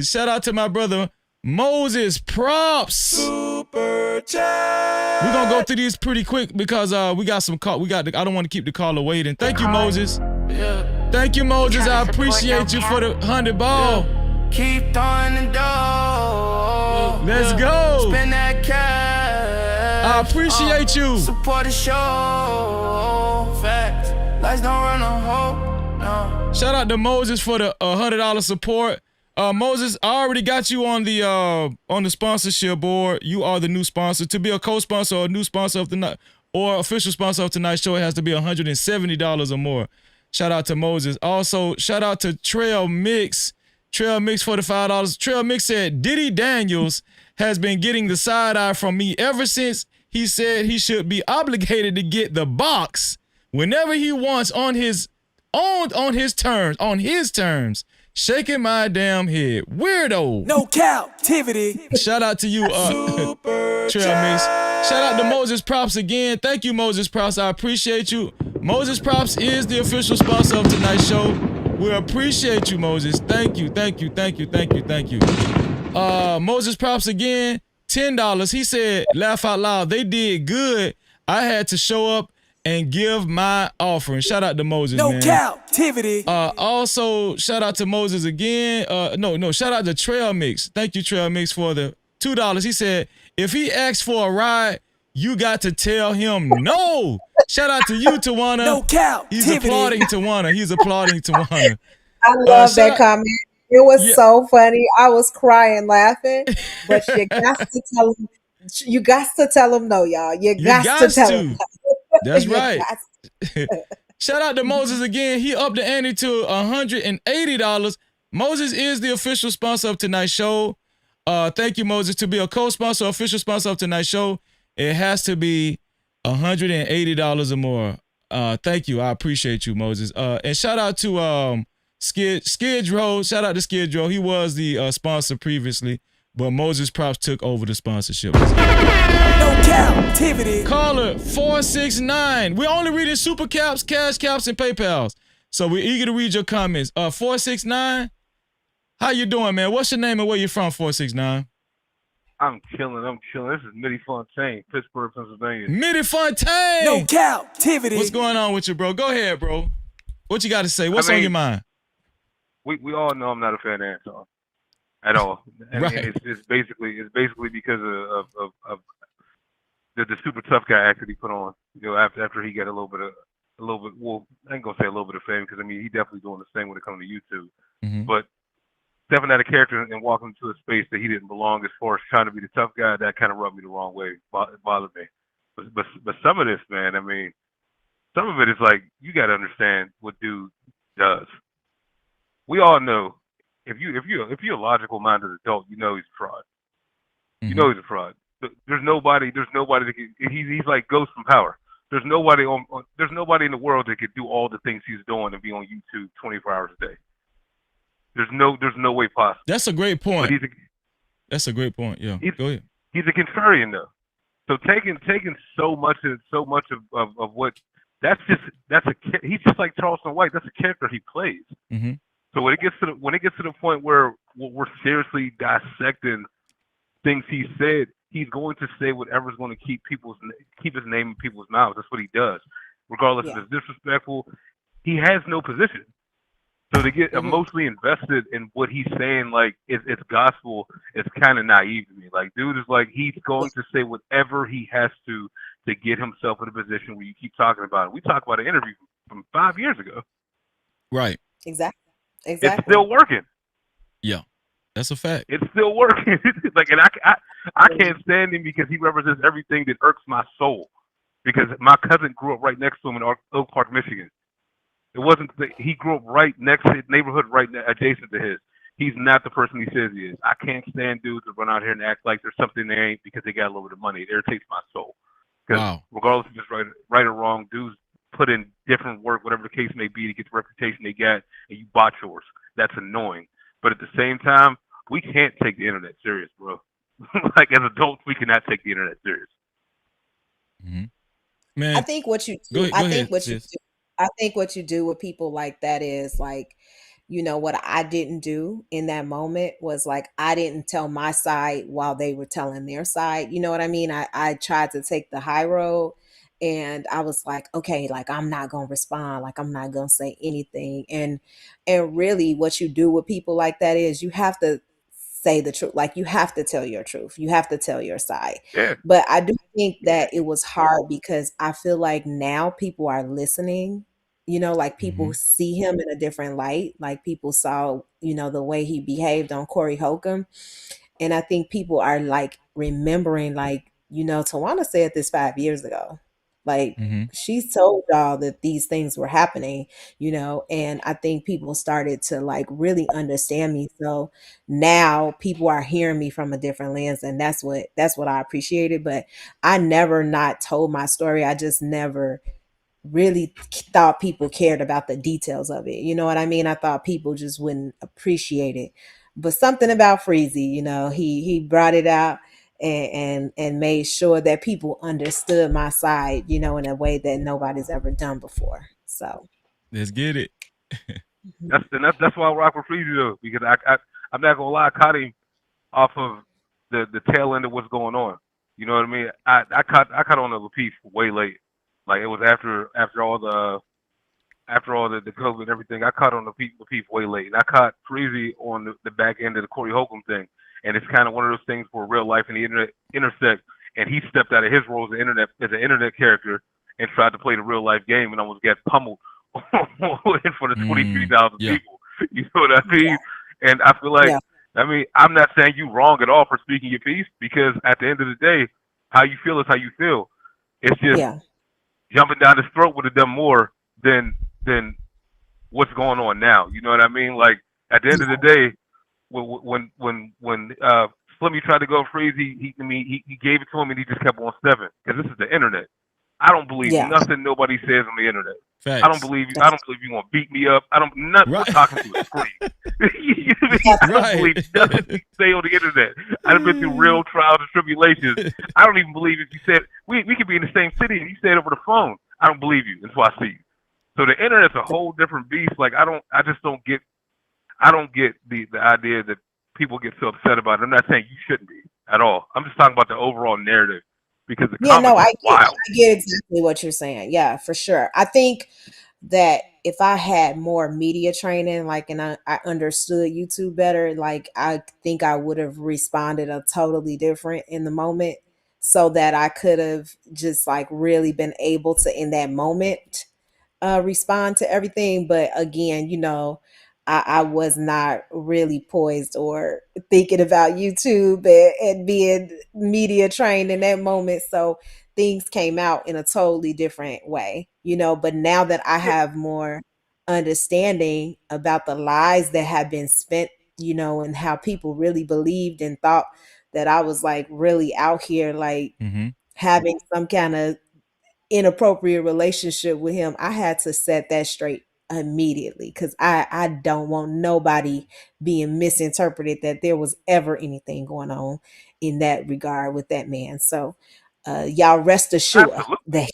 Shout out to my brother Moses Props. Super chat. We're gonna go through these pretty quick because we got some call. I don't want to keep the caller waiting. Thank you, Moses. Yeah. Thank you, Moses. I appreciate you for the 100 ball. Keep throwing the dough. Let's go. Spend that cash. I appreciate you. Support the show. Facts. Lights don't run on hope. No. Shout out to Moses for the $100 support. Moses, I already got you on the sponsorship board. You are the new sponsor. To be a co-sponsor or a new sponsor of the night or official sponsor of tonight's show, it has to be $170 or more. Shout out to Moses. Also, shout out to Trail Mix. Trail Mix for the $5. Trail Mix said Diddy Daniels has been getting the side eye from me ever since he said he should be obligated to get the box whenever he wants on his terms. Shaking my damn head. Weirdo. No Cap-tivity. Shout out to you, Trail Mix. Shout out to Moses Props again. Thank you, Moses Props. I appreciate you. Moses Props is the official sponsor of tonight's show. We appreciate you, Moses. Thank you. Moses Props again, $10. He said, laugh out loud. They did good. I had to show up and give my offering. Shout out to Moses, No man. Cap-tivity. Also, shout out to Moses again. No, shout out to Trail Mix. Thank you, Trail Mix, for the $2. He said, if he asks for a ride, you got to tell him no. Shout out to you, Tawana. No Cap-tivity. He's applauding Tawana. He's applauding Tawana. I love that out, comment. It was so funny. I was crying laughing, but you got to tell him. You got to tell him no, y'all. You got to tell him. No. That's right. Shout out to Moses again. He upped the ante to $180. Moses is the official sponsor of tonight's show. Thank you, Moses. To be a co-sponsor, official sponsor of tonight's show, it has to be $180 or more. Thank you. I appreciate you, Moses. And shout out to Skidrow. Shout out to Skidrow. He was the sponsor previously, but Moses Props took over the sponsorship. No Cap-tivity. Caller 469. We're only reading super caps, cash caps, and PayPals. So we're eager to read your comments. 469. How you doing, man? What's your name and where you from, 469? I'm chilling. This is Mitty Fontaine, Pittsburgh, Pennsylvania. Mitty Fontaine. No Cap-tivity. What's going on with you, bro? Go ahead, bro. What you got to say? What's on your mind? We all know I'm not a fan of Anton at all. And it's basically because of the super tough guy act that he put on. You know, after he got a little bit. Well, I ain't gonna say a little bit of fame because I mean he definitely doing the same when it comes to YouTube. Mm-hmm. But stepping out of character and walking into a space that he didn't belong as far as trying to be the tough guy, that kind of rubbed me the wrong way. It bothered me. But some of this, man, I mean, some of it is like you got to understand what dude does. We all know if you're a logical minded adult, you know he's a fraud. Mm-hmm. You know he's a fraud. There's nobody that can, he's like Ghost from Power. There's nobody in the world that could do all the things he's doing and be on YouTube 24 hours a day. There's no way possible. That's a great point. But that's a great point. Yeah. Go ahead. He's a contrarian though. So taking so much of what he's just like Charleston White. That's a character he plays. Mm-hmm. So when it gets to the point where we're seriously dissecting things he said, he's going to say whatever's going to keep his name in people's mouths. That's what he does, regardless if it's disrespectful. He has no position. So to get emotionally invested in what he's saying, like it's gospel, it's kind of naive to me. Like, dude is like he's going to say whatever he has to get himself in a position where you keep talking about it. We talked about an interview from 5 years ago. Right. Exactly. It's still working. Yeah, that's a fact. It's still working. Like, and I can't stand him because he represents everything that irks my soul. Because my cousin grew up right next to him in Oak Park, Michigan. It wasn't he grew up right next to his neighborhood, adjacent to his. He's not the person he says he is. I can't stand dudes that run out here and act like there's something they ain't because they got a little bit of money. It irritates my soul. Because regardless of just right or wrong, dudes put in different work, whatever the case may be, to get the reputation they got, and you botch yours. That's annoying. But at the same time, we can't take the internet serious, bro. Like, as adults, we cannot take the internet serious. Mm-hmm. Man, I think what you do, I think what you do with people like that is like, you know, what I didn't do in that moment was like, I didn't tell my side while they were telling their side. You know what I mean? I tried to take the high road, and I was like, okay, like I'm not going to respond. Like I'm not going to say anything. And really what you do with people like that is you have to say the truth. Like you have to tell your truth. You have to tell your side. Yeah. But I do think that it was hard because I feel like now people are listening, you know, like people see him in a different light. Like people saw, you know, the way he behaved on Corey Holcomb. And I think people are like remembering, like, you know, Tawana said this 5 years ago. Like she's told y'all that these things were happening, you know, and I think people started to like really understand me. So now people are hearing me from a different lens, and that's what I appreciated. But I never not told my story. I just never really thought people cared about the details of it. You know what I mean? I thought people just wouldn't appreciate it. But something about Freezy, you know, he brought it out and made sure that people understood my side, you know, in a way that nobody's ever done before. So let's get it. That's why I rock with Freezy though, because I'm not gonna lie, I caught him off of the tail end of what's going on. You know what I mean? I caught on the Lapeef way late. Like it was after all the COVID and everything. I caught on the Lapeef way late, and I caught Freezy on the back end of the Corey Holcomb thing. And it's kind of one of those things where real life and the internet intersect. And he stepped out of his role as an internet character and tried to play the real life game, and almost got pummeled in front of 23,000 people. You know what I mean? Yeah. And I feel like, I mean, I'm not saying you wrong at all for speaking your piece, because at the end of the day, how you feel is how you feel. It's just jumping down his throat would have done more than what's going on now. You know what I mean? Like at the end of the day, when Slimmy tried to go freeze, he gave it to him and he just kept on stepping, because this is the internet. I don't believe nothing nobody says on the internet. Facts. I don't believe you. I don't believe you gonna beat me up. I don't. Nothing. We're talking to a screen. You know what I mean? I don't believe nothing you say on the internet. I've been through real trials and tribulations. I don't even believe if you said we could be in the same city and you said it over the phone. I don't believe you until I see you. So the internet's a whole different beast. Like I don't get the idea that people get so upset about it. I'm not saying you shouldn't be at all. I'm just talking about the overall narrative, because the comments are wild. I get exactly what you're saying. Yeah, for sure. I think that if I had more media training, like, and I understood YouTube better, like, I think I would have responded a totally different in the moment, so that I could have just like really been able to in that moment respond to everything. But again, you know, I was not really poised or thinking about YouTube and being media trained in that moment. So things came out in a totally different way, you know. But now that I have more understanding about the lies that have been spent, you know, and how people really believed and thought that I was like really out here, like having some kind of inappropriate relationship with him, I had to set that straight immediately, because I don't want nobody being misinterpreted that there was ever anything going on in that regard with that man. So y'all rest assured that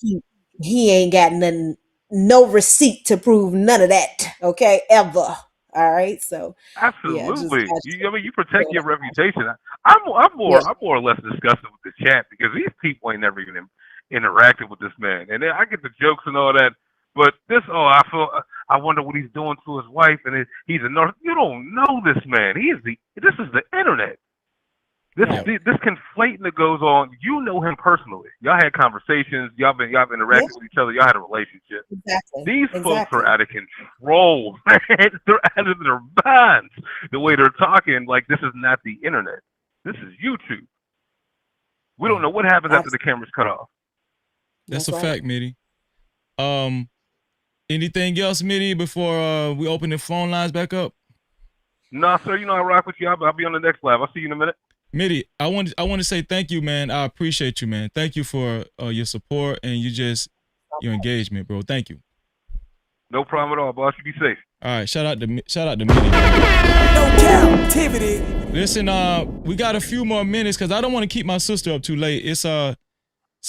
he ain't got nothing, no receipt to prove none of that, okay, ever. All right, so absolutely. I mean, you protect your reputation. I'm more or less disgusted with the chat, because these people ain't never even interacted with this man, and then I get the jokes and all that. But this, I wonder what he's doing to his wife, and he's a narcissist. You don't know this man. This is the internet. This conflating that goes on. You know him personally. Y'all had conversations. Y'all interacted with each other. Y'all had a relationship. Exactly. These folks are out of control, man. They're out of their minds. The way they're talking, like this is not the internet. This is YouTube. We don't know what happens after the camera's cut off. That's a fact, Mitty. Anything else, Mitty, before we open the phone lines back up? No, sir. You know I rock with you. I'll be on the next live. I'll see you in a minute. Mitty, I want to say thank you, man. I appreciate you, man. Thank you for your support and your engagement, bro. Thank you. No problem at all, boss. You be safe. All right, shout out to Mitty. No Cap-tivity. Listen, we got a few more minutes because I don't want to keep my sister up too late. It's like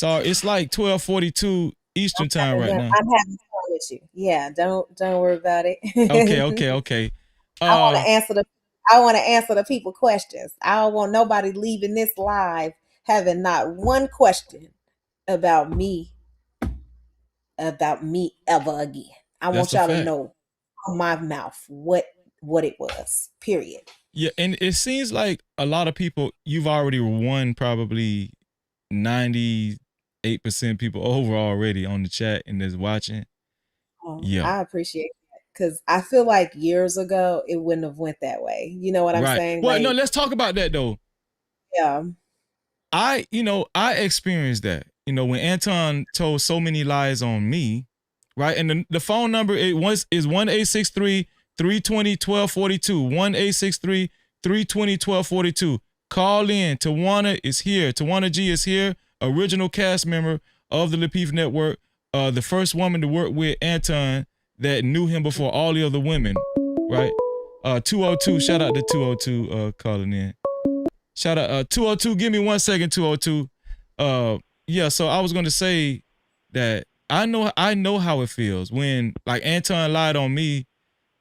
12:42 Eastern time right now. I'm having fun with you. Yeah, don't worry about it. Okay. I want to answer the people questions. I don't want nobody leaving this live having not one question about me ever again. I want y'all to know from my mouth what it was. Period. Yeah, and it seems like a lot of people, you've already won probably 98% people over already on the chat and that's watching. Yeah, I appreciate that, because I feel like years ago it wouldn't have went that way. You know what I'm saying? Well, like, no, let's talk about that though. Yeah. I experienced that. You know, when Anton told so many lies on me, right? And the phone number is 1-863-320-1242. 1-863-320-1242. Call in. Tawana is here. Tawana G is here. Original cast member of the Lapeef Network. The first woman to work with Anton that knew him before all the other women, right? 202, shout out to 202 calling in. Shout out 202, give me 1 second, 202. Yeah, so I was gonna say that I know how it feels when like Anton lied on me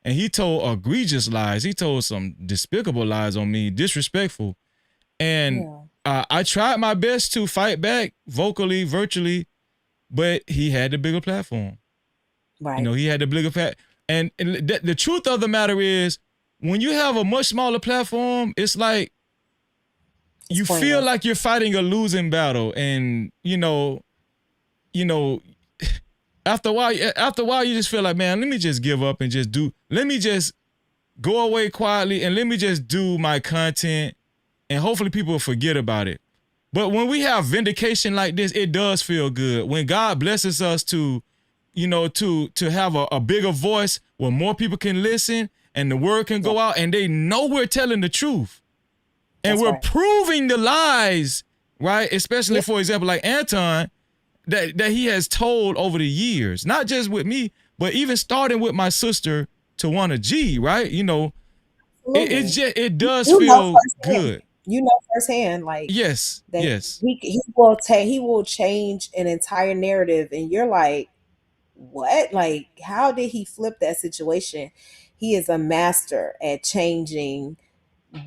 and he told egregious lies. He told some despicable lies on me, disrespectful. And I tried my best to fight back vocally, virtually, but he had the bigger platform. Right. You know, he had the bigger platform. And the truth of the matter is, when you have a much smaller platform, it's like you feel like you're fighting a losing battle. And, you know, after a while, you just feel like, man, let me just give up and let me just go away quietly and let me just do my content and hopefully people will forget about it. But when we have vindication like this, it does feel good. When God blesses us to, you know, to have a bigger voice where more people can listen and the word can go out and they know we're telling the truth. And we're proving the lies, right? Especially, for example, like Anton, that he has told over the years, not just with me, but even starting with my sister, Tawana G, right? You know, it does feel good. You know firsthand, like yes, he will change an entire narrative, and you're like, what? Like, how did he flip that situation? He is a master at changing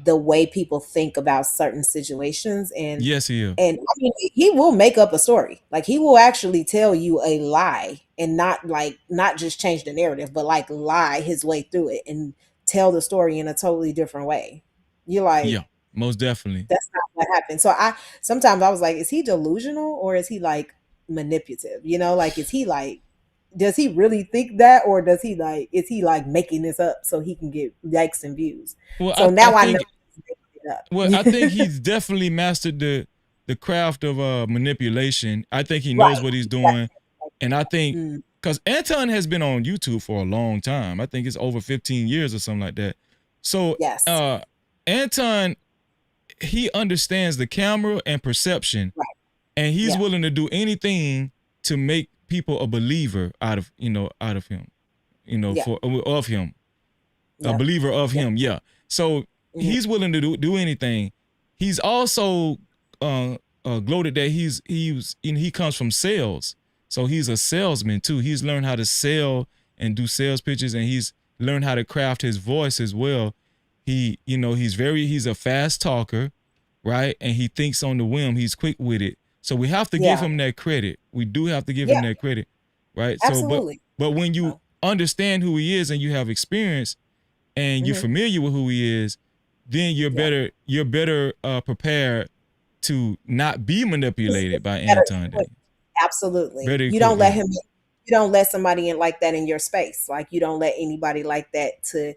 the way people think about certain situations, and yes, he is. And I mean, he will make up a story. Like, he will actually tell you a lie and not just change the narrative, but like lie his way through it and tell the story in a totally different way. You're like, yeah, most definitely. That's not what happened. So sometimes I was like, is he delusional or is he like manipulative? You know, like, is he like, does he really think that, or is he like making this up so he can get likes and views? Well, so now I know. Well, I think he's definitely mastered the craft of manipulation. I think he knows what he's doing. And I think, because Anton has been on YouTube for a long time. I think it's over 15 years or something like that. So Anton, he understands the camera and perception. Right. And he's willing to do anything to make people a believer out of him. Of him. A believer of him, So he's willing to do anything. He's also gloated that he comes from sales. So he's a salesman too. He's learned how to sell and do sales pitches, and he's learned how to craft his voice as well. He's a fast talker, right? And he thinks on the whim. He's quick with it. So we have to give him that credit. We do have to give him that credit, right? Absolutely. So, but when you understand who he is and you have experience and you're familiar with who he is, then you're better prepared to not be manipulated by Anton. Absolutely. You don't let somebody in like that in your space. Like, you don't let anybody like that to,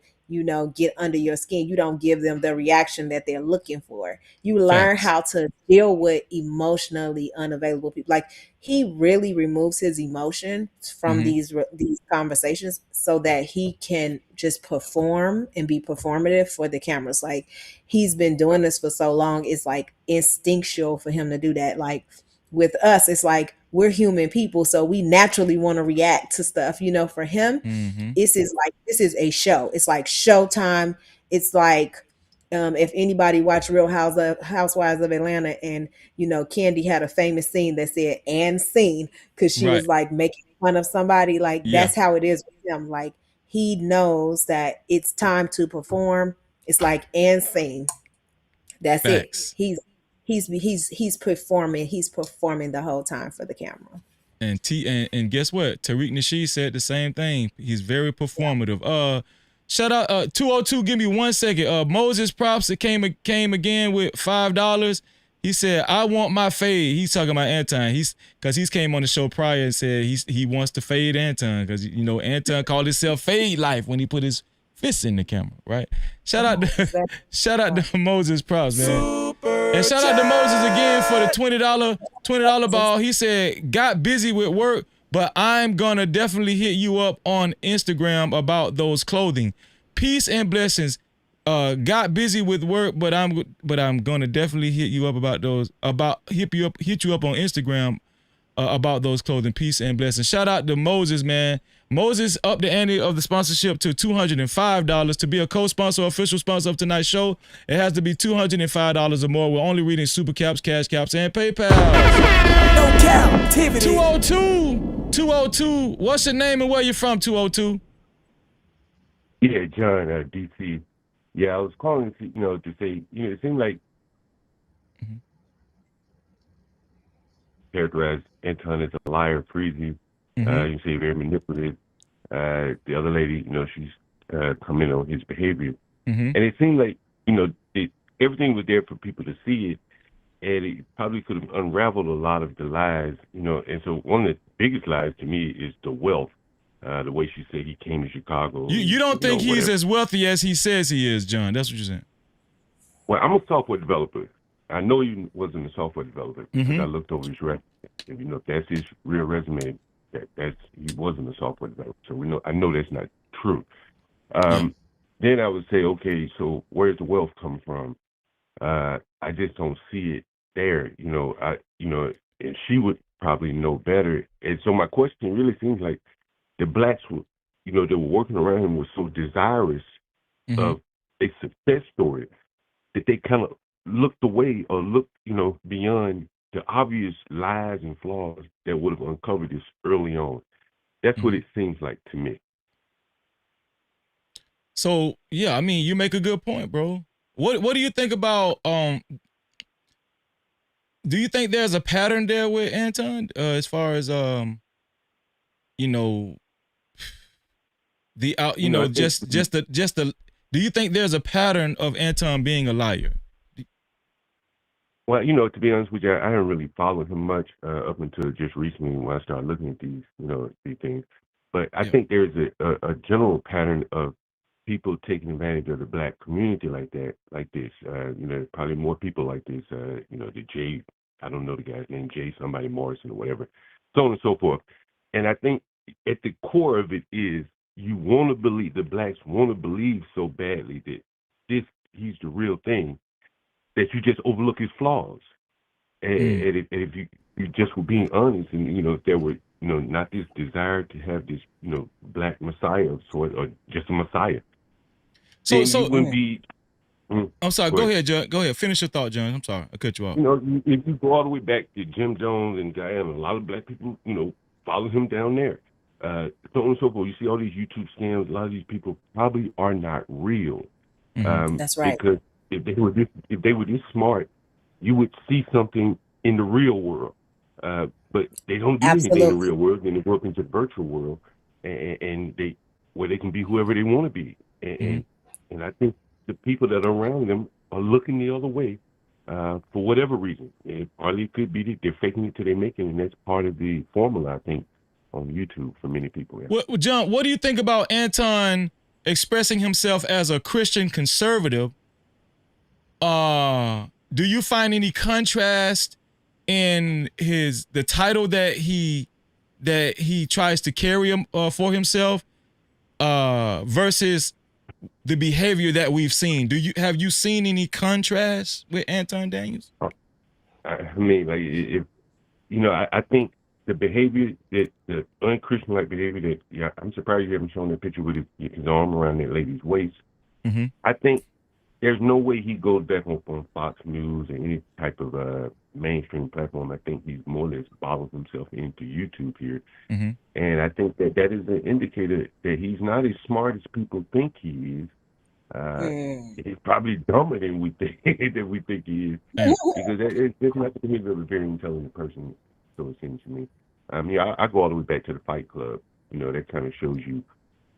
get under your skin. You don't give them the reaction that they're looking for. You learn how to deal with emotionally unavailable people. Like, he really removes his emotion from these conversations so that he can just perform and be performative for the cameras. Like, he's been doing this for so long. It's like instinctual for him to do that. Like, with us, it's like, we're human people, so we naturally want to react to stuff. For him, this is a show. It's like showtime. It's like, if anybody watched Real Housewives of Atlanta, and Candy had a famous scene that said "and scene" because she was like making fun of somebody. Like, that's how it is with him. Like, he knows that it's time to perform. It's like "and scene." That's it. He's performing. He's performing the whole time for the camera. And guess what? Tariq Nasheed said the same thing. He's very performative. Shout out 202. Give me 1 second. Moses Props that came again with $5. He said, "I want my fade." He's talking about Anton. He's came on the show prior and said he wants to fade Anton because Anton called himself Fade Life when he put his fists in the camera, right? Shout out to Moses Props, man. And shout out to Moses again for the $20 ball. He said, "Got busy with work, but I'm gonna definitely hit you up on Instagram about those clothing. Peace and blessings. Got busy with work, but I'm gonna definitely hit you up about those. Hit you up on Instagram about those clothing. Peace and blessings." Shout out to Moses, man. Moses upped the ante of the sponsorship to $205 to be a co-sponsor, official sponsor of tonight's show. It has to be $205 or more. We're only reading Super Caps, Cash Caps, and PayPal. No Cap-tivity. 202. What's your name and where you from, 202? Yeah, John, DC. Yeah, I was calling to say, it seemed like characterized Anton as a liar, freezy. You say very manipulative. The other lady, she's commented on his behavior. And it seemed like, everything was there for people to see it, and it probably could have unraveled a lot of the lies, And so one of the biggest lies to me is the wealth. The way she said he came to Chicago. You don't think he's as wealthy as he says he is, John? That's what you're saying. Well, I'm a software developer. I know he wasn't a software developer because I looked over his resume. And, if that's his real resume, he wasn't a software developer. So I know that's not true. Then I would say, okay, so where's the wealth come from? I just don't see it there. And she would probably know better. And so my question really seems like the blacks were, they were working around him, were so desirous of a success story that they kind of looked away or looked, beyond the obvious lies and flaws that would have uncovered this early on. That's what it seems like to me. So yeah, I mean, you make a good point, bro. What do you think about do you think there's a pattern there with Anton as far as do you think there's a pattern of Anton being a liar? Well, to be honest with you, I haven't really followed him much up until just recently when I started looking at these, these things. But I think there's a general pattern of people taking advantage of the black community like this. Probably more people like this. The Jay, I don't know the guy's name, Jay somebody Morrison or whatever, so on and so forth. And I think at the core of it is you want to believe, the blacks want to believe so badly that he's the real thing, that you just overlook his flaws. And if you just were being honest, and if there were not this desire to have this black messiah of sort, or just a messiah, so you wouldn't be. I'm sorry. Go ahead, John. Go ahead. Finish your thought, John. I'm sorry. I cut you off. If you go all the way back to Jim Jones and Guyana, a lot of black people followed him down there. So on and so forth. You see all these YouTube scams. A lot of these people probably are not real. That's right. Because if they were this smart, you would see something in the real world. But they don't do anything in the real world. Then they work into the virtual world, and where they can be whoever they want to be. And I think the people that are around them are looking the other way for whatever reason. It partly could be that they're faking it till they make it, and that's part of the formula, I think, on YouTube for many people. Yeah. Well, John, what do you think about Anton expressing himself as a Christian conservative? Do you find any contrast in the title that he tries to carry for himself versus the behavior that we've seen? Have you seen any contrast with Anton Daniels? I mean, like, if I think the behavior, the unchristian-like behavior that, I'm surprised you haven't shown that picture with his arm around that lady's waist. I think there's no way he goes back on Fox News or any type of mainstream platform. I think he's more or less bottled himself into YouTube here. And I think that is an indicator that he's not as smart as people think he is. He's probably dumber than we think he is. Because it's not the behavior of a very intelligent person, so it seems to me. I mean, I go all the way back to the Fight Club. That kind of shows you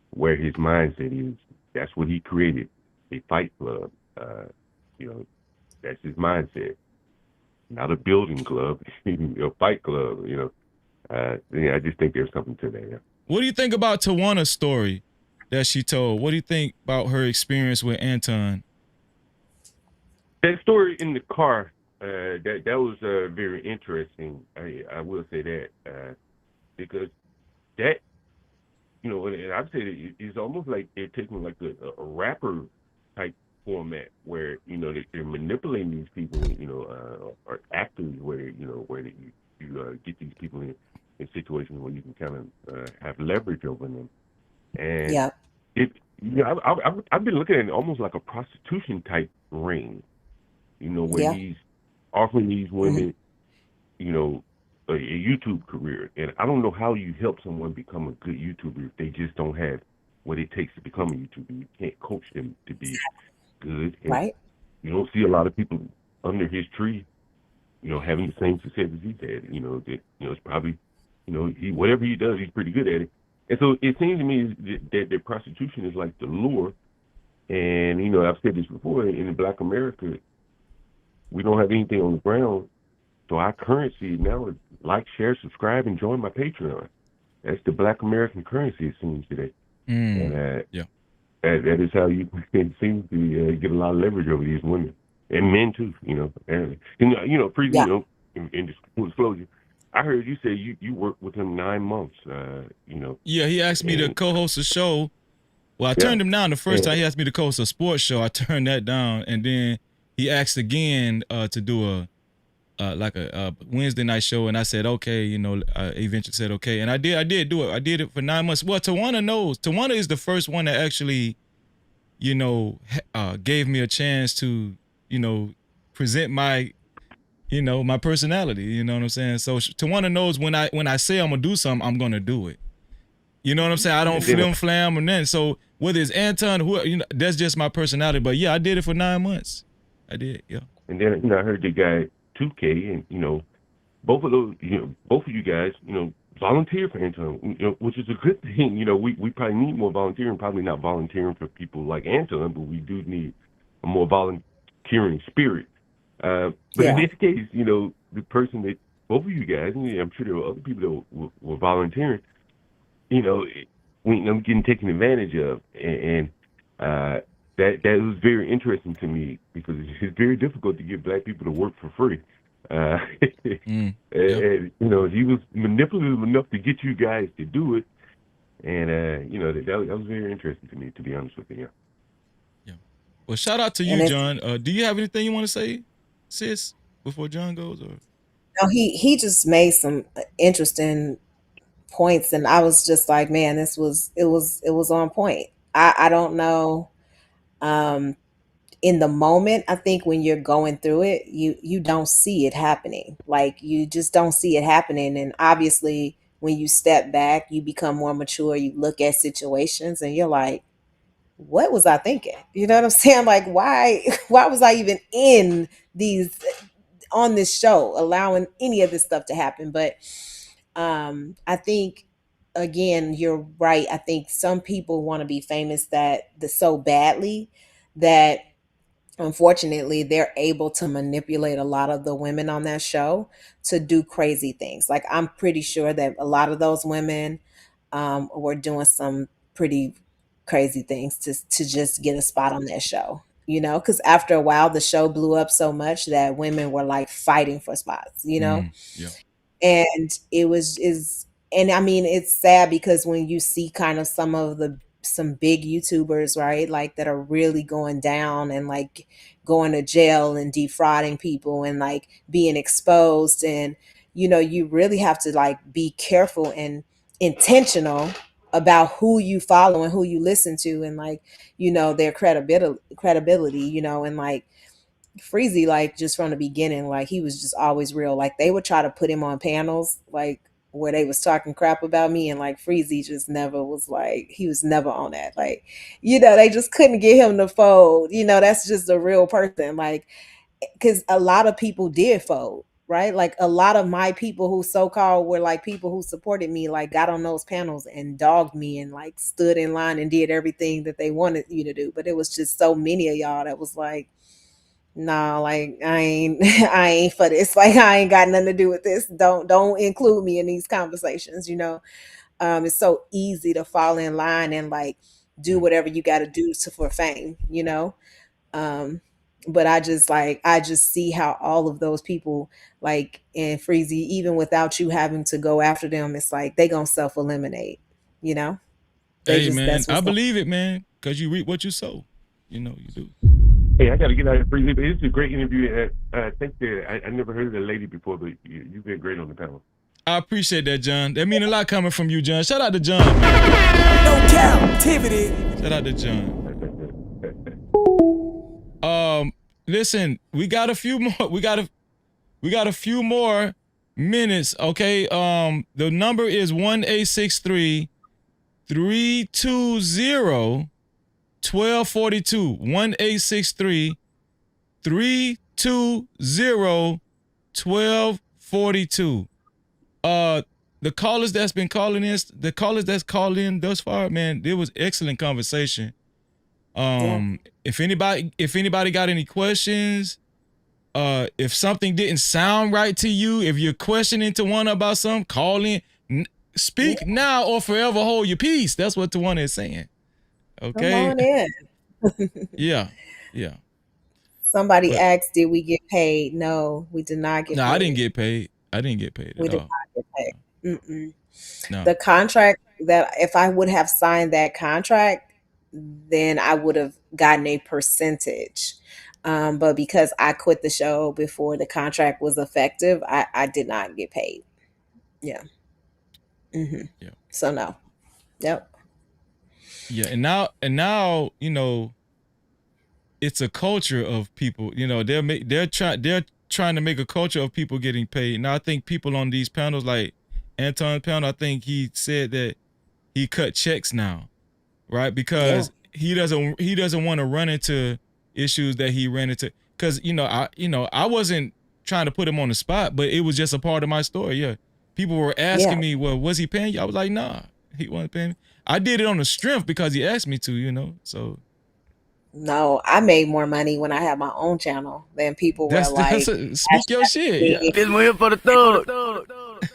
where his mindset is. That's what he created, a Fight Club. That's his mindset. Not a building club, a Fight Club. I just think there's something to that. Yeah. What do you think about Tawana's story that she told? What do you think about her experience with Anton? That story in the car, that was very interesting. I will say that because that, and I'd say it's almost like they're taking like a rapper type format where they're manipulating these people, or actors where you get these people in situations where you can kind of have leverage over them. And I've been looking at it almost like a prostitution type ring, where he's offering these women, a YouTube career. And I don't know how you help someone become a good YouTuber if they just don't have what it takes to become a YouTuber. You can't coach them to be good. And you don't see a lot of people under his tree having the same success as he's had. That it's probably, whatever he does, he's pretty good at it. And so it seems to me that prostitution is like the lure. And I've said this before, in Black America, we don't have anything on the ground. So our currency now is like, share, subscribe, and join my Patreon. That's the Black American currency, it seems today. And yeah, that is how you seem to get a lot of leverage over these women and men too. Apparently, Freezy. Yeah. In full disclosure, I heard you say you worked with him 9 months. Yeah, he asked me to co-host a show. Well, I turned him down the first time. He asked me to co-host a sports show. I turned that down, and then he asked again to do a Wednesday night show, and I said okay. Eventually said okay, and I did do it. I did it for 9 months. Well, Tawana knows. Tawana is the first one that actually, gave me a chance to, present my, my personality. You know what I'm saying? So Tawana knows when I say I'm gonna do something, I'm gonna do it. You know what I'm saying? I don't flim flam or nothing. So whether it's Anton, that's just my personality. But yeah, I did it for 9 months. I did, yeah. And then I heard the guy 2K, and both of those, both of you guys, volunteer for Anton, which is a good thing. We probably need more volunteering. Probably not volunteering for people like Anton, but we do need a more volunteering spirit. But in this case, the person that both of you guys, and I'm sure there were other people that were volunteering. I'm getting taken advantage of, and that was very interesting to me because it's very difficult to get Black people to work for free. And he was manipulative enough to get you guys to do it, and that was very interesting to me, to be honest with you. Yeah. Well, shout out to you, John. Do you have anything you want to say, sis, before John goes? Or no, he just made some interesting points, and I was just like, man, it was on point. I don't know. In the moment, I think when you're going through it, you don't see it happening. Like, you just don't see it happening. And obviously when you step back, you become more mature, you look at situations and you're like, what was I thinking? You know what I'm saying? Like, why was I even on this show, allowing any of this stuff to happen? But I think, again, you're right. I think some people want to be famous so badly that unfortunately they're able to manipulate a lot of the women on that show to do crazy things. Like, I'm pretty sure that a lot of those women were doing some pretty crazy things to just get a spot on that show, because after a while the show blew up so much that women were like fighting for spots. yeah. And and I mean, it's sad because when you see kind of some big YouTubers, right, like that are really going down and like going to jail and defrauding people and like being exposed, and you really have to like be careful and intentional about who you follow and who you listen to, and like their credibility, and like Freezy, like just from the beginning, like he was just always real. Like, they would try to put him on panels like where they was talking crap about me, and like Freezy just never was, like, he was never on that. Like, they just couldn't get him to fold. That's just a real person. Like, because a lot of people did fold, right? Like, a lot of my people who so-called were like people who supported me, like got on those panels and dogged me and like stood in line and did everything that they wanted you to do. But it was just so many of y'all that was like, nah, like I ain't for this. Like, I ain't got nothing to do with this. Don't include me in these conversations. It's so easy to fall in line and like do whatever you got to do for fame. But I just see how all of those people, like, and Freezy, even without you having to go after them, it's like they gonna self-eliminate. Hey, man, I believe it, man, because you reap what you sow. You do. Hey, I got to get out of here. This is a great interview. I think that I never heard of the lady before, but you've been great on the panel. I appreciate that, John. That means a lot coming from you, John. Shout out to John, man. No Cap-tivity. Shout out to John. Listen, we got a few more. We got a few more minutes. Okay. The number is 1-863-320-1242. 1-863-320-1242. 12:42. The callers that's been calling in, the callers that's called in thus far, man, it was excellent conversation. If anybody got any questions, if something didn't sound right to you, if you're questioning Tawana about something, call in. Speak now or forever hold your peace. That's what Tawana is saying. Okay. Come on in. Yeah. Somebody asked, did we get paid? No, we did not get paid. No, I didn't get paid. I didn't get paid We at did all. not get paid. Mm-mm. No. The contract that if I would have signed that contract, then I would have gotten a percentage. But because I quit the show before the contract was effective, I did not get paid. Yeah. Mm-hmm. Yeah. So no. Yep. Yeah, and now, you know, it's a culture of people. You know, they're trying to make a culture of people getting paid. Now I think people on these panels, like Anton panel, I think he said that he cut checks now, right? Because he doesn't want to run into issues that he ran into. Because I wasn't trying to put him on the spot, but it was just a part of my story. Yeah, people were asking me, well, was he paying you? I was like, nah, he wasn't paying me. I did it on the strength because he asked me to, you know. So no, I made more money when I had my own channel than people were like. Speak your shit. Yeah. This one here for the thug.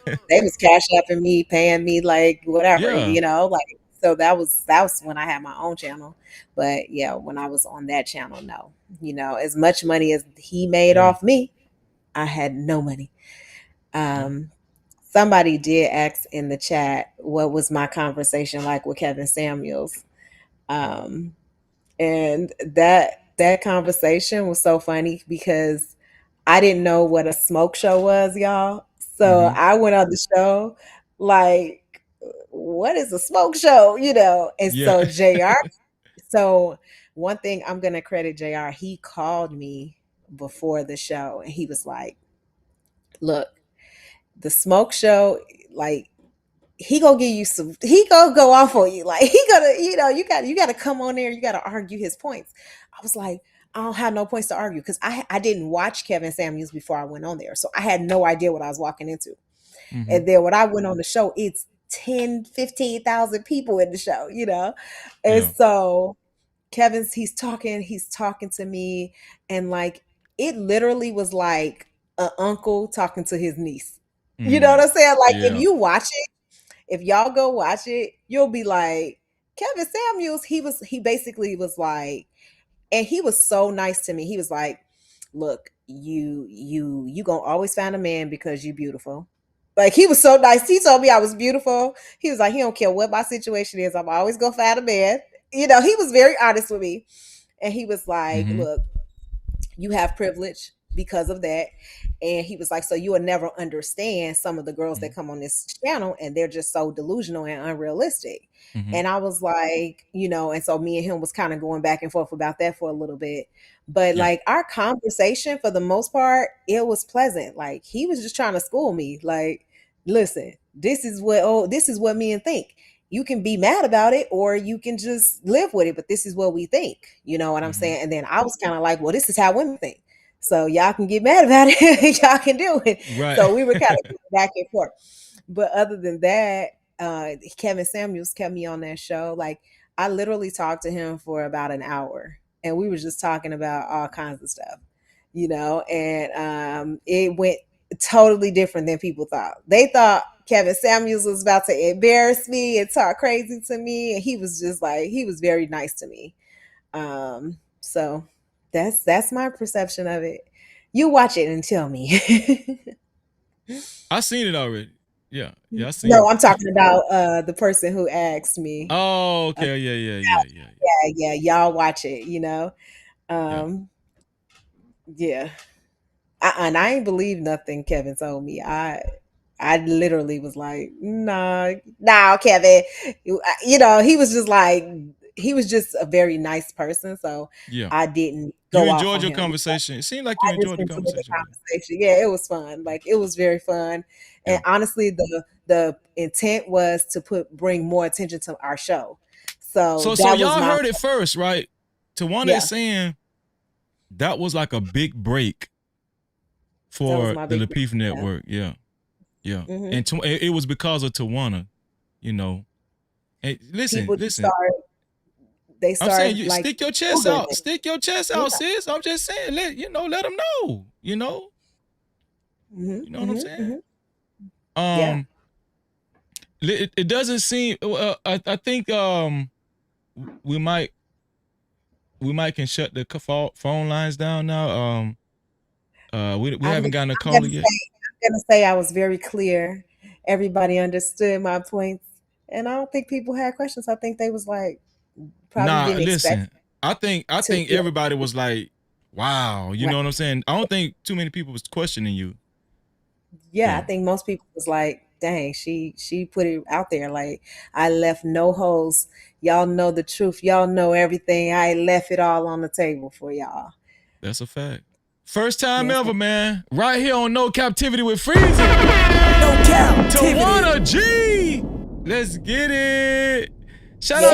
They was cash apping me, paying me like whatever, you know, like. So that was when I had my own channel. But yeah, when I was on that channel, no, you know, as much money as he made off me, I had no money. Somebody did ask in the chat, what was my conversation like with Kevin Samuels? And that conversation was so funny because I didn't know what a smoke show was, y'all. So I went on the show like, what is a smoke show? You know? And so JR, so one thing I'm gonna credit JR, he called me before the show and he was like, look, the smoke show, like he gonna give you some, he gonna go off on you. Like he gonna, you know, you gotta come on there, you gotta argue his points. I was like, I don't have no points to argue because I didn't watch Kevin Samuels before I went on there. So I had no idea what I was walking into. And then when I went on the show, it's 10, 15,000 people in the show, you know? And so he's talking to me, and like it literally was like an uncle talking to his niece. You know what I'm saying? Like if you watch it, if y'all go watch it, you'll be like, Kevin Samuels, he basically was like, and he was so nice to me. He was like, look, you gonna always find a man because you beautiful. Like he was so nice. He told me I was beautiful. He was like, he don't care what my situation is. I'm always gonna find a man. You know, he was very honest with me. And he was like, look, you have privilege because of that. And he was like, so you will never understand some of the girls that come on this channel and they're just so delusional and unrealistic. And I was like, you know, and so me and him was kind of going back and forth about that for a little bit. But like our conversation for the most part, it was pleasant. Like he was just trying to school me. Like, listen, this is what men think. You can be mad about it or you can just live with it, but this is what we think. You know what I'm saying? And then I was kind of like, well, this is how women think. So y'all can get mad about it. Y'all can do it. Right. So we were kind of back and forth. But other than that, Kevin Samuels kept me on that show. Like I literally talked to him for about an hour and we were just talking about all kinds of stuff, you know, and it went totally different than people thought. They thought Kevin Samuels was about to embarrass me and talk crazy to me. And he was just like, he was very nice to me. So that's my perception of it. You watch it and tell me. I seen it already. Yeah, I seen No, it. I'm talking about the person who asked me. Oh, okay, yeah. Y'all watch it, you know. Yeah. And I ain't believe nothing Kevin told me. I literally was like, no, Kevin. You know, he was just a very nice person. So I didn't go You off enjoyed on your him. conversation. It seemed like you enjoyed the conversation. Yeah, it was fun. Like it was very fun. And honestly, the intent was to bring more attention to our show. So y'all heard it first, right? Tawana is saying that was like a big break for my the big Lapeef Network. Yeah. Mhm. And it was because of Tawana, you know. Hey, People listen. they I'm saying start you like stick your chest Googling out. it. Stick your chest Yeah. out, sis. I'm just saying, let them know. You know Mhm, what I'm mhm, saying? Yeah. It doesn't seem. I think we might can shut the phone lines down now. We haven't gotten a caller yet. I'm gonna say I was very clear. Everybody understood my points, and I don't think people had questions. I think they was like probably Nah, didn't expect listen. I think to hear. everybody was like, "Wow," you Right. know what I'm saying? I don't think too many people was questioning you. Yeah, I Yeah. think most people was like, "Dang, she put it out there. Like I left no holes. Y'all know the truth. Y'all know everything. I left it all on the table for y'all." That's a fact. First time Yes, ever, man. Right here on No Captivity with Freezy. No Cap-tivity. Tawana G. Let's get it. Shout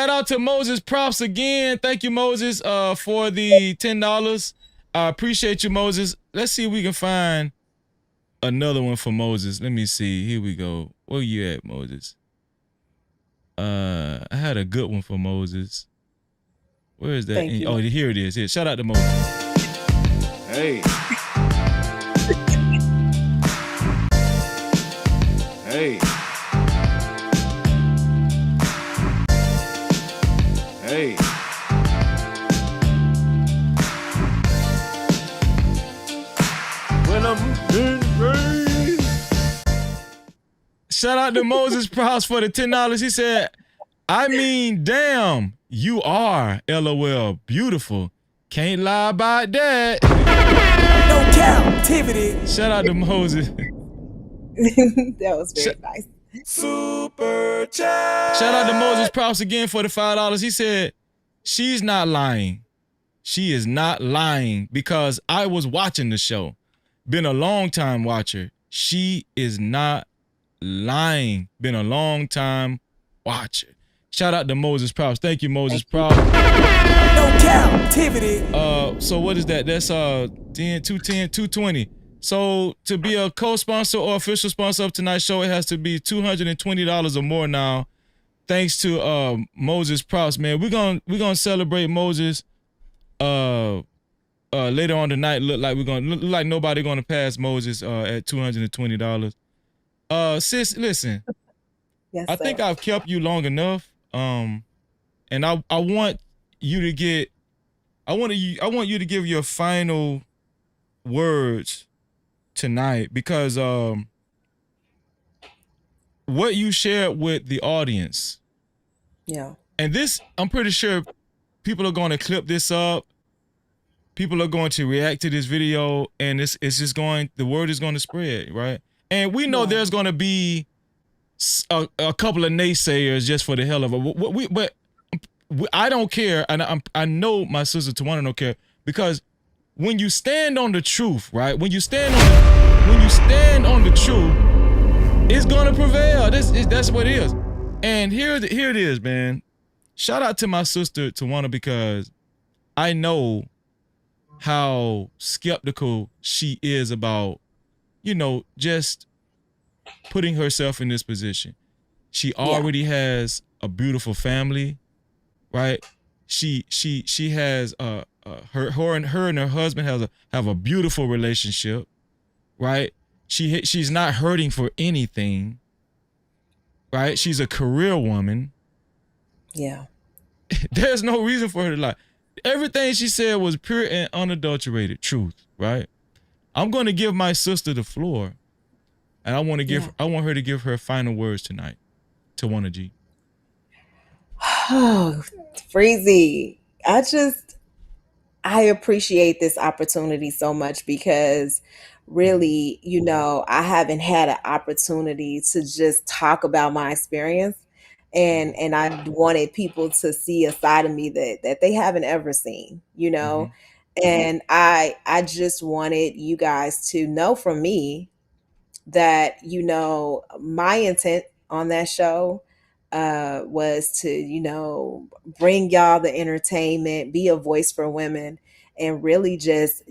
out to Moses Props again. Thank you, Moses, for the $10. I appreciate you, Moses. Let's see if we can find another one for Moses. Let me see. Here we go. Where you at, Moses? I had a good one for Moses. Where is that? Thank you. Oh, here it is. Here. Shout out to Moses. Hey. Hey. Hey. When I'm in rain. Shout out to Moses Props for the $10. He said, I mean, damn, you are, LOL, beautiful. Can't lie about that. No Cap-tivity. Shout out to Moses. That was very nice. Super chat. Shout out to Moses Props again for the $5. He said, she's not lying. She is not lying because I was watching the show. Been a long time watcher. She is not lying. Been a long time watcher. Shout out to Moses Props. Thank you, Moses Props. No Cap-tivity. So what is that? That's 220. So to be a co-sponsor or official sponsor of tonight's show, it has to be $220 or more now. Thanks to Moses Props, man. We're gonna celebrate Moses later on tonight. Look like nobody gonna pass Moses at $220. Sis, listen. Yes, I think I've kept you long enough. And I want you to get I want you to give your final words tonight because what you shared with the audience. Yeah. And this, I'm pretty sure people are going to clip this up. People are going to react to this video, and it's just the word is going to spread, right? And we know there's going to be a couple of naysayers just for the hell of it. But I don't care, and I know my sister Tawana don't care, because when you stand on the truth, right? When you stand on the truth, it's gonna prevail. That's what it is. And here it is, man. Shout out to my sister Tawana because I know how skeptical she is about, just putting herself in this position. She already has a beautiful family, right? She has her and her husband have a beautiful relationship, right? She's not hurting for anything, right? She's a career woman. Yeah. There's no reason for her to lie. Everything she said was pure and unadulterated truth, right? I'm going to give my sister the floor, and I want her to give her final words tonight. Tawana G. Oh, Freezy. I appreciate this opportunity so much because really, I haven't had an opportunity to just talk about my experience. And I wanted people to see a side of me that they haven't ever seen, And I just wanted you guys to know from me that, my intent on that show was to, bring y'all the entertainment, be a voice for women, and really just,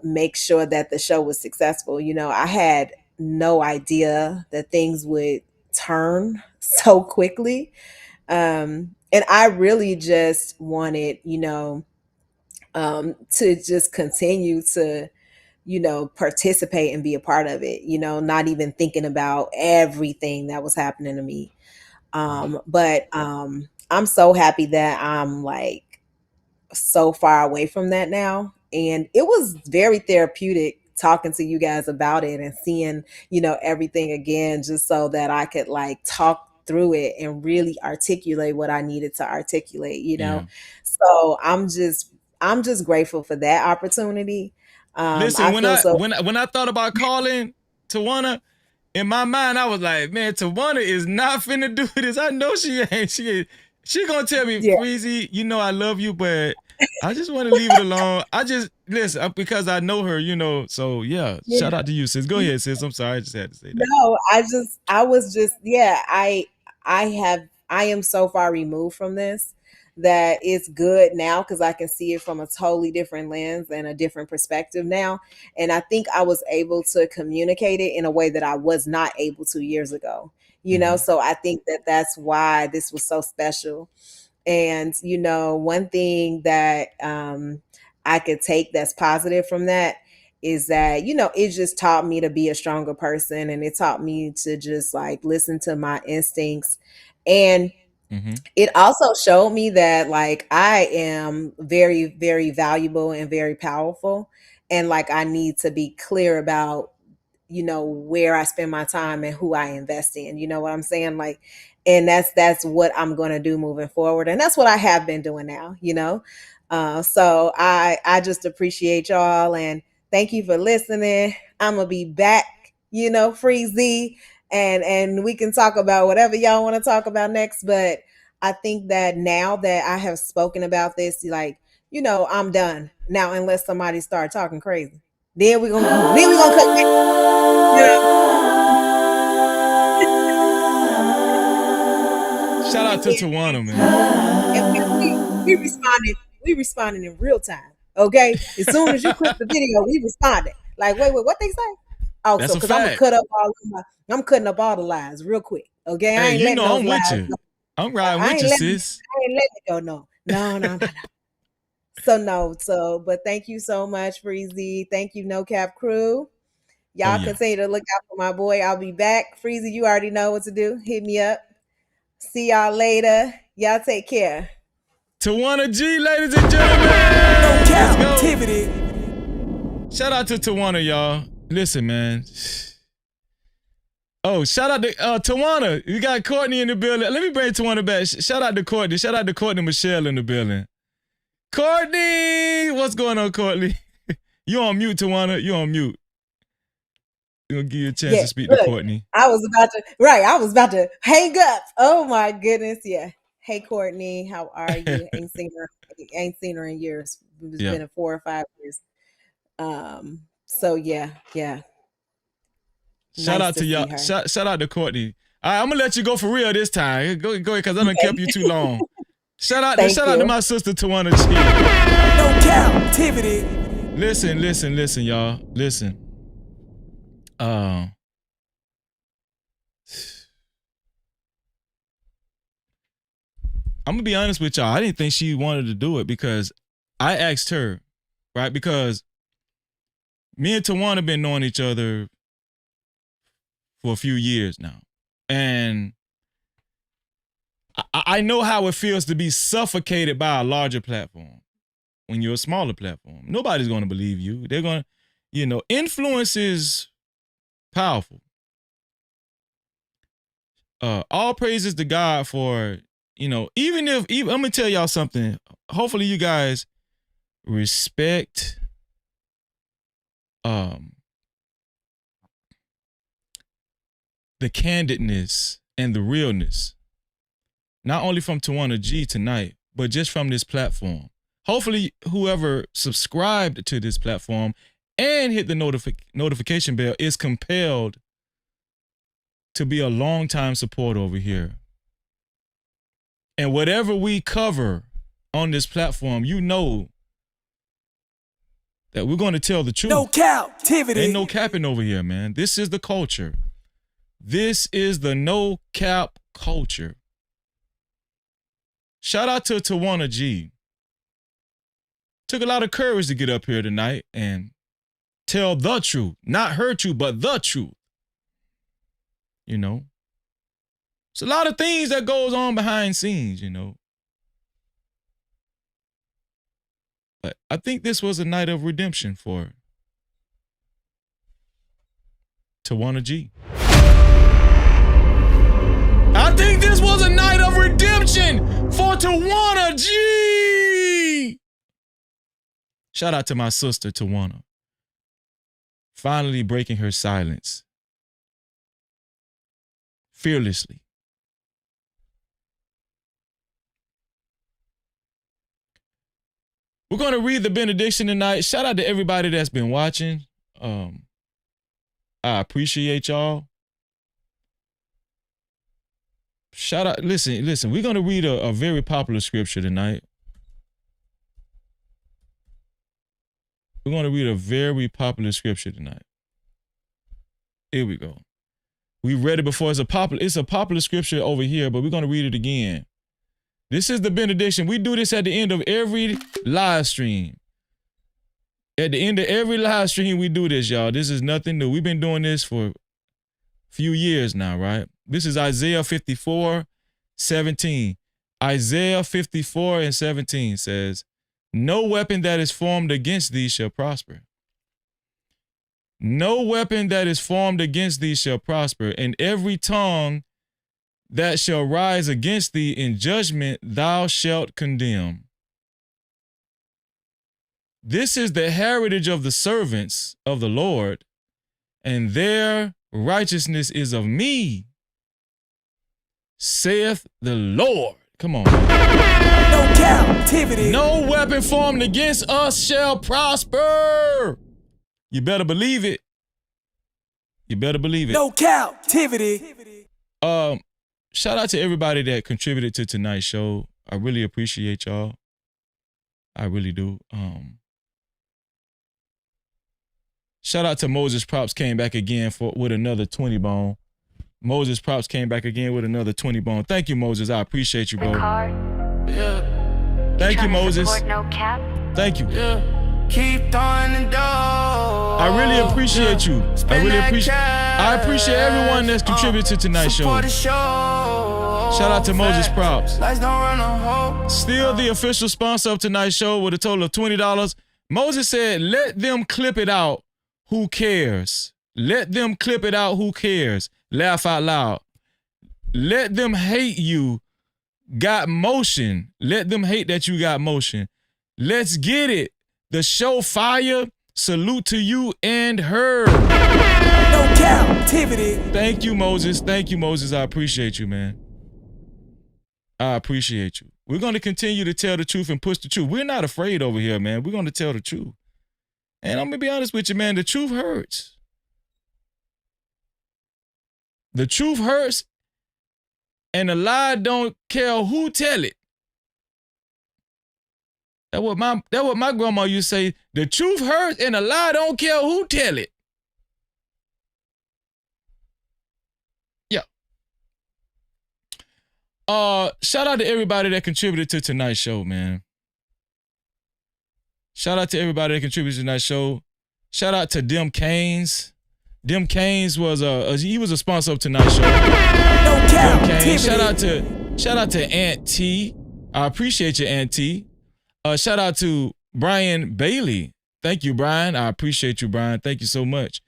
make sure that the show was successful. I had no idea that things would turn so quickly. And I really just wanted, to just continue to, participate and be a part of it, not even thinking about everything that was happening to me. But I'm so happy that I'm like so far away from that now. And it was very therapeutic talking to you guys about it and seeing, everything again, just so that I could like talk through it and really articulate what I needed to articulate, Yeah. So I'm just grateful for that opportunity. Listen, I when feel I so when I, when I thought about calling Tawana, in my mind I was like, man, Tawana is not finna do this. I know she ain't. She gonna tell me, Yeah. Freezy, I love you, but I just want to leave it alone. I just listen because I know her, So yeah, Yeah. shout out to you, sis. Go ahead, sis. I'm sorry, I just had to say that. No, I am so far removed from this that it's good now because I can see it from a totally different lens and a different perspective now. And I think I was able to communicate it in a way that I was not able to years ago, so I think that that's why this was so special. And, one thing that I could take that's positive from that is that, it just taught me to be a stronger person, and it taught me to just like listen to my instincts. And it also showed me that like I am very, very valuable and very powerful. And like I need to be clear about, where I spend my time and who I invest in. You know what I'm saying? Like, and that's what I'm gonna do moving forward. And that's what I have been doing now. So I just appreciate y'all and thank you for listening. I'm gonna be back, Freezy, and we can talk about whatever y'all want to talk about next. But I think that now that I have spoken about this, like, I'm done now unless somebody start talking crazy. Then we're gonna cut back. Shout out to Tawana, man. And we responding in real time. Okay. As soon as you click the video, we responded. Like, wait, what they say? Oh, That's so a because I'm fact. I'm cutting up all the lies real quick. Okay. I Hey, ain't letting those I'm lies with you. go. I'm riding I with ain't you, letting sis. it go. No. But thank you so much, Freezy. Thank you, No Cap Crew. Y'all yeah. continue to look out for my boy. I'll be back. Freezy, you already know what to do. Hit me up. See y'all later. Y'all take care. Tawana G, ladies and gentlemen. Let's go. Shout out to Tawana, y'all. Listen, man. Oh, shout out to Tawana. We got Courtney in the building. Let me bring Tawana back. Shout out to Courtney. Shout out to Courtney Michelle in the building. Courtney! What's going on, Courtney? You on mute, Tawana. You on mute. We're going to give you a chance to speak to Courtney. I was about to hang up. Oh my goodness. Yeah. Hey Courtney, how are you? Ain't seen her in years. It's been 4 or 5 years. So yeah. Shout out to y'all. Shout out to Courtney. All right, I'm gonna let you go for real this time. Go ahead, because I done kept you too long. Shout out to my sister Tawana G. No Cap-tivity. Listen, y'all. Listen. I'm gonna be honest with y'all. I didn't think she wanted to do it because I asked her, right? Because me and Tawana been knowing each other for a few years now. And I know how it feels to be suffocated by a larger platform when you're a smaller platform. Nobody's going to believe you. They're going to, influence is powerful. All praises to God for, even I'm going to tell y'all something. Hopefully you guys respect the candidness and the realness, not only from Tawana G tonight, but just from this platform. Hopefully whoever subscribed to this platform and hit the notification bell is compelled to be a longtime supporter over here. And whatever we cover on this platform, that we're going to tell the truth. No captivity. Ain't no capping over here, man. This is the culture. This is the no cap culture. Shout out to Tawana G. Took a lot of courage to get up here tonight and tell the truth. Not her truth, but the truth. You know? It's a lot of things that goes on behind scenes, you know. But I think this was a night of redemption for Tawana G. I think this was a night of redemption for Tawana G. Shout out to my sister, Tawana. Finally breaking her silence. Fearlessly. We're going to read the benediction tonight. Shout out to everybody that's been watching. I appreciate y'all. Shout out. Listen. We're going to read a very popular scripture tonight. We're going to read a very popular scripture tonight. Here we go. We read it before. It's a popular scripture over here, but we're going to read it again. This is the benediction. We do this at the end of every live stream. At the end of every live stream, we do this, y'all. This is nothing new. We've been doing this for a few years now, right? This is Isaiah 54:17. Isaiah 54:17 says, "No weapon that is formed against thee shall prosper. No weapon that is formed against thee shall prosper, and every tongue that shall rise against thee in judgment thou shalt condemn. This is the heritage of the servants of the Lord, and their righteousness is of me, saith the Lord." Come on. No captivity. No weapon formed against us shall prosper. You better believe it. You better believe it. No captivity. Shout out to everybody that contributed to tonight's show. I really appreciate y'all. I really do. Shout out to Moses Props, came back again with another 20 bone. Moses Props came back again with another 20 bone. Thank you, Moses. I appreciate you, bro. Thank you, Moses. Thank you. Keep throwing the door. I really appreciate you. I appreciate everyone that's contributed to tonight's show. Shout out to Moses Props. Still the official sponsor of tonight's show with a total of $20. Moses said, "Let them clip it out. Who cares? Let them clip it out. Who cares? Laugh out loud. Let them hate you. Got motion. Let them hate that you got motion. Let's get it. The show fire. Salute to you and her." No captivity. Thank you, Moses. Thank you, Moses. I appreciate you, man. I appreciate you. We're going to continue to tell the truth and push the truth. We're not afraid over here, man. We're going to tell the truth. And I'm going to be honest with you, man. The truth hurts. The truth hurts, and the lie don't care who tell it. That's what my grandma used to say. The truth hurts, and the lie don't care who tell it. Yeah. Shout out to everybody that contributed to tonight's show, man. Shout out to everybody that contributed to tonight's show. Shout out to Dem Canes. Dem Canes was he was a sponsor of tonight's show. No captivity. Shout out to Aunt T. I appreciate you, Aunt T. Shout out to Brian Bailey. Thank you, Brian. I appreciate you, Brian. Thank you so much.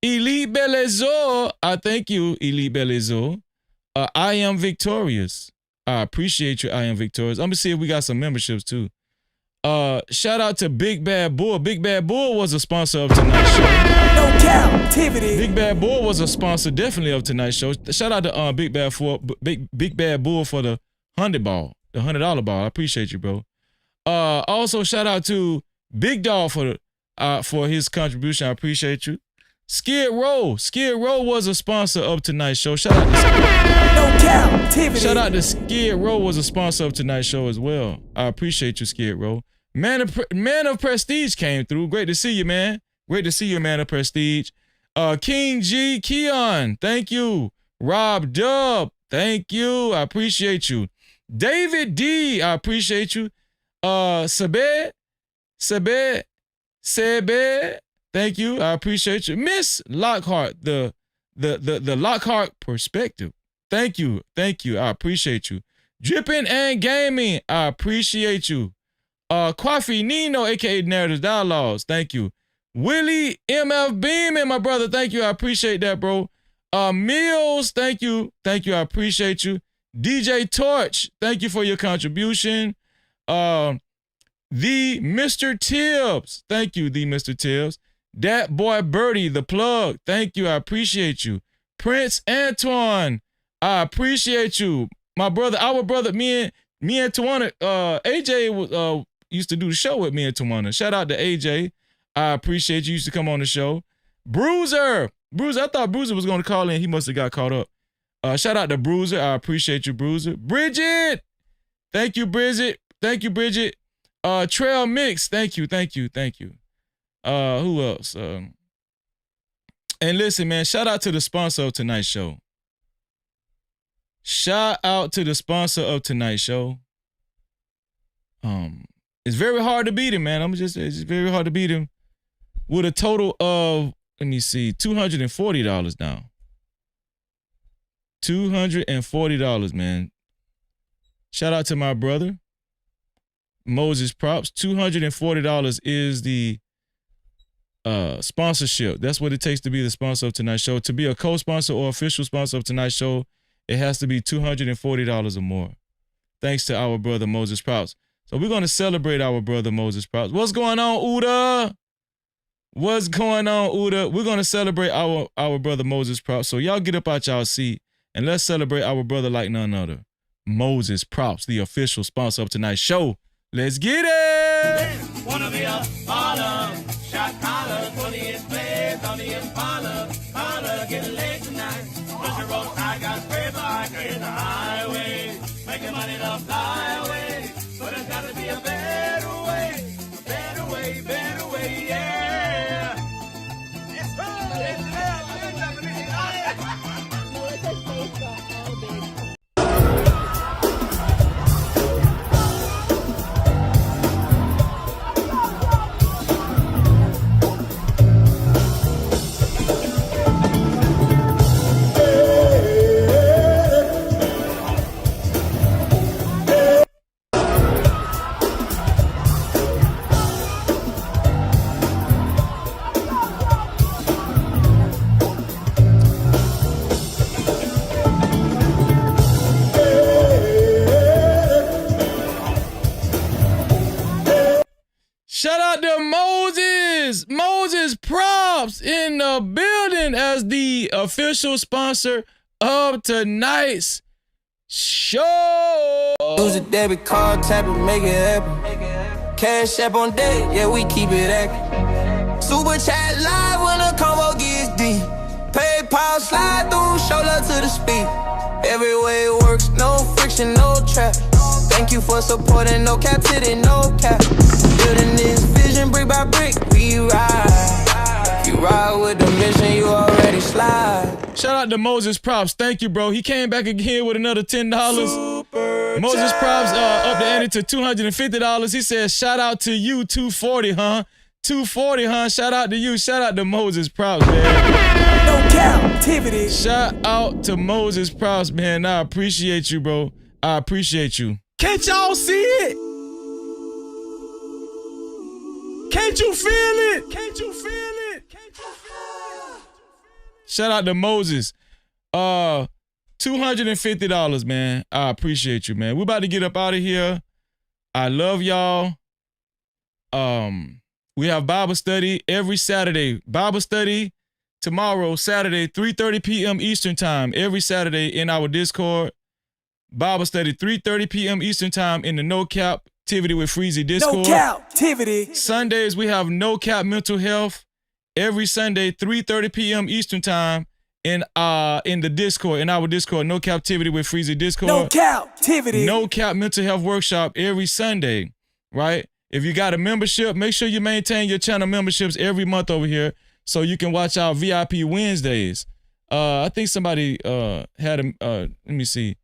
Elite Belezo. I thank you, Elite Belezo. I am victorious. I appreciate you. I am victorious. I'm gonna see if we got some memberships too. Shout out to Big Bad Bull. Big Bad Bull was a sponsor of tonight's show. No captivity. Big Bad Bull was a sponsor definitely of tonight's show. Shout out to Big Bad Bull for the $100 ball, the $100 ball. I appreciate you, bro. Also shout out to Big Dog for his contribution. I appreciate you. Skid Row. Skid Row was a sponsor of tonight's show. Shout out to No captivity. Shout out to Skid Row was a sponsor of tonight's show as well. I appreciate you, Skid Row. Man of Prestige came through. Great to see you, man. Great to see you, Man of Prestige. King G, Keon, thank you. Rob Dub, thank you. I appreciate you. David D, I appreciate you. Sebe, thank you. I appreciate you. Miss Lockhart, the Lockhart perspective. Thank you. I appreciate you. Dripping and Gaming, I appreciate you. Coffee Nino, aka Narratives Dialogues, thank you. Willie MF Beeman, my brother, thank you. I appreciate that, bro. Mills, thank you. I appreciate you. DJ Torch, thank you for your contribution. The Mr. Tibbs, thank you, the Mr. Tibbs. Dat Boy Birdie, the plug, thank you. I appreciate you. Prince Anton, I appreciate you. My brother, our brother, me and Tawana, AJ used to do the show with me and Tawana. Shout out to AJ. I appreciate you. Used to come on the show. Bruiser, I thought Bruiser was going to call in. He must have got caught up. Shout out to Bruiser. I appreciate you, Bruiser. Bridget, thank you, Bridget. Trail Mix, thank you. Who else? And listen, man, shout out to the sponsor of tonight's show. It's very hard to beat him, man. It's very hard to beat him with a total of, let me see, $240 now. $240, man. Shout out to my brother, Moses Props. $240 is the sponsorship. That's what it takes to be the sponsor of tonight's show. To be a co-sponsor or official sponsor of tonight's show, it has to be $240 or more. Thanks to our brother Moses Props. So we're going to celebrate our brother Moses Props. What's going on, Uda? We're going to celebrate our brother Moses Props. So y'all get up out y'all seat and let's celebrate our brother like none other. Moses Props, the official sponsor of tonight's show. Let's get it! Wanna be a baller, shot collar, 20-inch blades on the Impala. Holla, get laid tonight. Push a road, I got spray vodka in the highway. Making money to fly away. But there's gotta be a better way, yeah. It's fun, it's Shout out to Moses Props in the building as the official sponsor of tonight's show. Use a debit card, tap it, make it happen. Cash app on deck, yeah, we keep it active. Super chat live when the combo gets deep. PayPal slide through, shoulder to the speed. Every way it works, no friction, no trap. Thank you for supporting, no captivity, no cap. Building this vision brick by brick, we ride. You ride with the mission, you already slide. Shout out to Moses Props. Thank you, bro. He came back again with another $10. Moses Props up the ante to $250. He says, shout out to you, 240, huh? 240, huh? Shout out to you. Shout out to Moses Props, man. No Cap-tivity. Shout out to Moses Props, man. I appreciate you, bro. I appreciate you. Can't y'all see it? Can't you feel it? Can't you feel it? Can't you feel it? Shout out to Moses. $250, man. I appreciate you, man. We're about to get up out of here. I love y'all. We have Bible study every Saturday. Bible study tomorrow, Saturday, 3:30 p.m. Eastern time. Every Saturday in our Discord. Bible study, 3:30 p.m. Eastern time in the No Cap-tivity with Freezy Discord. No Cap-tivity. Sundays, we have No Cap Mental Health. Every Sunday, 3:30 p.m. Eastern time in the Discord, in our Discord, No Cap-tivity with Freezy Discord. No Cap-tivity. No Cap Mental Health Workshop every Sunday, right? If you got a membership, make sure you maintain your channel memberships every month over here so you can watch our VIP Wednesdays. I think somebody had a let me see.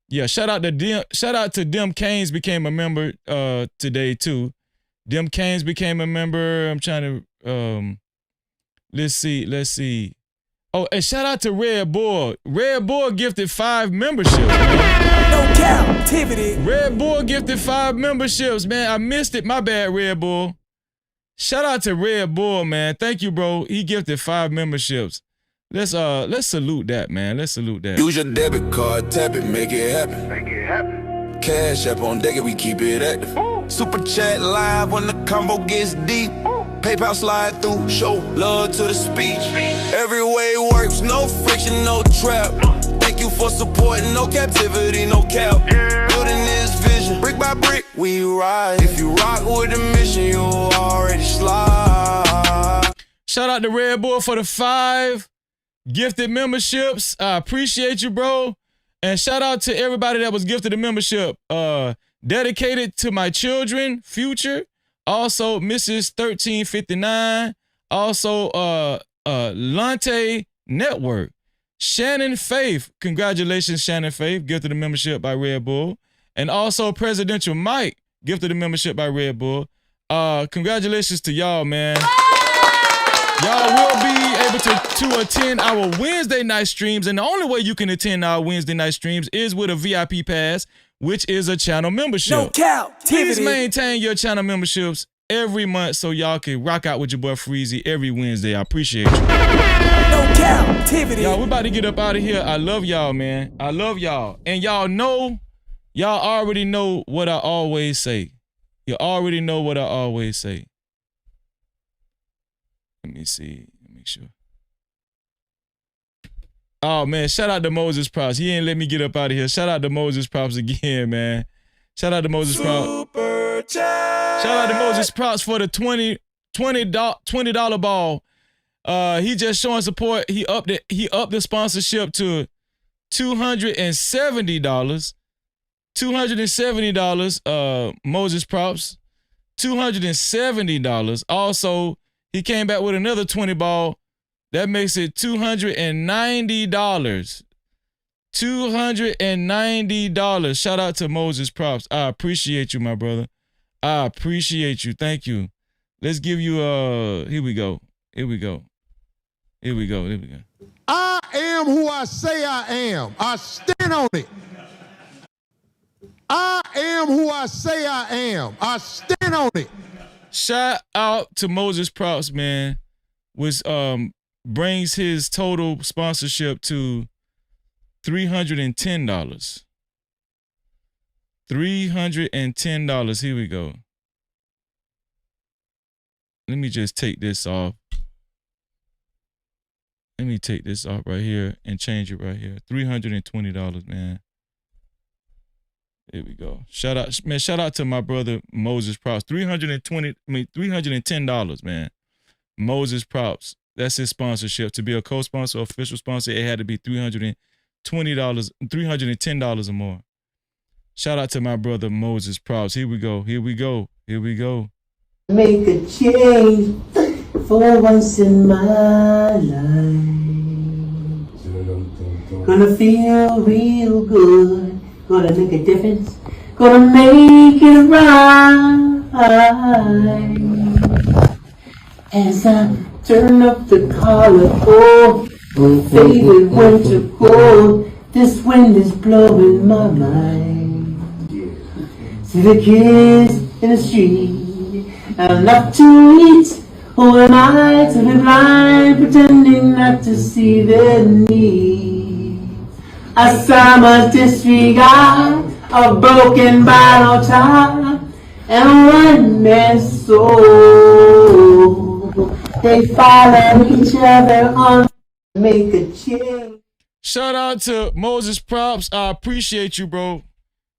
Yeah, shout out to Dem Canes became a member today too. Dem Canes became a member. I'm trying to let's see. Oh, and shout out to Red Bull. Red Bull gifted 5 memberships, man. No Cap-tivity. Red Bull gifted 5 memberships, man. I missed it. My bad, Red Bull. Shout out to Red Bull, man. Thank you, bro. He gifted 5 memberships. Let's salute that, man. Let's salute that. Use your debit card, tap it, make it happen. Make it happen. Cash App on deck, and we keep it active. Super chat live when the combo gets deep. PayPal slide through, show love to the speech. Every way works, no friction, no trap. Thank you for supporting, no captivity, no cap. Building this vision, brick by brick, we ride. If you rock with the mission, you already slide. Shout out to Red Bull for the 5 gifted memberships. I appreciate you, bro. And shout out to everybody that was gifted a membership. Dedicated to my children, Future. Also, Mrs. 1359. Also, Lante Network. Shannon Faith. Congratulations, Shannon Faith. Gifted a membership by Red Bull. And also, Presidential Mike. Gifted a membership by Red Bull. Congratulations to y'all, man. Y'all will be able to attend our Wednesday night streams. And the only way you can attend our Wednesday night streams is with a VIP pass, which is a channel membership. No Cap-tivity. Please maintain your channel memberships every month so y'all can rock out with your boy Freezy every Wednesday. I appreciate you. No Cap-tivity. Y'all, we're about to get up out of here. I love y'all, man. I love y'all. And y'all already know what I always say. You already know what I always say. Let me see. Let me make sure. Oh, man. Shout out to Moses Props. He ain't let me get up out of here. Shout out to Moses Props again, man. Shout out to Moses Props. Shout out to Moses Props for the $20 ball. He just showing support. He upped the sponsorship to $270. $270, Moses Props. $270. Also, he came back with another 20 ball. That makes it $290. $290. Shout out to Moses Props. I appreciate you, my brother. I appreciate you. Thank you. Let's give you here we go. Here we go. Here we go. Here we go. I am who I say I am. I stand on it. I am who I say I am. I stand on it. Shout out to Moses Props, man. Which brings his total sponsorship to $310. $310. Here we go. Let me just take this off. Let me take this off right here and change it right here. $320, man. There we go. Shout out, man. Shout out to my brother Moses Props. $310, man. Moses Props. That's his sponsorship. To be a co-sponsor, official sponsor, it had to be $310 or more. Shout out to my brother Moses Props. Here we go. Here we go. Here we go. Make a change for once in my life. Gonna feel real good. Gonna make a difference. Gonna make it right. As I turn up the collar, oh, my favorite winter cold. This wind is blowing my mind. See the kids in the street, and not to eat. Who am I to be blind, pretending not to see their needs? I saw my disregard, a broken bottle top, and a one-man's soul. They follow each other on, make a change. Shout out to Moses Props. I appreciate you, bro.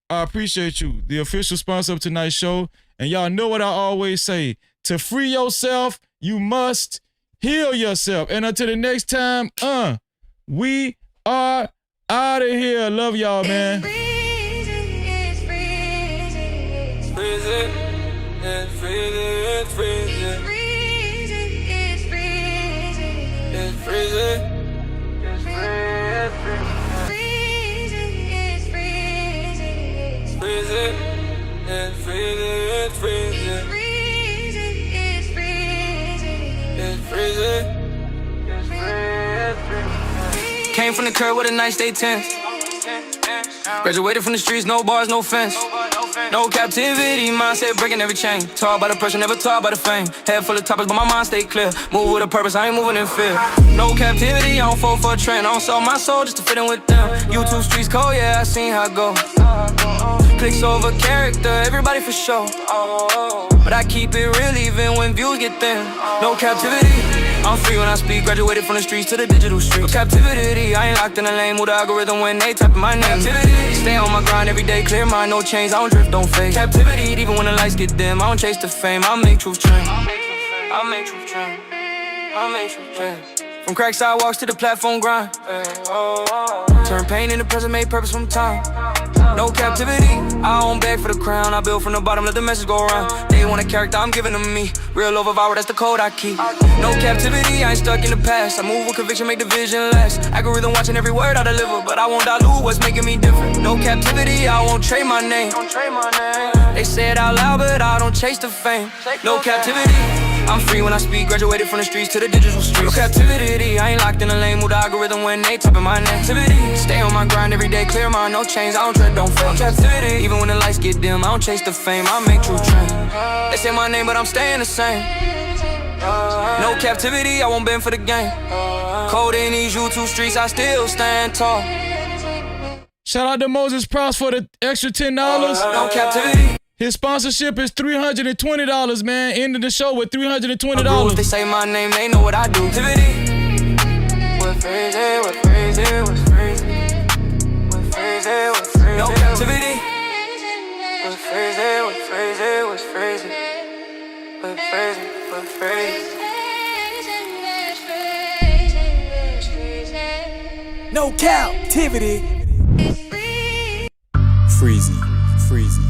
I appreciate you. The official sponsor of tonight's show. And y'all know what I always say. To free yourself, you must heal yourself. And until the next time, we are out of here. Love y'all, man. It's freezing, it's freezing. It's freezing, it's freezing. It's freezing, it's freezing. It's freezing, it's freezing. It's freezing, it's freezing. It's freezing, it's freezing. Came from the curb with a nice day tense. Graduated from the streets, no bars, no fence. No captivity, mindset breaking every chain. Taught by the pressure, never taught by the fame. Head full of topics, but my mind stay clear. Move with a purpose, I ain't moving in fear. No captivity, I don't fall for a trend. I don't sell my soul just to fit in with them. YouTube streets cold, yeah, I seen how it go. Clicks over character, everybody for sure. But I keep it real even when views get thin. No captivity, I'm free when I speak. Graduated from the streets to the digital streets. No captivity, I ain't locked in a lane. Move the algorithm when they type in my name. Captivity, stay on my grind every day. Clear mind, no chains. I don't drift, don't fake. Captivity, even when the lights get dim. I don't chase the fame. I make truth trend. I make truth trend. I make truth trend. From crack sidewalks to the platform grind. Turn pain into present, made purpose from time. No captivity, I don't beg for the crown. I build from the bottom, let the message go around. They want a character, I'm giving them me. Real over viral, that's the code I keep. No captivity, I ain't stuck in the past. I move with conviction, make the vision last. Algorithm watching every word I deliver, but I won't dilute what's making me different. No captivity, I won't trade my name. They say it out loud, but I don't chase the fame. No captivity, I'm free when I speak. Graduated from the streets to the digital streets. No captivity, I ain't locked in a lane. Move the algorithm when they typing my name. Captivity, stay on my grind every day. Clear mind, no chains. I don't tread, don't fake. Captivity, even when the lights get dim. I don't chase the fame. I make true trend. They say my name, but I'm staying the same. No captivity, I won't bend for the game. Cold in these YouTube streets, I still stand tall. Shout out to Moses Prouse for the extra $10. No captivity. His sponsorship is $320, man. Ending the show with $320. Rules, they say my name, they know what I do. Captivity. We're crazy, we're crazy, we're crazy. We're crazy, we're crazy. No captivity. We're crazy, we're crazy, we're crazy. We're crazy, we're crazy. No captivity. Freezy, freezy.